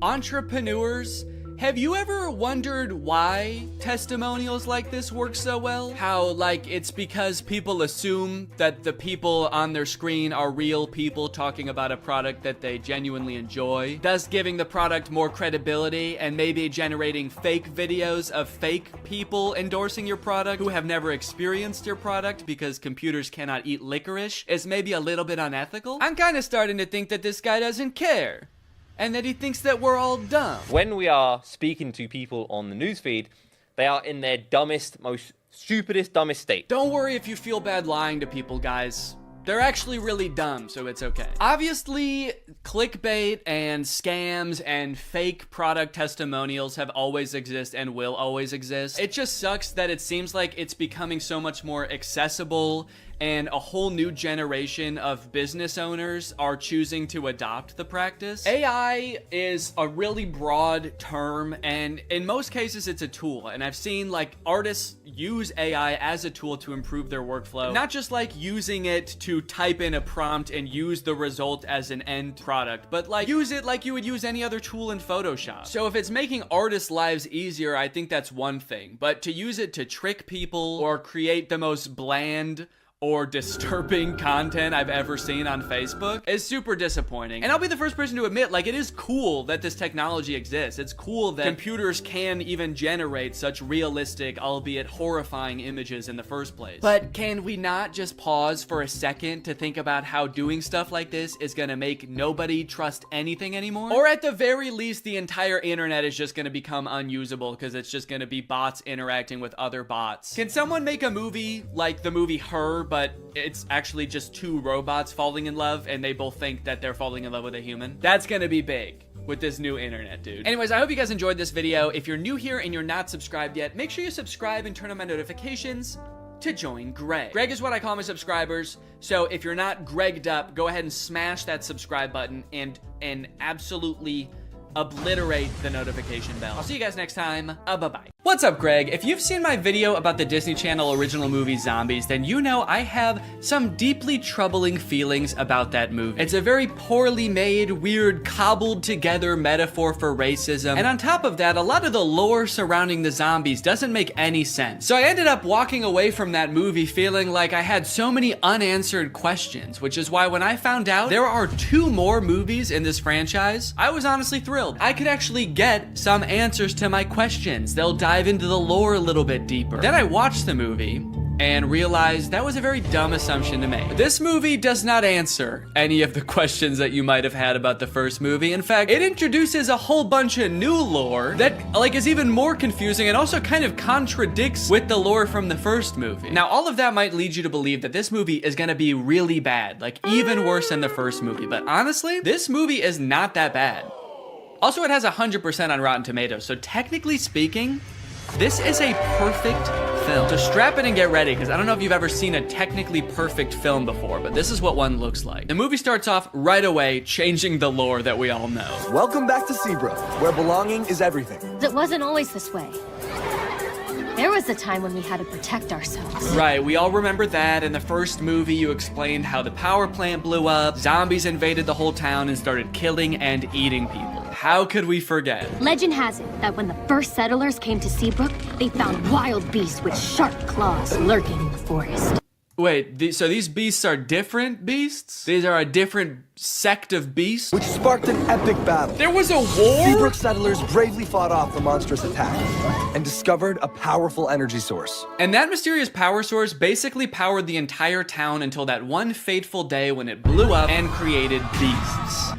entrepreneurs, have you ever wondered why testimonials like this work so well? How, like, it's because people assume that the people on their screen are real people talking about a product that they genuinely enjoy, thus giving the product more credibility and maybe generating fake videos of fake people endorsing your product who have never experienced your product because computers cannot eat licorice is maybe a little bit unethical? I'm kind of starting to think that this guy doesn't care, and that he thinks that we're all dumb. When we are speaking to people on the newsfeed, they are in their dumbest, most stupidest, dumbest state. Don't worry if you feel bad lying to people, guys. They're actually really dumb, so it's okay. Obviously, clickbait and scams and fake product testimonials have always existed and will always exist. It just sucks that it seems like it's becoming so much more accessible and a whole new generation of business owners are choosing to adopt the practice. AI is a really broad term, and in most cases it's a tool, and I've seen like artists use AI as a tool to improve their workflow, not just like using it to type in a prompt and use the result as an end product, but like use it like you would use any other tool in Photoshop. So if it's making artists' lives easier, I think that's one thing, but to use it to trick people or create the most bland or disturbing content I've ever seen on Facebook is super disappointing. And I'll be the first person to admit, like, it is cool that this technology exists. It's cool that computers can even generate such realistic, albeit horrifying images in the first place. But can we not just pause for a second to think about how doing stuff like this is gonna make nobody trust anything anymore? Or at the very least, the entire internet is just gonna become unusable because it's just gonna be bots interacting with other bots. Can someone make a movie like the movie Her, but it's actually just 2 robots falling in love and they both think that they're falling in love with a human? That's gonna be big with this new internet, dude. Anyways, I hope you guys enjoyed this video. If you're new here and you're not subscribed yet, make sure you subscribe and turn on my notifications to join Greg. Greg is what I call my subscribers, so if you're not Gregged up, go ahead and smash that subscribe button and absolutely obliterate the notification bell. I'll see you guys next time. Bye-bye. What's up, Greg? If you've seen my video about the Disney Channel original movie Zombies, then you know I have some deeply troubling feelings about that movie. It's a very poorly made, weird, cobbled together metaphor for racism, and on top of that, a lot of the lore surrounding the zombies doesn't make any sense. So I ended up walking away from that movie feeling like I had so many unanswered questions, which is why when I found out there are 2 more movies in this franchise, I was honestly thrilled. I could actually get some answers to my questions. They'll dive into the lore a little bit deeper. Then I watched the movie, and realized that was a very dumb assumption to make. This movie does not answer any of the questions that you might have had about the first movie. In fact, it introduces a whole bunch of new lore that like is even more confusing and also kind of contradicts with the lore from the first movie. Now, all of that might lead you to believe that this movie is gonna be really bad, like even worse than the first movie, but honestly, this movie is not that bad. Also, it has 100% on Rotten Tomatoes, so technically speaking, this is a perfect film. So strap in and get ready, because I don't know if you've ever seen a technically perfect film before, but this is what one looks like. The movie starts off right away, changing the lore that we all know. Welcome back to Seabrook, where belonging is everything. It wasn't always this way. There was a time when we had to protect ourselves. Right, we all remember that. In the first movie, you explained how the power plant blew up, zombies invaded the whole town and started killing and eating people. How could we forget? Legend has it that when the first settlers came to Seabrook, they found wild beasts with sharp claws lurking in the forest. Wait, so these beasts are different beasts? These are a different sect of beasts? Which sparked an epic battle. There was a war? Seabrook settlers bravely fought off the monstrous attack and discovered a powerful energy source. And that mysterious power source basically powered the entire town until that one fateful day when it blew up and created beasts.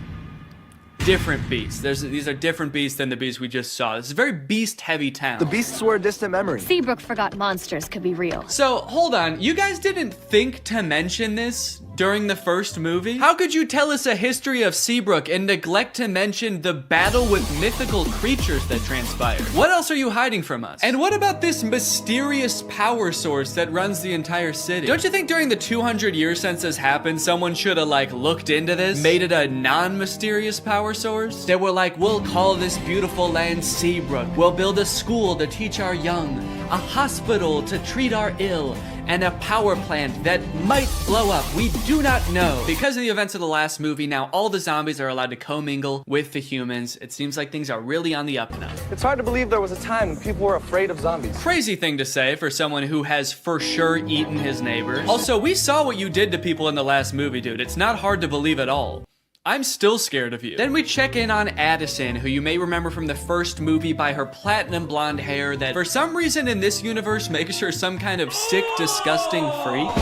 Different beasts. These are different beasts than the beasts we just saw. This is a very beast-heavy town. The beasts were a distant memory. Seabrook forgot monsters could be real. So, hold on. You guys didn't think to mention this during the first movie? How could you tell us a history of Seabrook and neglect to mention the battle with mythical creatures that transpired? What else are you hiding from us? And what about this mysterious power source that runs the entire city? Don't you think during the 200-year census happened, someone should have like looked into this, made it a non-mysterious power source? They were like, we'll call this beautiful land Seabrook. We'll build a school to teach our young, a hospital to treat our ill, and a power plant that might blow up. We do not know. Because of the events of the last movie, now all the zombies are allowed to commingle with the humans. It seems like things are really on the up and up. It's hard to believe there was a time when people were afraid of zombies. Crazy thing to say for someone who has for sure eaten his neighbors. Also, we saw what you did to people in the last movie, dude. It's not hard to believe at all. I'm still scared of you. Then we check in on Addison, who you may remember from the first movie by her platinum blonde hair that for some reason in this universe makes her some kind of sick, disgusting freak.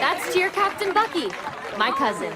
That's Cheer Captain Bucky, my cousin.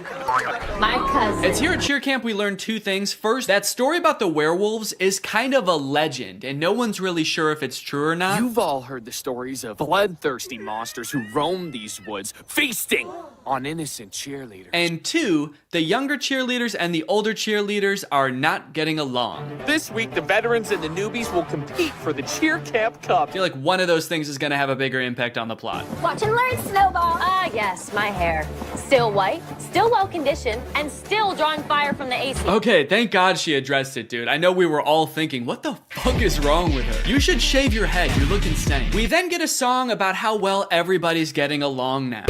My cousin. It's here at Cheer Camp we learned two things. First, that story about the werewolves is kind of a legend, and no one's really sure if it's true or not. You've all heard the stories of bloodthirsty monsters who roam these woods, feasting on innocent cheerleaders. And two, the younger cheerleaders and the older cheerleaders are not getting along. This week, the veterans and the newbies will compete for the Cheer Camp Cup. I feel like one of those things is gonna have a bigger impact on the plot. Watch and learn, Snowball. Ah, yes, my hair. Still white, still well-conditioned, and still drawing fire from the AC. Okay, thank God she addressed it, dude. I know we were all thinking, what the fuck is wrong with her? You should shave your head, you look insane. We then get a song about how well everybody's getting along now.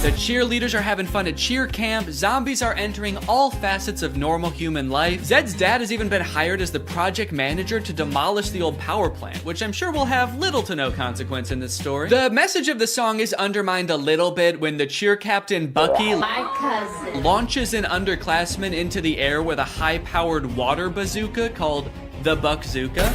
The cheerleaders are having fun at cheer camp, zombies are entering all facets of normal human life. Zed's dad has even been hired as the project manager to demolish the old power plant, which I'm sure will have little to no consequence in this story. The message of the song is undermined a little bit when the cheer captain Bucky my cousin launches an underclassman into the air with a high-powered water bazooka called the Buckzooka.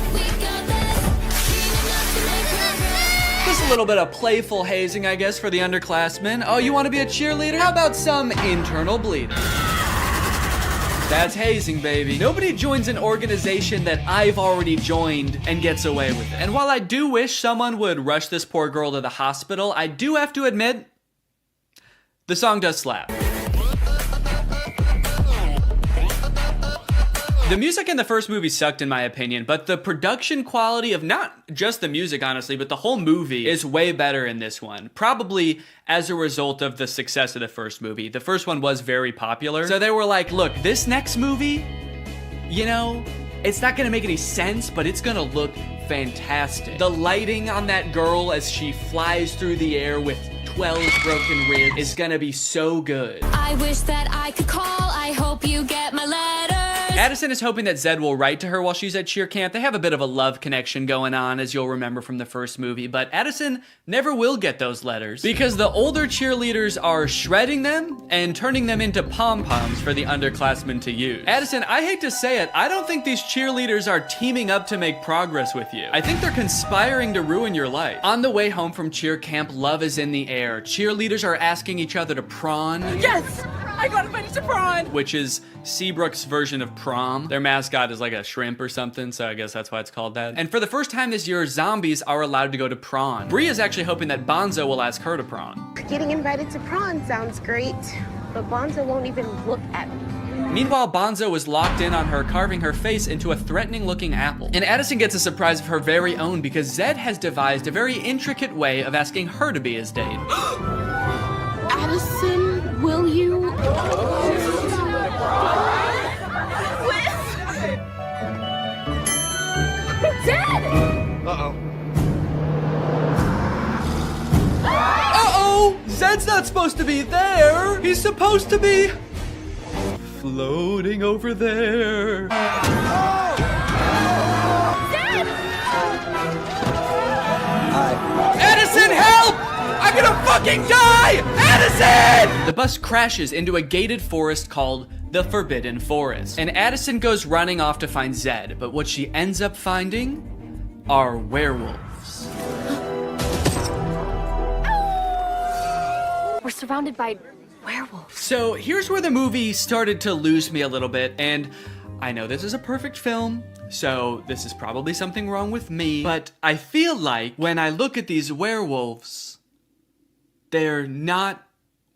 Just a little bit of playful hazing, I guess, for the underclassmen. Oh, you want to be a cheerleader? How about some internal bleeding? That's hazing, baby. Nobody joins an organization that I've already joined and gets away with it. And while I do wish someone would rush this poor girl to the hospital, I do have to admit, the song does slap. The music in the first movie sucked in my opinion, but the production quality of not just the music, honestly, but the whole movie is way better in this one. Probably as a result of the success of the first movie. The first one was very popular. So they were like, look, this next movie, you know, it's not gonna make any sense, but it's gonna look fantastic. The lighting on that girl as she flies through the air with 12 broken ribs is gonna be so good. I wish that I could call. I hope you get my letter. Addison is hoping that Zed will write to her while she's at cheer camp. They have a bit of a love connection going on, as you'll remember from the first movie, but Addison never will get those letters because the older cheerleaders are shredding them and turning them into pom-poms for the underclassmen to use. Addison, I hate to say it, I don't think these cheerleaders are teaming up to make progress with you. I think they're conspiring to ruin your life. On the way home from cheer camp, love is in the air. Cheerleaders are asking each other to prawn. Yes! I got invited to prawn! Which is Seabrook's version of prom. Their mascot is like a shrimp or something, so I guess that's why it's called that. And for the first time this year, zombies are allowed to go to prawn. Bree is actually hoping that Bonzo will ask her to prawn. Getting invited to prawn sounds great, but Bonzo won't even look at me. Meanwhile, Bonzo is locked in on her, carving her face into a threatening-looking apple. And Addison gets a surprise of her very own because Zed has devised a very intricate way of asking her to be his date. Addison, will you? Zed! Uh-oh. Uh-oh! Zed's not supposed to be there! He's supposed to be floating over there. Zed! Addison, help! I'm gonna fucking die! Addison! The bus crashes into a gated forest called the Forbidden Forest. And Addison goes running off to find Zed, but what she ends up finding are werewolves. We're surrounded by werewolves. So here's where the movie started to lose me a little bit, and I know this is a perfect film, so this is probably something wrong with me, but I feel like when I look at these werewolves, they're not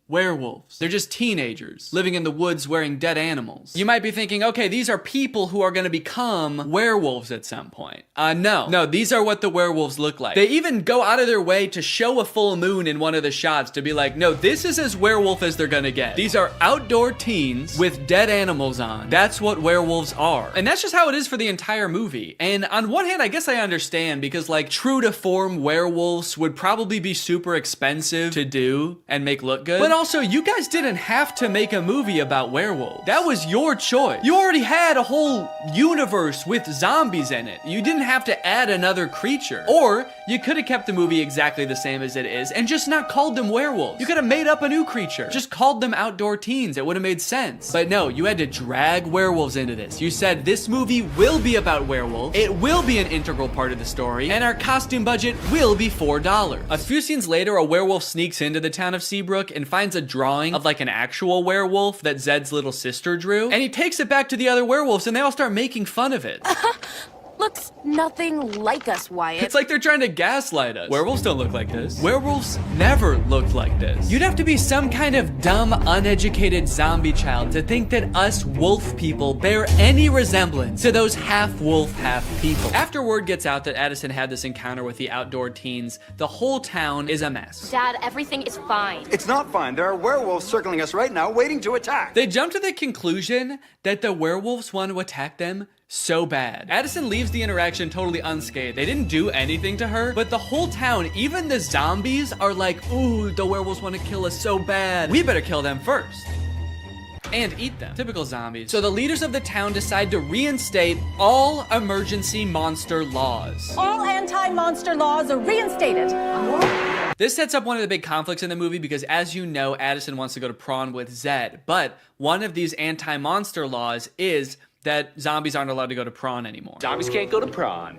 werewolves. They're just teenagers living in the woods wearing dead animals. You might be thinking, okay, these are people who are gonna become werewolves at some point. No, these are what the werewolves look like. They even go out of their way to show a full moon in one of the shots to be like, no, this is as werewolf as they're gonna get. These are outdoor teens with dead animals on. That's what werewolves are. And that's just how it is for the entire movie. And on one hand, I guess I understand because like true to form werewolves would probably be super expensive to do and make look good. But also, you guys didn't have to make a movie about werewolves. That was your choice. You already had a whole universe with zombies in it. You didn't have to add another creature. Or you could have kept the movie exactly the same as it is and just not called them werewolves. You could have made up a new creature. Just called them outdoor teens. It would have made sense. But no, you had to drag werewolves into this. You said this movie will be about werewolves. It will be an integral part of the story. And our costume budget will be $4. A few scenes later, a werewolf sneaks into the town of Seabrook and finds a drawing of like an actual werewolf that Zed's little sister drew, and he takes it back to the other werewolves and they all start making fun of it. Looks nothing like us, Wyatt. It's like they're trying to gaslight us. Werewolves don't look like this. Werewolves never looked like this. You'd have to be some kind of dumb, uneducated zombie child to think that us wolf people bear any resemblance to those half wolf, half people. After word gets out that Addison had this encounter with the outdoor teens, the whole town is a mess. Dad, everything is fine. It's not fine. There are werewolves circling us right now, waiting to attack. They jump to the conclusion that the werewolves want to attack them so bad. Addison leaves the interaction totally unscathed. They didn't do anything to her, but the whole town, even the zombies, are like, ooh, the werewolves want to kill us so bad. We better kill them first. And eat them. Typical zombies. So the leaders of the town decide to reinstate all emergency monster laws. All anti-monster laws are reinstated. This sets up one of the big conflicts in the movie because, as you know, Addison wants to go to prawn with Zed, but one of these anti-monster laws is that zombies aren't allowed to go to prawn anymore. Zombies can't go to prawn.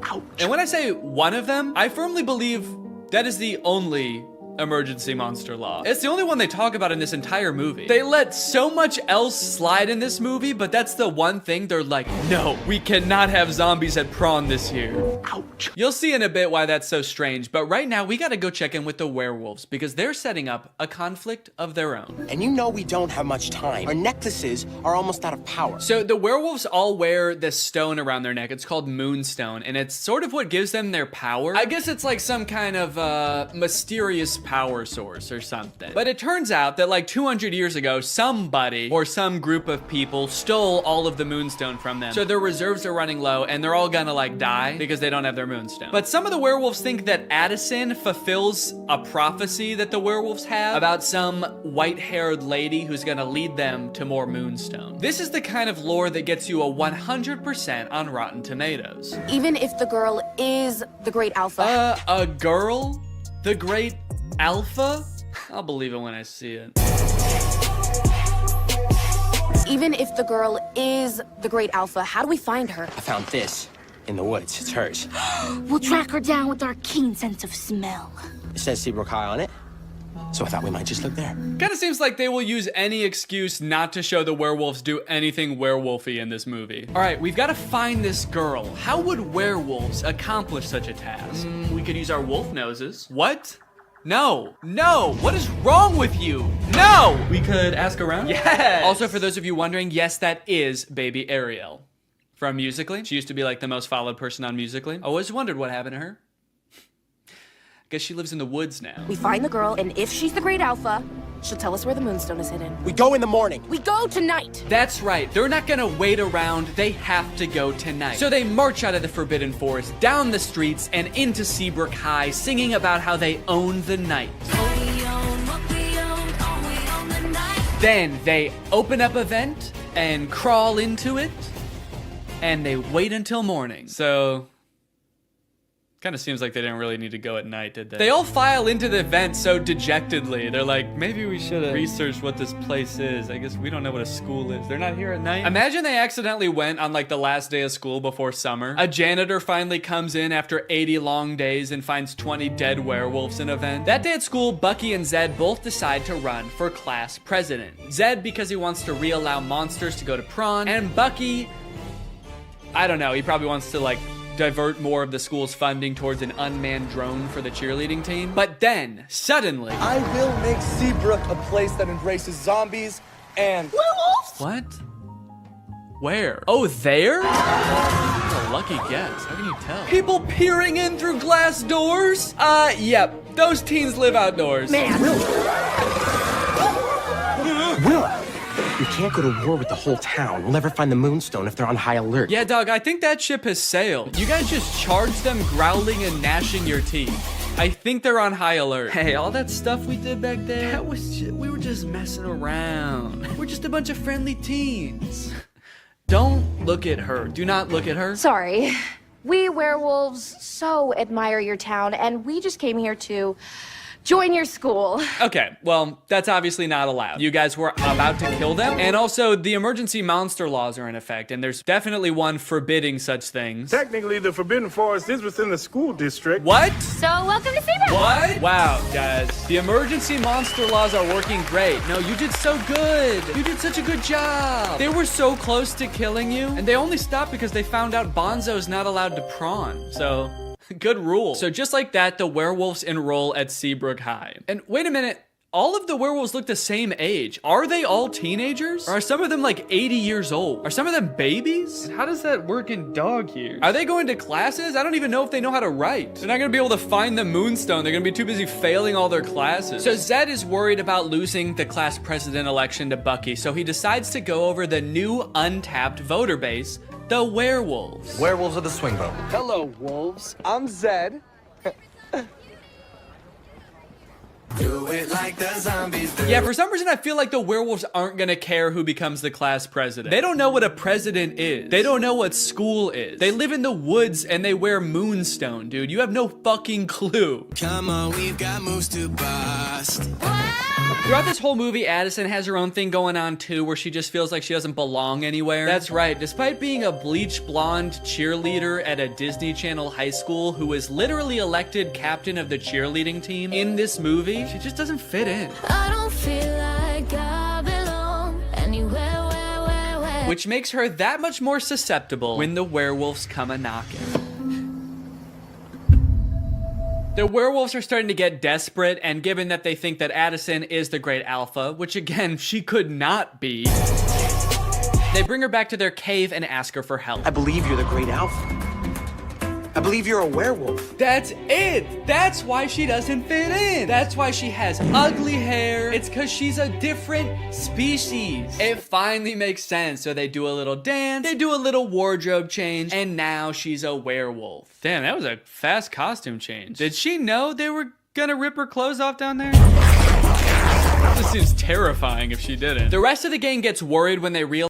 Ouch. And when I say one of them, I firmly believe that is the only emergency monster law. It's the only one they talk about in this entire movie. They let so much else slide in this movie, but that's the one thing they're like, no, we cannot have zombies at prawn this year. Ouch. You'll see in a bit why that's so strange, but right now we gotta go check in with the werewolves because they're setting up a conflict of their own. And you know we don't have much time. Our necklaces are almost out of power. So the werewolves all wear this stone around their neck. It's called Moonstone, and it's sort of what gives them their power. I guess it's like some kind of mysterious power source or something. But it turns out that like 200 years ago, somebody or some group of people stole all of the moonstone from them. So their reserves are running low and they're all gonna like die because they don't have their moonstone. But some of the werewolves think that Addison fulfills a prophecy that the werewolves have about some white-haired lady who's gonna lead them to more moonstone. This is the kind of lore that gets you a 100% on Rotten Tomatoes. Even if the girl is the great alpha. A girl? The great alpha? I'll believe it when I see it. Even if the girl is the great alpha, how do we find her? I found this in the woods. It's hers. We'll track her down with our keen sense of smell. It says Seabrook High on it, so I thought we might just look there. Kinda seems like they will use any excuse not to show the werewolves do anything werewolfy in this movie. All right, we've gotta find this girl. How would werewolves accomplish such a task? We could use our wolf noses. What? No, what is wrong with you? No! We could ask around? Yes! Also, for those of you wondering, yes, that is baby Ariel from Musical.ly. She used to be like the most followed person on Musical.ly. I always wondered what happened to her. Guess she lives in the woods now. We find the girl, and if she's the great alpha, she'll tell us where the moonstone is hidden. We go in the morning. We go tonight. That's right. They're not gonna wait around. They have to go tonight. So they march out of the Forbidden Forest, down the streets, and into Seabrook High, singing about how they own the night. Then they open up a vent and crawl into it, and they wait until morning. So kind of seems like they didn't really need to go at night, did they? They all file into the vent so dejectedly. They're like, maybe we should have researched what this place is. I guess we don't know what a school is. They're not here at night. Imagine they accidentally went on like the last day of school before summer. A janitor finally comes in after 80 long days and finds 20 dead werewolves in a vent. That day at school, Bucky and Zed both decide to run for class president. Zed because he wants to reallow monsters to go to prawn, and Bucky, I don't know, he probably wants to like divert more of the school's funding towards an unmanned drone for the cheerleading team. But then, suddenly, I will make Seabrook a place that embraces zombies and werewolves. What? Where? Oh, there? That's a lucky guess. How can you tell? People peering in through glass doors? Yep. Those teens live outdoors. Man. Willa, you can't go to war with the whole town. We'll never find the moonstone if they're on high alert. Yeah, dog, I think that ship has sailed. You guys just charged them growling and gnashing your teeth. I think they're on high alert. Hey, all that stuff we did back there, that was we were just messing around. We're just a bunch of friendly teens. Don't look at her. Do not look at her. Sorry. We werewolves so admire your town, and we just came here to join your school. Okay, well, that's obviously not allowed. You guys were about to kill them, and also the emergency monster laws are in effect, and there's definitely one forbidding such things. Technically, the Forbidden Forest is within the school district. What? So welcome to Seabrook. What? Wow, guys. The emergency monster laws are working great. No, you did so good. You did such a good job. They were so close to killing you, and they only stopped because they found out Bonzo's not allowed to prawn, so good rule. So just like that, the werewolves enroll at Seabrook High. And wait a minute, all of the werewolves look the same age. Are they all teenagers? Or are some of them like 80 years old? Are some of them babies? And how does that work in dog years? Are they going to classes? I don't even know if they know how to write. They're not gonna be able to find the moonstone. They're gonna be too busy failing all their classes. So Zed is worried about losing the class president election to Bucky, so he decides to go over the new untapped voter base, the werewolves. Werewolves of the swing vote. Hello, wolves. I'm Zed. Do it like the zombies do. Yeah, for some reason I feel like the werewolves aren't gonna care who becomes the class president. They don't know what a president is. They don't know what school is. They live in the woods and they wear moonstone, dude. You have no fucking clue. Come on, we've got moves to bust. Throughout this whole movie, Addison has her own thing going on too, where she just feels like she doesn't belong anywhere. That's right, despite being a bleach blonde cheerleader at a Disney Channel high school who was literally elected captain of the cheerleading team in this movie, she just doesn't fit in. I don't feel like I belong anywhere, where. Which makes her that much more susceptible when the werewolves come a-knocking. The werewolves are starting to get desperate, and given that they think that Addison is the great alpha, which again, she could not be, they bring her back to their cave and ask her for help. I believe you're the great alpha. I believe you're a werewolf. That's it. That's why she doesn't fit in. That's why she has ugly hair. It's because she's a different species. It finally makes sense. So they do a little dance, they do a little wardrobe change, and now she's a werewolf. Damn, that was a fast costume change. Did she know they were gonna rip her clothes off down there? This seems terrifying if she didn't. The rest of the gang gets worried when they realize